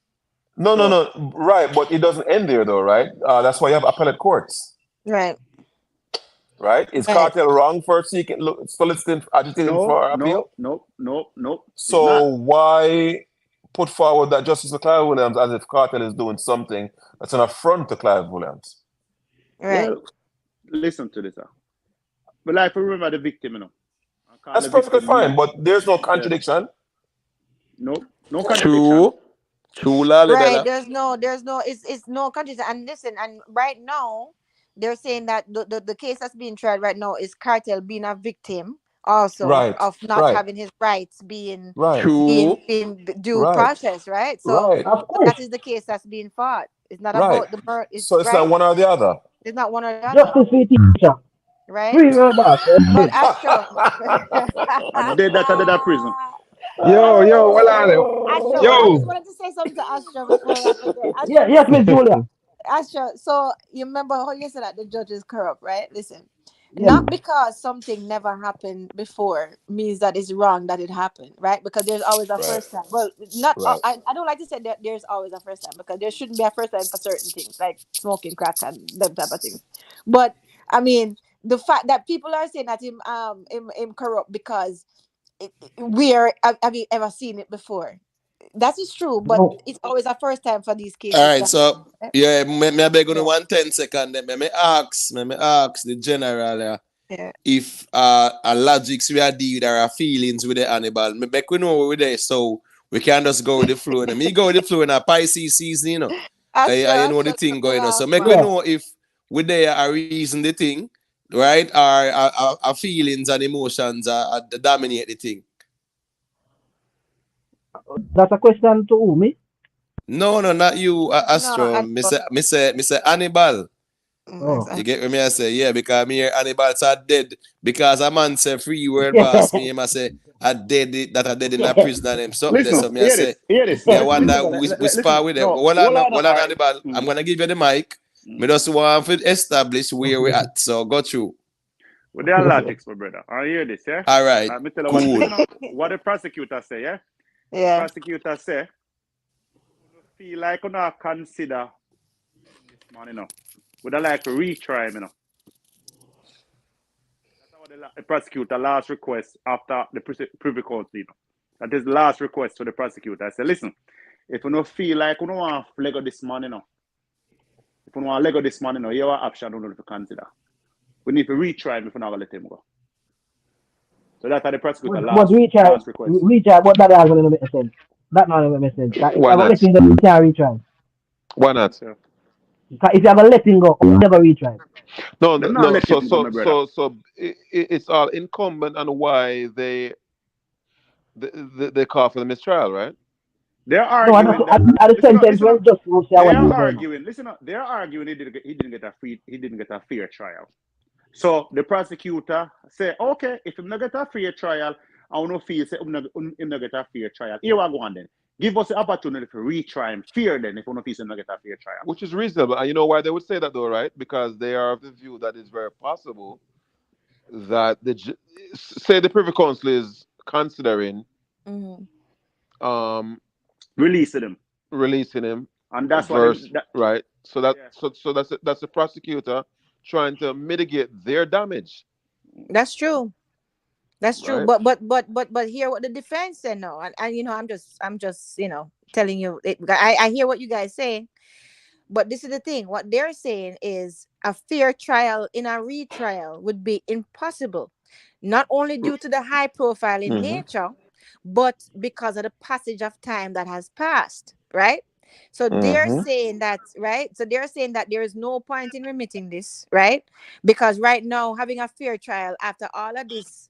No, right, but it doesn't end there though, right? That's why you have appellate courts. Right. Right? Is Kartel wrong for soliciting, agitating for appeal? No. So why put forward that justice for Clive Williams as if Kartel is doing something that's an affront to Clive Williams? Right. Well, listen to this. But like, remember the victim, That's perfectly fine, but there's no contradiction. No contradiction. True, right, there's no, it's no contradiction. And listen, and right now, they're saying that the case that's being tried right now is Kartel being a victim also of not having his rights being due process, right? So that is the case that's being fought. It's not about the murder. So it's not one or the other. It's not one or the other. Justice for teacher. Right? But Astro. And they that are prison. Yo, hold on. Astro, I just wanted to say something to Astro before I forget. Yes, Miss Julia. Asha, so you remember how you said that the judge is corrupt, right? Listen, Yeah. not because something never happened before means that it's wrong that it happened, right? Because there's always a Right. first time. Well, not Right. I don't like to say that there's always a first time because there shouldn't be a first time for certain things like smoking crack and them type of things. But I mean, the fact that people are saying that him corrupt because have you ever seen it before? That is true, but No. it's always a first time for these All cases right, to so happen. Right? yeah, me I beg you Yeah, 1 10 second. Then me ask the general yeah. if a logics we are deal with or a feelings with the animal. Me make we know we there, so we can just go with the flow. And me go with the flow in a Pisces season, you know. I know the Shut thing the going on. So last make we Yeah. man. know if we there are reason the thing, right? Or our feelings and emotions are dominate the thing. That's a question to who, me? No, not you, No, Astro. Me say Hannibal. Oh. You get what me I say? Yeah, because me hear Hannibals are dead. Because a man say free word boss, me him I say a that are dead in a prison and them something there. So Listen, me I say, hear this. me I wonder Listen. whisper with them. No, Hold on, hold on. hold All on, right. Hannibal. I'm gonna give you the mic. Me just want to establish where we at. So go through. With their logics, my brother. I hear this, yeah? All right. Let me tell you Cool. what the prosecutor say, yeah? The yeah. prosecutor say, feel like you not consider this man, you know. Would I like to retry him, you know? That's what the prosecutor last request after the Privy Council, you know. That is the last request to the prosecutor. I said, listen, if you don't feel like you don't want to Lego this man, you know. If you don't want to Lego this man, you know, you have an option you need to consider. We need to retry him if we're not going to let him go. So that's how the prosecutor But last request. retry, but that doesn't make sense. That not make sense. If Why you have a not? letting go, you can't retry. Why not? So, If you have a letting go, you never retry. No, them no, not no. let So, him go, so, my brother. so, so it's all incumbent on why they call for the mistrial, right? They're No, arguing that. at the sentence when just will say They what are is going on. arguing. Listen up. They're arguing he didn't get a fair trial. So the prosecutor say, okay, if him not get a fair trial, I want to feel say him not get a fair trial. Here we go on then. Give us the opportunity to retry him fair then if you don't feel him not get a fair trial. Which is reasonable. And you know why they would say that though, right? Because they are of the view that it's very possible that say the Privy Council is considering releasing him. And that's what right. So that yeah. so that's the prosecutor trying to mitigate their damage. That's true. That's true. Right. But hear what the defense said now. And you know, I'm just telling you I hear what you guys say. But this is the thing. What they're saying is a fair trial in a retrial would be impossible. Not only due to the high profile in nature, but because of the passage of time that has passed, right? So they're saying that, right? So they're saying that there is no point in remitting this, right? Because right now, having a fair trial after all of this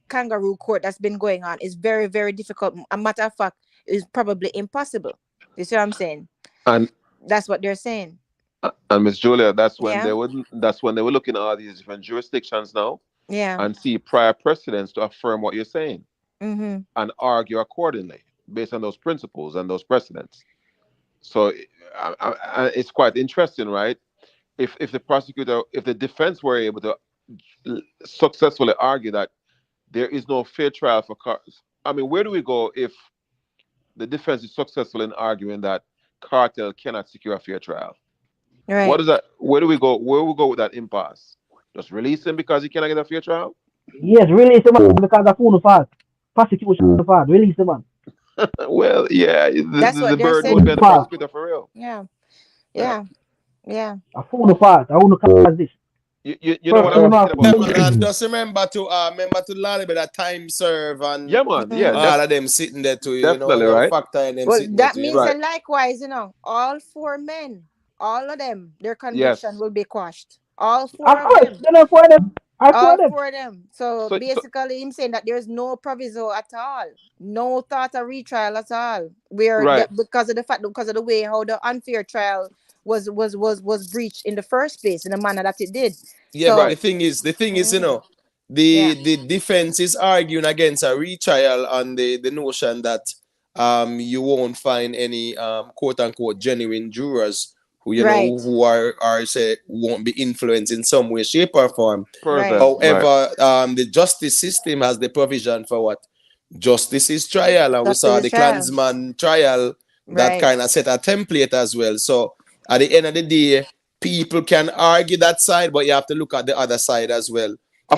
kangaroo court that's been going on is very, very difficult. A matter of fact, is probably impossible. You see what I'm saying? And that's what they're saying. And Miss Julia, that's when Yeah. they were looking at all these different jurisdictions now. Yeah. And see prior precedents to affirm what you're saying. And argue accordingly based on those principles and those precedents. So it's quite interesting, right? If the defense were able to successfully argue that there is no fair trial for cars, I mean, where do we go if the defense is successful in arguing that Kartel cannot secure a fair trial? Right. What is that? Where do we go? Where we go with that impasse? Just release him because he cannot get a fair trial? Yes, release him because the fool fault. Prosecution fault. Release him, man. Well, yeah, the bird would be the prosecutor for real. Yeah. A fool fault. I wouldn't call this. You know what I'm thinking about? And just remember to lalibet that time serve and yeah, man, yeah, all of them sitting there too. Definitely, right? Factor in them well, sitting that there means that likewise, all 4 men, all of them, their conviction will be quashed. All 4 of them. Then for them. All 4 of them. So basically, him saying that there's no proviso at all, no thought of retrial at all. Because of the fact, because of the way how the unfair trial was breached in the first place in the manner that it did. Yeah, so, but the thing is, the defense is arguing against a retrial on the notion that you won't find any quote unquote genuine jurors who you know who are say won't be influenced in some way, shape, or form. However, the justice system has the provision for what? Justice is trial, and we saw the Klansman trial that kind of set a template as well. So at the end of the day, people can argue that side, but you have to look at the other side as well. They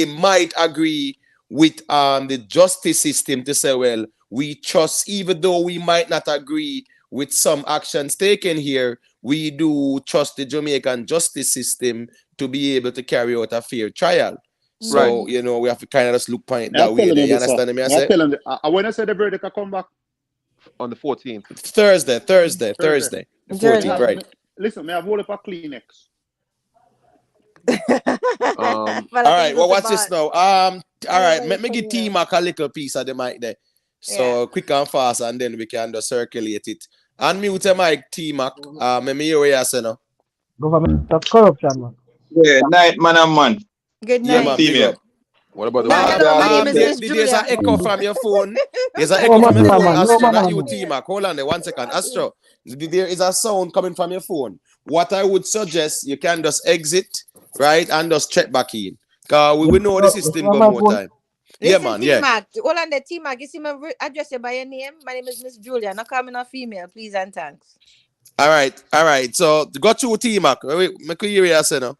might agree with the justice system to say, well, we trust, even though we might not agree with some actions taken here, we do trust the Jamaican justice system to be able to carry out a fair trial. So, you know, we have to kind of just look point that way. You understand me? When I said the verdict will come back on the 14th. Thursday. 14th, right. Listen, I have all of a Kleenex. All right, well, watch this now. All right, let me give T-Mac a little piece of the mic there. So quick and fast, and then we can just circulate it. Unmute the mic, T-Mac. Let me hear what you say now. Government of corruption, man. Yeah, night, man and man. Good night. Yeah, man, Female. What about the Hello, my name is Miss Julia. There's an echo from your phone. There's an echo from your phone, Astro, not you, T-Mac. Hold on there, 1 second. Astro, there is a sound coming from your phone. What I would suggest, you can just exit, right, and just check back in. Because we know the system got more time. Listen, Yeah, man, T-Mac. Hold on there, T-Mac. You see me address you by your name? My name is Miss Julia. Not coming a female, please and thanks. All right. So, got you, T-Mac. Make you hear what you say now.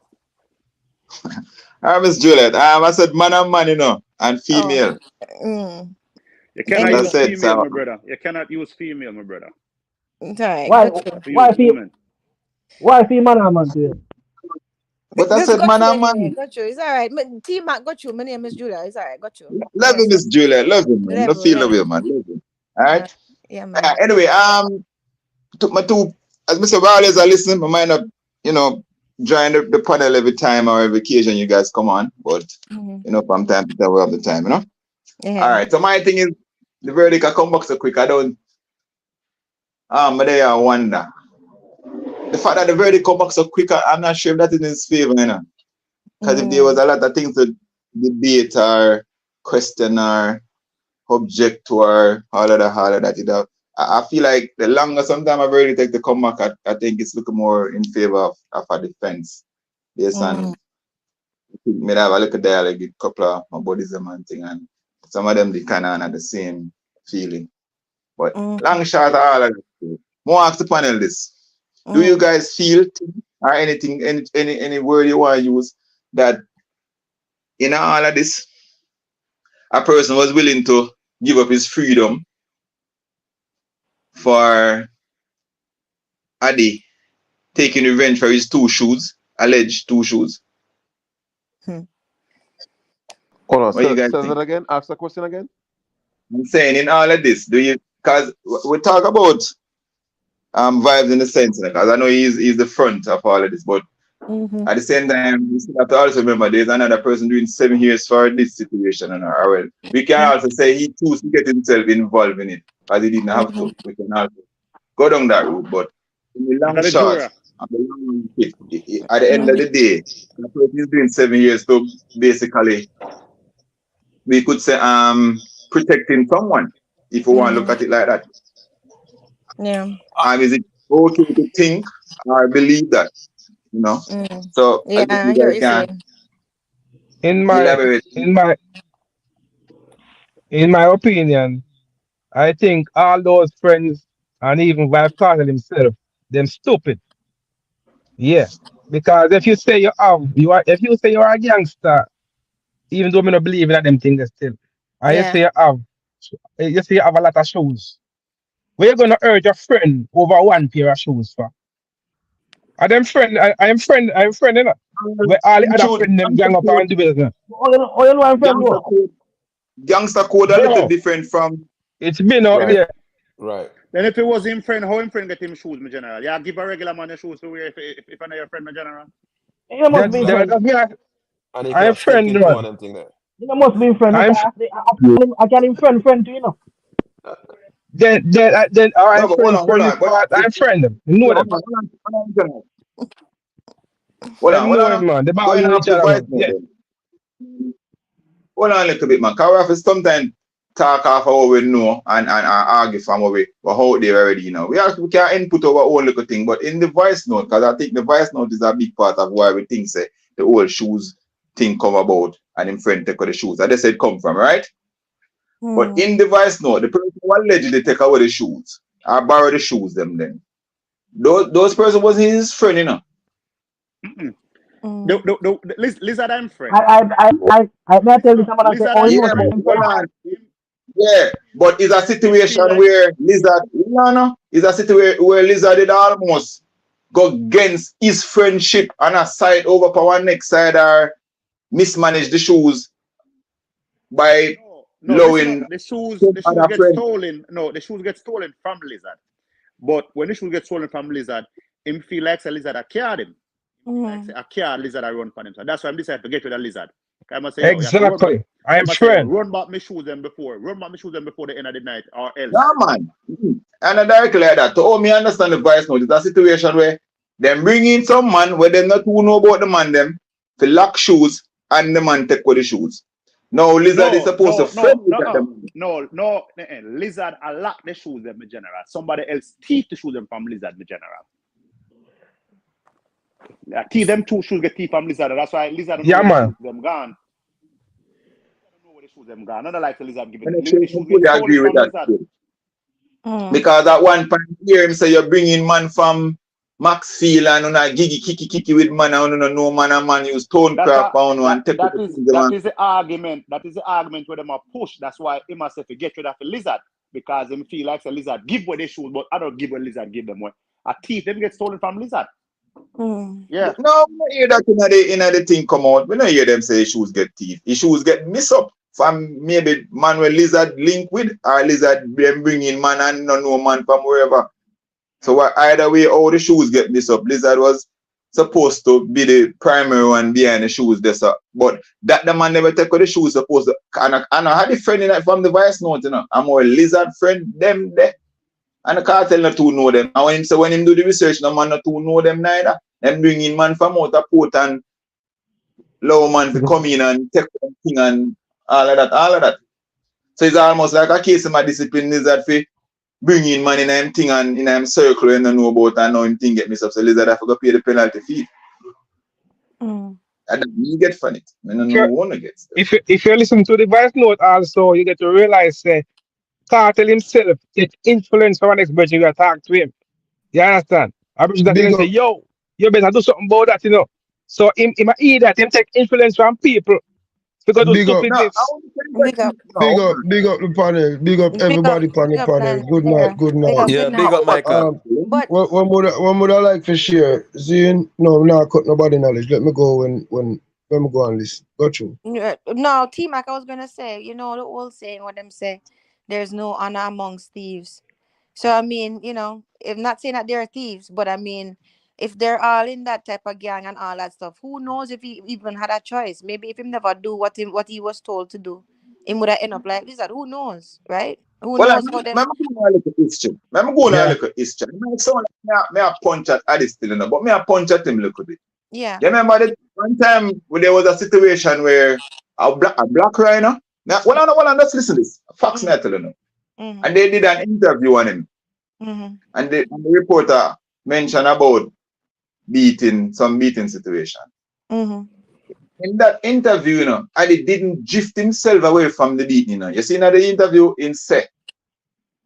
Miss Juliet. I said man and man, you know, and female. You cannot use female, my brother. You cannot use female, my brother. Why female and man to you? But I said man and man. Got you. It's all right. T-Mac got you. My name is Julia. It's all right. Got you. Love you, Miss Julia. Love you, man. No feel of you, man. Love you. All right? Yeah, man. Anyway, as Mr. Wallace are listening, I might not, you know, join the panel every time or every occasion you guys come on, but you know, from time to time we have the time, you know. All right. So my thing is, the verdict I come back so quick. I don't. But there I wonder. The fact that the verdict come back so quick, I'm not sure if that is in his favor, you know. Because if there was a lot of things to debate or question or object to or all of that, you know. I feel like the longer sometimes I've already take to come back, I think it's looking more in favor of a defense. Based on me have a little dialogue with a couple of my buddies and thing, and some of them they kind of have the same feeling. But long shot all of it. More ask the panel this. Do you guys feel or anything, any word you want to use that in all of this a person was willing to give up his freedom for Adi taking revenge for his alleged two shoes? Hold on, say that again. Ask the question again. I'm saying in all of this, because we talk about Vybz in the sense, because I know he's the front of all of this, but at the same time, we still have to also remember there's another person doing 7 years for this situation, and well, we can also say he chose to get himself involved in it, as he didn't have to. We can also go down that route, but in the long shot, at the end of the day, the person is doing 7 years to basically, we could say, protecting someone, if we want to look at it like that. Yeah. Is it okay to think or believe that? You know? So yeah, I hear you saying. In my opinion, I think all those friends and even Vybz Kartel himself, them stupid. Yeah. Because if you say if you say you're a gangster, even though I don't believe in them things still. And you say you have a lot of shoes. Where you gonna urge a friend over one pair of shoes for? I am friend, you know. Where all the other friends them gang up and do business. Oh, you know I'm friend. Gangster code a little different from. It's been out there. Right. Then if it was him friend, how him friend get him shoes, my general? Yeah, give a regular man your shoes to wear if I know your friend, my general. You must be friend. I'm friend, man. You must be friend. I can him friend to you know. Then I'm friend. You know them. Hold on, man. The ball Hold on a little bit, man. Because sometimes talk off what we know and argue from what we out there already, you know. We can input our own little thing, but in the voice note, because I think the voice note is a big part of why we think say the whole shoes thing come about and in friend take the shoes. I just said come from, right? But in the voice note, the person who allegedly take away the shoes or borrow the shoes them then. Those person wasn't his friend, you know. The Lizard and friend. I tell you someone say, oh, yeah, but it's a situation where Lizard, is a situation where Lizard did almost go against his friendship and a side over for one next side or mismanage the shoes by lowing the shoes get stolen. No, the shoes get stolen from Lizard. But when the shoes get stolen from Lizard, him feel like a Lizard that carried him. Like a car Lizard I run for him. So that's why I'm decided to get rid of Lizard. I must say, exactly. I am friend. Run back my shoes them before the end of the night or else. Yeah, man. And directly like that. To me understand the voice note, it's a situation where them bring in some man where they not who know about the man them to lock shoes and the man take with the shoes. No, Lizard is supposed to friend with them. No. Lizard I lock the shoes them in general. Somebody else thief the shoes them from Lizard in general. Them two shoes get thief from Lizard. That's why Lizard them gone. I don't know where the shoes them gone. Not like the Lizard giving them. I agree with that. Because at one point here him say you're bringing man from Maxfield and giggy kiki with man and no man and man use stonecraft and take that is the argument. That is the argument where them are push. That's why he must have to get rid of the Lizard because him feel like the Lizard give away the shoes, but I don't give a Lizard give them away. A thief them get stolen from Lizard. Yeah. No, we don't hear that in the thing come out. We don't hear them say shoes get thief. The shoes get missed up from maybe man where Lizard link with or Lizard bring in man and no man from wherever. So either way, all the shoes get missed up. Lizard was supposed to be the primary one behind the shoes there, so. But that the man never take with the shoes supposed to. And I had a friend in that from the voice note, you know. I'm more Lizard friend them there. And the Kartel not to know them. And when him do the research, the man not to know them neither. Them bring in man from out of port and allow man to come in and take one thing and all of that. So it's almost like a case of my discipline Lizard for bring in man in them thing and in them circle and know about and now him thing get messed up. So Lizard have to go pay the penalty fee. And you get from it. I don't know one gets. If you listen to the voice note also, you get to realize Kartel himself take influence from an expert you talk to him. You understand? I wish that he say, yo, you better do something about that, you know. So him hear that him take influence from people because do stupid things. Big up the panel. Big up everybody on the panel. Good night. Yeah, big up Michael. But one would I like to share? Seeing no, cut nobody knowledge. Let me go when we go on this. Go through. No, T-Mac, I was gonna say, you know the old saying what them say, there's no honor amongst thieves. So I mean, you know, I'm not saying that they're thieves, but I mean, if they're all in that type of gang and all that stuff, who knows if he even had a choice? Maybe if he never do what he was told to do, he would have ended up like this. Who knows, right? Who knows? I'm going to look at history. I'm going to look at history. I punch at Addis still, but I punch at him a little bit. Yeah. You remember that one time when there was a situation where a black rhino. Now, let's listen to this. Fox Net, you know. And they did an interview on him. And the reporter mentioned about some beating situation. In that interview, you know, Adi didn't drift himself away from the beating, you know. You see in the interview in say,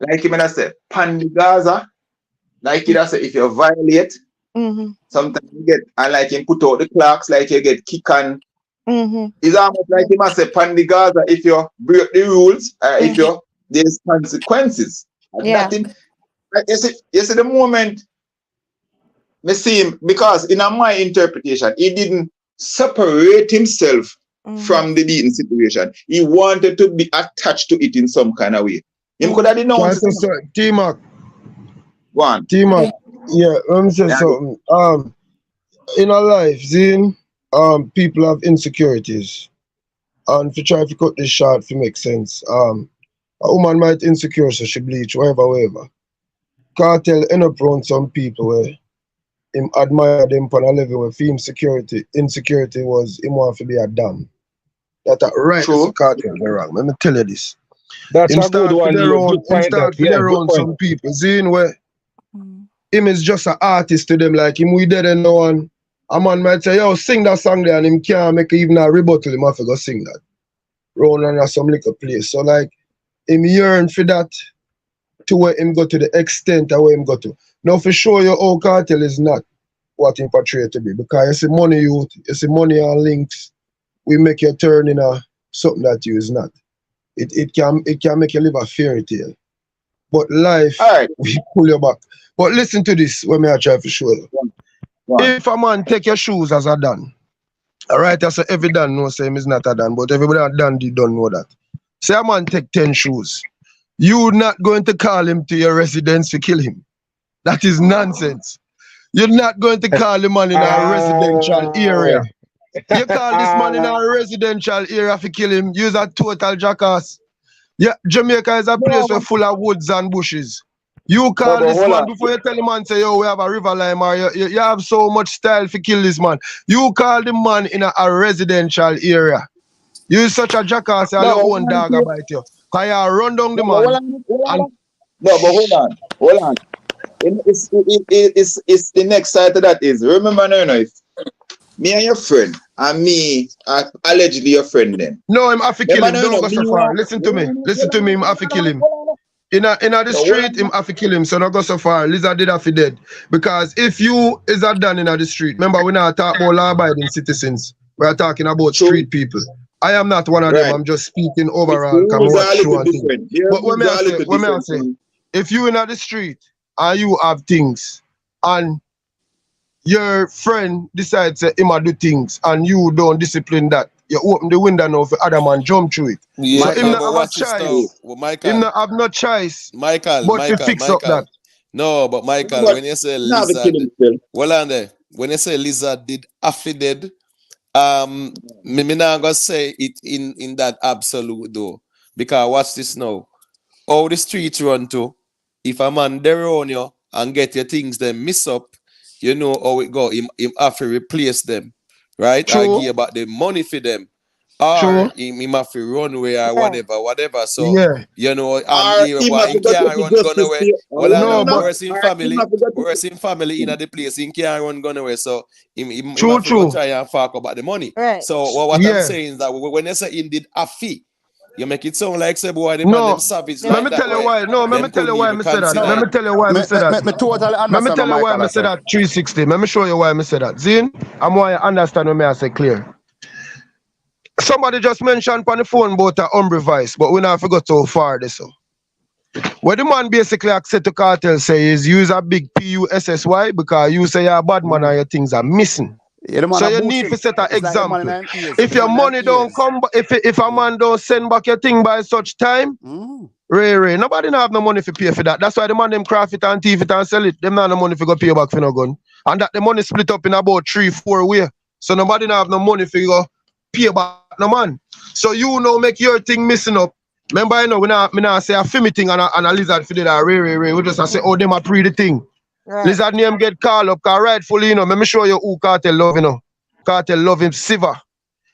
like him and I said, Pandigaza, like it I say, if you violate, sometimes you get, and like him put out the clocks, like you get kick and it's almost like him I say, Pandigaza, if you break the rules, if there's consequences. Yeah. You see the moment me see him, because in my interpretation, he didn't separate himself from the beating situation. He wanted to be attached to it in some kind of way. Him could have denounced T-Mac. One. T-Mac. Yeah, let me say something. In our life, seeing people have insecurities. And if you try to cut this short to make sense, a woman might insecure, so she bleach, whatever. Kartel end up around some people where him admire them on a level where for him insecurity was him want to be a dam. That's right. Kartel wrong. Let me tell you this. That's Him a good start for one, their Leo. own, Good point that. Yeah, good point. some people. Seeing where him is just an artist to them, like him we dead and no one. A man might say, yo, sing that song there, and him can't make even a rebuttal, him have to go sing that. Round on some little place. So like him yearn for that to where him go to the extent of where him go to. Now for sure your old Kartel is not what him portray to be, because you see money youth, you see money and links, we make you turn in a something that you is not. It can make you live a fairy tale. But life we pull you back. But listen to this when I try to show you. If a man take your shoes as a Dan, alright, I say every Dan knows him is not a Dan, but everybody that Dan did don't know that. Say a man take 10 shoes. You're not going to call him to your residence to kill him. That is nonsense. You're not going to call the man in a residential area. You call this man in a residential area to kill him, use a total jackass. Yeah, Jamaica is a place where full of woods and bushes. You call this man before you tell the man, say, yo, we have a river lime, or you have so much style to kill this man. You call the man in a residential area. You such a jackass, your own dog about you. Because you run down the man. But hold on. It's the next side of that is, remember now, if me and your friend, and me are allegedly your friend then. No, I'm have to kill him. Don't go so far. Listen to me, I'm have to kill him. In the street, him have to kill him, so don't go so far. Lizard did have to dead. Because if you is a done in the street, remember we're not talking about law-abiding citizens. We're talking about street people. I am not one of them, I'm just speaking overall. But when I say, if you in the street and you have things and your friend decides to do things and you don't discipline that, you open the window now for other man jump through it. Yeah, so him not have a choice. Him not have no choice. But to fix up that. No, but Michael, when you say lizard, well on there. When you say lizard did affided, me not gonna say it in that absolute though. Because watch this now. How the streets run to, if a man there on you and get your things then miss up, you know how it go. Him have to replace them, right? True. I give about the money for them, or him have to run away or whatever. So you know, and he can't run gun away. Well, no, we're seeing family in the place. He can't run gun away. So him have to go try and fuck about the money. Right. So what I'm saying is that when they say him did a fee, you make it sound like say boy the man them savage like that. Let me tell you why. No, let me tell you why I said that. Let me tell you why I said that. Me totally understand. Let me tell you why I said that 360. Let me show you why I said that. Zin, I'm why I understand when I say clear. Somebody just mentioned on the phone about a Umbre Vice, but we not forgot how far this so. What the man basically accept to Kartel say is use a big PUSSY because you say you're a bad man and your things are missing. So you need to set an example. If your money don't come, if a man don't send back your thing by such time, Ray, nobody not have no money to pay for that. That's why the man them craft it and thief it and sell it. Them not no money to go pay back for no gun. And that the money split up in about 3-4 ways. So nobody not have no money for go pay back no man. So you know make your thing missing up. Remember, you know, we not say a filmy thing and a lizard for that Ray. We just say, oh, them a pre the thing. Right. Lizard name get called up, cause rightfully, you know, let me show you who Kartel love, you know. Kartel love him, Siva.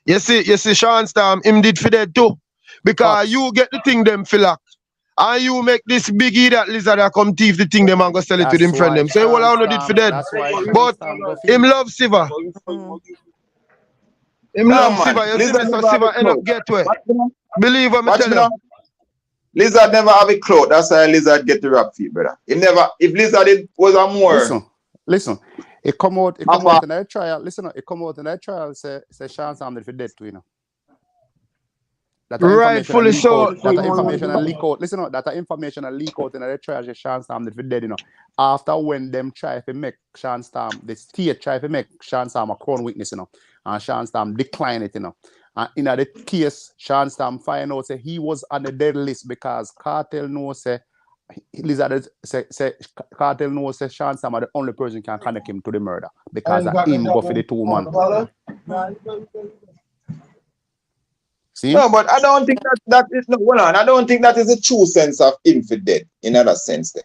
You see, Sean Storm, him did for that too. Because you get the thing them fill up. And you make this biggie that lizard that come thief the thing them and go sell it to them friend them. So what I wanna did for that. But him love Siva. Him love Siva. You see me, so Siva end up get way. Believe what me tell you. Lizard never have a clout. That's why Lizard get the rap feet, brother. He never. If Lizard was a more. Listen. It come out in that trial. Listen, it come out in that trial. Say Sean Sam for dead too, you know. That rightfully so. That information leak out. Listen, that information leak out in the trial. Sean Sam for dead, you know. After when them try to make Sean Sam, the state try to make Sean Sam a crown witness, you know, and Sean Sam decline it, you know. And in the case, Sean Stam find out say he was on the dead list because Kartel knows say Lizard say Kartel knows say Sean Stam are the only person can connect him to the murder because of him go for the 2 months. See? No, but I don't think that is no. Hold on, I don't think that is a true sense of him for dead. In other sense, then.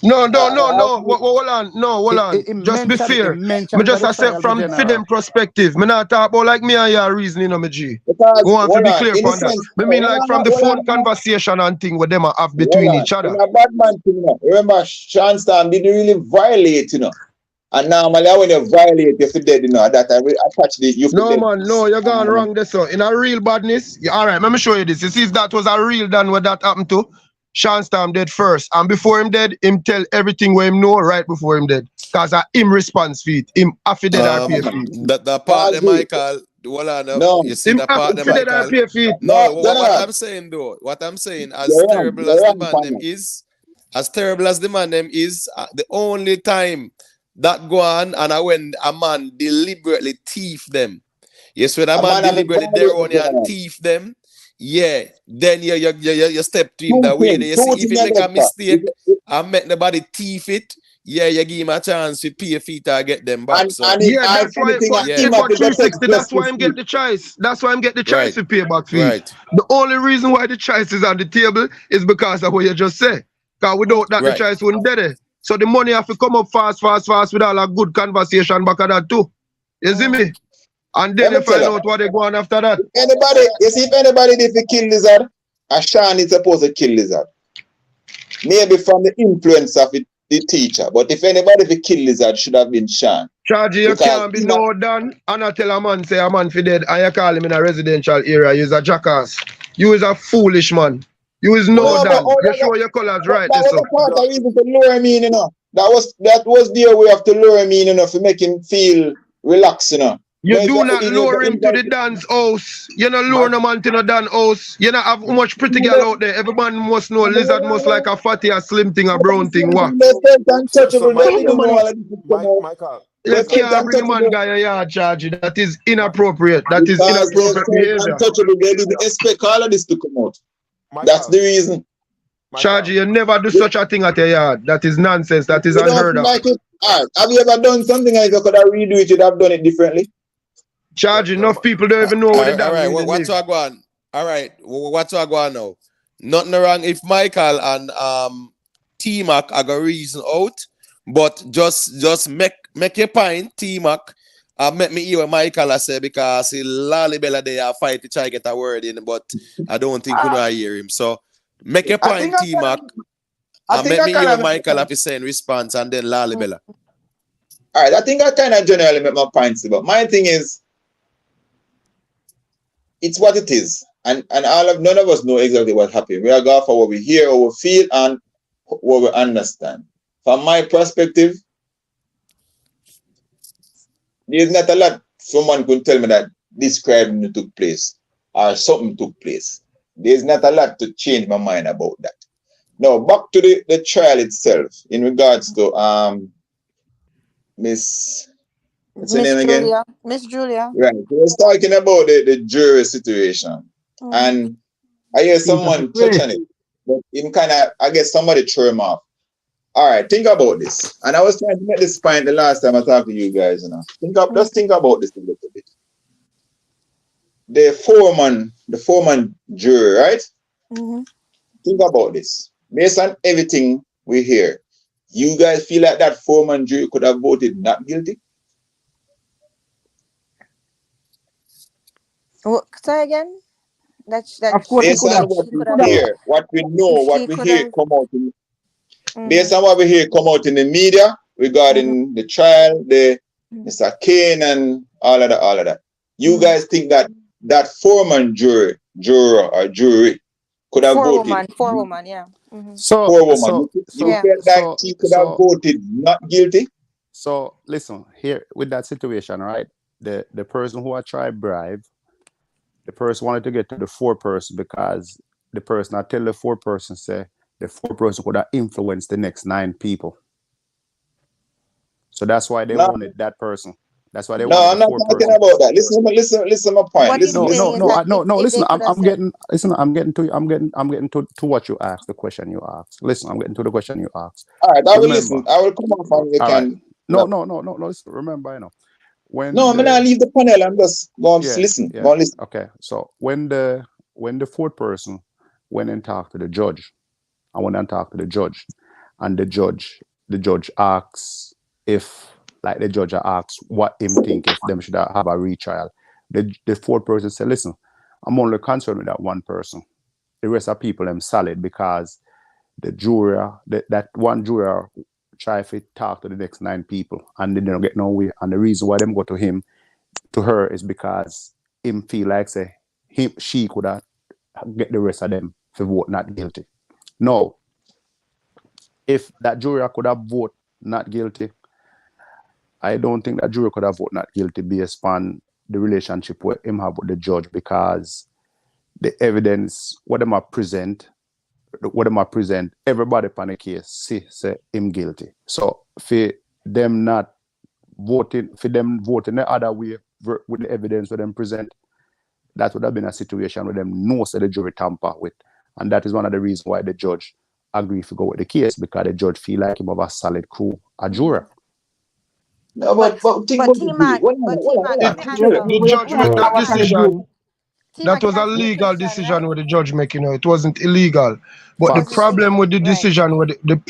No. Hold on. No, hold on. Just be fair. Me just accept from them perspective. Me not talk about like me and your reasoning on me G. Because, We want to be clear in a on that. sense, Me mean like from the phone conversation and thing with them have between each other. In a bad man thing, you know. Remember, Sean Storm didn't really violate, you know. And normally when you violate, you're dead, you know. That I will attach the you No dead. man, no, you're going wrong there, so. In a real badness, alright, let me show you this. You see if that was a real done what that happened to? Sean Storm dead first. And before him dead, him tell everything where him know right before him dead. Cause him response feet. Him after dead or pay feet. The part that Michael, hold on up. No. You see the part that Michael. No, what I'm saying though, as terrible as the man them is, the only time that go on and when a man deliberately thief them. Yes, when a man deliberately there on you and thief them, yeah, then you step to him that way. You see, if he make a mistake and make nobody thief it, yeah, you give him a chance to pay feet or get them back. That's why, that's why I'm getting the choice. That's why I'm getting the choice to pay back feet. Right. The only reason why the choice is on the table is because of what you just said. Because without that, the choice wouldn't be there. So the money have to come up fast with all a good conversation back at that too. You see me? And then you find out what they go on after that. If anybody did kill Lizard, Sean is supposed to kill Lizard. Maybe from the influence of the teacher. But if anybody did kill Lizard, should have been Sean. Charge you can't be no done and I tell a man say a man for dead and you call him in a residential area. You's a jackass. You is a foolish man. You is no done. You show your colors right. That was a part of reason to lure him in, you know. That was their way of to lure him in, you know, to make him feel relaxed, you know. You do not lure him to the dance house. You not lure no man to the dance house. You not have much pretty girl out there. Every man must know Lizard must like a fatty, a slim thing, a brown thing. What? Michael. You can't bring a man guy a yard charge. That is inappropriate. That is inappropriate behavior. Untouchable, they didn't expect all of this to come out. That's the reason. Charge, you never do such a thing at your yard. That is nonsense. That is unheard of. Like it? Right. Have you ever done something like you could have redo it, you'd have done it differently? Charge, enough people don't even know what it is. All right, what's going on? All right, what's going on now? Nothing wrong if Michael and T-Mac are going to reason out, but just make your point, T-Mac. Make me hear what Michael say because he lolly bella they are fight to try to get a word in, but I don't think we know hear him. So make your point, T-Mac. And make me hear what Michael have to say in response and then lolly bella. All right, I think I kind of generally make my points, but my thing is, it's what it is, and none of us know exactly what happened. We are going for what we hear, what we feel, and what we understand. From my perspective, there's not a lot someone could tell me that this crime took place or something took place. There's not a lot to change my mind about that. Now, back to the trial itself, in regards to what's her name again? Miss Julia. Right. We was talking about the jury situation. And I hear someone touch on it. But him kind of, I guess somebody threw him off. All right, think about this. And I was trying to make this point the last time I talked to you guys, you know. Just think about this a little bit. The foreman jury, right? Mm-hmm. Think about this. Based on everything we hear, you guys feel like that foreman jury could have voted not guilty? Say again? That's of course, based on what we know, what we hear come out in, based on what we hear come out in the media regarding the trial, the Mr. Kane and all of that. You guys think that foreman jury could have voted? Four woman, yeah. Mm-hmm. You felt that he could have voted not guilty? So listen, here with that situation, right? The person who I tried bribe, the person wanted to get to the foreperson because the person I tell the foreperson say the foreperson could have influenced the next 9 people. So that's why they wanted that person. That's why they wanted. No, I'm not talking about that. Listen my point. I'm getting to what you asked, the question you asked. Listen, I'm getting to the question you asked. All right, I will listen. I will come off and you can. Right. No. Listen, remember, you know. I'm gonna leave the panel. I'm just going to listen. Yeah. Go listen. Okay. So when the foreperson went and talked to the judge, I went and talked to the judge, and the judge asks if, like the judge asks what him think if them should have a retrial. The fourth person said, listen, I'm only concerned with that one person. The rest of people them solid because the juror, that one juror try to talk to the next 9 people and they don't get no way. And the reason why them go to her is because him feel like say she could have get the rest of them to vote not guilty. No. If that juror could have voted not guilty, I don't think that juror could have voted not guilty based on the relationship with him have with the judge, because the evidence, what them are present, everybody upon the case say him guilty. So for them voting the other way with the evidence with them present, that would have been a situation where them know the jury tamper with. And that is one of the reasons why the judge agreed to go with the case, because the judge feel like him have a solid crew, a juror. No, but think about T-Mac, The judge made that decision. That was a legal decision with the judge making. It wasn't illegal. But the problem with the decision, the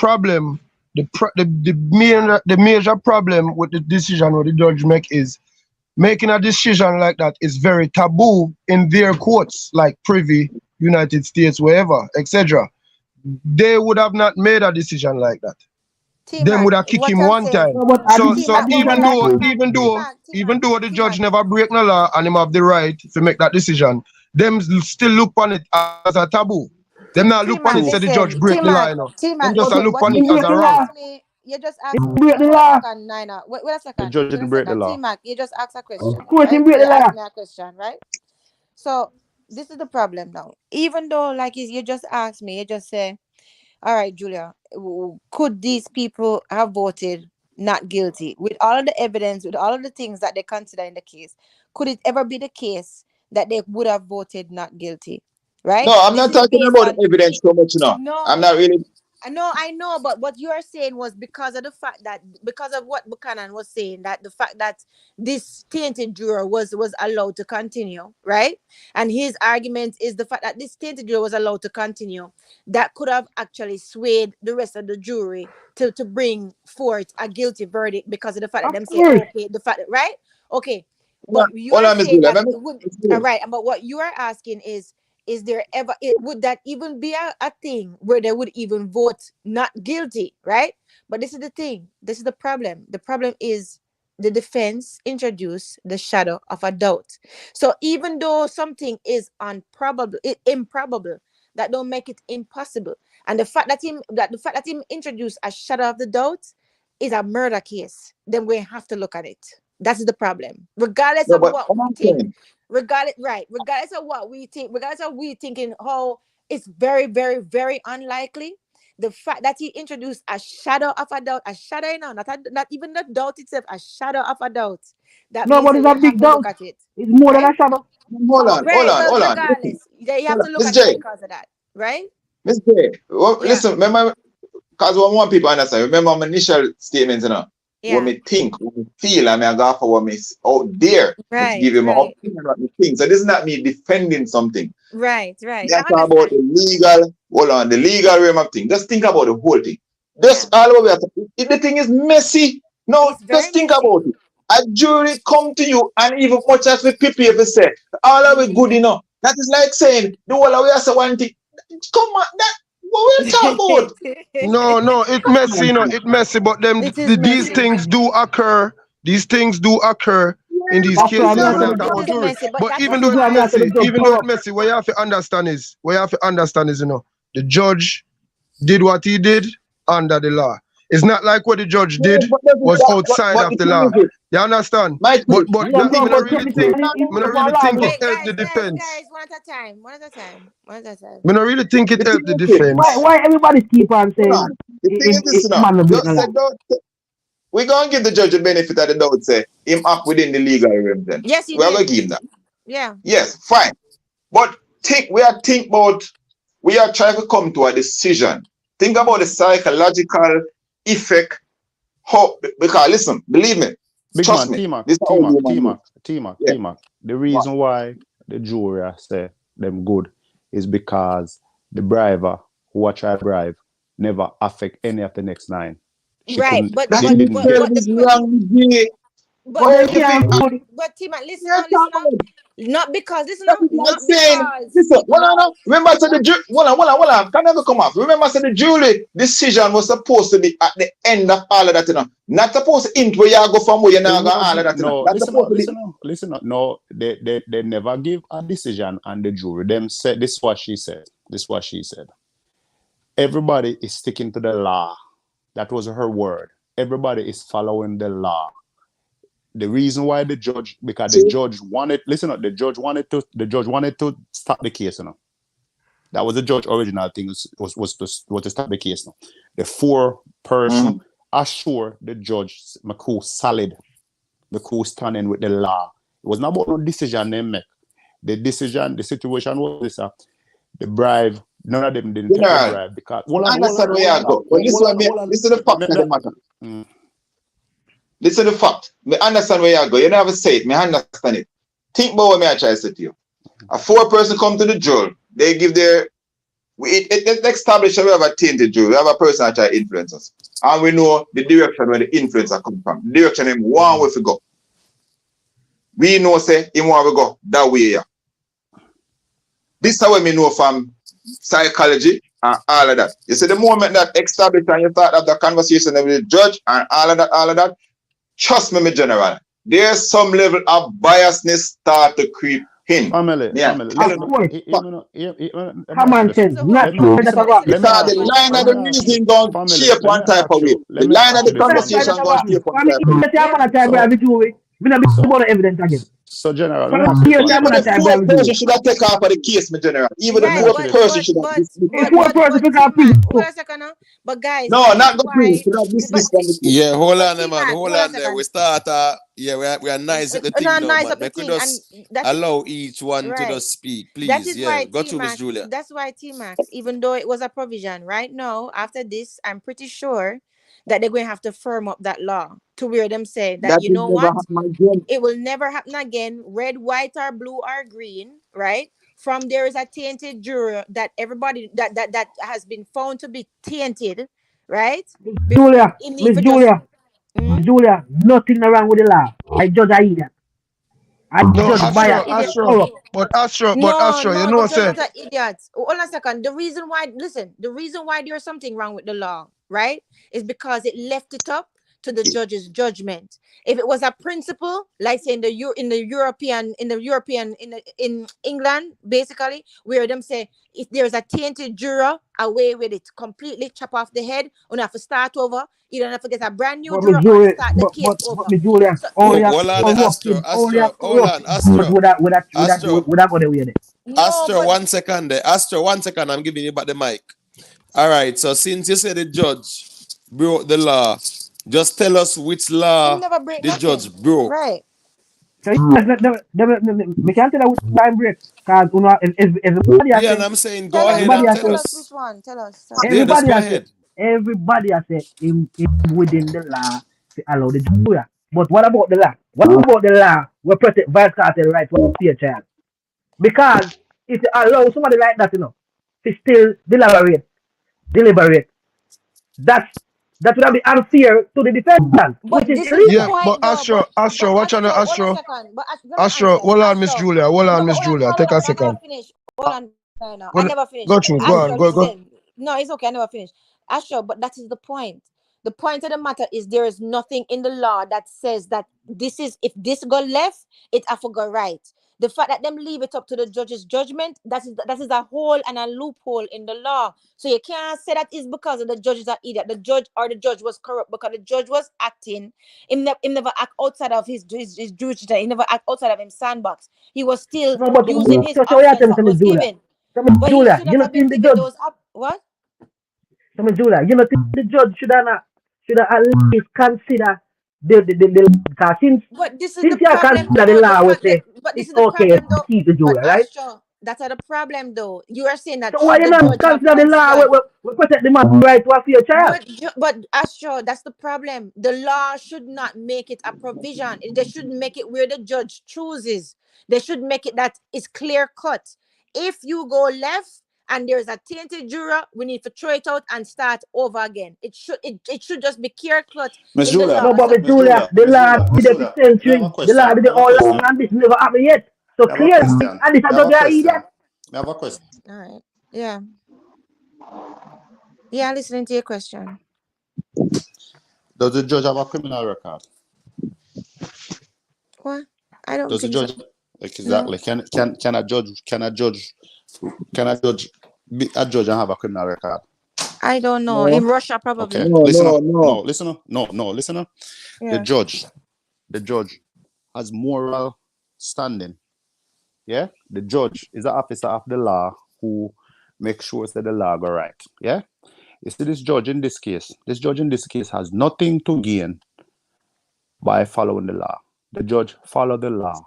major problem with the decision with the judge make is making a decision like that is very taboo in their courts, like Privy, United States, wherever, etc. They would have not made a decision like that. Them would have kicked him one time. So even though the judge never break no law and him have the right to make that decision, them still look on it as a taboo. Them not look on it say the judge break the law, you know. Them just look on it as a wrong. You just asked me a second, Nina. Wait a second. The judge didn't break the law. T-Mac, you just asked a question. Right? You asked me a question, right? So this is the problem now. Even though, like you just asked me, you just say, all right, Julia, could these people have voted not guilty with all of the evidence, with all of the things that they consider in the case? Could it ever be the case that they would have voted not guilty? Right? No, I'm not talking about the evidence so much now. No, I'm not really. No, I know, but what you are saying was because of the fact that, because of what Buchanan was saying, that the fact that this tainted juror was allowed to continue, right? And his argument is the fact that this tainted juror was allowed to continue, that could have actually swayed the rest of the jury to bring forth a guilty verdict because of the fact that them say, okay, the fact that, right? Okay. But you are saying that it would, right, but what you are asking is there ever, would that even be a thing where they would even vote not guilty, right? But this is the thing. This is the problem. The problem is the defense introduced the shadow of a doubt. So even though something is improbable, that don't make it impossible. And the fact that him introduced a shadow of the doubt is a murder case, then we have to look at it. That's the problem. Regardless of what we think. Regardless of what we think, regardless of we thinking how it's very, very, very unlikely, the fact that he introduced a shadow of a doubt, not even the doubt itself, a shadow of a doubt. That means but it's a big doubt. It's more than a shadow. Hold on. Regardless, you have to look at it because of that, right? Ms. J, listen, remember, because we want people to understand. Remember my initial statements, you know. What me think, what me feel, I mean, I go for what me out there to give you my opinion what me think. So this is not me defending something. Right. That's about the legal realm of thing. Just think about the whole thing. Just all over. If the thing is messy, no, just think about it. A jury come to you, and even much as we prepare to say, all of it good enough. That is like saying the whole of us one thing. Come on, that. What we talk about? No, it's messy, you know, it's messy, but these things do occur. These things do occur in these cases when they talk about jury. But even though it's messy, what you have to understand is, you know, the judge did what he did under the law. It's not like what the judge did was outside of the law. You understand? But I don't really think it helped the defense. Guys, one at a time. I don't really think it helped the defense. Why everybody keep on saying we're going to give the judge a benefit of the doubt, say, him act within the legal realm then. Yes, we're going to give him that. Yeah. Yes, fine. But we are trying to come to a decision. Think about the psychological effect. Because listen, believe me, trust me. T-Mac. The reason why the jury say them good is because the briber who are trying to bribe never affect any of the next 9. She Right, couldn't. but That but is but wrong, but the but but if it, Tima, listen yes, now, listen now. Not because listen that now, is like not saying, because listen, not remember I said the hold on, can never come off. Remember I said the jury decision was supposed to be at the end of all of that, you know. Not supposed to end where you go from where you're It not going all of wasn't. that, you know. No, That's supposed to be. listen. No, they never give a decision on the jury. Them said this is what she said. This is what she said. Everybody is sticking to the law. That was her word. Everybody is following the law. The reason why the judge, because the judge wanted, listen up, the judge wanted to stop the case, you know. That was the judge original thing was to stop the case. You know. The foreperson assured the judge McCool solid. McCool standing with the law. It was not about no decision they make. The situation was this: the bribe. None of them didn't take the bribe because. I understand where you go. But listen to the fact of the matter. Listen to the fact. I understand where you go. You never say it. I understand it. Think about what I try to say to you. A foreperson come to the jury. They give their. It establishes we have a tainted jury. We have a person that try to influence us. And we know the direction where the influencer come from. The direction him want where to go. We know say him want to go that way. Yeah. This is how we know from psychology and all of that. You see, the moment that established and you start have the conversation with the judge and all of that, trust me, my general, there's some level of biasness start to creep in. Family. Come on, says not true. Because the line of the reasoning going to shape one type of way. The line of the conversation going to shape one type of way. Evidence again. So, General, even the fourth person should have taken off of the case, my general. Even the fourth person should have but guys, no, not the prison. Should have dismissed from the case. Yeah, hold on, man. Hold on there. We start. We are nice at the thing now, nice but we could just allow each one to just speak, please. That is why go to Miss Julia. That's why T-Max, even though it was a provision, right now after this, I'm pretty sure that they're going to have to firm up that law to where them say that you know what, it will never happen again, red, white, or blue or green, right? From there is a tainted juror that everybody that has been found to be tainted, right? Miss Julia, nothing wrong with the law. I judge I idiot. I judge bias. But Astro, you know what I'm saying? Idiots. Hold on a second. The reason why there's something wrong with the law, right, is because it left it up to the judge's judgment. If it was a principle, like say in England, basically, where them say if there's a tainted juror, away with it, completely chop off the head, and have to start over. You don't have to get a brand new juror or start the case over. Astro, 1 second there. Astro, 1 second. I'm giving you back the mic. All right. So since you said the judge broke the law, just tell us which law the judge broke. Right. So we can't tell which time break because everybody has and I'm saying go ahead and tell us. Which one? Tell us. Everybody has said him within the law to allow the jury. But what about the law? What about the law? We protect Vybz Kartel right to see a child. Because if you allow somebody like that, to still deliberate, that would be unfair to the defendant. But Astro, watch on Astro. Astro, hold on, Miss Julia. Take a second. Hold on. I never finished. Go on. No, it's okay. I never finished. Astro, but that is the point. The point of the matter is there is nothing in the law that says that if this go left, it have to go right. The fact that them leave it up to the judge's judgment, that is a hole and a loophole in the law. So you can't say that is because of the judge is an idiot. The judge was corrupt because the judge was acting. He never act outside of his jurisdiction. He never act outside of his sandbox. He was still using his options that was given. But he should have been given those up. What? Julia, you know, the judge should at least consider the since but this is the problem. The law would say it's okay to keep the Julia, right? That's the problem, though. You are saying that. So why you not consider the law? We protect the man's right to a fair child. But Astro, that's the problem. The law should not make it a provision. They should make it where the judge chooses. They should make it that it's clear cut. If you go left and there's a tainted juror, we need to throw it out and start over again. It should just be clear cut Miss in the Julia, law. No, but with Julia, the law did it for centuries. The law did it all along, and this never happened yet. So clearly, and this I don't get idiot. I have a question. All right. Yeah. Yeah, listening to your question. Does the judge have a criminal record? What? I don't Does the think judge so. exactly? No. Can a judge be a judge and have a criminal record? I don't know. No. In Russia, probably. Okay. No, Listen no, up. no. No, listen up. No, listen up. Yeah. The judge has moral standing. Yeah? The judge is an officer of the law who makes sure that the law go right. Yeah? You see, this judge in this case has nothing to gain by following the law. The judge follow the law.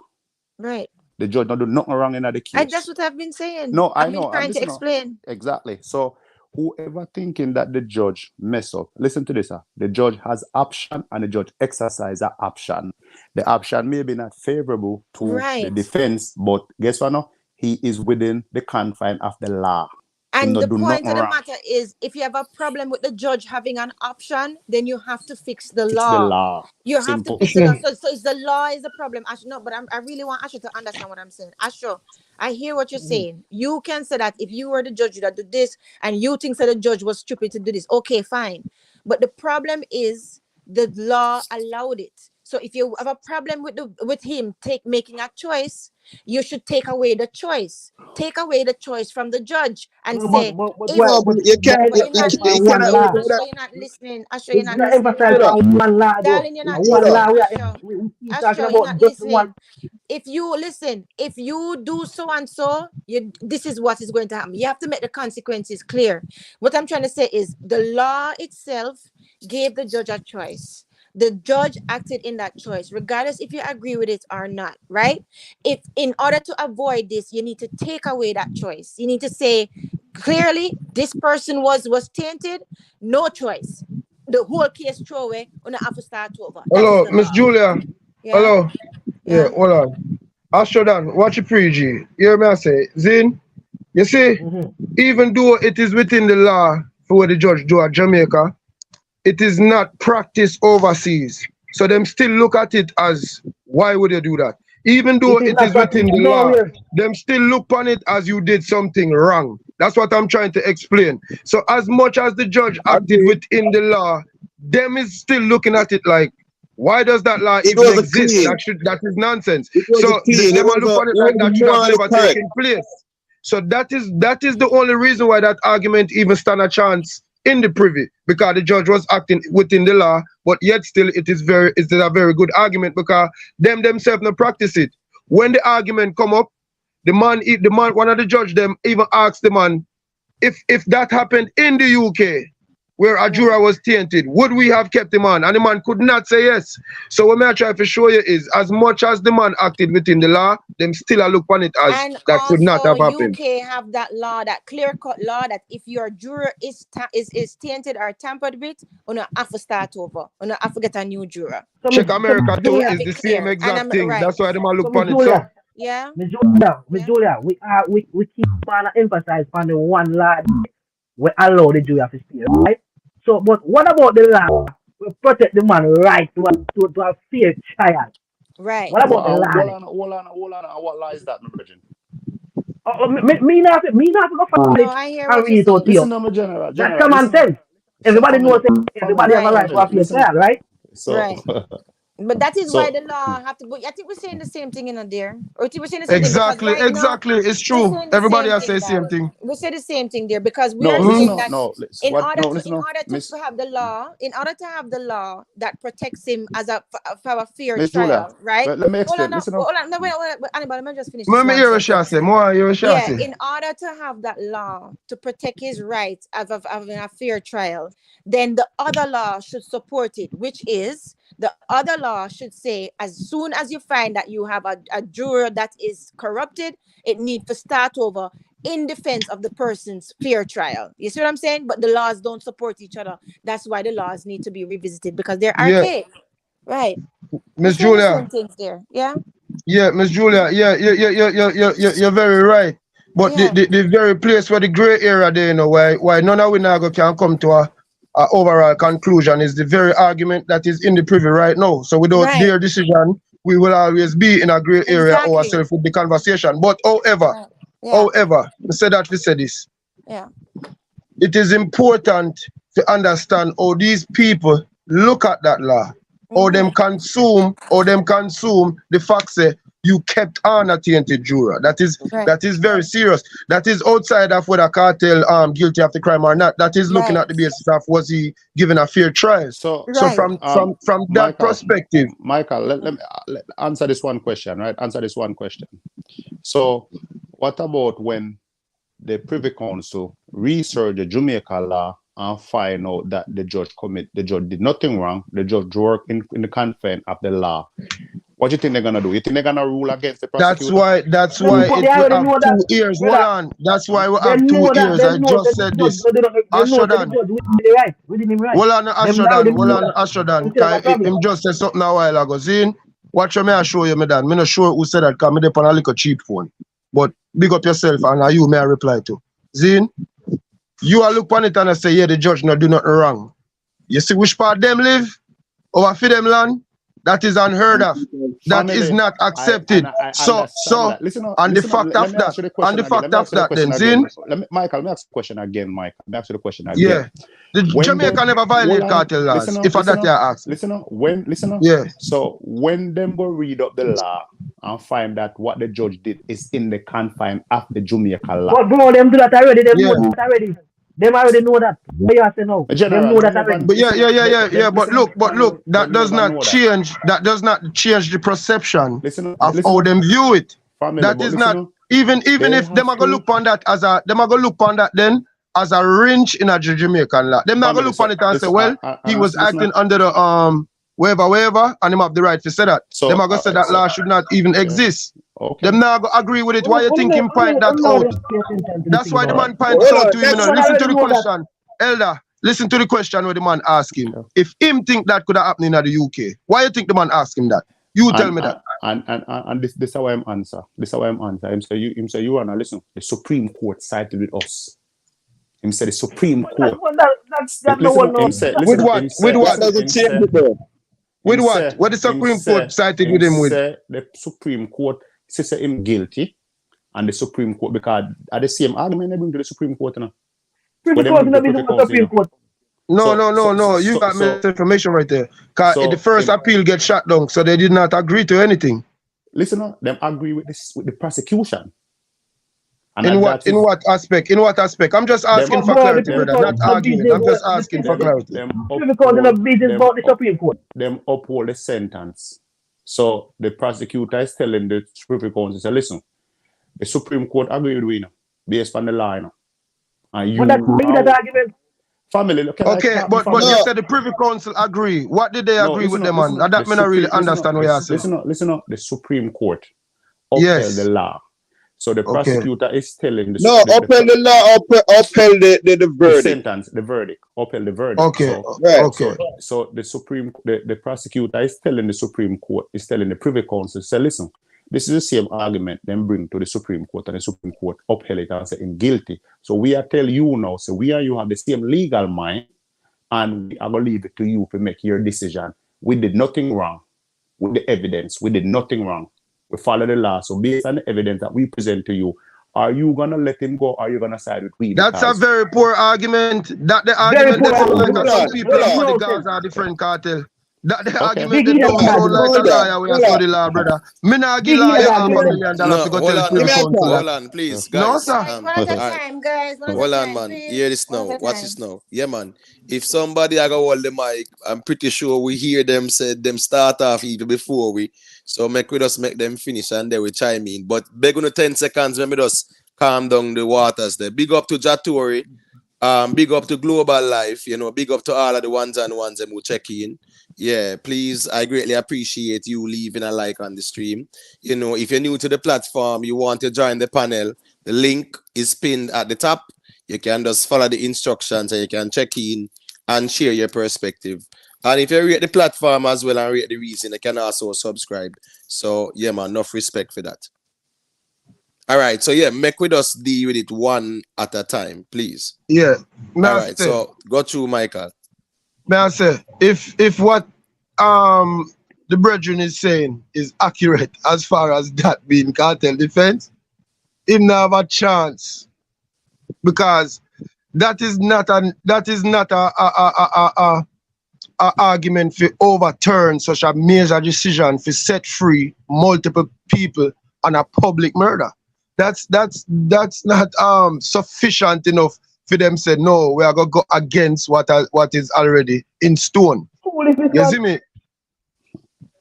Right. The judge not do nothing wrong in the case. That's what I've been saying. No, I I've know. been trying to explain. Exactly. So whoever thinking that the judge mess up, listen to this. The judge has option and the judge exercise that option. The option may be not favorable to the defense, but guess what? No, he is within the confine of the law. And the point of the matter is, if you have a problem with the judge having an option, then you have to fix the law. The law. You have to fix the law. So it's the law is the problem. Asha, no, but I really want Asha to understand what I'm saying. Asha, I hear what you're saying. You can say that if you were the judge, you'd do this, and you think that the judge was stupid to do this. Okay, fine. But the problem is the law allowed it. So if you have a problem with him making a choice, you should take away the choice. Take away the choice from the judge and say, you can't. You're not listening. Asha, you're not listening. Darling, you're not listening. Asha, you're not listening. If you do so and so, this is what is going to happen. You have to make the consequences clear. What I'm trying to say is the law itself gave the judge a choice. The judge acted in that choice, regardless if you agree with it or not, right? If in order to avoid this, you need to take away that choice. You need to say clearly, this person was tainted, no choice. The whole case throw away, and have to start over. Hello, Miss Julia. Yeah. Hello. Yeah, hold on. Astrodan, watch it pre-G. You hear me I say? Zin, you see, even though it is within the law for what the judge do at Jamaica, it is not practiced overseas. So them still look at it as, why would you do that? Even though it is within the law, them still look on it as you did something wrong. That's what I'm trying to explain. So as much as the judge acted within the law, them is still looking at it like, why does that law even exist? That is nonsense. So them are look on it like that should have never taken place. So that is the only reason why that argument even stand a chance in the privy, because the judge was acting within the law, but yet still it is a very good argument because them themselves not practice it. When the argument come up, the man, one of the judge them even asked the man, if that happened in the UK, where a juror was tainted, would we have kept him on? And the man could not say yes. So what I try to show you is, as much as the man acted within the law, them still look on it as and that could not have happened. UK have that law, that clear-cut law, that if your juror is tainted or tampered with, you don't have to start over. You don't have to get a new juror. Check America too is the same exact thing. Right. That's why they man look on it. So yeah. Miss Julia, we keep on emphasize on the one law we allow the jury to stay, right? So, but what about the law? We protect the man right to a fair trial. Right. What about the law? Hold on. What law is that, my virgin? Me not go find it. I hear what you're saying. Listen to me, General. That's common sense. Everybody knows everybody have a right to a fair trial, right? Right. But that is why the law have to. I think we're saying the same thing in there. Or we're saying the same exactly, thing. Exactly. It's true. Everybody has said the same thing. We say the same thing there because we are saying that in order to have the law that protects him as for a fair trial, right? Let me explain. Hold on. Wait. Anybody, let me just finish. Let me hear what you say. In order to have that law to protect his rights of having a fair trial, then the other law should support it, which is the other law should say, as soon as you find that you have a juror that is corrupted, it needs to start over in defense of the person's fair trial. You see what I'm saying? But the laws don't support each other. That's why the laws need to be revisited because they're archaic. Right. Miss Julia. Things there. Yeah? Yeah, Miss Julia. Yeah, you're very right. But the very place where the gray area there, you know, why none of we now can come to a overall conclusion is the very argument that is in the privy right now. So without their decision, we will always be in a gray area ourselves with the conversation. But however, I say that we say this. Yeah. It is important to understand how these people look at that law, how them consume the facts say you kept on a tainted juror. That is very serious. That is outside of whether Kartel guilty of the crime or not. That is looking at the basis of was he given a fair trial. So from that Michael, perspective, Michael, let answer this one question, right? Answer this one question. So what about when the Privy Council research the Jamaica law and find out that the judge did nothing wrong, the judge worked in the confines of the law? What do you think they're gonna do? You think they're gonna rule against the prosecutor? That's why it will have 2 years. Hold on. That's why we have 2 years. I just said this. Ashradan. Hold on, Ashradan. Him just said something a while ago. Zin, watch me I show you, me dan. Me not sure who said that because me dey on a little cheap phone. But big up yourself and you may I reply to. Zin, you are look on it and I say, yeah, the judge not do nothing wrong. You see which part them live? Over for them land? That is unheard of. That is not accepted. So on the fact of that, then Zin. Michael, let me ask the question again, Mike. Let me ask you the question again. Yeah. The Jamaica never violate cartel laws. If that you ask. Listen. Yeah. So when them go read up the law and find that what the judge did is in the confines of the Jamaica law. But bro, them do that already. Them already know that. But you have to know. Them know that already. But yeah. But look, that does not change. That does not change the perception of how them view it. That is not even if them are gonna look on that as a then as a wrench in a Jamaican law. Them not gonna look on it and say, well, he was acting under the whatever, and him have the right to say that. So, them are gonna say that law should not even exist. Okay. Them not gonna agree with it. Why you think him point that out? That's why the man points out to him. Listen to the question, Elder. Listen to the question where the man asked him. If him think that could have happened in the UK, why you think the man asked him that? You tell me that. And this is how I'm answer. This is how I'm answer. Him say you wanna listen. The Supreme Court sided with us. Him say the Supreme Court. That's no one knows. With what does it change it though? With what? What the Supreme Court sided with him with? The Supreme Court says him guilty, and the Supreme Court, because at the same argument they bring to the Supreme Court now. No. You got misinformation right there. Because the first appeal gets shut down, so they did not agree to anything. Listen, them agree with the prosecution. And in what aspect? I'm just asking for clarity, brother. Not arguing. I'm just asking for clarity. Them uphold the sentence. So the prosecutor is telling the Privy Council, say, listen, the Supreme Court agreed with you based on the law. And you that argument. Family, okay, but you said the Privy Council agree. What did they agree with them on? That may not really understand what you're saying. Listen, the Supreme Court upheld the law. So the prosecutor is telling the upheld the law, upheld the verdict. The sentence, the verdict, upheld the verdict. Okay. So the prosecutor is telling the Supreme Court, is telling the Privy Council, say, listen, this is the same argument then bring to the Supreme Court, and the Supreme Court upheld it and say him guilty. So we are telling you now, so we and you have the same legal mind, and we are going to leave it to you to make your decision. We did nothing wrong with the evidence. We did nothing wrong. We follow the law. So based on the evidence that we present to you, are you gonna let him go? Or are you gonna side with we? That's a very poor argument. That the argument that some people on the guys are different cartel. That the argument they don't sound like a liar when I saw the law, brother. Me not give lawyer $500 million to go tell the Privy Council. Hold on, please, guys. No, sir. One at a time, guys. Hold on, man. Hear this now. Watch this now. Yeah, man. If somebody I go hold the mic, I'm pretty sure we hear them say them start off even before we. So we just make them finish and then we chime in. But beg on 10 seconds, let me just calm down the waters there. Big up to Jatori. Big up to Global Life, big up to all of the ones who check in. Yeah, please, I greatly appreciate you leaving a like on the stream. If you're new to the platform, you want to join the panel, the link is pinned at the top. You can just follow the instructions and you can check in and share your perspective. And if you rate the platform as well and rate the reason, you can also subscribe. So, yeah, man, enough respect for that. All right, so yeah, make with us deal with it one at a time, please. Yeah. All right, so go through Michael. May I say, if what the brethren is saying is accurate as far as that being cartel defense, him not have a chance, because that is not a argument for overturn such a major decision for set free multiple people on a public murder. That's not sufficient enough for them say no, we are gonna go against what is already in stone. You see me?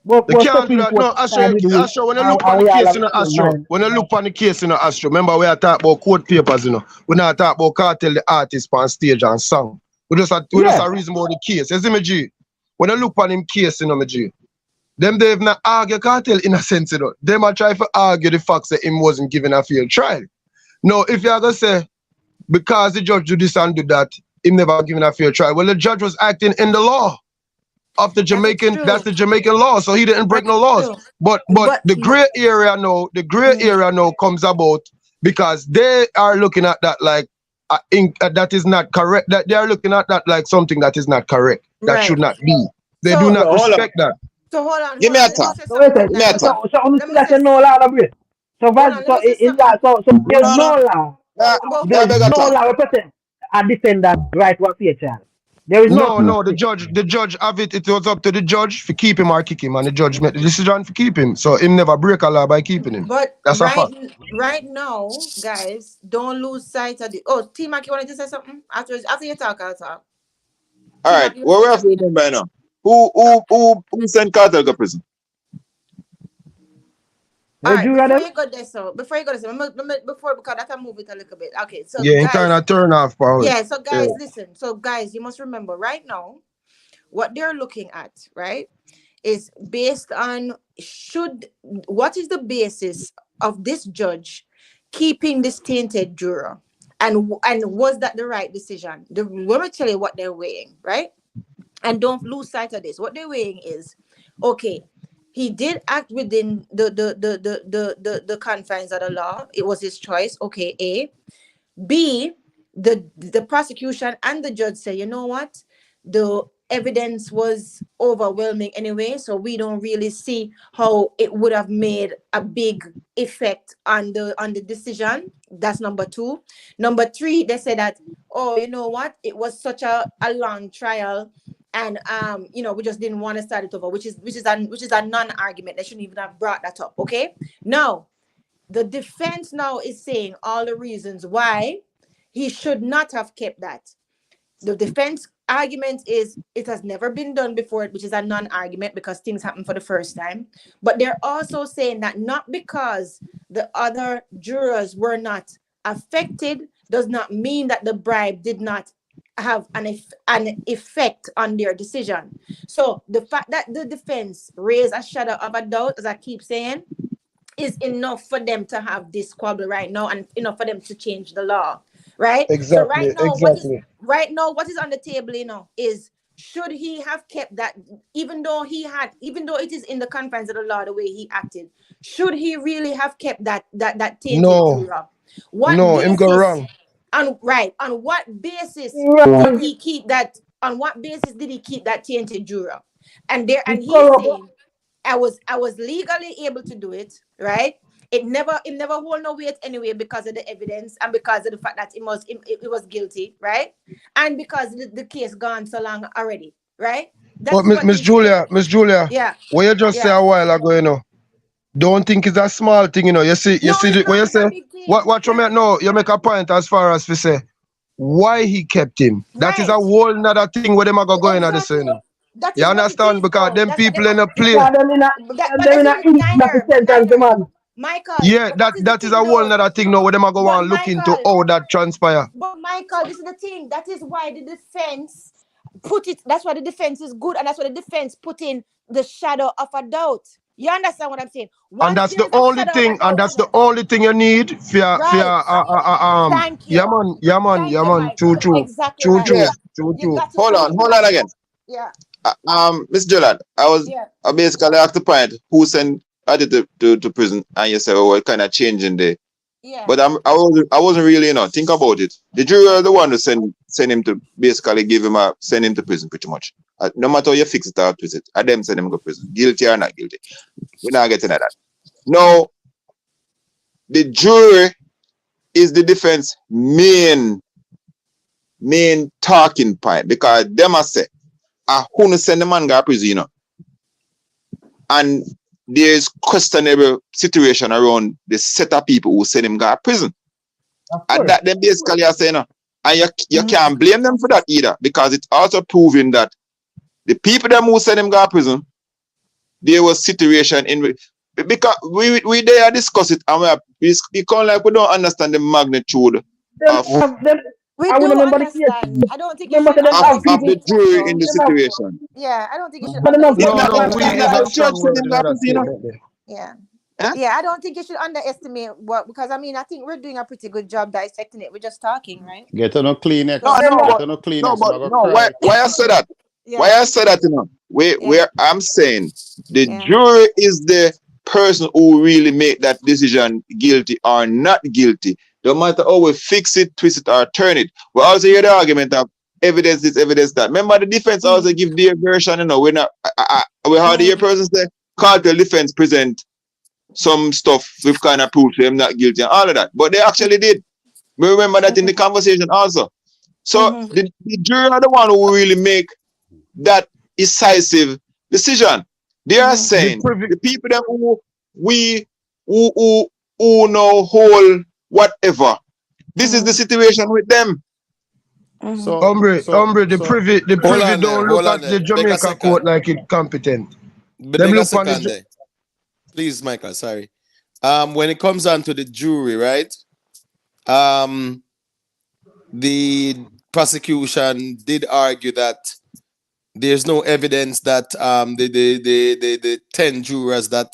They can't do that. No, Astro, when you look on the case, Astro, when you look on the case, Astro, remember we are talking about court papers, we're not talking about Kartel, the artist on stage and song. We just a reason about the case. You see me, G? When you look on him case, my G, them they've not argue Kartel in a sense, Them are trying to argue the facts that him wasn't given a fair trial. No, if you're gonna say because the judge do this and do that, him never given a fair trial. Well, the judge was acting in the law of the Jamaican, that's the Jamaican law, so he didn't break no laws. But the gray area now comes about because they are looking at that like that is not correct. That they are looking at that like something that is not correct. That should not be. They do not respect that. So hold on. Give me a time. So in that, so there's no law. There's no law represent a defendant right to a fair trial. There is no. The judge have it. It was up to the judge for keep him or kick him, and the judge made the decision for keep him. So him never break a law by keeping him. But that's a fact. Right now, guys, don't lose sight of the. Oh, T Mac, you wanted to say something after you talk? I'll talk. All right, what we have to remember now? Who sent Kartel to prison? All right, before you go there, because I can move it a little bit. Okay, so yeah, guys, kind of turn off power. Yeah, so guys, listen. So guys, you must remember right now, what they're looking at, right, is based on what is the basis of this judge keeping this tainted juror, and was that the right decision? Let me tell you what they're weighing, right? And don't lose sight of this. What they're weighing is, okay, he did act within the confines of the law. It was his choice. Okay, A. B, the prosecution and the judge say, you know what? The evidence was overwhelming anyway, so we don't really see how it would have made a big effect on the decision. That's number 2. Number 3, they say that, oh, you know what? It was such a long trial. And we just didn't want to start it over, which is a non-argument. They shouldn't even have brought that up. Okay. Now, the defense now is saying all the reasons why he should not have kept that. The defense argument is it has never been done before, which is a non-argument because things happen for the first time. But they're also saying that not because the other jurors were not affected does not mean that the bribe did not have an effect on their decision. So the fact that the defense raised a shadow of a doubt, as I keep saying, is enough for them to have this squabble right now and enough for them to change the law, right? Exactly. So right now, what is on the table, is should he have kept that, even though it is in the confines of the law the way he acted, should he really have kept that tainted juror? Him go wrong. On what basis did he keep that? On what basis did he keep that tainted juror? And he's saying, I was legally able to do it, right? It never hold no weight anyway because of the evidence and because of the fact that it was guilty, right? And because the case gone so long already, right? But Miss Julia, yeah, what you just say a while ago, don't think it's a small thing, You see, what you say. What you make? No, you make a point as far as we say why he kept him. That is a whole nother thing where them are going at the same. You understand? Because them people in a play. Michael. Yeah, that is a whole nother thing now where them are going to look into how that transpire. But Michael, this is the thing. That is why the defense put it. That's why the defense is good, and that's why the defense put in the shadow of a doubt. You understand what I'm saying? And that's the only thing, you need for Thank you. Yeah, man. True. Exactly. True. Hold on again. Yeah. Miss Jolan, I basically asked the point who sent Adi to prison, and you say, well, kind of changing the Yeah. But I wasn't really, think about it. The jury are the one to send him to basically send him to prison pretty much. No matter how you fix it or twist it, I them send him to prison. Guilty or not guilty. We're not getting at that. Now, the jury is the defense main talking point because them are say, who no send the man to prison, and there's questionable situation around the set of people who send him to prison. And that them basically are saying, and you can't blame them for that either, because it's also proving that the people them who send him to prison, there was situation in because we there discuss it and we become like we don't understand the magnitude of we do understand. I don't think you should of the jury in the situation. Yeah, I don't think you should underestimate. We have a strong word in that statement. Yeah. Huh? Yeah, I don't think you should underestimate because I think we're doing a pretty good job dissecting it. We're just talking, right? Get on a clean next. Why I said that? Yeah. Why I said that, where I'm saying the jury is the person who really make that decision, guilty or not guilty. No matter how we fix it, twist it, or turn it. We also hear the argument of evidence this, evidence that. Remember, the defense also give their version. We're not. We heard the person say, Kartel defense present some stuff with kind of proof him not guilty and all of that. But they actually did. We remember that in the conversation also. So the jury are the one who really make that decisive decision. They are saying the people that who know whole whatever. This is the situation with them. So, the privy don't look at the Jamaica court like it's competent. Them look on the Please, Michael, sorry. When it comes down to the jury, right? The prosecution did argue that there's no evidence that the 10 jurors that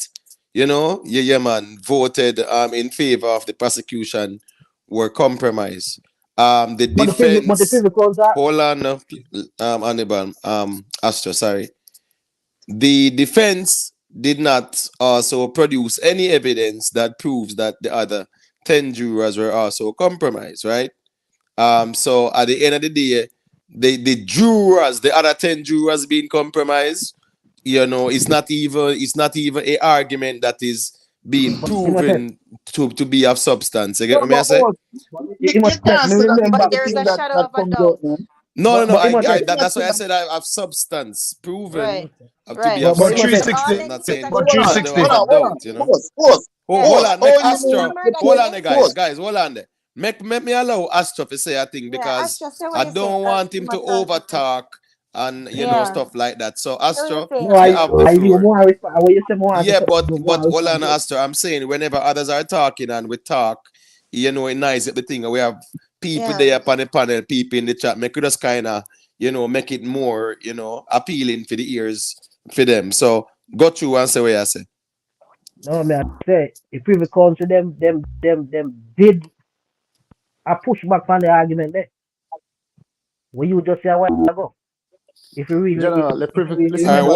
voted in favor of the prosecution were compromised. The defense. Hold on, Hannibal, Astro, sorry. The defense did not also produce any evidence that proves that the other 10 jurors were also compromised, right? So at the end of the day, the jurors, the other 10 jurors being compromised, it's not even an argument that is being proven to be of substance. You get what I say? But there's a shadow of a doubt. No. That's why I said I have substance proven to be of But substance. 360. Not saying But 360. Hold on, make Astro. Hold on, guys. Hold on there. Make me allow Astro to say a thing because I don't want him to overtalk and stuff like that. So Astro, you have the floor. Yeah, but hold on, Astro. I'm saying whenever others are talking and we talk, it's nice at the thing. We have people there upon the panel, people in the chat. Make it just kind of, make it more, appealing for the ears for them. So go through and say what I say. No, man, I say if Privy Council them did a pushback on the argument there. What you just say a while ago. If you really hold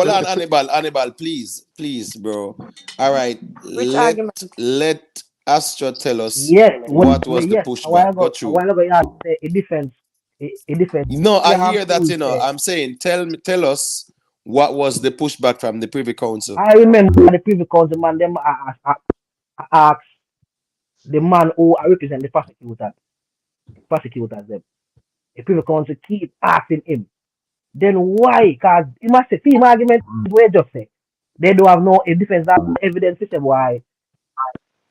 on, Hannibal, please, bro. All right. Let Astro tell us what was the pushback. Go through. A while ago, you had a defense. No, I hear that, I'm saying tell us what was the pushback from the Privy Council. I remember the Privy Council man, them asked the man who represent the prosecutors them. The Privy Council keep asking him. Then why? Because he must say, team argument, we just say. They don't have no defense evidence system why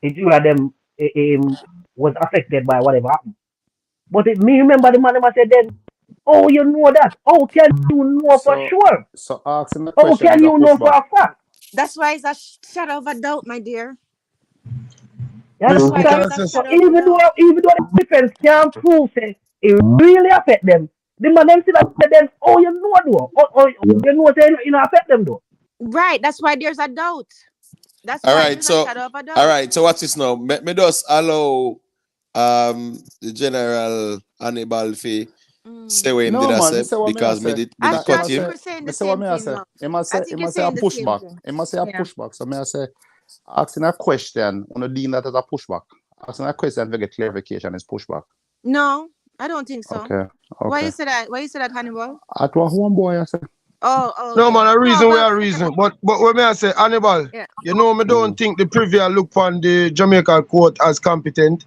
a jury of them was affected by whatever happened. But me remember the man said then, oh, you know that? How can you know for sure? So asking the question. How can you know for a fact? That's why it's a shadow of a doubt, my dear. That's why even though the defense can't prove it really affect them, the man them still affect them. Oh, you know though. You know it affect them though. Right. That's why there's a doubt. That's all why right. So all right. So watch this now. Me just allow the General Hannibal fee say what him did I say because me did cut him. He must say a pushback. He must say a pushback. So may I say asking a question on the deem that as a pushback. asking a question to get clarification is pushback. No, I don't think so. Okay. Why you say that? Why you say that, Hannibal? At one boy, I said. Oh, No, okay. man, a reason No, we are reason. But when I say Hannibal, yeah. you know, me don't think the Privy look on the Jamaica court as competent.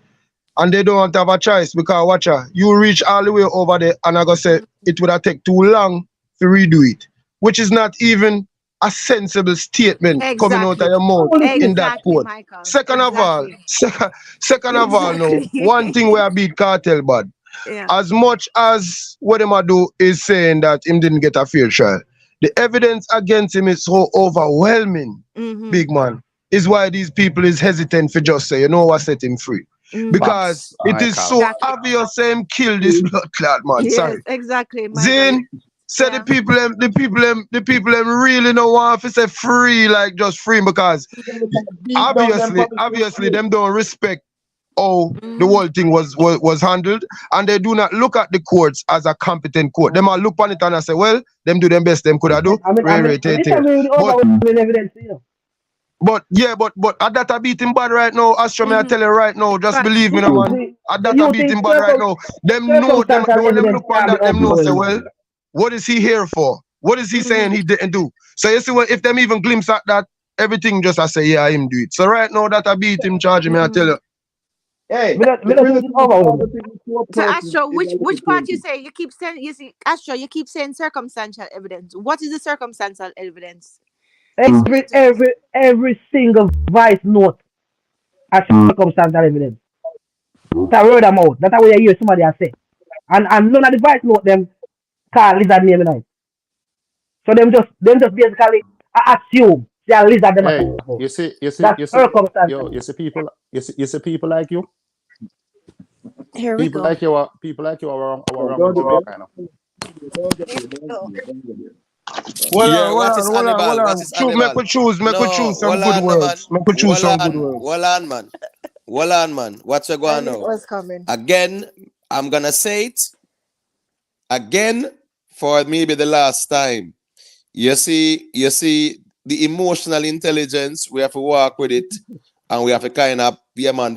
And they don't have a choice because watch her, you reach all the way over there and I go say it would have taken too long to redo it. Which is not even a sensible statement coming out of your mouth in that court. Michael. Second of all, no, one thing where I beat Kartel bad. Yeah. As much as what him a do is saying that him didn't get a fair trial, the evidence against him is so overwhelming, big man. Is why these people is hesitant for just say, you know what, set him free. Because it is so obvious him kill this blood clot, man. Yes, Sorry. exactly. Zin, say the people them really don't want to say free, like just free, because obviously them don't respect how the whole thing was handled, and they do not look at the courts as a competent court. Them all look on it and I say, well, them do them best them could have do. But that I beat him bad right now. Astro, I tell you right now, just believe me, no man. That I beat him bad right now. Them know them when them look on that, them know say, well, what is he here for? What is he saying he didn't do? So you see, if them even glimpse at that, everything just I say, yeah, him do it. So right now that I beat him, charging me, I tell you. Hey, so Astro, which part you say? You keep saying, you see, Astro, you keep saying circumstantial evidence. What is the circumstantial evidence? Every single vice note as circumstantial evidence. That word them out. That's how you hear somebody say. And none of the vice note them call lizard name tonight. So them just basically assume they are lizard them. Hey, you see people like you. Here we people go. Like you are around Jamaica. Well, what is Hannibal? What is Hannibal? Make we choose some good words. Make we choose some good words. Well on, man. What's going on? What's coming? Again, I'm gonna say it again for maybe the last time. You see the emotional intelligence, we have to work with it, and we have to kind of,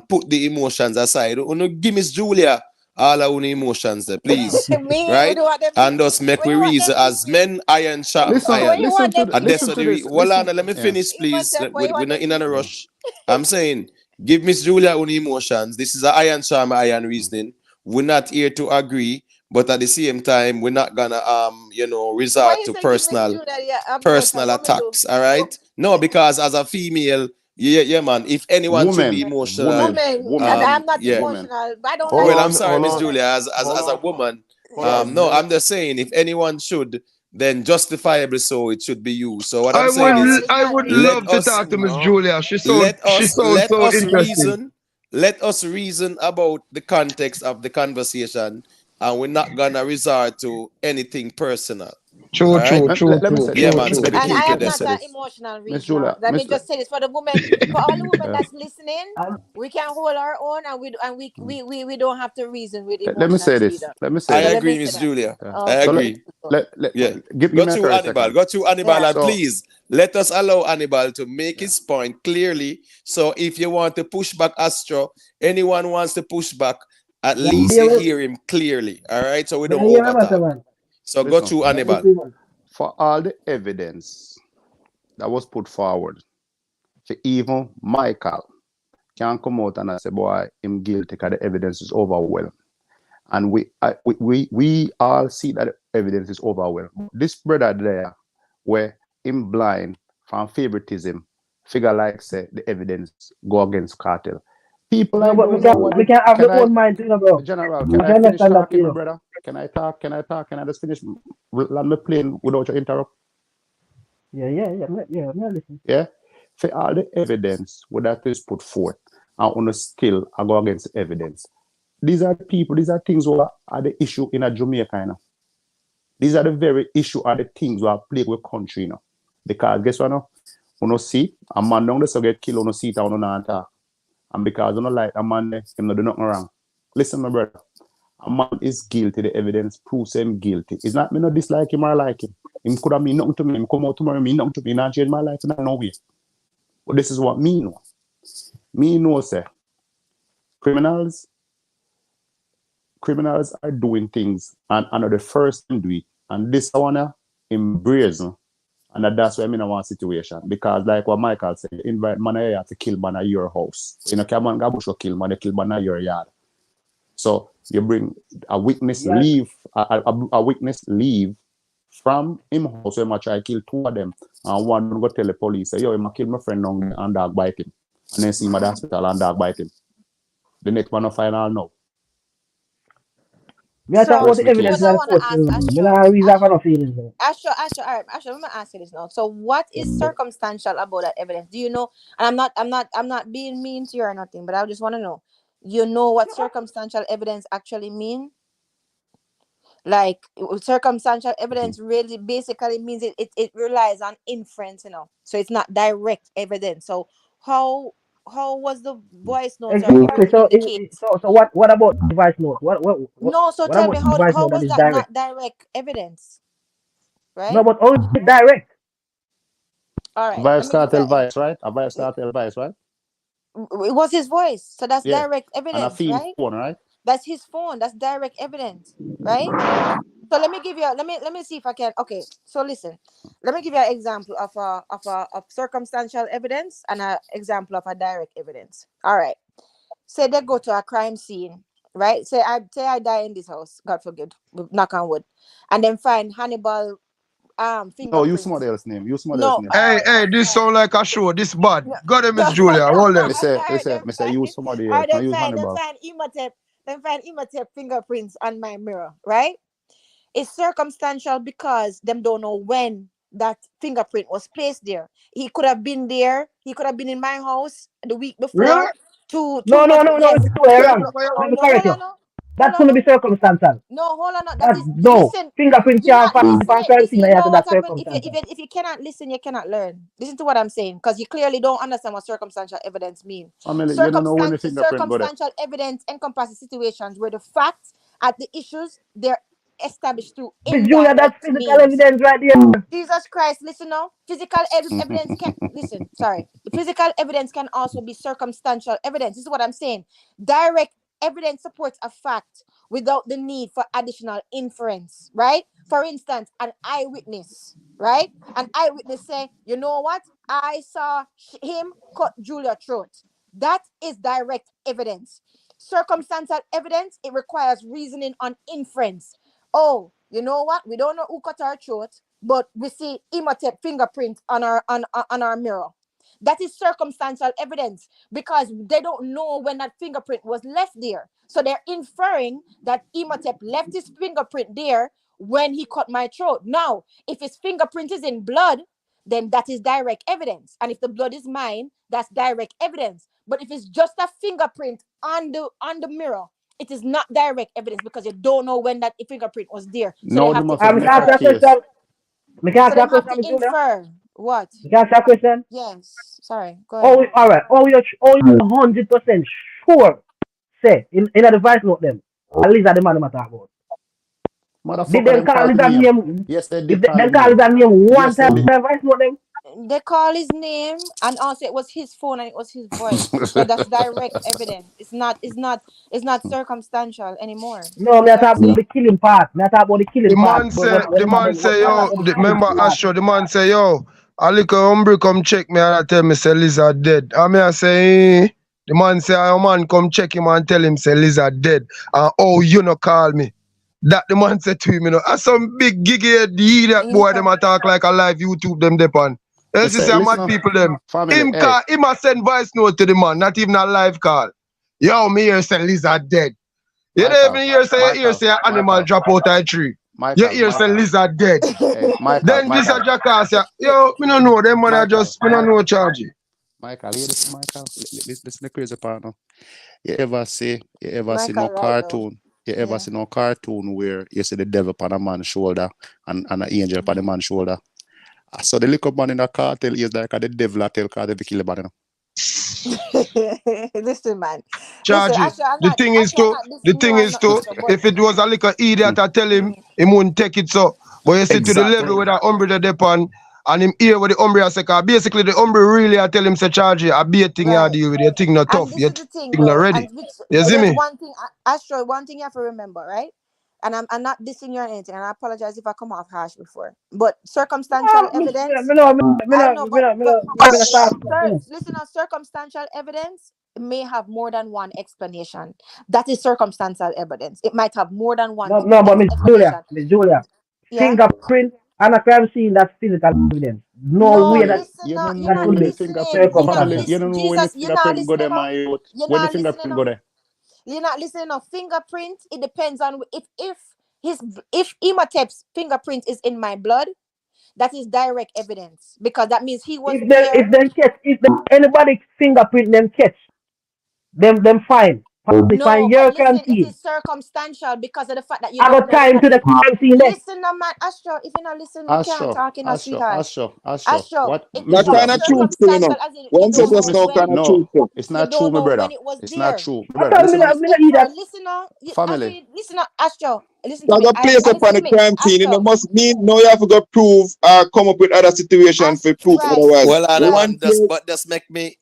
put the emotions aside. Give Miss Julia all our own emotions there, please. Right? And just make we reason as men, iron sharp iron. Let me finish, please. We're not in a rush. I'm saying, give Miss Julia own emotions. This is an iron sharp iron reasoning. We're not here to agree, but at the same time, we're not gonna resort to personal attacks. All right? No, because as a female, yeah, man. If anyone should be emotional, and I'm not emotional. I don't. Well, I'm sorry, Miss Julia. As a woman, no, I'm just saying if anyone should, then justifiably so it should be you. So what I'm saying is, I would love to talk to Miss Julia. She's so interesting. Let us reason about the context of the conversation, and we're not gonna resort to anything personal. True. Yeah, man. And I am not an emotional reason. Let me just say this for the women, for all the women that's listening, we can hold our own, and we don't have to reason with emotions. Let me say this. I agree, Miss Julia. I agree. Go to Hannibal, and please let us allow Hannibal to make his point clearly. So if you want to push back Astro, anyone wants to push back, at least you hear him clearly. All right, so we don't overtalk. So go to Hannibal. For all the evidence that was put forward, for even Michael can come out and say, boy, I'm guilty because the evidence is overwhelming. And we all see that the evidence is overwhelming. This brother there, where him blind from favoritism, figure like say the evidence go against Kartel. People like we can have the own mind, bro. General, can I finish talking, my brother? Can I talk? Can I just finish? Let me play without you interrupt. Yeah. Listen. Yeah. For all the evidence that is put forth, and on a skill, I go against evidence. These are things that are the issue in a Jamaica, you know. These are the very issue, are the things that plague with country, you know. Because guess what, no? You know, see, a man don't just get killed on the seat and on the talk. And because you don't like a man, him not do nothing wrong. Listen, my brother. A man is guilty. The evidence proves him guilty. It's not me not dislike him or like him. Him could have mean nothing to me. Him come out tomorrow, mean nothing to me. Not change my life in no way. But this is what me know. Me know, sir. Criminals are doing things and are the first to do it. And this one embrace. And that's why I'm in a situation. Because like what Michael said, invite man here to kill man at your house. You know, come on, go kill man, they kill man at your yard. So you bring a witness leave, a witness leave from him house, so he try to kill two of them. And one go tell the police, say, yo, he kill my friend now and dog bite him. And then see him at the hospital and dog bite him. The next one no final now. Me talk about the evidence in the court. Asher, all right, Asher, let me ask you this now. So what is circumstantial about that evidence? Do you know? And I'm not being mean to you or nothing, but I just want to know. You know what circumstantial evidence actually mean? Like circumstantial evidence really basically means it relies on inference, you know. So it's not direct evidence. So how was the voice notes? Exactly. So what about the voice note? No, so tell me how was that not direct evidence? Right? No, but only direct. All right. Vybz Kartel voice, right? A Vybz Kartel voice, right? It was his voice, so that's direct evidence, and a right? Phone, right? That's his phone. That's direct evidence, right? So let me give you. Let me see if I can. Okay. So listen. Let me give you an example of circumstantial evidence and an example of a direct evidence. All right. Say they go to a crime scene, right? Say I die in this house. God forbid. Knock on wood, and then find Hannibal. No, use somebody else's name. Use somebody else's name. Hey, this sound like a show. This bad. Got him, Miss Julia. Hold them. Say use somebody else. No, use Hannibal. Then find Imhotep fingerprints on my mirror, right? It's circumstantial because them don't know when that fingerprint was placed there. He could have been there. He could have been in my house the week before. Really? No. Yes. That's going to be circumstantial. No, hold on. Listen, fingerprint can't find crime scene. That's circumstantial. If you cannot listen, you cannot learn. Listen to what I'm saying, because you clearly don't understand what circumstantial evidence means. Circumstantial evidence encompasses situations where the facts at the issues they're established through Miss Julia, that's physical evidence right there. Jesus Christ, listen now. Physical evidence can listen. Sorry, physical evidence can also be circumstantial evidence. This is what I'm saying. Direct evidence supports a fact without the need for additional inference, right? For instance, an eyewitness, right? An eyewitness say, you know what? I saw him cut Julia's throat. That is direct evidence. Circumstantial evidence, it requires reasoning on inference. Oh, you know what? We don't know who cut our throat, but we see Imhotep fingerprint on our mirror. That is circumstantial evidence because they don't know when that fingerprint was left there. So they're inferring that Imhotep left his fingerprint there when he cut my throat. Now, if his fingerprint is in blood, then that is direct evidence. And if the blood is mine, that's direct evidence. But if it's just a fingerprint on the mirror, it is not direct evidence because you don't know when that fingerprint was there. So no, they have to infer. What? You can ask that question? Yes. Sorry. Go ahead. All right. You 100% sure say in the device note them. At least the man talk about. Did they call his name? Yes, they did. They call his name one time in the device note them. They call his name and also it was his phone and it was his voice. So that's direct evidence. It's not circumstantial anymore. No, me talk about the killing part. Me talk about the killing part. The man say, yo, remember Astro, the man say, yo, a little hombre come check me and I tell me say Lizard dead. And me I say, the man say, a man come check him and tell him say Lizard dead. And oh, you no call me. That the man said to him, you know, as some big giggy idiot boy, them talk like a live YouTube them depend. This is a mad people them. Him a send voice note to the man, not even a live call. Yo, me here say Lizard dead. You don't even hear say animal drop out of a tree. You hear say Lizard dead. Then this a jackass. Yo, me don't know them man. I just me don't know charge. Michael, hear this, Michael. Listen to the crazy part now. You ever see no cartoon? You ever see no cartoon where you see the devil on a man's shoulder and an angel on the man's shoulder? So the little man in the cartel is like the devil that tell Kartel to kill the man. Listen, man. Charge it. The thing is to, if it was a little idiot, I tell him, he wouldn't take it so. But you see to the level where that umbrella depend, and him hear what the Umbria say, cause basically the Umbria really I tell him say charge you, I be a thing you deal with, your thing not tough, And this your is the thing, thing not though. ready. And You see there's me? one thing, Astro, one thing you have to remember, right? And I'm not dissing you or anything, and I apologize if I come off harsh before. But circumstantial evidence, I know, but sir, listen, circumstantial evidence may have more than one explanation. That is circumstantial evidence. It might have more than one No, but explanation. Miss Julia, Yeah. fingerprint and a crime scene, that's physical evidence. No way Family, that you don't You're that not know could when the be listening. You're not family, circumstantial. you listening. don't know when the Jesus, you're not fingerprint go there, listening. my youth. You're When the not listening. fingerprint go there. You're not listening. A fingerprint. It depends on if Imhotep's fingerprint is in my blood. That is direct evidence because that means he was there. If anybody fingerprint them catch them fine. No, Find but your crime listen, it scene. is circumstantial because of the fact that you I don't got know. time to the crime scene there. Listen, no man, Astro. If you not listen, we can't talk in a sweetheart. Astro. Astro, What? it Miss That is Julia, kind of Miss Julia. truth still, you circumstantial know. as in you One don't said just know no kind when. of truth. No, it's You not true, don't my know brother. when it was It's not there. true. My I brother, told listen me now. that me not Bro, that. listen on. Family. Listen on, Astro. Listen to So me. the place upon Listen the to me, crime scene, you know, Astro. must mean no you have to go prove or come up with other situation for proof Right, otherwise. Well, on The right. one man, place just make me.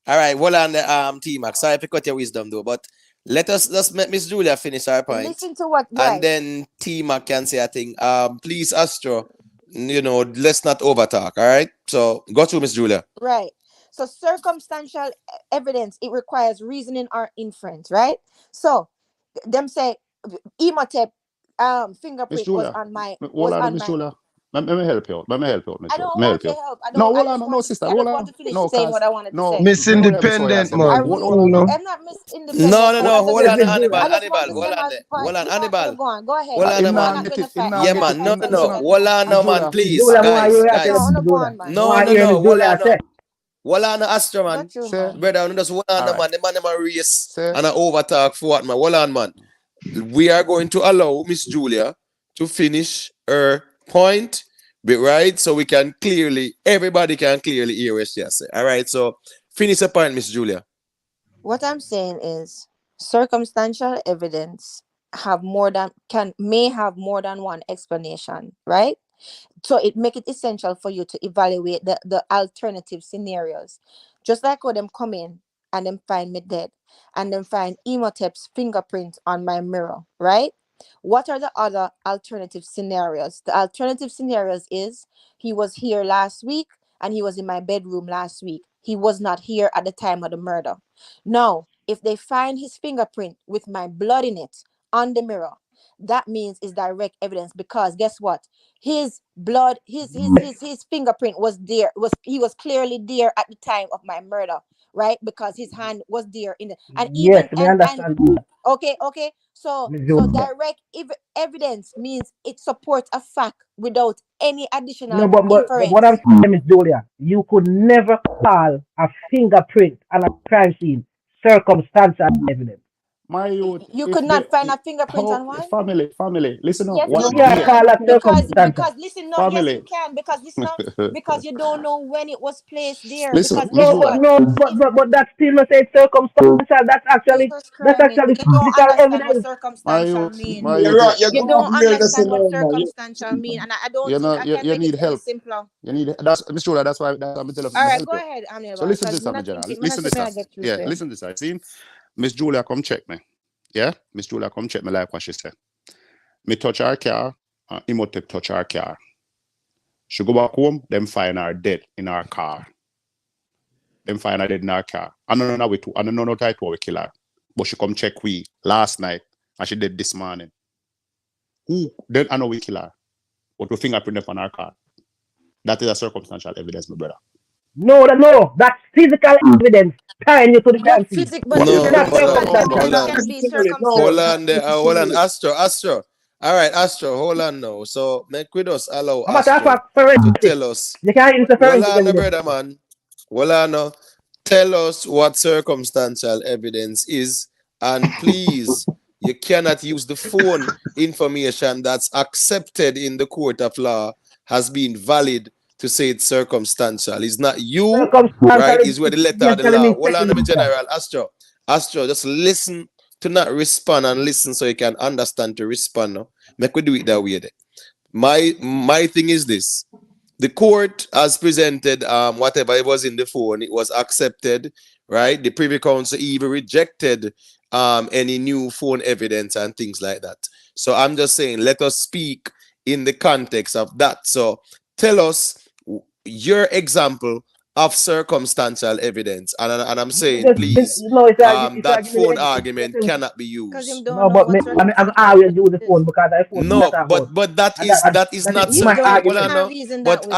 All right, well on the T-Max. Sorry if you cut your wisdom though, but let us just make Miss Julia finish her point, Listen to what. and Right, then T-Mac can say a thing. Please, Astro, you know, let's not overtalk. All right, so go through Miss Julia. right. So circumstantial evidence it requires reasoning or inference, right? So them say Imhotep Miss fingerprint Julia. Hold was on, on Miss my. Julia. Let me help you out. Let me help you out, Miss I Julia. Let don't me help want you your out. help. No, hold I on, just no, want to. sister, I hold just want on. to finish No, saying what cause I wanted to no, say. Miss Miss Julia, this is what I Independent say, I man. brother. really. Oh no. I'm not Miss No, Independent, no, but no. I'm just Hold on, saying. Hannibal, I just want to Hold say on my there. point. Hold on, Hannibal. Go on. Go ahead. Hold on, I'm man. not going to Him fight. now I'm Yeah, not get going it. to man. No, fight no, Miss no. Listen, Hold Independent. on, Miss no, man. Julia. Please, Julia, why you guys. react? No, go on, man. No, Why no, hear no. the Hold Julia on, say? no. Hold on, Astro, Go man. through, Say, man. Brother, no, just hold on, all no, right. man. The man, them a race Say, and a overtalk for what, man. Hold on, man. We are going to allow Miss Julia to finish her point, right? So we can everybody can clearly hear what she has said. All right, so finish the point, Miss Julia. What I'm saying is circumstantial evidence may have more than one explanation, right? So it make it essential for you to evaluate the alternative scenarios. Just like how them come in and them find me dead and then find Imhotep's fingerprint on my mirror, right? What are the other alternative scenarios? The alternative scenarios is he was here last week and he was in my bedroom last week. He was not here at the time of the murder. Now, if they find his fingerprint with my blood in it on the mirror, that means it's direct evidence because guess what? His blood, his fingerprint was there. He was clearly there at the time of my murder, right? Because his hand was there in the and Yes, even me and understand. okay. So Miss Julia. direct evidence means it supports a fact without any No, additional but what I'm inference. saying, Miss Julia, you could never call a fingerprint and a crime scene circumstantial evidence. my youth, You if could they, not find a fingerprint how, on one. family, listen up. Yes, You you What can't day? can call that because circumstantial. listen, no, yes you Family. can because listen, no, because you don't know when it was placed there. Listen, Because Miss guess No, Julia. what? If but that's still not say circumstantial. Jesus That's Christ, actually you don't physical understand what evidence. My circumstantial youth, mean. my you're youth, right, you're You going don't real just understand what know, man. circumstantial mean, and I don't you think know, I can you make it need any help. simpler. You need that's Miss Julia, that's why I'm telling you, All me right, help go you. ahead, So Hannibal, listen to because this, I'm my not general. thinking, I'm not Listen to saying this, I get through yeah, to. listen to this. I seen Miss Julia come check me. Yeah, Miss Julia come check me like what she said. Me touch her car, Imhotep touch her car. She go back home, them find her dead in her car. Them find her dead in her car. I don't know I don't know type of we kill her. But she come check we last night and she dead this morning. Who then I know we kill her. But we fingerprint on her car. That is a circumstantial evidence, my brother. No, that's physical evidence tying you to the crime scene. What It's No, not hold on, Physical hold evidence circumstantial. on, can be Necessarily, no, circumstantial. hold on, necessarily. Astro. All right, Astro, hold on now. So make we just allow I'm a talk Astro about to forensic. tell us. You can't use the Hold forensic on, evidence. brother man. Hold on now. Tell us what circumstantial evidence is, and please, you cannot use the phone information that's accepted in the court of law has been valid to say it's circumstantial. It's not you, right? Circumstantial It's where the letter of the essentially law. means Hold on, me technical. general. Astro, just listen to not respond and listen so you can understand to respond. No? Make we do it that way. Then. My thing is this. the court has presented whatever it was in the phone, it was accepted, right? The Privy Council even rejected any new phone evidence and things like that. So I'm just saying, let us speak in the context of that. So tell us your example of circumstantial evidence, and I'm saying, please, that phone argument cannot be used. No, but I always use the phone because I phone. No, but that is not You don't have reason that way.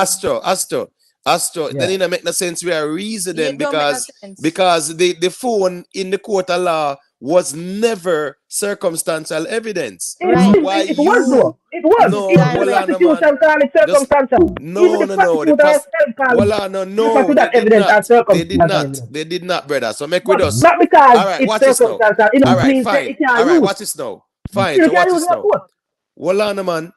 Astro, Yeah. then it make no sense. We are reasoning It don't make no sense. because the phone in the court of law was never circumstantial evidence. Right. So why It was though. It was. No, Even the prosecution called it circumstantial. No, Even the prosecutor herself called no, to that evidence as circumstantial. They did not, brother. So make with us. Not because All right, it's watch this now. circumstantial. It All right, means that fine. it can't All right, use. watch this now. Fine. You So watch can't use this the now. court. Well, on, man.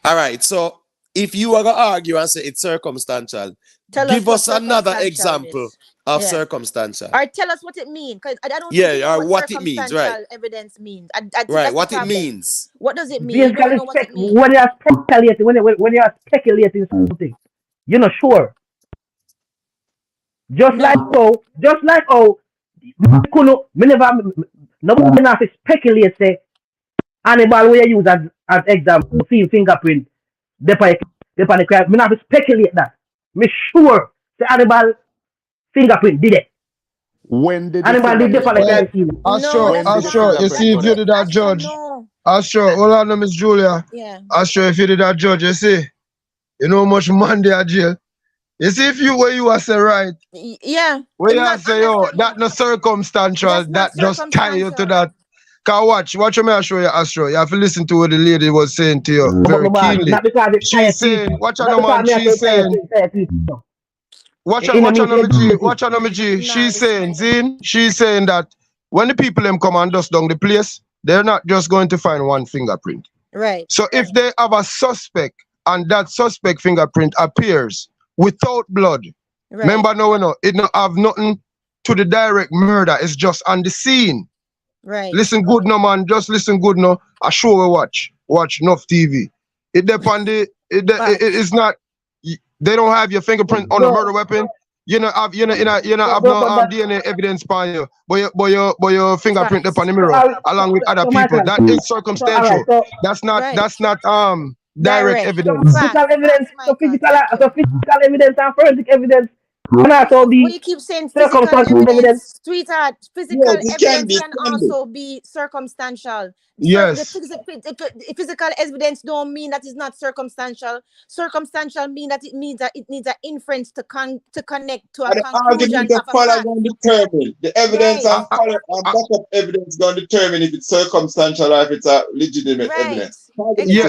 All right. So if you are gonna argue and say it's circumstantial, give us another example of circumstantial. Or tell us what it means, because I don't know what it means, right? Evidence means. Right, what it means. What does it mean? You don't know what it means. When you're speculating, when you're speculating something, you're not sure. Just like how nobody has to speculate say animal we use as example, see fingerprint, the crime. Me not have to speculate that. Me sure the animal fingerprint did it. When did animal did the crime scene? Astro, you see if you did that judge. Astro, hold on, Miss Julia. Yeah. Astro, if you did that judge, you see, you know how much man they are jail. You see, if you where you are say right, yeah, where you say that no circumstantial, that just tie you to that. Cause watch what I show you, Astro. You have to listen to what the lady was saying to you very keenly. She's saying, watch out, man. She's saying, watch out, G. She's saying, Zine. She's saying that when the people them come and dust down the place, they're not just going to find one fingerprint. Right. So if they have a suspect and that suspect fingerprint appears without blood, remember no, it not have nothing to the direct murder. It's just on the scene. Right. Listen good no, man. Just listen good no. I show we watch enough TV. It depend. It's not. They don't have your fingerprint on a murder weapon. You know have no DNA evidence on you, but your fingerprint upon the mirror along with other people. That is circumstantial. That's not direct evidence. Physical evidence. So physical evidence and forensic evidence. When you keep saying physical evidence, sweetheart, physical evidence can also be circumstantial. Yes. The physical evidence don't mean that it's not circumstantial. Circumstantial mean that it means that it needs an inference to connect to a conclusion. The evidence and backup evidence going to determine if it's circumstantial or if it's a legitimate evidence. Yeah,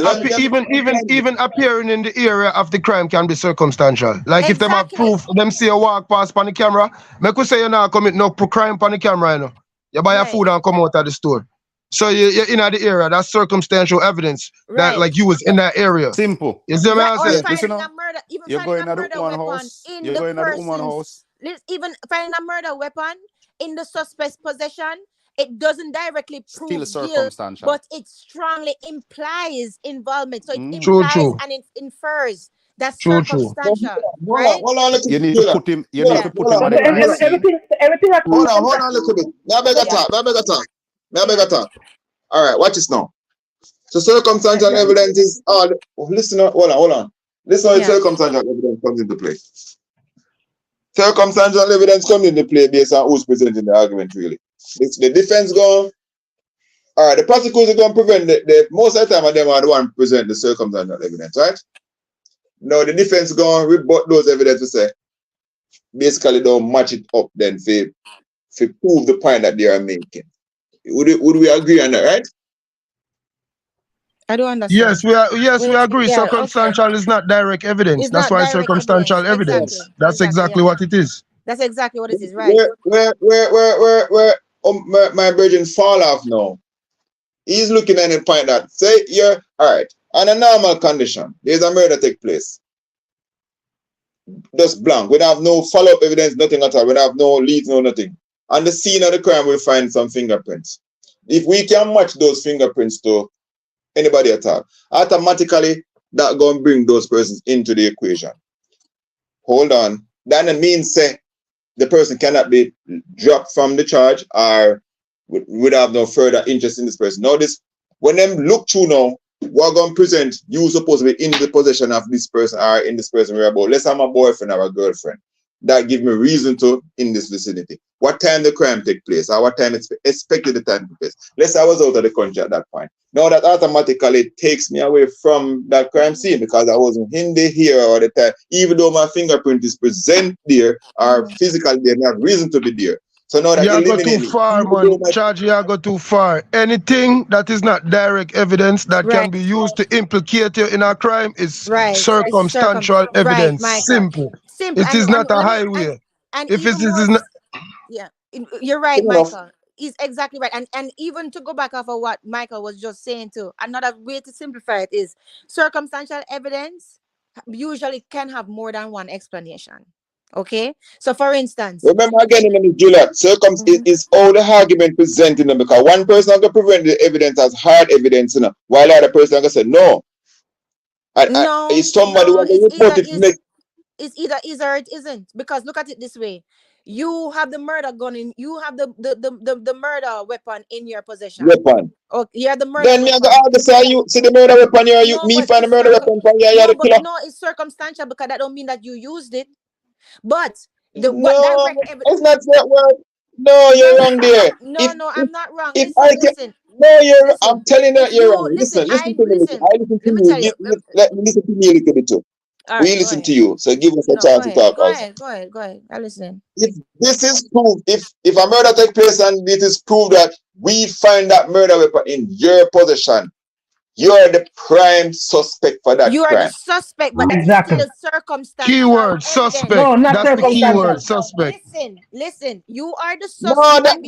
even appearing in the area of the crime can be circumstantial. Like if them have proof, them see a walk past on the camera, me could say you not commit no crime on the camera, you know. You buy your food and come out of the store. So you're in the area, that's circumstantial evidence that like you was in that area. Simple. You see what I'm saying? You're going to the woman house. You're going to the woman house. Even finding a murder weapon in the suspect's possession, it doesn't directly prove guilt, but it strongly implies involvement. So it implies and it infers. That's circumstantial, right? Hold on, you need to put him. You need to put him on the crime scene. Everything. Hold on a little bit. Now I beg talk. All right, watch this now. So circumstantial evidence is listen. Hold on. This is how circumstantial evidence comes into play. Circumstantial evidence comes into play based on who's presenting the argument. Really, it's the defense going. All right, the prosecutor going to prevent the most of the time. Them are the one present the circumstantial evidence, right? Now the defense going to rebut those evidence to say basically don't match it up then for prove the point that they are making. Would we agree on that, right? I don't understand. Yes, we agree. Yeah, circumstantial is not direct evidence. That's why circumstantial evidence. Exactly. That's exactly what it is. That's exactly what it is, right? Where my virgin fall off now. He's looking at the point that say you're all right. On a normal condition, there's a murder take place. Just blank. We don't have no follow-up evidence, nothing at all. We don't have no leads, no nothing. On the scene of the crime, we'll find some fingerprints. If we can match those fingerprints to anybody at all, automatically that gonna bring those persons into the equation. Hold on. That means say the person cannot be dropped from the charge or would have no further interest in this person. Now this, when them look through now, we're gonna present you supposed to be in the possession of this person or in this person we're about. Let's say I'm a boyfriend or a girlfriend. That give me reason to in this vicinity. What time the crime take place or what time it's expected the time to place. Let's say I was out of the country at that point. Now that automatically takes me away from that crime scene because I wasn't in the here or the time, even though my fingerprint is present there or physically there, I have reason to be there. So now that you go too eliminates far, man. Charge, you go too far. Anything that is not direct evidence that can be used to implicate you in a crime is circumstantial evidence. Simple. It is not a highway. And if it more, is not, yeah, you're right, Michael. He's exactly right. And even to go back off of what Michael was just saying too, another way to simplify it is circumstantial evidence usually can have more than one explanation. Okay, so for instance, remember again, Juliet, is all the argument presenting them because one person can prevent the evidence as hard evidence, while the other person can say no. It's somebody who report it. It's either is or it isn't, because look at it this way: you have the murder gun in, you have the murder weapon in your possession. Weapon. Okay, yeah, the murder. Then me go say you see the murder weapon here, you me find the murder weapon from you, you're the killer. No, it's circumstantial because that don't mean that you used it. But it's not that word. No, you're wrong there. I'm not wrong. Listen. No, you're. I'm telling you, you're wrong. Listen to me. I listen to you. Let me listen to me a little bit too. We listen to you, so give us a chance to talk. Go ahead. I listen. If this is proved, if a murder takes place and it is proved that we find that murder weapon in your possession, you're the prime suspect for that crime. You are the suspect, but exactly. That's still circumstantial. Keyword suspect. No, not that's the keyword suspect. Listen. You are the suspect. But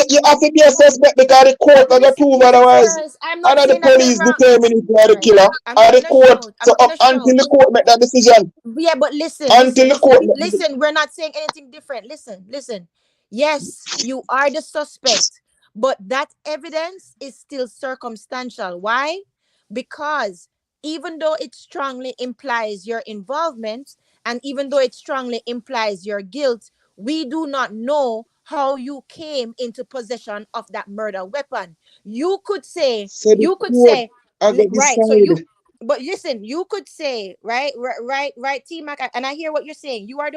you have to be a suspect because the court doesn't prove otherwise. I'm not the police determining you are the killer. Or the court. So until the court make that decision. Yeah, but listen. Listen, we're not saying anything different. Listen. Yes, you are the suspect. But that evidence is still circumstantial. Why? Because even though it strongly implies your involvement, and even though it strongly implies your guilt, we do not know how you came into possession of that murder weapon. You could say, right? So but listen, you could say, right, T-Mac, and I hear what you're saying. You are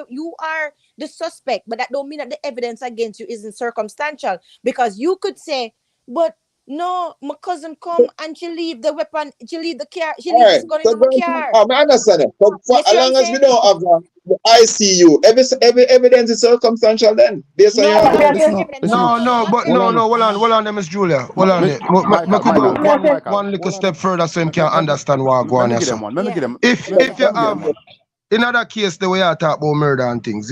the suspect, but that don't mean that the evidence against you isn't circumstantial, because you could say, but no, my cousin come and she leave the weapon, she leave the car, she leave this gun in the car. I understand it. But as long as we don't have the ICU, every evidence is circumstantial then. Based on hold on, Miss Julia. Hold on there. One little step further so him can understand what going on. Let me get him. If you have in other case the way I talk about murder and things,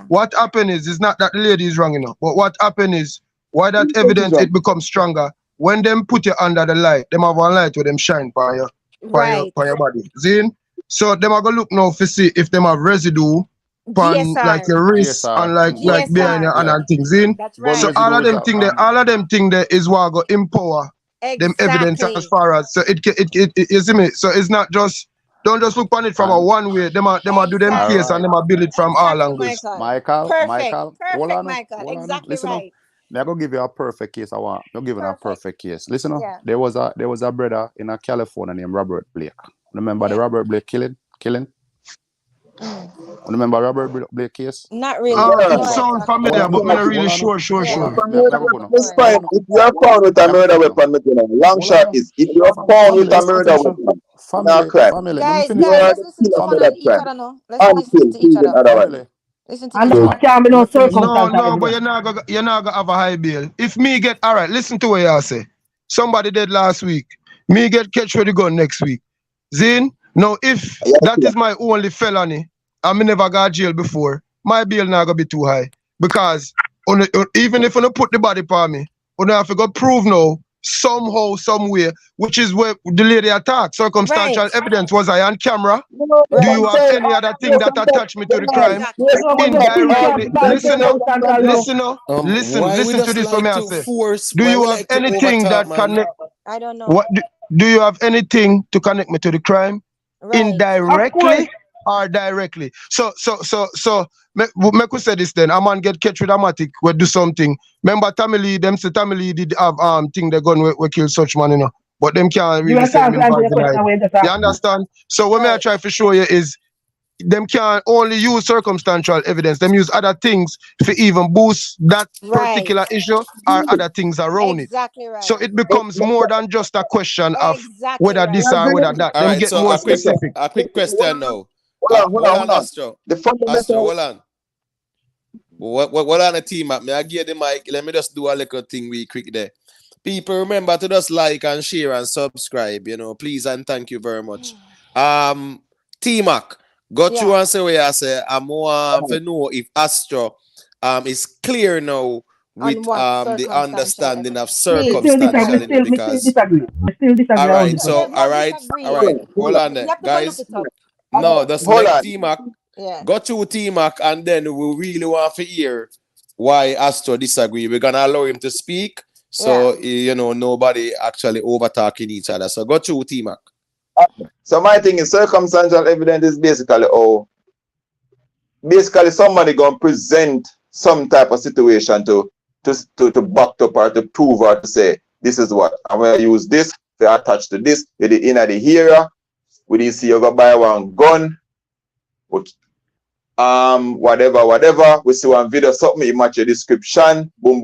what happened is not that the lady is wrong enough, but what happened is why that evidence it becomes stronger when them put you under the light, them have one light where them shine for your body. So them are gonna look now to see if them have residue on like your wrist and like behind your hand and things. That's right. So all of them thing there is what go empower them evidence as far as so it you see me. So it's not just don't just look on it from a one way. Them are do them case and them are build it from all angles. Michael, hold on. Exactly. Listen right. I'm gonna give you a perfect case. I'm giving a perfect case. Listen, there was a brother in California named Robert Blake. Remember the Robert Blake killing? Remember Robert Blake case? Not really. It sounds familiar, but I'm not really sure. It's fine. If you are found with a murder weapon, long shot is if you are found with a murder weapon, no crime. Guys, let's listen to one and each other now. Let's listen to each other. Listen to each other. Can't be no circumstance. No, but you're not gonna have a high bail. If me get alright, listen to what y'all say. Somebody dead last week. Me get catch for the gun next week. Zin, now if that is my only felony, and me never got jail before, my bail not gonna be too high. Because even if you don't put the body upon me, you have to go prove now, somehow, somewhere, which is where the lady attacked. Circumstantial evidence. Was I on camera? Do you have any other thing that attached me to the crime? Indirectly. Listen to this for me. I say. Do you have anything that connect? I don't know. do you have anything to connect me to the crime? Right. Indirectly or directly? So me could say this then. A man get catch with a matic, we do something. Remember Tammy Lee, them say Tammy Lee did have thing they gun we kill such man, you know. But them can't really say them involved in it. You understand? So what I try to show you is them can only use circumstantial evidence. Them use other things to even boost that particular issue or other things around it. Right. So it becomes more than just a question of whether this or whether that. All Them right, get so more a specific. quick question now. Hold on. Astro. The fundamental. Astro, hold on. What on the team up? May I give the mic? Let me just do a little thing we quick there. People, remember to just like and share and subscribe, you know, please and thank you very much. T-Mac, go through and say what I say. I'm more to know if Astro is clear now with the understanding of circumstantial because disagree. I still disagree. all right, so all right, hold on there, guys. No, just let T-Mac go through T-Mac and then we really want to hear why Astro disagree. We're gonna allow him to speak. So, you know, nobody actually over talking each other. So go through T-Mac. So my thing is circumstantial evidence is basically somebody gonna present some type of situation to back up or to prove or to say this is what I'm gonna use this to attach to this in the area. We didn't see you go buy one gun, but whatever. We see one video, something, you match your description, boom,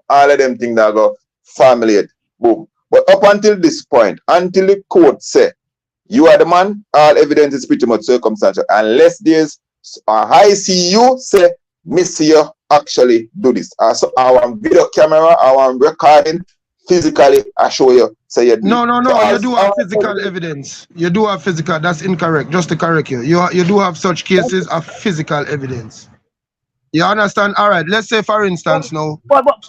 all of them things that go formulate, boom. But up until this point, until the court say you are the man, all evidence is pretty much circumstantial. Unless there's a high CU say, miss you actually do this. So our video camera, our recording, physically, I show you. Say you No. You do have physical evidence. You do have physical. That's incorrect. Just to correct you. You do have such cases of physical evidence. You understand? All right. Let's say, for instance, now.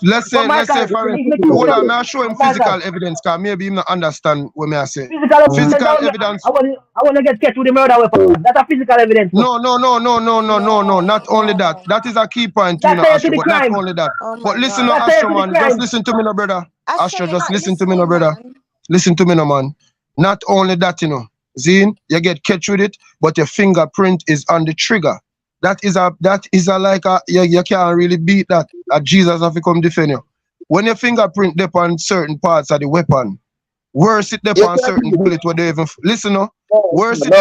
Let's say, for instance. Hold on. May I show him physical evidence? Because maybe he not understand what may I say. Physical evidence. I want to get catch with the murder weapon. That's a physical evidence. No. Not only that. That is a key point, you know, Astro. But not only that. But listen, no, Astro, man. Just listen to me, no, brother. Astro, just listen to me, no, brother. Listen to me, no, man. Not only that, you know. Zine, you get catch with it, but your fingerprint is on the trigger. That is like you can't really beat that. Jesus have to come defend you. When your fingerprint dip on certain parts of the weapon, worse it dip on certain bullet where they even listen, no. Worse them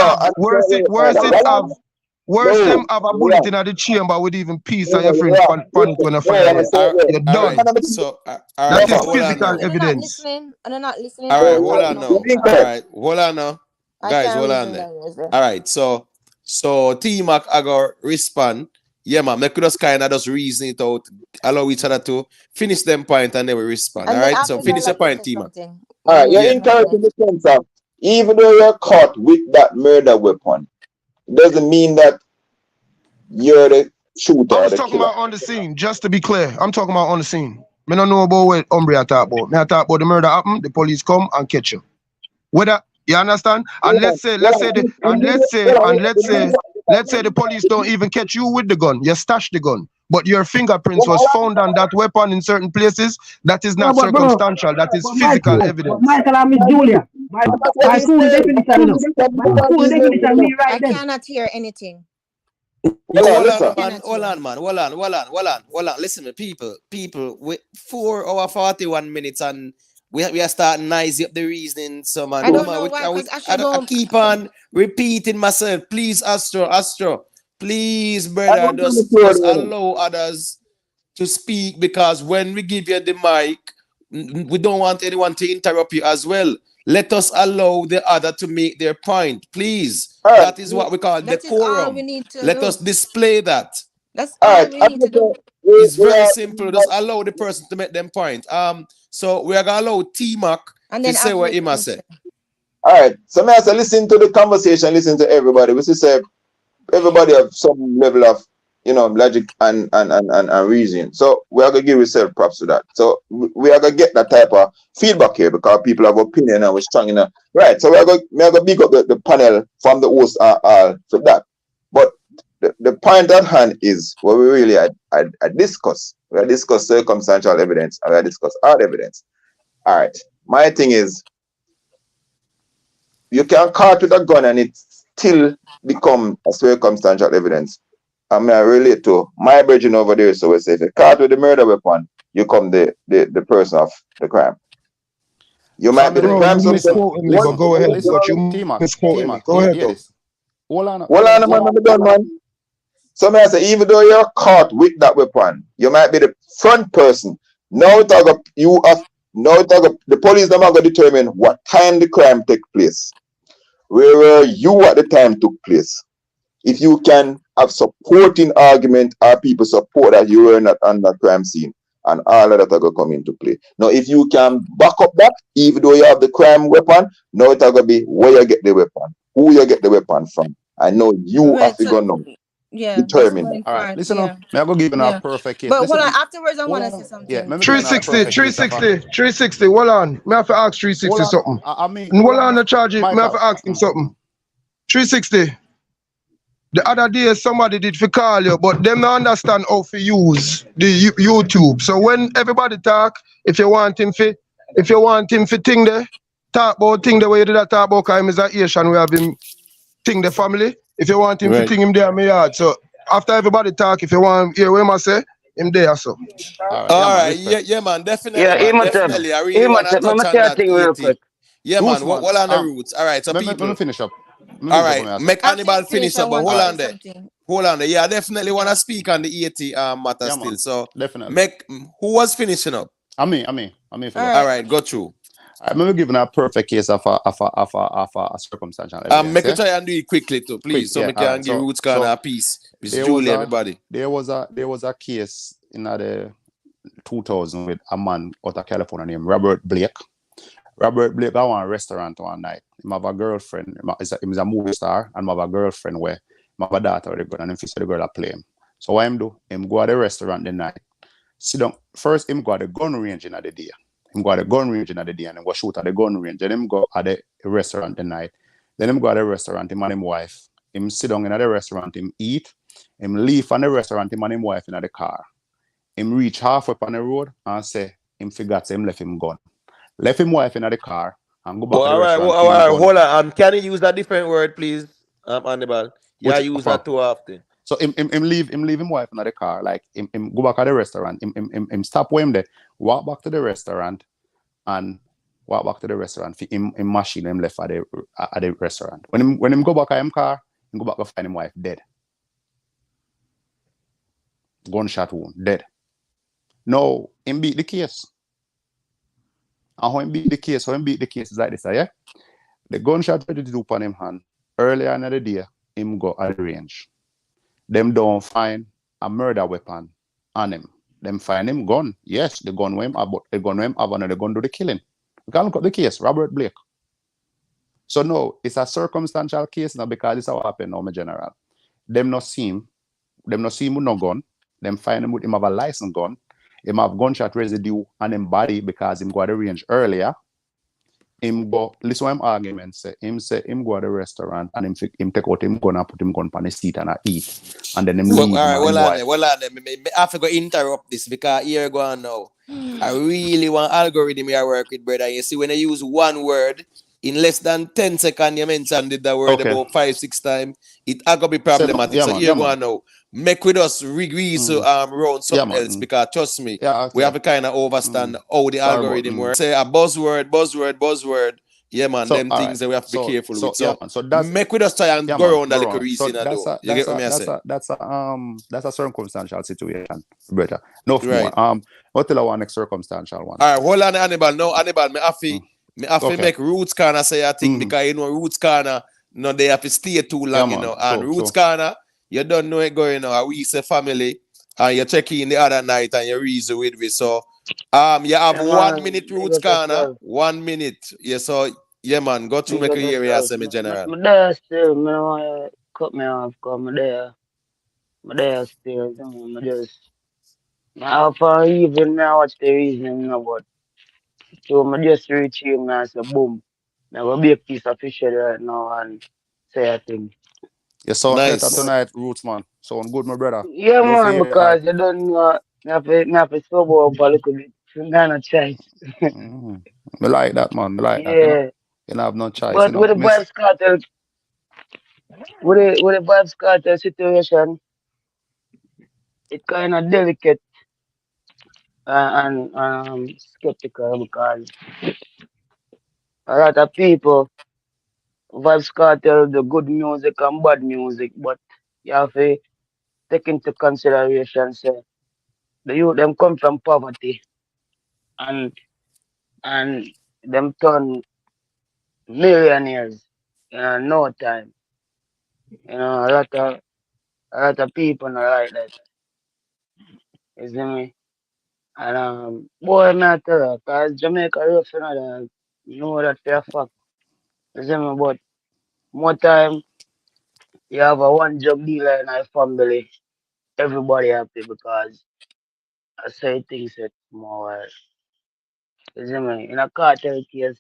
have a bullet in the chamber with even piece of your friend on it when you fire it. You're done. Right. So that is physical evidence. I'm not listening. All right, hold on now. All right, hold on now. Guys, hold on there. All right, so T-Mac I go respond. Yeah, man, make us kind of just reason it out, allow each other to finish them point and then we respond. All right, so finish your point, T-Mac. All right, you're incorrect in the sense of even though you're caught with that murder weapon, it doesn't mean that you're the shooter. I was talking about on the scene, just to be clear. I'm talking about on the scene. I don't know about what Umbria talk about. I talk about the murder happened, the police come and catch you. Whether you understand? And let's say the police don't even catch you with the gun. You stash the gun. But your fingerprints was found on that weapon in certain places. That is not circumstantial. That is physical evidence. Michael and Miss Julia. My full definition. I cannot hear anything. Hold on, man. Listen, people. With 4 hours 41 minutes and we are starting nice up the reasoning. So man, I don't know why, I keep on repeating myself. Please, Astro. Please, brother, just allow others to speak because when we give you the mic, we don't want anyone to interrupt you as well. Let us allow the other to make their point, please. That is what we call decorum. Let us display that. That's all we need to do. It's very simple. Just allow the person to make them point. So we are gonna allow T-Mac to say what he must say. All right. So I say listen to the conversation, listen to everybody. We say everybody have some level of logic and reason. So we are gonna give yourself props to that. So we are gonna get that type of feedback here because people have opinion and we're strong enough. Right. So we are gonna big up the panel from the host for that. But the point at hand is what we really discuss. We discuss circumstantial evidence and we discuss hard evidence. All right. My thing is, you can caught with a gun and it still become a circumstantial evidence. I mean, I relate to my brethren over there. So we say, if you caught with the murder weapon, you come the person of the crime. You might be the Family, Bro, crime you suspect. misquoting me, but go ahead. listen, But you T-Mac, misquoting me. Go ahead, hear though. this. Hold on, Hold on, man, I'm done, man. So I say, even though you're caught with that weapon, you might be the front person. Now the police them are going to determine what time the crime take place. Where were you at the time took place? If you can have supporting argument or people support that you were not on that crime scene, and all of that are going to come into play. Now, if you can back up that, even though you have the crime weapon, now it's going to be where you get the weapon, who you get the weapon from. I know you have to go now. Yeah, Determine that. All right, listen up. I'm going to give you a perfect case. But listen, hold on, afterwards I want to say something. Yeah, let me give you a 360, perfect case. 360. Hold on. Me have to ask 360 something. I mean, Hold on, the charge it. Me Michael. have to ask him something. 360. The other day somebody did for call you, but them not understand how to use the YouTube. So when everybody talk, if you want him to think there, talk about thing the way you did that talk about him is a Haitian, we have him think the family. If you want him to think him there in my yard. So after everybody talk, if you want hear what I say, him there so. All right, yeah, man, definitely, man, definitely. I really want to touch on that real quick. Yeah, man, what on the roots? All right, so let people. me finish up. All right, make Hannibal finish up, but hold on there. Hold on there. Yeah, I definitely want to speak on the Haiti matter still. So definitely. Who was finishing up? I mean. All right, go through. I'm gonna give a perfect case of a circumstantial evidence. Make a try and do it quickly too, please, so we can give Roots Corner a piece. It's Julie, everybody. There was a case in the 2000 with a man out of California named Robert Blake. Robert Blake got one restaurant one night. He have a girlfriend. He's a movie star, and he have a girlfriend where he have a daughter with a gun, and him see the girl a play him. So what him do? Him go to the restaurant the night. Sit down. First, him go to the gun range in the day. Him go to the gun range in the day, and him go shoot at the gun range. Then him go at the restaurant the night. Then him go to the restaurant, him and him wife. Him sit down in the restaurant, him eat. Him leave from the restaurant, him and him wife in the car. Him reach halfway on the road and say him forgot him left him gun. Left him wife in the car and go back to the restaurant. All right, hold on. Can you use a different word, please, Hannibal? Yeah, I use that too often. So him leave him wife in the car. Like him go back to the restaurant. Him stop where him there. Walk back to the restaurant and walk back to the restaurant. Him machine him left at the restaurant. When him go back to him car, him go back to find him wife dead. Gunshot wound, dead. No, him beat the case. And how him beat the case is like this, yeah? The gunshot ready to do upon him hand. Earlier in the day, him go at the range. Them don't find a murder weapon on him. Them find him gun. Yes, the gun him have, but the gun him have another gun do the killing. You can look at the case, Robert Blake. So no, it's a circumstantial case now because it's what happened now, my general. Them not see him with no gun. Them find him with him have a license gun. Him have gunshot residue on him body because him go at the range earlier. Him go, listen to him argument say him go at the restaurant and him take out him gun and put him gun on the seat and eat. And then him leave. All right, well on there. I have to go interrupt this because here go on now. I really want algorithm I work with, brother. You see, when I use one word, in less than 10 seconds, you mentioned the word about 5-6 times, it are going to be problematic. So here go on now. Make with us round something else because trust me, we have to kind of understand how the algorithm works. Say a buzzword. Yeah, man, them things that we have to be careful with. So that's, make with us try and go around that little reason. You get what I say? That's a circumstantial situation, brother. No more. What tell I want next circumstantial one? All right, hold on, Hannibal. No, Hannibal, me have to make Roots Corner say a thing because you know Roots Corner, they have to stay too long, and Roots Corner, you don't know it going on. We say family, and you check in the other night and you reason with me. So you have 1 minute Roots Corner, 1 minute. Yeah, so yeah, man, go to make a area semi general. My dad still, me don't want to cut me off because my dad still, I just, now for even now watch the reason, but so I just reach him and I say boom. Now go be a piece of fish right now and say a thing. You sound nice tonight, Roots man. Sound good, my brother. Yeah, man, because you don't know, I have to sober up a little bit. Some kind of choice. I like that, man. I like that. You don't have no choice, But with the Vybz Kartel, with the Vybz Kartel situation, it kind of delicate and skeptical because a lot of people Vybz Kartel the good music and bad music, but you have to take into consideration say the youth them come from poverty and and them turn millionaires in no time. You know, a lot of people not like that. You see me? And boy, man, I tell you, cause Jamaica rough, you know that for a fact. You see me? But more time, you have a one drug dealer in our family, everybody happy because I say things that more. You see me? In a cartel case,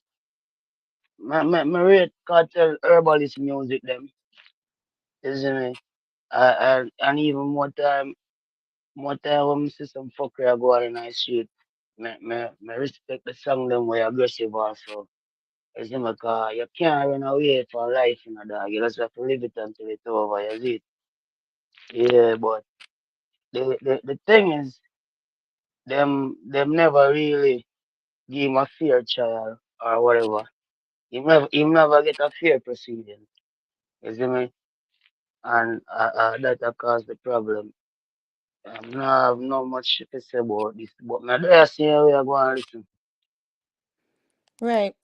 my rate cartel herbalist music them. You see me? And even more time when I see some fucker go on in the street, me respect the song them way aggressive also. You see me? Cause you can't run away for life, you know, dog. You just have to live it until it's over, you see it? Yeah, but the thing is, them never really give him a fair trial or whatever. He never get a fair proceeding. You see me? And that caused the problem. No have not much to say about this, but my dad say we are going to listen. Right.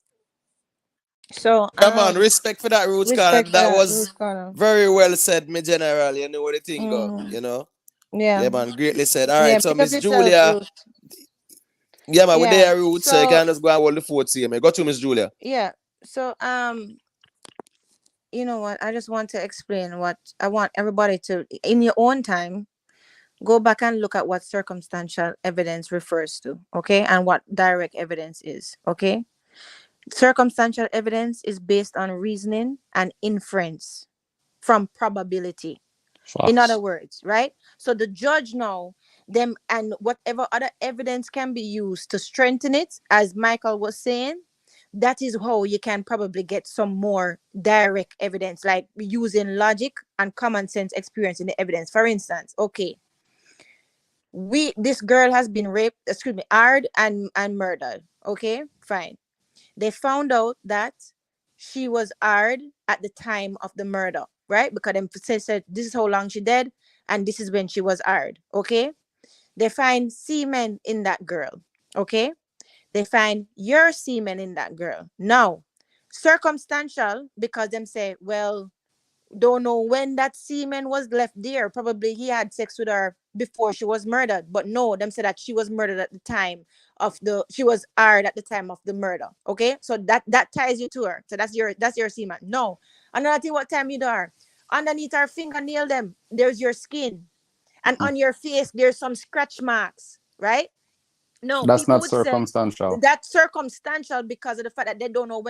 So Yeah, man, respect for that Roots Corner. respect for That that, Ruth was Corner. very well said, me general. You know what the thing go, Mm-hmm. you know? Yeah. Yeah, man, greatly said. All Yeah, right, so pick up Miss yourself, Julia. Ruth. Yeah, man, we're Yeah. there, Roots, so you So can just go and hold the fort here, man. Go to Miss Julia. yeah. So you know what? I just want to explain what I want everybody to, in your own time, go back and look at what circumstantial evidence refers to, okay? And what direct evidence is, okay? Circumstantial evidence is based on reasoning and inference from probability. In other Facts. words, right? So the judge now, them and whatever other evidence can be used to strengthen it, as Michael was saying, that is how you can probably get some more direct evidence, like using logic and common sense experience in the evidence. For instance, okay, this girl has been raped, hard and murdered. Okay, fine. They found out that she was hard at the time of the murder, right? Because them said this is how long she dead, and this is when she was hard. Okay, they find semen in that girl. Okay, they find your semen in that girl. Now, circumstantial, because them say, well, don't know when that semen was left there. Probably he had sex with her before she was murdered. But no, them said that she was murdered at the time she was hard at the time of the murder. Okay, so that ties you to her. So that's your semen. No, another thing, what time you do her? Underneath her fingernail, there's your skin, and on your face there's some scratch marks, right? No, That's people not would say circumstantial. that's circumstantial because of the fact that they don't know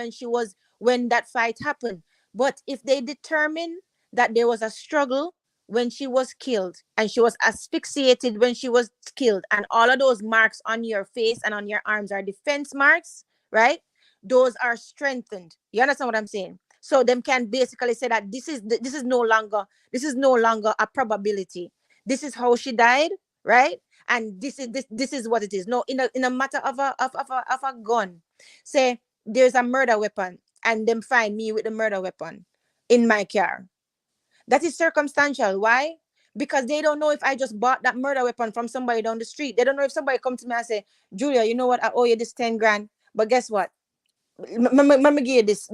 when that fight happened. But if they determine that there was a struggle when she was killed and she was asphyxiated when she was killed, and all of those marks on your face and on your arms are defense marks, right? Those are strengthened. You understand what I'm saying? So them can basically say that this is no longer a probability. This is how she died, right? And this is what it is. No, in a matter of a gun, say there's a murder weapon and them find me with the murder weapon in my car. That is circumstantial. Why? Because they don't know if I just bought that murder weapon from somebody down the street. They don't know if somebody come to me and say, Julia, you know what, I owe you this 10 grand, but guess what, let me give you this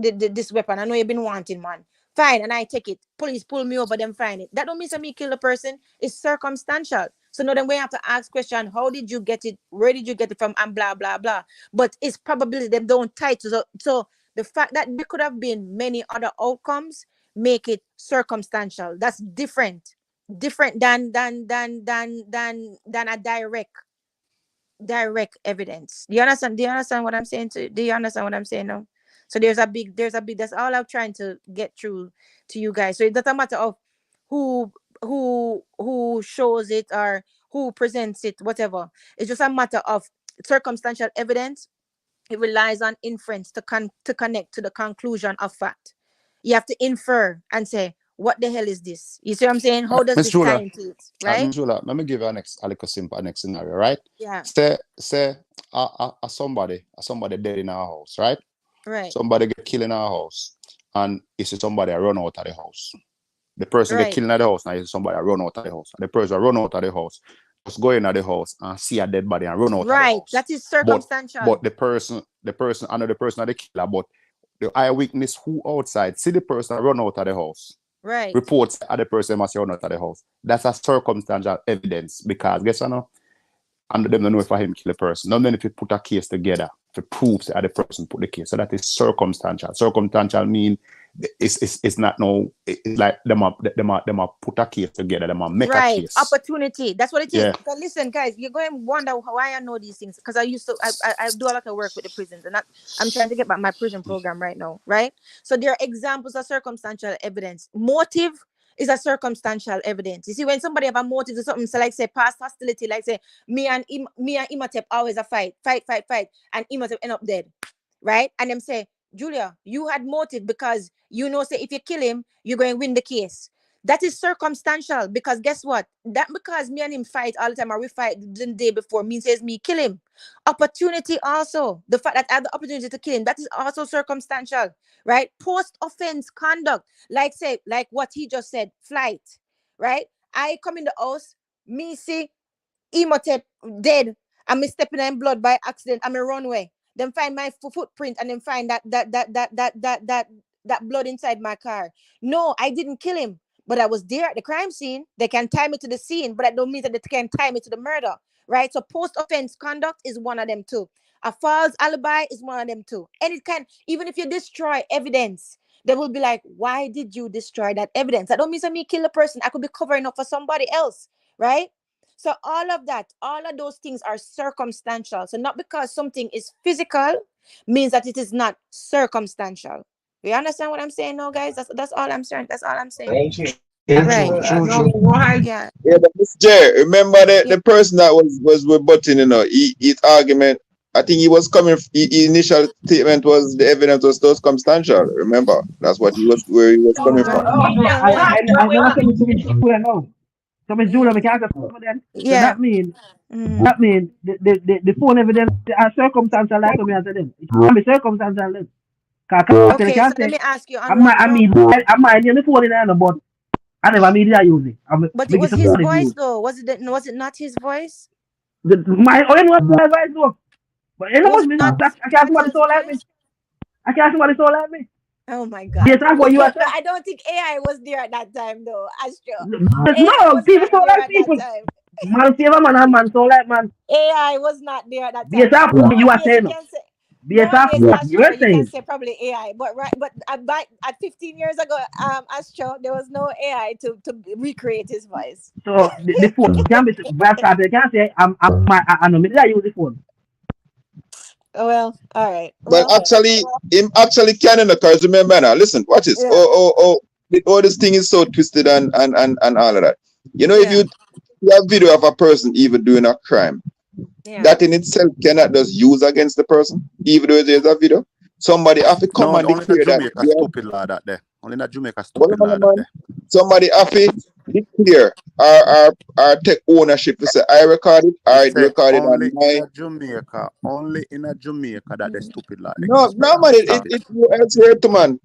weapon. I know you've been wanting one. Fine, and I take it. Police pull me over, them find it. That don't mean that me kill the person. It's circumstantial. So now then we have to ask question, how did you get it? Where did you get it from? And blah, blah, blah. But it's probability them don't tie to. So the fact that there could have been many other outcomes make it circumstantial. That's different. Different than a direct evidence. Do you understand what I'm saying? Do you understand what I'm saying now? So there's a big that's all I'm trying to get through to you guys. So it doesn't matter of who shows it or who presents it, whatever. It's just a matter of circumstantial evidence it relies on inference to connect to the conclusion of fact. You have to infer and say, what the hell is this? You see what I'm saying? How does Miss this Jula, tie into it? Right? Miss Jula, let me give you a little simple next scenario, right? Yeah. Say somebody dead in our house, right? Right. Somebody get killed in our house, and you see somebody run out of the house. The person Right. get killed in the house, now you see somebody run out of the house. And the person run out of the house, just go in the house and see a dead body and run out of the house. That is circumstantial. But the person, I know the person are the killer, but the eyewitness who outside see the person run out of the house. Right. Reports that the person must run out of the house. That's a circumstantial evidence, because guess what? No, and them don't know if I him kill the person. None if you put a case together to prove that the person put the case. So that is circumstantial. Circumstantial mean it's not no. It's like them put a case together. Them make a case. Opportunity. That's what it is. Yeah. Because listen, guys, you're going to wonder why I know these things. Because I do a lot of work with the prisons, and I'm trying to get back my prison program right now. Right. So there are examples of circumstantial evidence. Motive is a circumstantial evidence. You see, when somebody have a motive to something, so like say past hostility, like say me and Imhotep always a fight, and Imhotep end up dead, right? And them say, Julia, you had motive because you know, say if you kill him, you're going to win the case. That is circumstantial, because guess what? That because me and him fight all the time, or we fight the day before, means says me kill him. Opportunity also, the fact that I had the opportunity to kill him, that is also circumstantial, right? Post-offense conduct, like what he just said, flight, right? I come in the house, me see Imhotep dead, and me stepping in blood by accident, I'm a runway. Then find my footprint, and then find that blood inside my car. No, I didn't kill him, but I was there at the crime scene. They can tie me to the scene, but that don't mean that they can tie me to the murder, right? So post-offense conduct is one of them too. A false alibi is one of them too. And it can, even if you destroy evidence, they will be like, why did you destroy that evidence? That don't mean that me kill a person. I could be covering up for somebody else, right? So all of those things are circumstantial. So not because something is physical means that it is not circumstantial. You understand what I'm saying now, guys? That's all I'm saying. That's all I'm saying. Right. Yeah. Yeah, but Mr. J, remember the person that was rebutting, his argument. I think he was coming. His initial statement was the evidence was circumstantial. Where he was coming from. I never said it to be Julia now. So Miss Julia, we can't just cover them. So that means the phone evidence are circumstantial, like me answer them. It can be circumstantial then. Okay, so let me ask you. I might on the phone in there, but I never made that use it. But it was his voice though. Was it not his voice? My voice though. But you know, I can't somebody so like me. I can't somebody so like me. Oh my God. Yes, that's what you are saying. I don't think AI was there at that time though. Astro. No, people so like people. Man favor man and man so like man. AI was not there at that time. Yes, that's what you are saying. Yes, that's what you are saying. You can say probably AI, but at 15 years ago, Astro, there was no AI to recreate his voice. So the phone can be website. They can say I know me that use the phone. Oh, well, all right. But him actually can, because remember now, listen, watch this. Yeah. All this thing is so twisted and all of that. You know, if you have video of a person even doing a crime, that in itself cannot just use against the person, even though there's a video. Somebody have to come and declare that. Stupid law that there. Only in Jamaica stupid law that there. Somebody have to declare or take ownership to say I recorded, I recorded on only in a Jamaica that the stupid law. No man, it elsewhere to man.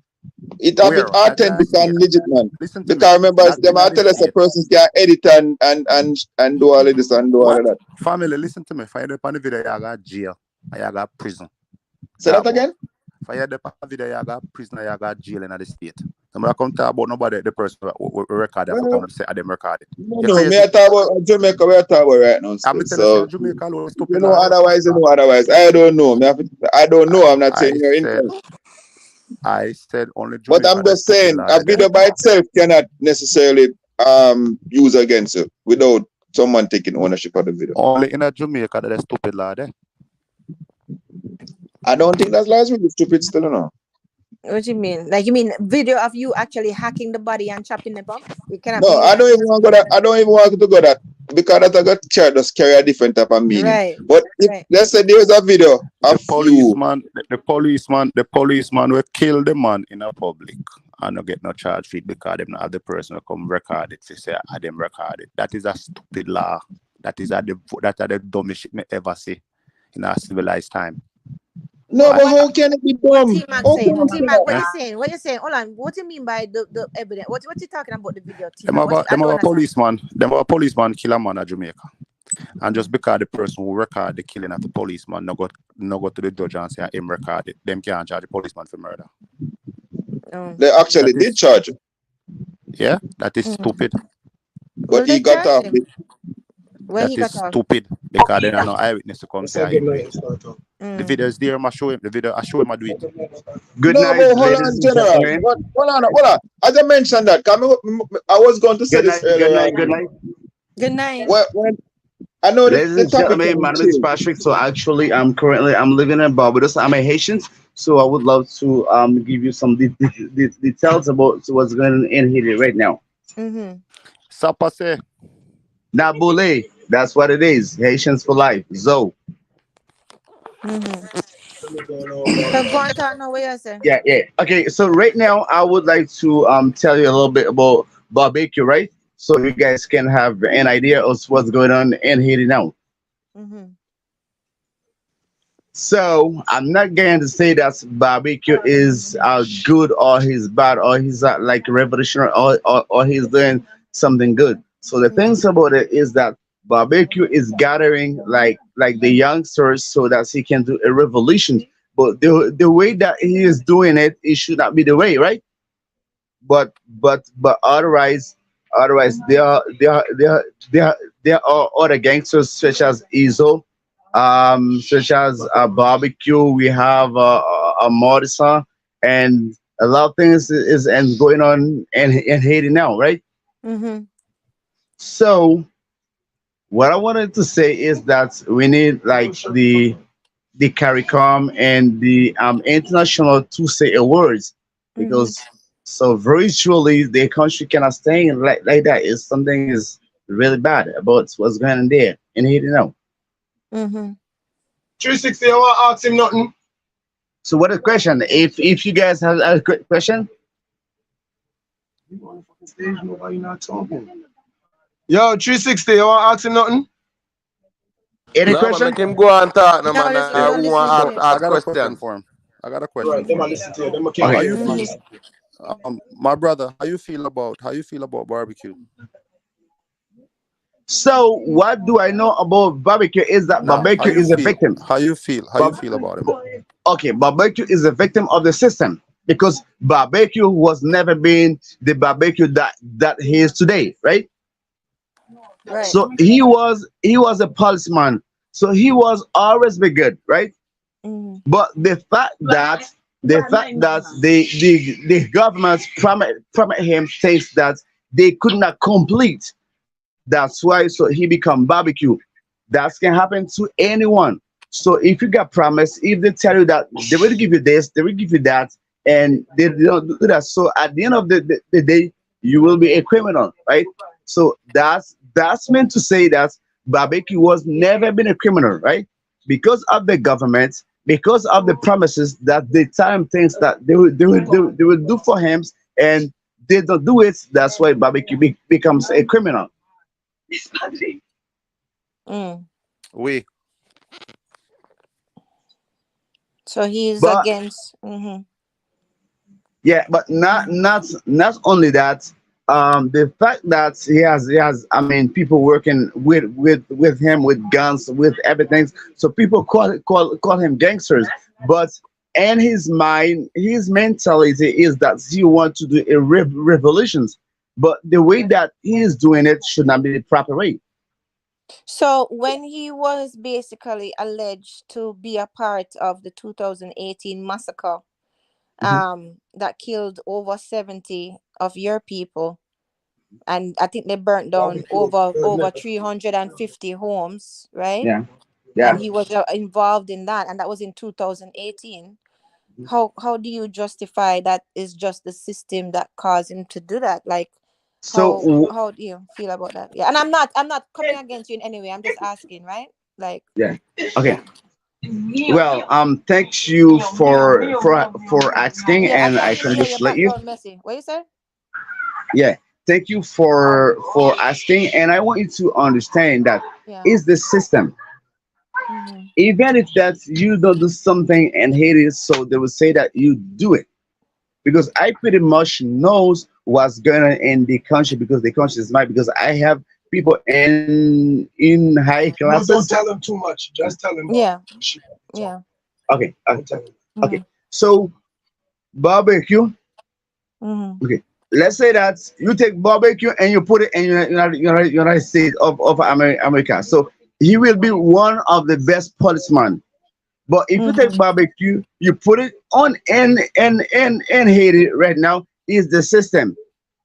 It have it authentic and legit, man. Because remember, them I tell us a person can edit and do all of this and do all of that. Family, listen to me. If I had on the video, I got jail, I got prison. Say that again? If I had on the video, I got prison, I got jail in the state. I'm not going to talk about nobody, the person who recorded, I come say I them recorded. No, me I talk about Jamaica, we are talking about right now. So, Jamaica, you know otherwise. I don't know. I don't know, I'm not saying you're incorrect. I said only Jamaica. But I'm just saying, a video by itself cannot necessarily use against you without someone taking ownership of the video. Only in a Jamaica that is stupid law there. I don't think that's last week. Stupid still, no. What do you mean? Like you mean video of you actually hacking the body and chopping them up? No, I don't even want to go that. I don't even want to go that because that I got just carry a different type of meaning. Right. But if let's say there's a video of the policeman will kill the man in a public and not get no charge for it because them not have the person will come record it to say I them record it. That is a stupid law. That are the dumbest shit me ever see in a civilized time. No, but how can it be dumb? T-Mac saying? T-Mac, what you saying? What you saying? Hold on. What do you mean by the evidence? What you talking about the video, T-Mac? Them have a policeman kill a man in Jamaica. And just because the person who record the killing of the policeman no go to the judge and say him record it, them can't charge the policeman for murder. They actually did charge him. Yeah, that is stupid. But he got off. That is stupid because there are no eyewitness to come say the video is there. I show him the video. I show him I do it. Good night, hold on, General. Hold on. As I mentioned that, I was going to say this earlier. Good night. When I know ladies and gentlemen, my name is Patrick. So actually, I'm living in Barbados. I'm a Haitian, so I would love to give you some details about what's going on in Haiti right now. Sapase. Nabule, that's what it is. Haitians for life. Zo. So go on, talk now. What you say? Yeah. Okay, so right now I would like to tell you a little bit about barbecue, right? So you guys can have an idea of what's going on in Haiti now. So I'm not going to say that barbecue is good or he's bad or he's like revolutionary or he's doing something good. So the things about it is that barbecue is gathering like the youngsters so that he can do a revolution. But the way that he is doing it, it should not be the way, right? But otherwise there are other gangsters such as Izo, such as barbecue. We have a Morrison, and a lot of things is going on in Haiti now, right? So what I wanted to say is that we need like the CARICOM and the international to say a words, because so virtually the country cannot stay like that. Is something is really bad about what's going on there in Haiti now. 360, I want to ask him nothing. So what is the question? If you guys have a quick question. Nobody not talking. Yo, 360, I want to ask him nothing. Any No, question? make him go and talk, no, man. Who want to ask a question question for him. I got a question. Right, them For I him. listen to you. Them I How can't you hear. feel, my brother? How you feel about barbecue? So what do I know about barbecue is that barbecue is a victim. How you feel? How you feel about him? Okay, barbecue is a victim of the system because barbecue was never been the barbecue that he is today, right? So he was a policeman, so he was always be good, right? But the fact that the government promised him things that they could not complete. That's why so he become barbecue. That can happen to anyone. So if you got promised, if they tell you that they will give you this, they will give you that, and they don't do that. So at the end of the day, you will be a criminal, right? So that's meant to say that barbecue was never been a criminal, right? Because of the government, because of the promises that they tell him things that they will do for him, and they don't do it. That's why barbecue becomes a criminal. We. So he's against. Yeah, but not only that. The fact that he has I mean people working with him with guns with everything, so people call him gangsters, but in his mind his mentality is that he wants to do a revolutions, but the way that he is doing it should not be the proper way. So when he was basically alleged to be a part of the 2018 massacre that killed over 70 of your people, and I think they burnt down over 350 homes, right? Yeah. And he was involved in that, and that was in 2018. How do you justify that is just the system that caused him to do that? Like, So How do you feel about that? Yeah, and I'm not coming against you in any way. I'm just asking, right? Like, yeah, okay. yeah. Well, thanks you for asking, Yeah, I and can't I really can hear your just let you. background messy. What you said? Yeah, thank you for asking, and I want you to understand that Yeah. is the system. Mhm. Even if that you don't do something and hate it, so they will say that you do it because I pretty much knows what's going on in the country because the country is mine because I have people in high No, don't classes. tell him too much. Just tell him Yeah. the shit. Yeah. Okay, Don't tell him. okay. So barbecue. Mhm. Okay, let's say that you take barbecue and you put it in United States of America. So he will be one of the best policemen. But if you take Mhm. barbecue, you put it on in Haiti right now is the system.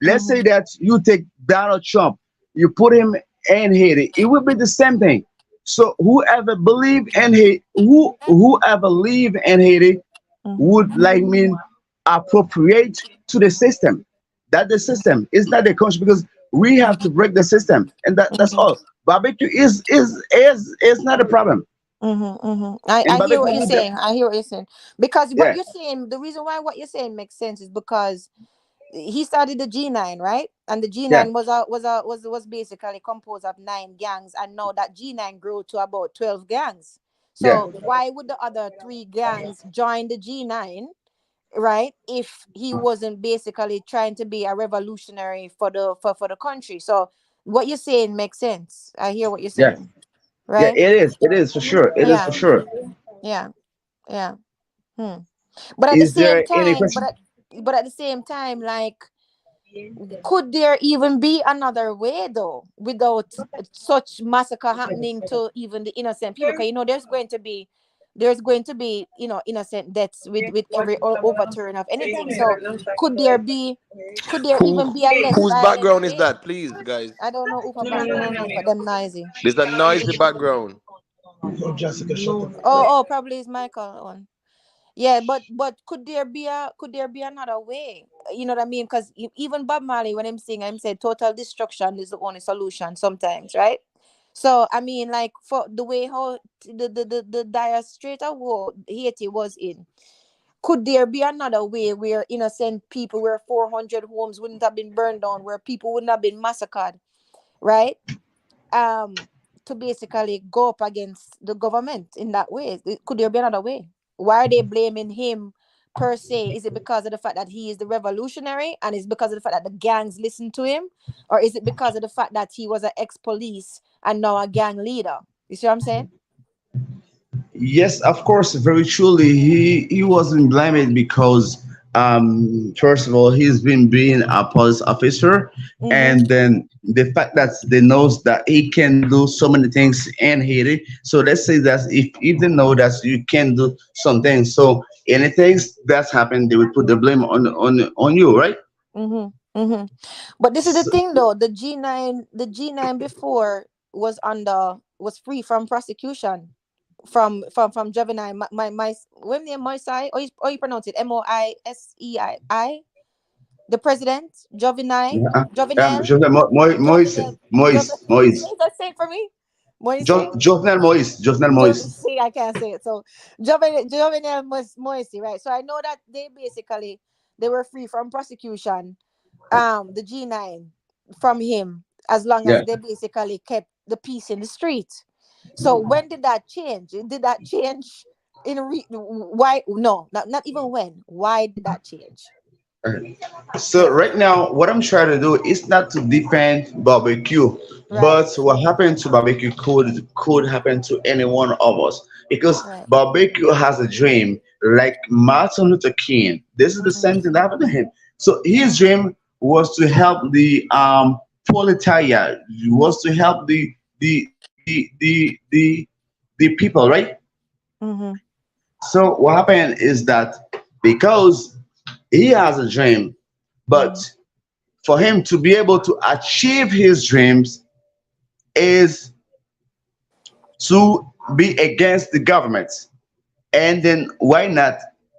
Let's say Mhm. that you take Donald Trump, you put him in Haiti, it will be the same thing. So whoever believe in Haiti, whoever live in Haiti Mhm. would like mean appropriate to the system. That the system is not the country because we have to break the system, and that's Mhm. all. Barbecue is not a problem, Mhm. Mhm. I and hear barbecue what you're would just saying. I hear what you're saying because what yeah you're saying. The reason why what you're saying makes sense is because he started the G9, right? And the yeah G9 was basically composed of 9 gangs, and now that G9 grew to about 12 gangs. yeah. So why would the other 3 gangs join the G9, right? If he wasn't basically trying to be a revolutionary for the country. So what you're saying makes sense. I hear what you're Yeah, saying, yeah, right? it is for sure. It is for Yeah, sure. yeah, yeah. Hmm. But at the Is same there any time, question? but at the same time, like, could there even be another way though, without such massacre happening to even the innocent people? Because there's going to be innocent deaths with every overturn of anything. So could there be could there Who even be a less whose violent background is way? that, please, guys? I don't know who for background is, but them noisy. There's a noisy background. Oh, Jessica, shut the fuck up. Oh, probably is Michael one. Yeah, but could there be another way? You know what I mean? Because even Bob Marley, when I'm singing, I'm saying total destruction is the only solution sometimes, right? So I mean, like, for the way how the dire strait of war Haiti was in, could there be another way where innocent people, where 400 homes wouldn't have been burned down, where people wouldn't have been massacred, right? um to basically go up against the government in that way? Could there be another way? Why are they blaming him per se? Is it because of the fact that he is the revolutionary, and it's because of the fact that the gangs listen to him, or is it because of the fact that he was an ex-police and now a gang leader? You see what I'm saying? Yes, of course, very truly. He wasn't blamed because first of all he's been being a police officer, Mm-hmm. and then the fact that they knows that he can do so many things in Haiti. So let's say that if they know that you can do something, so anything that's happened, they will put the blame on you, right? Mm-hmm. Mm-hmm. But this is the So, thing though, the G9 before was free from prosecution, from juvenile. My what name, Moisei, or you pronounce it Moisei, the president, Jovenile, Jovenel, Jovenel, Moise, Just say it for me. Moise. Jovenel Moise. See, I can't say it. So Jovenel Moise, right? So I know that they were free from prosecution, the G9, from him, as long as Yeah. they basically kept the peace in the street. So when did that change? Did that change why? No, not even when. Why did that change? Okay. So Yeah. right now, what I'm trying to do is not to defend barbecue, Right. but what happened to barbecue could happen to any one of us because Right. barbecue has a dream like Martin Luther King. This is the Mm-hmm. same thing that happened to him. So his dream was to help the proletariat, was to help the people, right? Mm-hmm. So what happened is that because he has a dream, but Mm-hmm. for him to be able to achieve his dreams is to be against the government. And then why not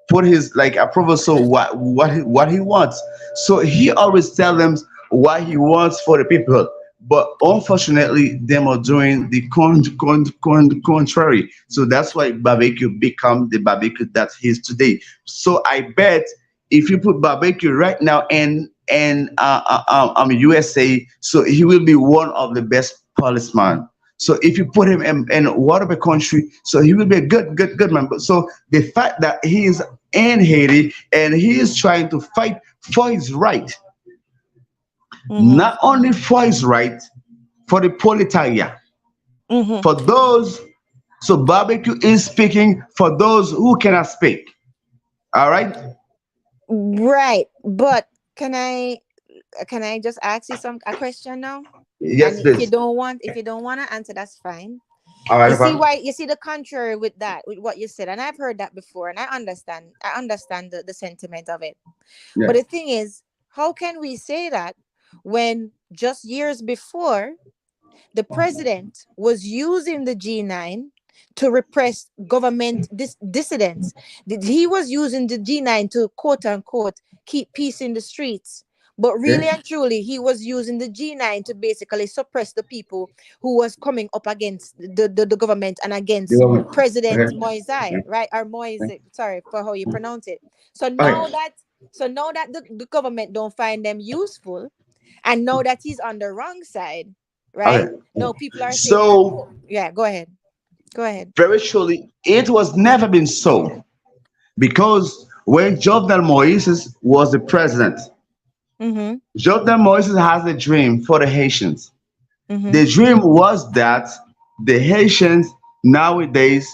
put his like approval so what he wants. So he always tell them what he wants for the people. But unfortunately, them are doing the contrary. So that's why barbecue become the barbecue that he is today. So I bet if you put barbecue right now in USA, so he will be one of the best policemen. So if you put him in whatever country, so he will be a good man. But so the fact that he is in Haiti and he is trying to fight for his right, not only for his right, for the proletariat, for those. So barbecue is speaking for those who cannot speak. All right. Right, but can I just ask you a question now? Yes, And if you please. don't want to answer, that's fine. All right. You see why you see the contrary with what you said, and I've heard that before, and I understand the sentiment of it. Yeah. But the thing is, how can we say that when just years before the president was using the G9 to repress government dissidents? He was using the G9 to quote unquote keep peace in the streets. But really and truly, he was using the G9 to basically suppress the people who was coming up against the government and against President Okay. Moise, right? Or Moise, sorry for how you pronounce it. So Okay. now that the government don't find them useful, and now that he's on the wrong side, right? Okay. No, people are saying that. So Yeah, go ahead. Go ahead. very surely it was never been so, because when Jovenel Moise was the president, Jovenel Moise has a dream for the Haitians. The dream was that the Haitians nowadays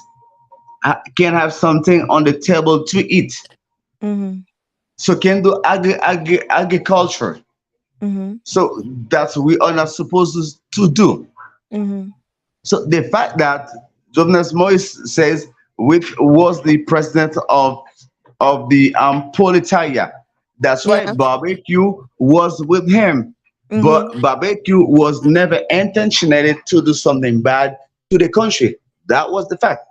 can have something on the table to eat. So can do agriculture. So that's we are not supposed to do. So the fact that Jovenel Moise says, which was the president of the proletariat, that's why Yeah. barbecue was with him. But barbecue was never intentionally to do something bad to the country. That was the fact.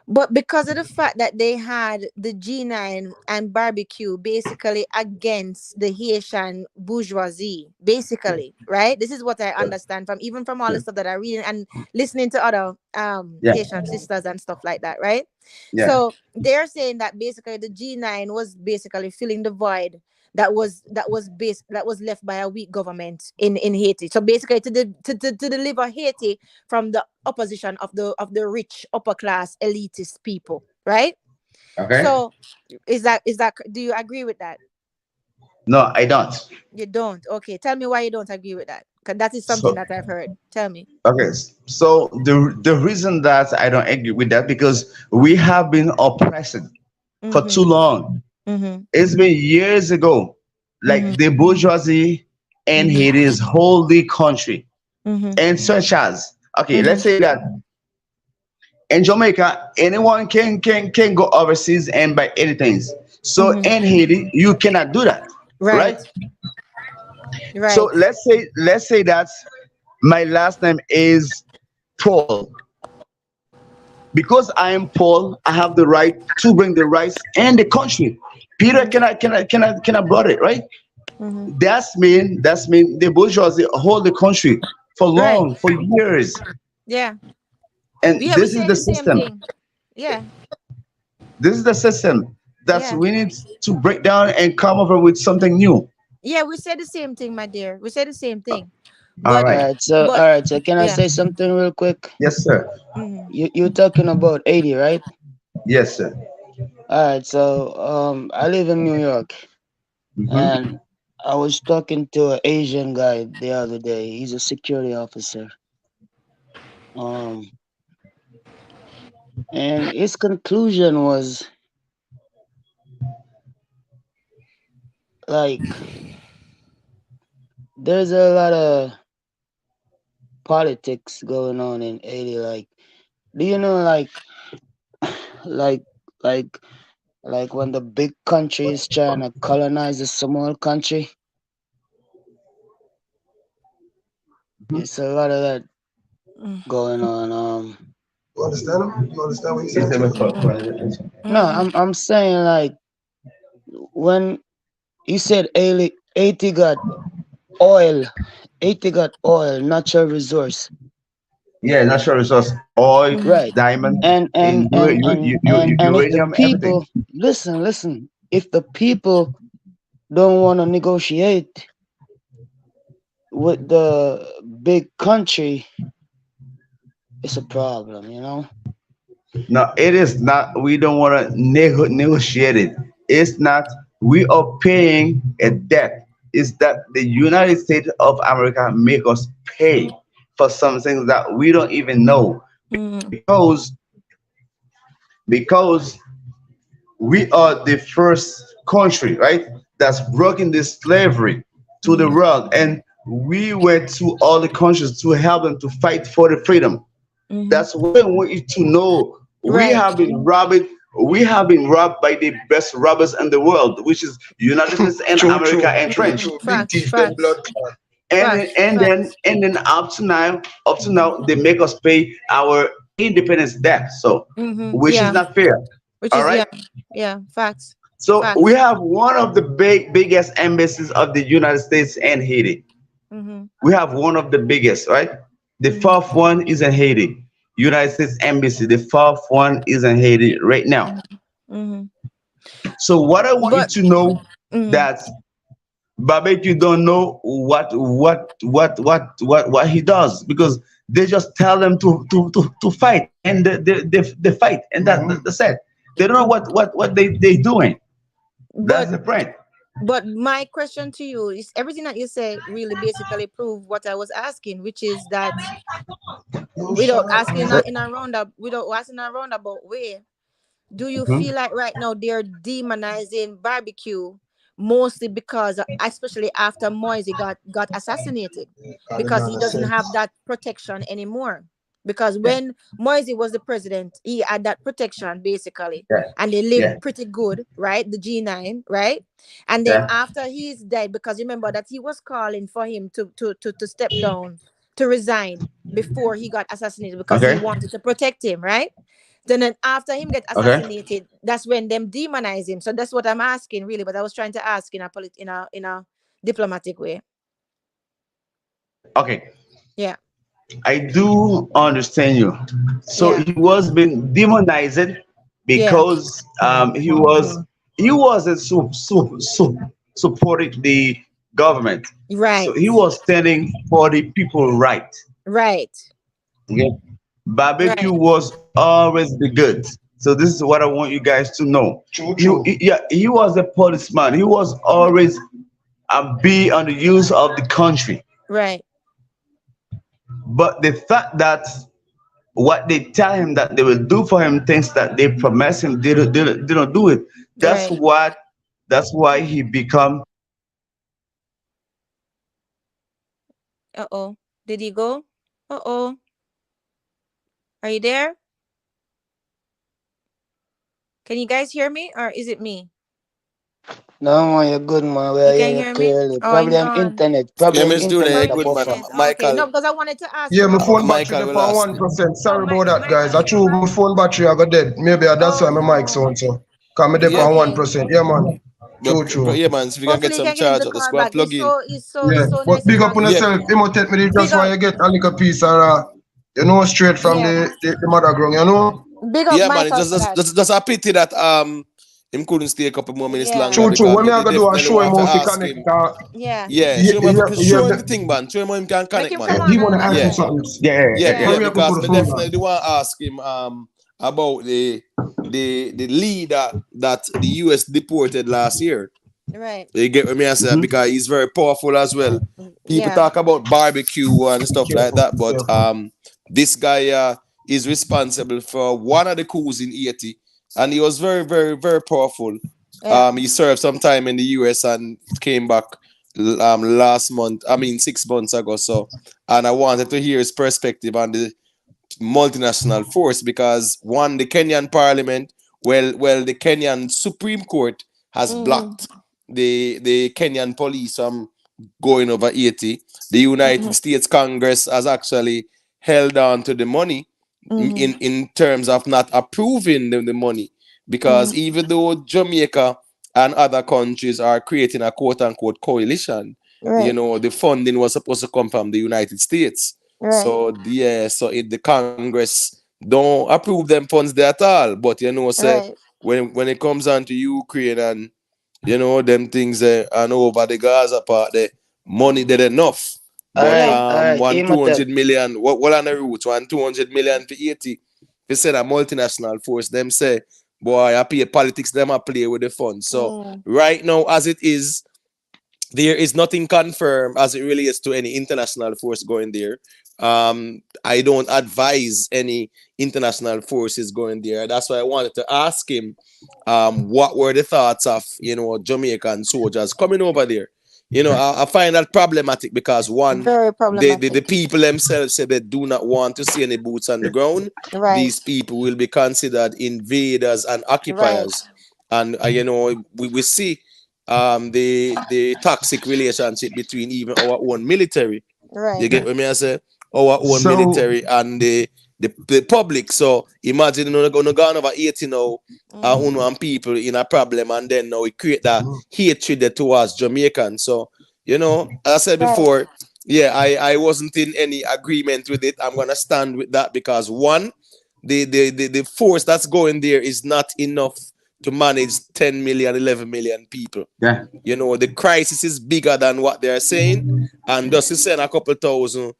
But because of the fact that they had the G9 and barbecue basically against the Haitian bourgeoisie, basically, right? This is what I understand from all the stuff that I read and listening to other Yeah. Haitian sisters and stuff like that, right? Yeah. So they're saying that basically the G9 was basically filling the void that was left by a weak government in Haiti. So basically to deliver Haiti from the opposition of the rich upper class elitist people, right? Okay. So do you agree with that? No, I don't. You don't. Okay, tell me why you don't agree with that, because that is something So that I've heard. Tell me. okay. So the reason that I don't agree with that, because we have been oppressed for too long. It's been years ago. Like the bourgeoisie in Haiti is whole the country. And such as, okay, let's say that in Jamaica, anyone can go overseas and buy anything. So in Haiti, you cannot do that. Right? So let's say that my last name is Paul. Because I am Paul, I have the right to bring the rights in the country. Peter cannot brought it, right? That's mean the bourgeoisie hold the country for long, for years. Yeah. And Yeah, we this is say the the same system. thing. Yeah. This is the system that Yeah. we need to break down and come over with something new. Yeah, we say the same thing, my dear. We say the same thing. All But right. All right. So can I yeah. say something real quick? Yes, sir. You talking about 80, right? Yes, sir. All right. So I live in New York, and I was talking to an Asian guy the other day. He's a security officer. And his conclusion was like, there's a lot of politics going on in Haiti. Like, do you know, like when the big country is trying to colonize a small country? It's a lot of that going on. You understand him? You understand what he's saying? No, I'm saying, like, when he said Haiti got Oil. Haiti got oil, natural resource. Yeah, natural resource, oil, Right. diamond, And if the uranium, everything. people listen, if the people don't want to negotiate with the big country, it's a problem, you know. No, it is not. We don't want to negotiate it. It's not. We are paying a debt. It's that the United States of America make us pay for something that we don't even know because we are the first country, right, that's broken this slavery to the world, and we went to all the countries to help them to fight for the freedom. That's why I want you to know we have been robbed. We have been robbed by the best robbers in the world, which is United States and America and French. And then up to now, they make us pay our independence debt. So, which is not fair. All right. Facts. So we have one of the biggest embassies of the United States in Haiti. We have one of the biggest, right? The fourth one is in Haiti. United States Embassy. The fourth one is in Haiti right now. So what I want you to know that barbecue don't know what he does, because they just tell them to fight, and they fight, and that's it. They don't know what they doing. That's the point. But my question to you is, everything that you say really basically prove what I was asking, which is that without asking in a roundabout way, do you feel like right now they're demonizing barbecue mostly because, especially after Moise got assassinated, because he doesn't have that protection anymore? Because when Moise was the president, he had that protection basically, and they lived pretty good, right? The G9, right? And then after he's dead, because remember that he was calling for him to step down, to resign before he got assassinated, because he wanted to protect him, right? Then after him get assassinated, that's when them demonize him. So that's what I'm asking, really. But I was trying to ask in a diplomatic way. Okay. Yeah. I do understand you. So he was being demonized because he wasn't supporting the government. Right. So he was standing for the people right. Right. Okay. Barbecue was always the good. So this is what I want you guys to know. He was a policeman. He was always be on the use of the country. Right. But the fact that what they tell him that they will do for him, things that they promise him, they don't do it. That's why he become. Did he go? Are you there? Can you guys hear me, or is it me? No, man, you're good, man. You can hear me? Clearly. Problem internet. Okay, no, because I wanted to ask. Yeah, my phone battery for 1%. Sorry about that, guys. I threw my phone battery, I got dead. Maybe that's why my mic's on, so. Come me there for 1%. Yeah, man. True. Yeah, man, so if you can get some charge out, let's go and plug in. Yeah, but big up on yourself. It might take me just why you get a little piece of, straight from the mother ground, you know? Big up, man, it's just a pity that him couldn't stay a couple more minutes longer. True. When me I go do a show him how to connect. Show him the thing, man. Show him how him can connect, man. He wanna ask you something. Yeah, because I definitely want to ask him about the leader that the US deported last year. Right. You get what me I say? Because he's very powerful as well. People talk about barbecue and stuff like that, but this guy is responsible for one of the coups in Haiti, and he was very, very, very powerful. He served some time in the US and came back last month. 6 months ago. So, and I wanted to hear his perspective on the multinational force, because one, the Kenyan Parliament, the Kenyan Supreme Court has blocked the Kenyan police from going over Haiti. The United States Congress has actually held on to the money in terms of not approving the money, because even though Jamaica and other countries are creating a quote-unquote coalition, you know, the funding was supposed to come from the United States. So the Congress don't approve them funds there at all. But you know, say when it comes on to Ukraine and you know them things and over the Gaza part, the money did enough. But 200 million, what on the route? 200 million for Haiti. They said a multinational force, them say, boy, I pay politics, them I play with the funds. So right now, as it is, there is nothing confirmed as it relates to any international force going there. I don't advise any international forces going there. That's why I wanted to ask him, what were the thoughts of, you know, Jamaican soldiers coming over there? You know, I find that problematic because one, the people themselves say they do not want to see any boots on the ground. These people will be considered invaders and occupiers. And, you know, we see the toxic relationship between even our own military. You get what I say? Our own military and the public. So imagine you're going over 80 now, and people in a problem, and then now we create that hatred towards Jamaicans. So, you know, as I said before, I wasn't in any agreement with it. I'm gonna stand with that because one, the force that's going there is not enough to manage 10 million, 11 million people. You know, the crisis is bigger than what they're saying, and just to send a couple thousand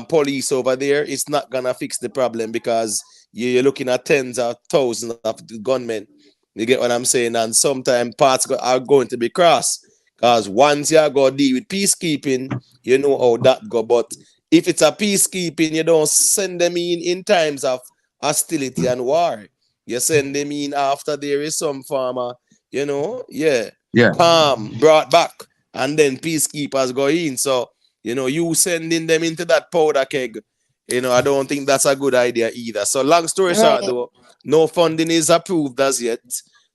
police over there, it's not gonna fix the problem because you're looking at tens of thousands of gunmen. You get what I'm saying? And sometimes parts are going to be crossed because once you go deal with peacekeeping, you know how that go. But if it's a peacekeeping, you don't send them in times of hostility and war. You send them in after there is some farmer, you know, calm, brought back, and then peacekeepers go in. So, you know, you sending them into that powder keg, you know, I don't think that's a good idea either. So long story short though, no funding is approved as yet.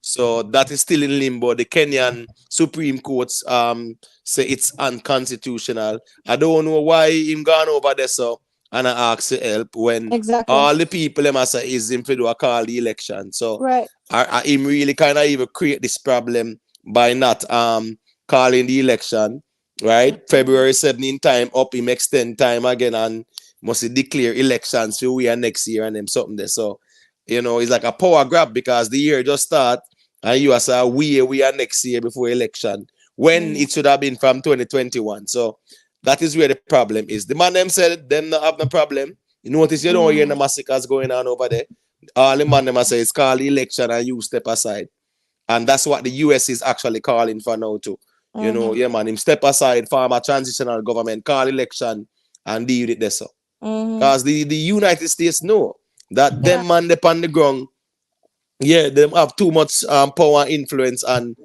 So that is still in limbo. The Kenyan Supreme Court say it's unconstitutional. I don't know why him gone over there so and I ask for help when all the people them say is him to do a call the election. So I him really kind of even create this problem by not calling the election. Right, February 17 time up, him extend time again and must declare elections for we are next year and them something there. So, you know, it's like a power grab because the year just start and you are saying we are next year before election when it should have been from 2021. So that is where the problem is. The man them said them not have no problem. You notice you don't hear the massacres going on over there. All the man them say it's called election and you step aside. And that's what the US is actually calling for now too. You know, man, him step aside, form a transitional government, call election, and deal with it there. So, because the United States know that them man they on the ground, them have too much power and influence, and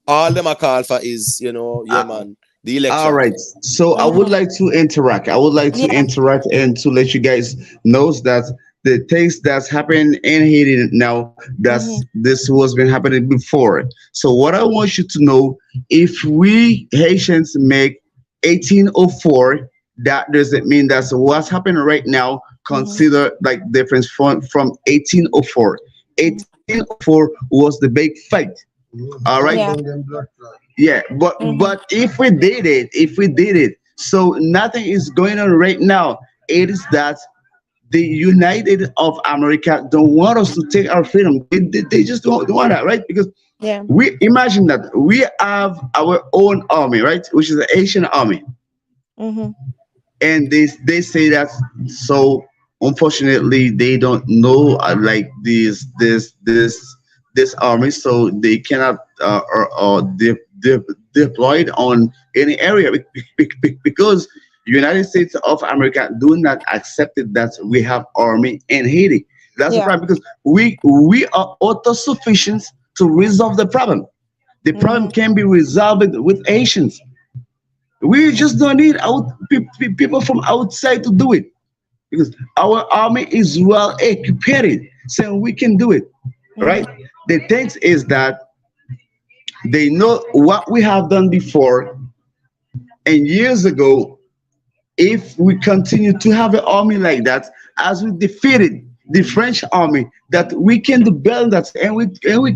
all them are call for is, you know, man, the election. All right. So I would like to interact. I would like to interact and to let you guys know that the things that's happening in Haiti now, this was been happening before. So what I want you to know, if we Haitians make 1804, that doesn't mean that's what's happening right now. Consider like difference from 1804. 1804 was the big fight. All right. But if we did it, so nothing is going on right now. It is that the United of America don't want us to take our freedom. They just don't want that, right? Because we imagine that we have our own army, right? Which is the Haitian army. And they say that, so unfortunately they don't know like this army, so they cannot deploy it on any area because United States of America do not accept it that we have army in Haiti. That's the problem because we are autosufficient to resolve the problem. The problem can be resolved with Haitians. We just don't need people from outside to do it because our army is well equipped, so we can do it, right? The thing is that they know what we have done before, and years ago. If we continue to have an army like that, as we defeated the French army, that we can do better that, and we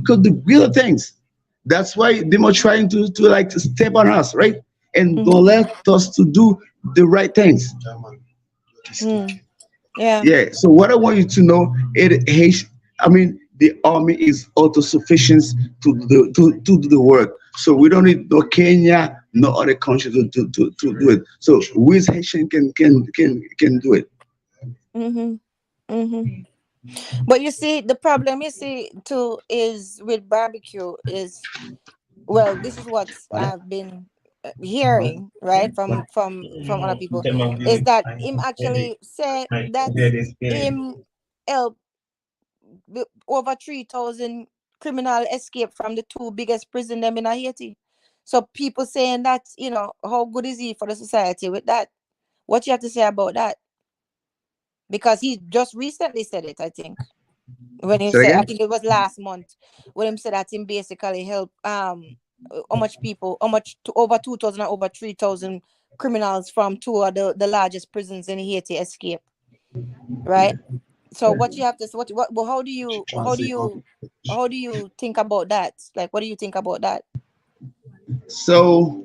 could do greater things. That's why they were trying to step on us, right? and don't let us to do the right things. Yeah. Yeah. So what I want you to know, the army is autosufficient to do the work. So we don't need no Kenya, no other country to do it. So we as Haitian can do it. But you see, the problem you see too is with barbecue is, well, this is what I've been hearing, right, from other people, is that him actually said that him help over 3,000 criminal escape from the two biggest prison them in Haiti. So people saying that, how good is he for the society with that? What you have to say about that? Because he just recently said it, I think. When he Say said, I again? think it was last month, when he said that him basically helped how much people, over 2,000 or over 3,000 criminals from two of the largest prisons in Haiti escape. Right? So what you have to, how do you think about that? Like, what do you think about that? So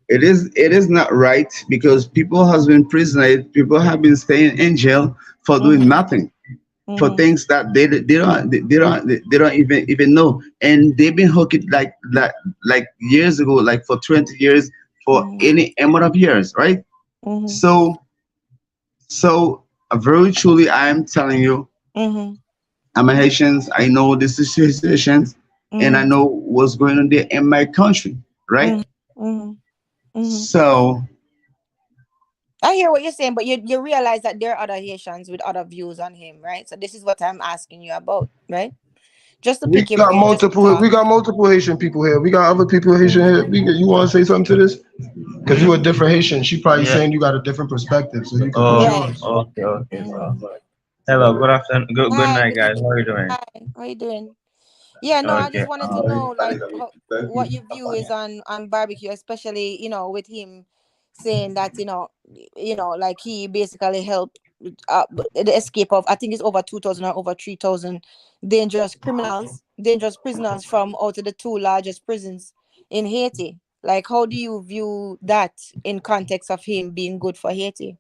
it is not right because people has been prisoned, people have been staying in jail for doing nothing, for things that they don't even know, and they've been hooked like years ago, like for 20 years, for any amount of years, right? So very truly, I am telling you, I'm a Haitian. I know this is situations, and I know what's going on there in my country, right? So I hear what you're saying, but you realize that there are other Haitians with other views on him, right? So this is what I'm asking you about, right? Just to pick your brain, just to talk. We got multiple Haitian people here. We got other people Haitian here. You want to say something to this? Because you're a different Haitian. She probably saying you got a different perspective, so you can put yours. Okay. So, hello, good afternoon, good Hi, night, good guys. evening. How are you doing? Hi, how you doing? Yeah, no, I Okay. just wanted to know, like, what your view is on barbecue, especially, with him saying that, like he basically helped the escape of, I think it's over 2,000 or over 3,000 dangerous prisoners from out of the two largest prisons in Haiti. Like, how do you view that in context of him being good for Haiti?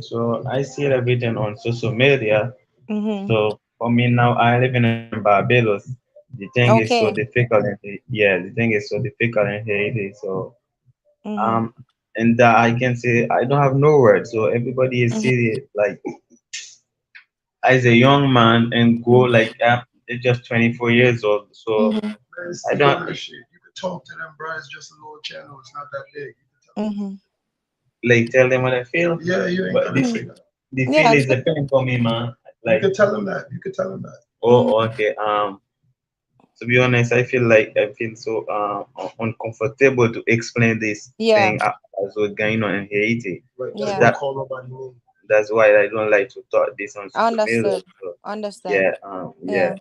So I see everything on social media. Mm-hmm. So for me now, I live in Barbados. The thing is so Okay. difficult. The thing is so difficult in Haiti. So Mm-hmm. and I can say I don't have no words. So everybody is serious. Like as a young man and go like they're just 24 years old. So I don't. You could talk to them, bro. It's just a little channel. It's not that big. Mm-hmm. Like tell them what I feel. Yeah, you ain't But gotta say that. the feel is the pain for me, man. You Like could tell them that. You could tell them that. oh okay. To be honest, I feel so uncomfortable to explain this Yeah. thing as what's going on in Haiti. Right, Yeah. don't call nobody name. That's why I don't like to talk this on social media. Understood. So, Understand. yeah.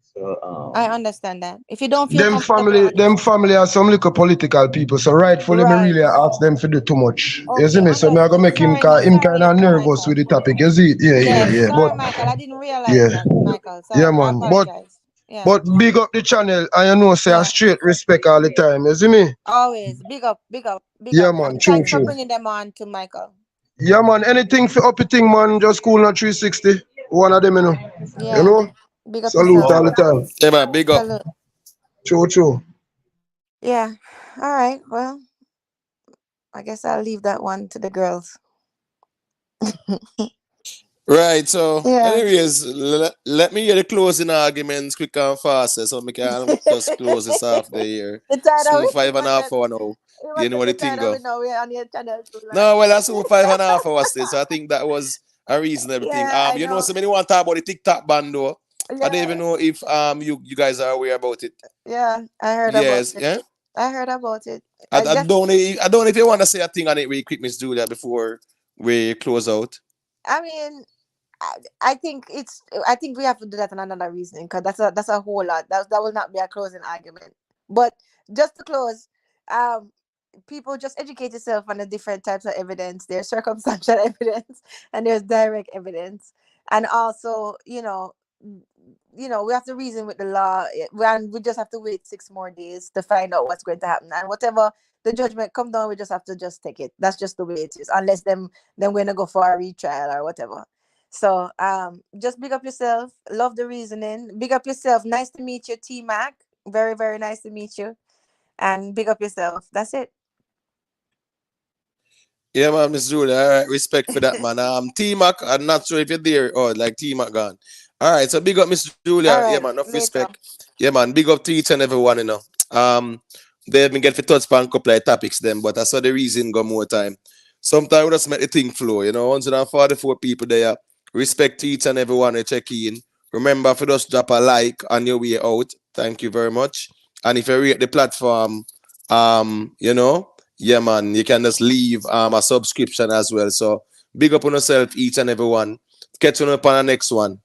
I So understand that. If you don't feel comfortable, Them family are some little political people. So rightfully, me right. really ask them to do too much. You see Okay, me? So me I gonna make him kind of nervous with the topic. You see? Yeah. Sorry, But Michael. I didn't realize yeah, that, Michael. yeah, Sorry. I man. apologize. Yeah. But big up the channel. I know say a straight respect all the time. You see me? Always. Big up. Big up. Big Yeah, up. man. And True, thanks for true. bringing them on to Michael. Yeah, man. Anything for uppy thing, man. Just cool na 360. One of them, you know. Yeah. You know. Big up Salute yourself. all the time. Yeah, man, big up. Salute. True. Yeah. All right. Well, I guess I'll leave that one to the girls. Right, so Yeah. anyways, let me hear the closing arguments quick and fast so we can just close this off the year. The title Soon is 5.5 hours now. You know what the the thing title go. we know we're on your channel too long. No, well that's over 5.5 hours still. So I think that was a reason everything. Yeah, I You know, know. so many want to talk about the TikTok ban though. I don't Yeah. even know if you guys are aware about it. Yeah, I heard about Yes, it. yeah. I heard about it. I don't know. I don't know if you want to say a thing on it really quick, Miss Julia, before we close out. I mean, I think I think we have to do that on another reasoning because that's a whole lot. That will not be a closing argument. But just to close, people just educate yourself on the different types of evidence. There's circumstantial evidence and there's direct evidence, and also you know, we have to reason with the law, and we just have to wait 6 more days to find out what's going to happen. And whatever the judgment come down, we just have to just take it. That's just the way it is. Unless them we're gonna go for a retrial or whatever. So just big up yourself. Love the reasoning. Big up yourself. Nice to meet you, T Mac. Very, very nice to meet you. And big up yourself. That's it. Yeah, man, Miss Julia. All right, respect for that, man. T-Mac, I'm not sure if you're there. Oh, like T-Mac gone. All right, so big up Miss Julia. All right, yeah, man, enough later. respect. Yeah, man, big up to each and everyone, you know. They haven't get to touch upon a couple of topics them, but I saw the reason go more time. Sometimes we just make the thing flow, you know. 144 people there. Respect to each and everyone who check in. Remember, for just drop a like on your way out. Thank you very much. And if you rate the platform, you know, yeah, man, you can just leave a subscription as well. So big up on yourself, each and everyone. Catch you up on the next one.